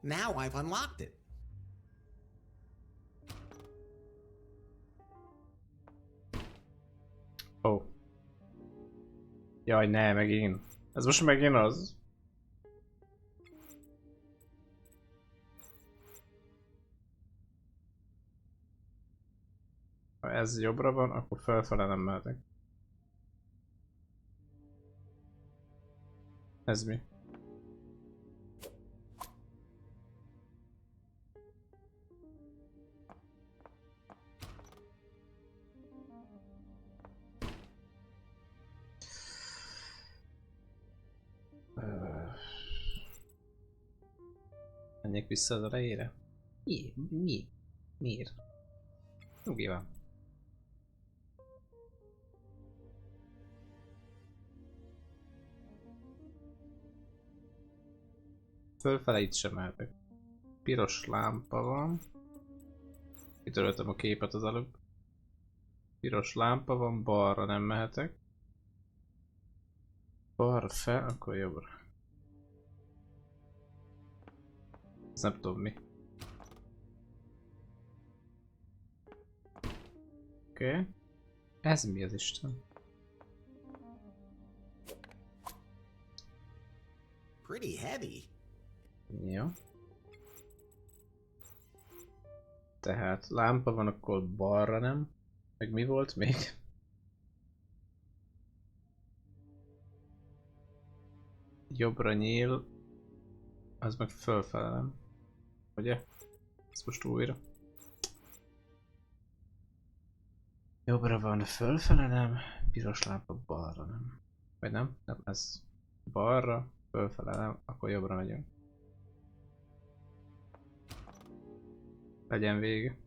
Now I've unlocked it. Oh. Jaj, ne, megint. Ez most megint az. Ha ez jobbra van, akkor felfele nem mehetek. Ez mi? Menjek vissza az elejére? Mi? Miért? Nyugi van. Fölfele itt sem mehetek. Piros lámpa van. Kitöröltem a képet az előbb. Piros lámpa van, balra nem mehetek. Balra fel, akkor jobbra. Ez nem tudom mi. Oké. Ez mi az Isten? Pretty heavy. Jó. Tehát lámpa van, akkor balra nem. Meg mi volt még? Jobbra nyíl. Az meg fölfele nem. Ugye? Ez most újra. Jobbra van, fölfele nem. Piros lámpa balra nem. Vagy nem? Nem, ez balra, fölfele nem. Akkor jobbra megyünk. Legyen vége.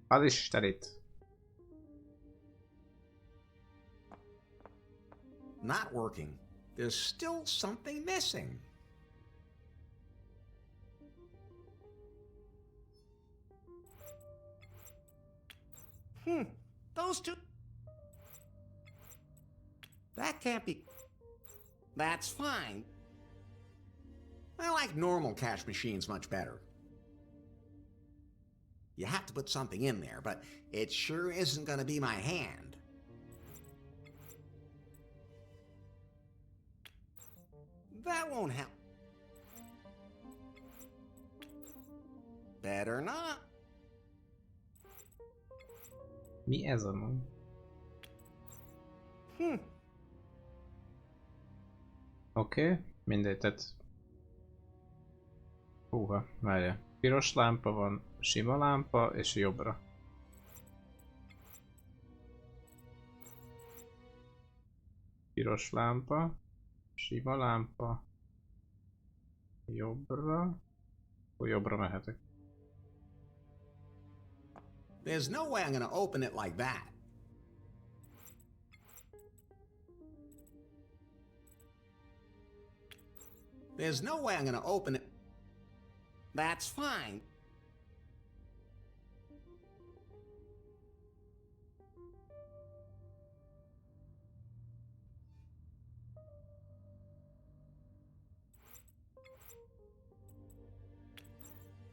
Az Istenit! Not working. There's still something missing. Those two... That can't be... That's fine. I like normal cash machines much better. You have to put something in there, but it sure isn't gonna be my hand. That won't help. Better not. Mi ez a mond? Oké, mindegy, tehát... Húha, várja. Piros lámpa van, sima lámpa és jobbra. Piros lámpa, sima lámpa, jobbra. Akkor jobbra mehetek. There's no way I'm gonna open it like that. There's no way I'm gonna open it. That's fine.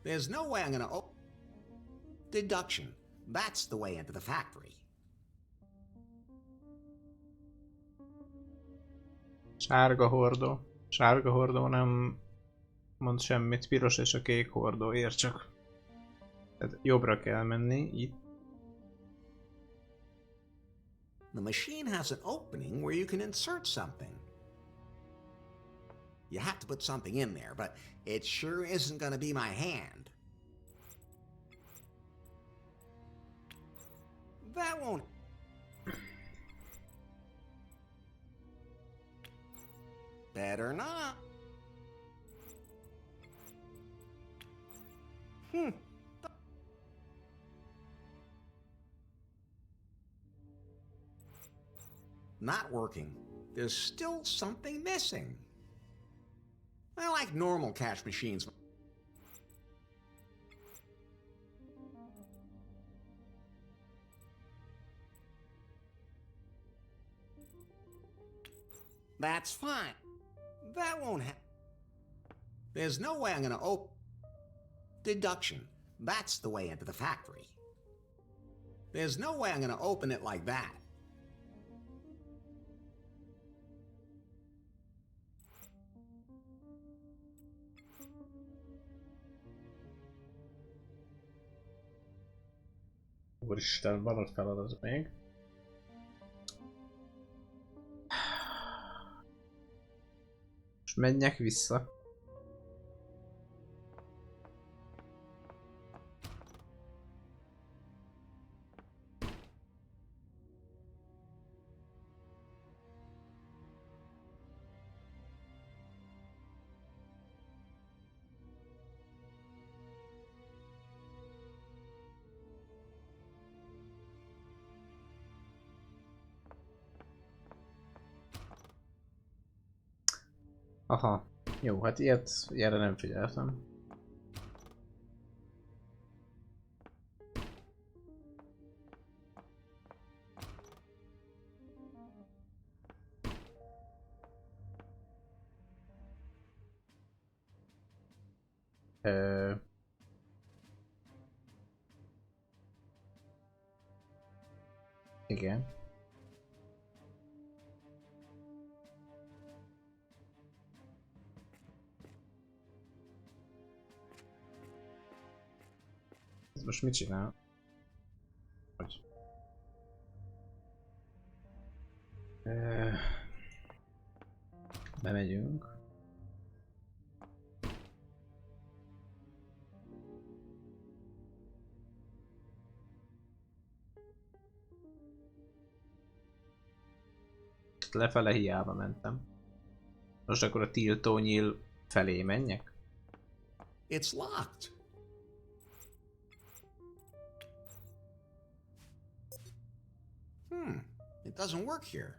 There's no way I'm gonna open... Deduction. That's the way into the factory. Sárga hordó. Sárga hordó nem mond semmit, piros és a kék hordó, ér csak. Tehát jobbra kell menni, itt. The machine has an opening where you can insert something. You have to put something in there, but it sure isn't gonna be my hand. That won't... Better not. Not working. There's still something missing. I like normal cash machines. That's fine. That won't happen. There's no way I'm gonna open... Deduction. That's the way into the factory. There's no way I'm gonna open it like that. Úristen, van ott feladat még. És menjek vissza. Aha, jó, hát ilyenre nem figyeltem. Igen. Ez most mit csinál? Hogy? Bemegyünk. Lefele hiába mentem. Most akkor a tiltónyíl felé menjek? It's locked. It doesn't work here.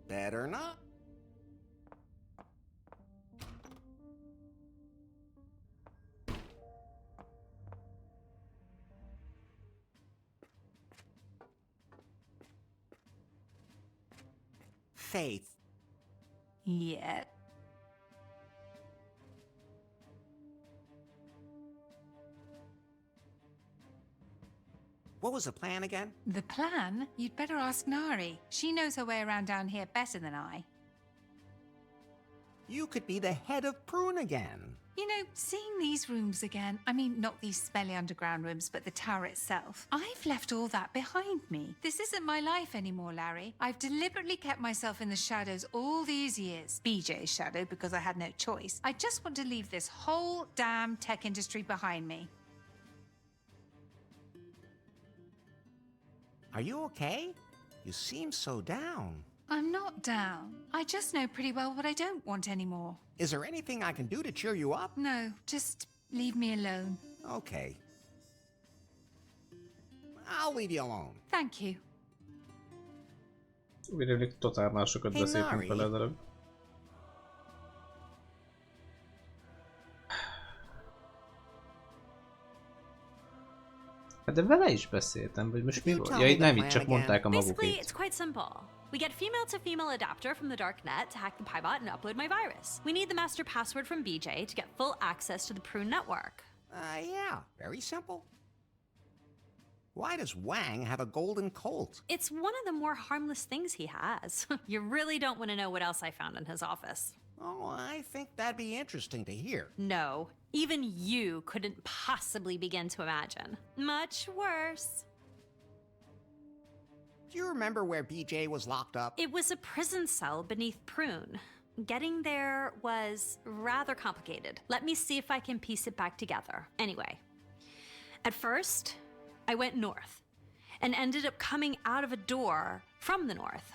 Better not. Faith. Yeah. What was the plan again? The plan? You'd better ask Nari. She knows her way around down here better than I. You could be the head of Prune again. You know, seeing these rooms again, I mean, not these smelly underground rooms, but the tower itself, I've left all that behind me. This isn't my life anymore, Larry. I've deliberately kept myself in the shadows all these years. BJ's shadow, because I had no choice. I just want to leave this whole damn tech industry behind me. Are you okay? You seem so down. I'm not down. I just know pretty well what I don't want anymore. Is there anything I can do to cheer you up? No, just leave me alone. Okay. I'll leave you alone. Thank you. Úgy rémlik, totál másokat beszéltünk vele az előbb. Hát de vele is beszéltem, vagy most mi volt? Ja, nem, itt csak mondták a magukét. Basically, it's quite simple. We get female-to-female adapter from the darknet to hack the Piebot and upload my virus. We need the master password from BJ to get full access to the Prune network. Yeah, very simple. Why does Wang have a golden colt? It's one of the more harmless things he has. You really don't want to know what else I found in his office. Oh, I think that'd be interesting to hear. No, even you couldn't possibly begin to imagine. Much worse. Do you remember where BJ was locked up? It was a prison cell beneath Prune. Getting there was rather complicated. Let me see if I can piece it back together. Anyway, at first, I went north and ended up coming out of a door from the north.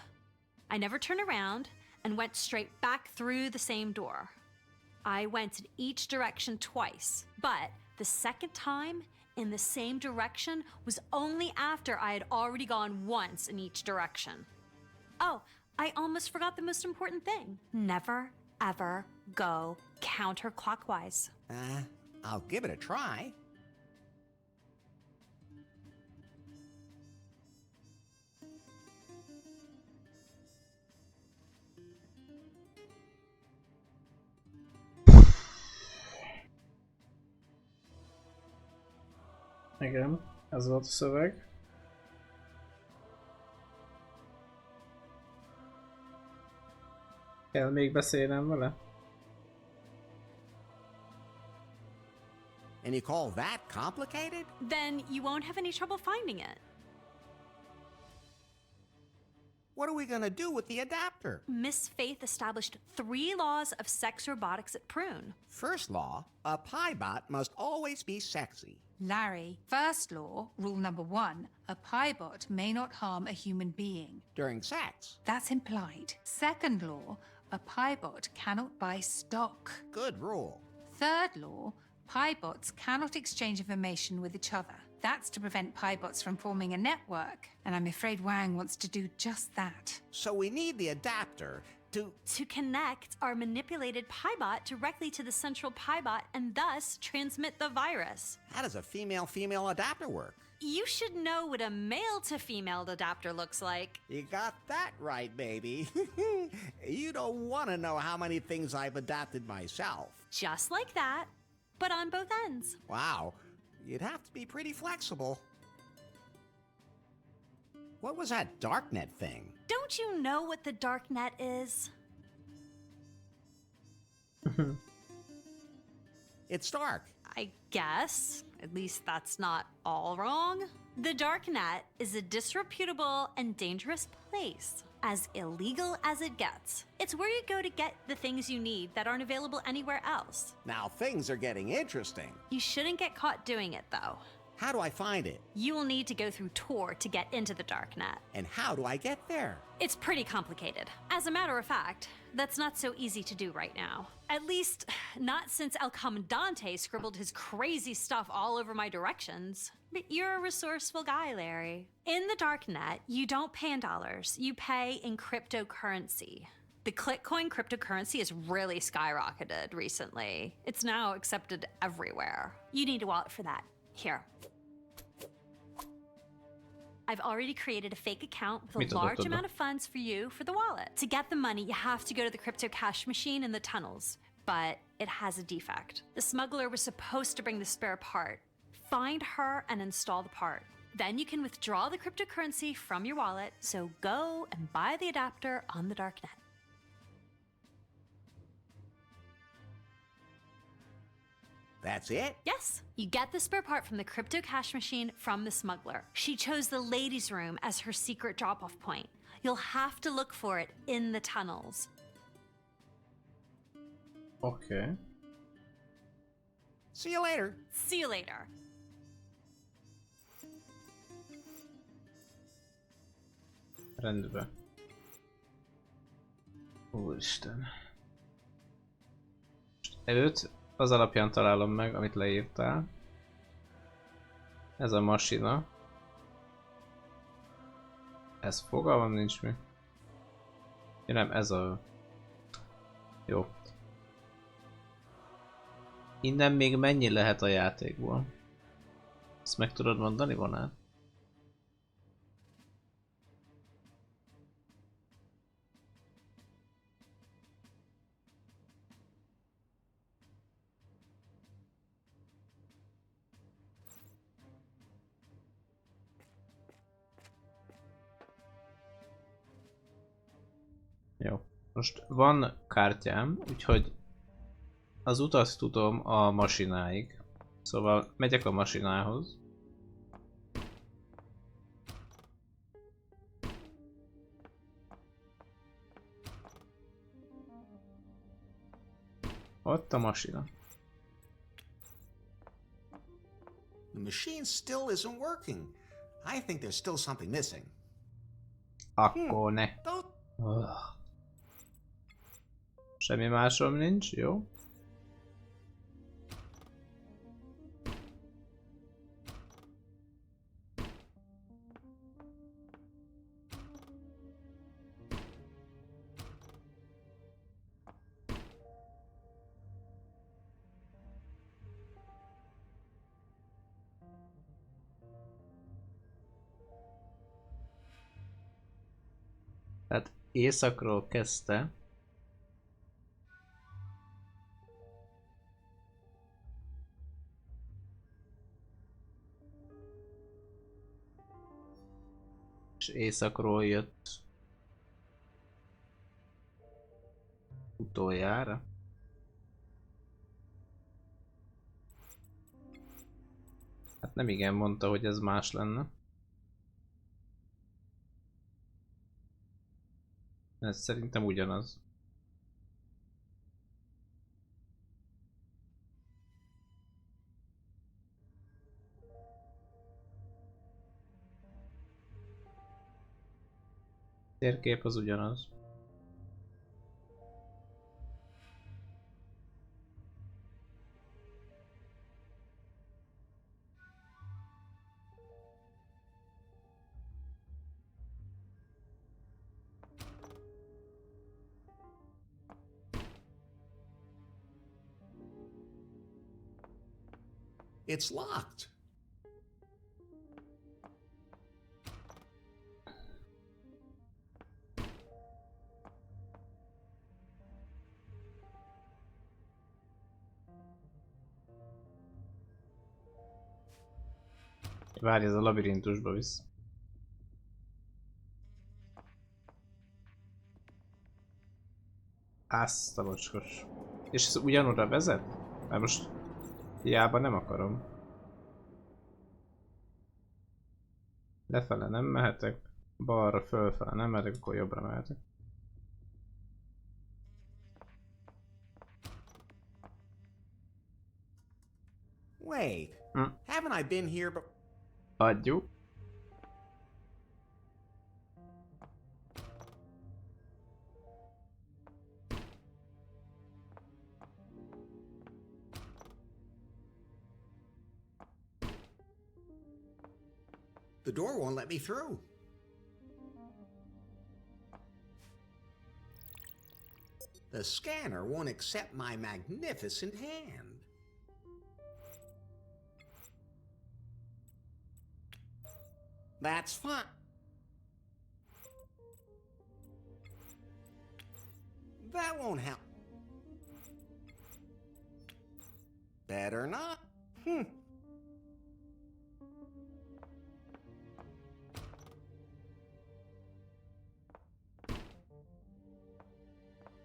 I never turned around and went straight back through the same door. I went in each direction twice, but the second time in the same direction was only after I had already gone once in each direction. Oh, I almost forgot the most important thing. Never, ever go counterclockwise. I'll give it a try. Igen, ez volt a szöveg. Kell még beszélnem vele? And you call that complicated? Then you won't have any trouble finding it. What are we gonna do with the adapter? Miss Faith established 3 laws of sex robotics at Prune. First law, a Piebot must always be sexy. Larry, first law, rule number 1, a Piebot may not harm a human being. During sex. That's implied. Second law, a Piebot cannot buy stock. Good rule. Third law, Piebots cannot exchange information with each other. That's to prevent Piebots from forming a network, and I'm afraid Wang wants to do just that. So we need the adapter to connect our manipulated Piebot directly to the central Piebot and thus transmit the virus. How does a female-female adapter work? You should know what a male-to-female adapter looks like. You got that right, baby. You don't want to know how many things I've adapted myself. Just like that, but on both ends. Wow, you'd have to be pretty flexible. What was that darknet thing? Don't you know what the darknet is? It's dark. I guess. At least that's not all wrong. The darknet is a disreputable and dangerous place. As illegal as it gets. It's where you go to get the things you need that aren't available anywhere else. Now things are getting interesting. You shouldn't get caught doing it, though. How do I find it? You will need to go through Tor to get into the darknet. And how do I get there? It's pretty complicated. As a matter of fact, that's not so easy to do right now. At least, not since El Comandante scribbled his crazy stuff all over my directions. But you're a resourceful guy, Larry. In the darknet, you don't pay in dollars, you pay in cryptocurrency. The Clickcoin cryptocurrency has really skyrocketed recently. It's now accepted everywhere. You need a wallet for that. Here. I've already created a fake account with a large amount of funds for you for the wallet. To get the money, you have to go to the crypto cash machine in the tunnels, but it has a defect. The smuggler was supposed to bring the spare part. Find her and install the part. Then you can withdraw the cryptocurrency from your wallet, so go and buy the adapter on the darknet. That's it? Yes. You get the spare part from the crypto cash machine from the smuggler. She chose the ladies' room as her secret drop-off point. You'll have to look for it in the tunnels. Okay. See you later. See you later. Rendben. Úristen. Előtt az alapján találom meg, amit leírtál. Ez a masina. Ez fogalmam nincs mi. Ja, nem, ez a... Jó. Innen még mennyi lehet a játékból? Ezt meg tudod mondani, vonál? Jó. Most van kártyám, úgyhogy az utat tudom a masináig. Szóval megyek a masinához. Ott a masina. The machine still isn't working. I think there's still something missing. Akkor ne. Semmi másom nincs, jó? Tehát északról kezdte. És északról jött utoljára. Hát nem igen mondta, hogy ez más lenne. Ez szerintem ugyanaz. Térkép az ugyanaz. It's locked. Várj, ez a labirintusba visz. Azt a mocskos. És ez ugyanoda vezet? Mert most hiába nem akarom. Lefele nem mehetek, balra fölfele nem mehetek, akkor jobbra mehetek. Wait, haven't I been here but... Adjuk. The door won't let me through. The scanner won't accept my magnificent hand. That's fine. That won't help. Better not.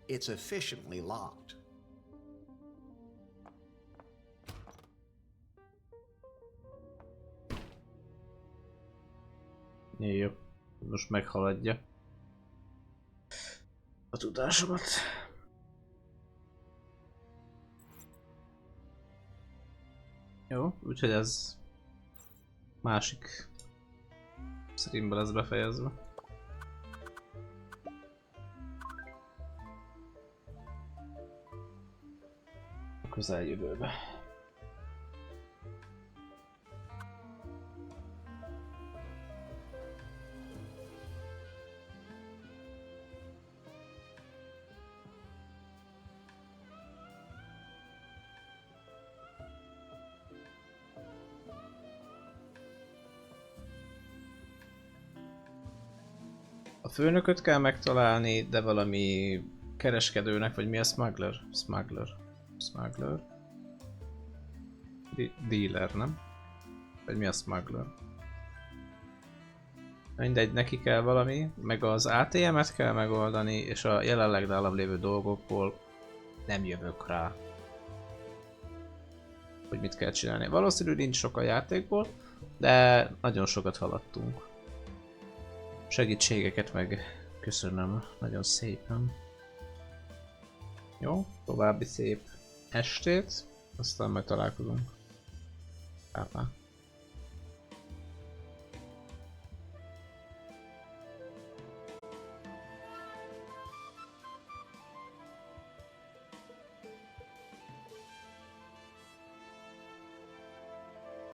It's efficiently locked. Jó. Most meghaladja a tudásomat. Jó, úgyhogy ez másik streamben lesz befejezve. A közeljövőbe. A főnököt kell megtalálni, de valami kereskedőnek, vagy mi a smuggler? Smuggler? Dealer, nem? Vagy mi a smuggler? Mindegy, neki kell valami, meg az ATM-et kell megoldani, és a jelenleg nálam lévő dolgokból nem jövök rá, hogy mit kell csinálni. Valószínű nincs sok a játékból, de nagyon sokat haladtunk. Segítségeket meg köszönöm nagyon szépen. Jó, további szép estét, aztán majd találkozunk. Pápá.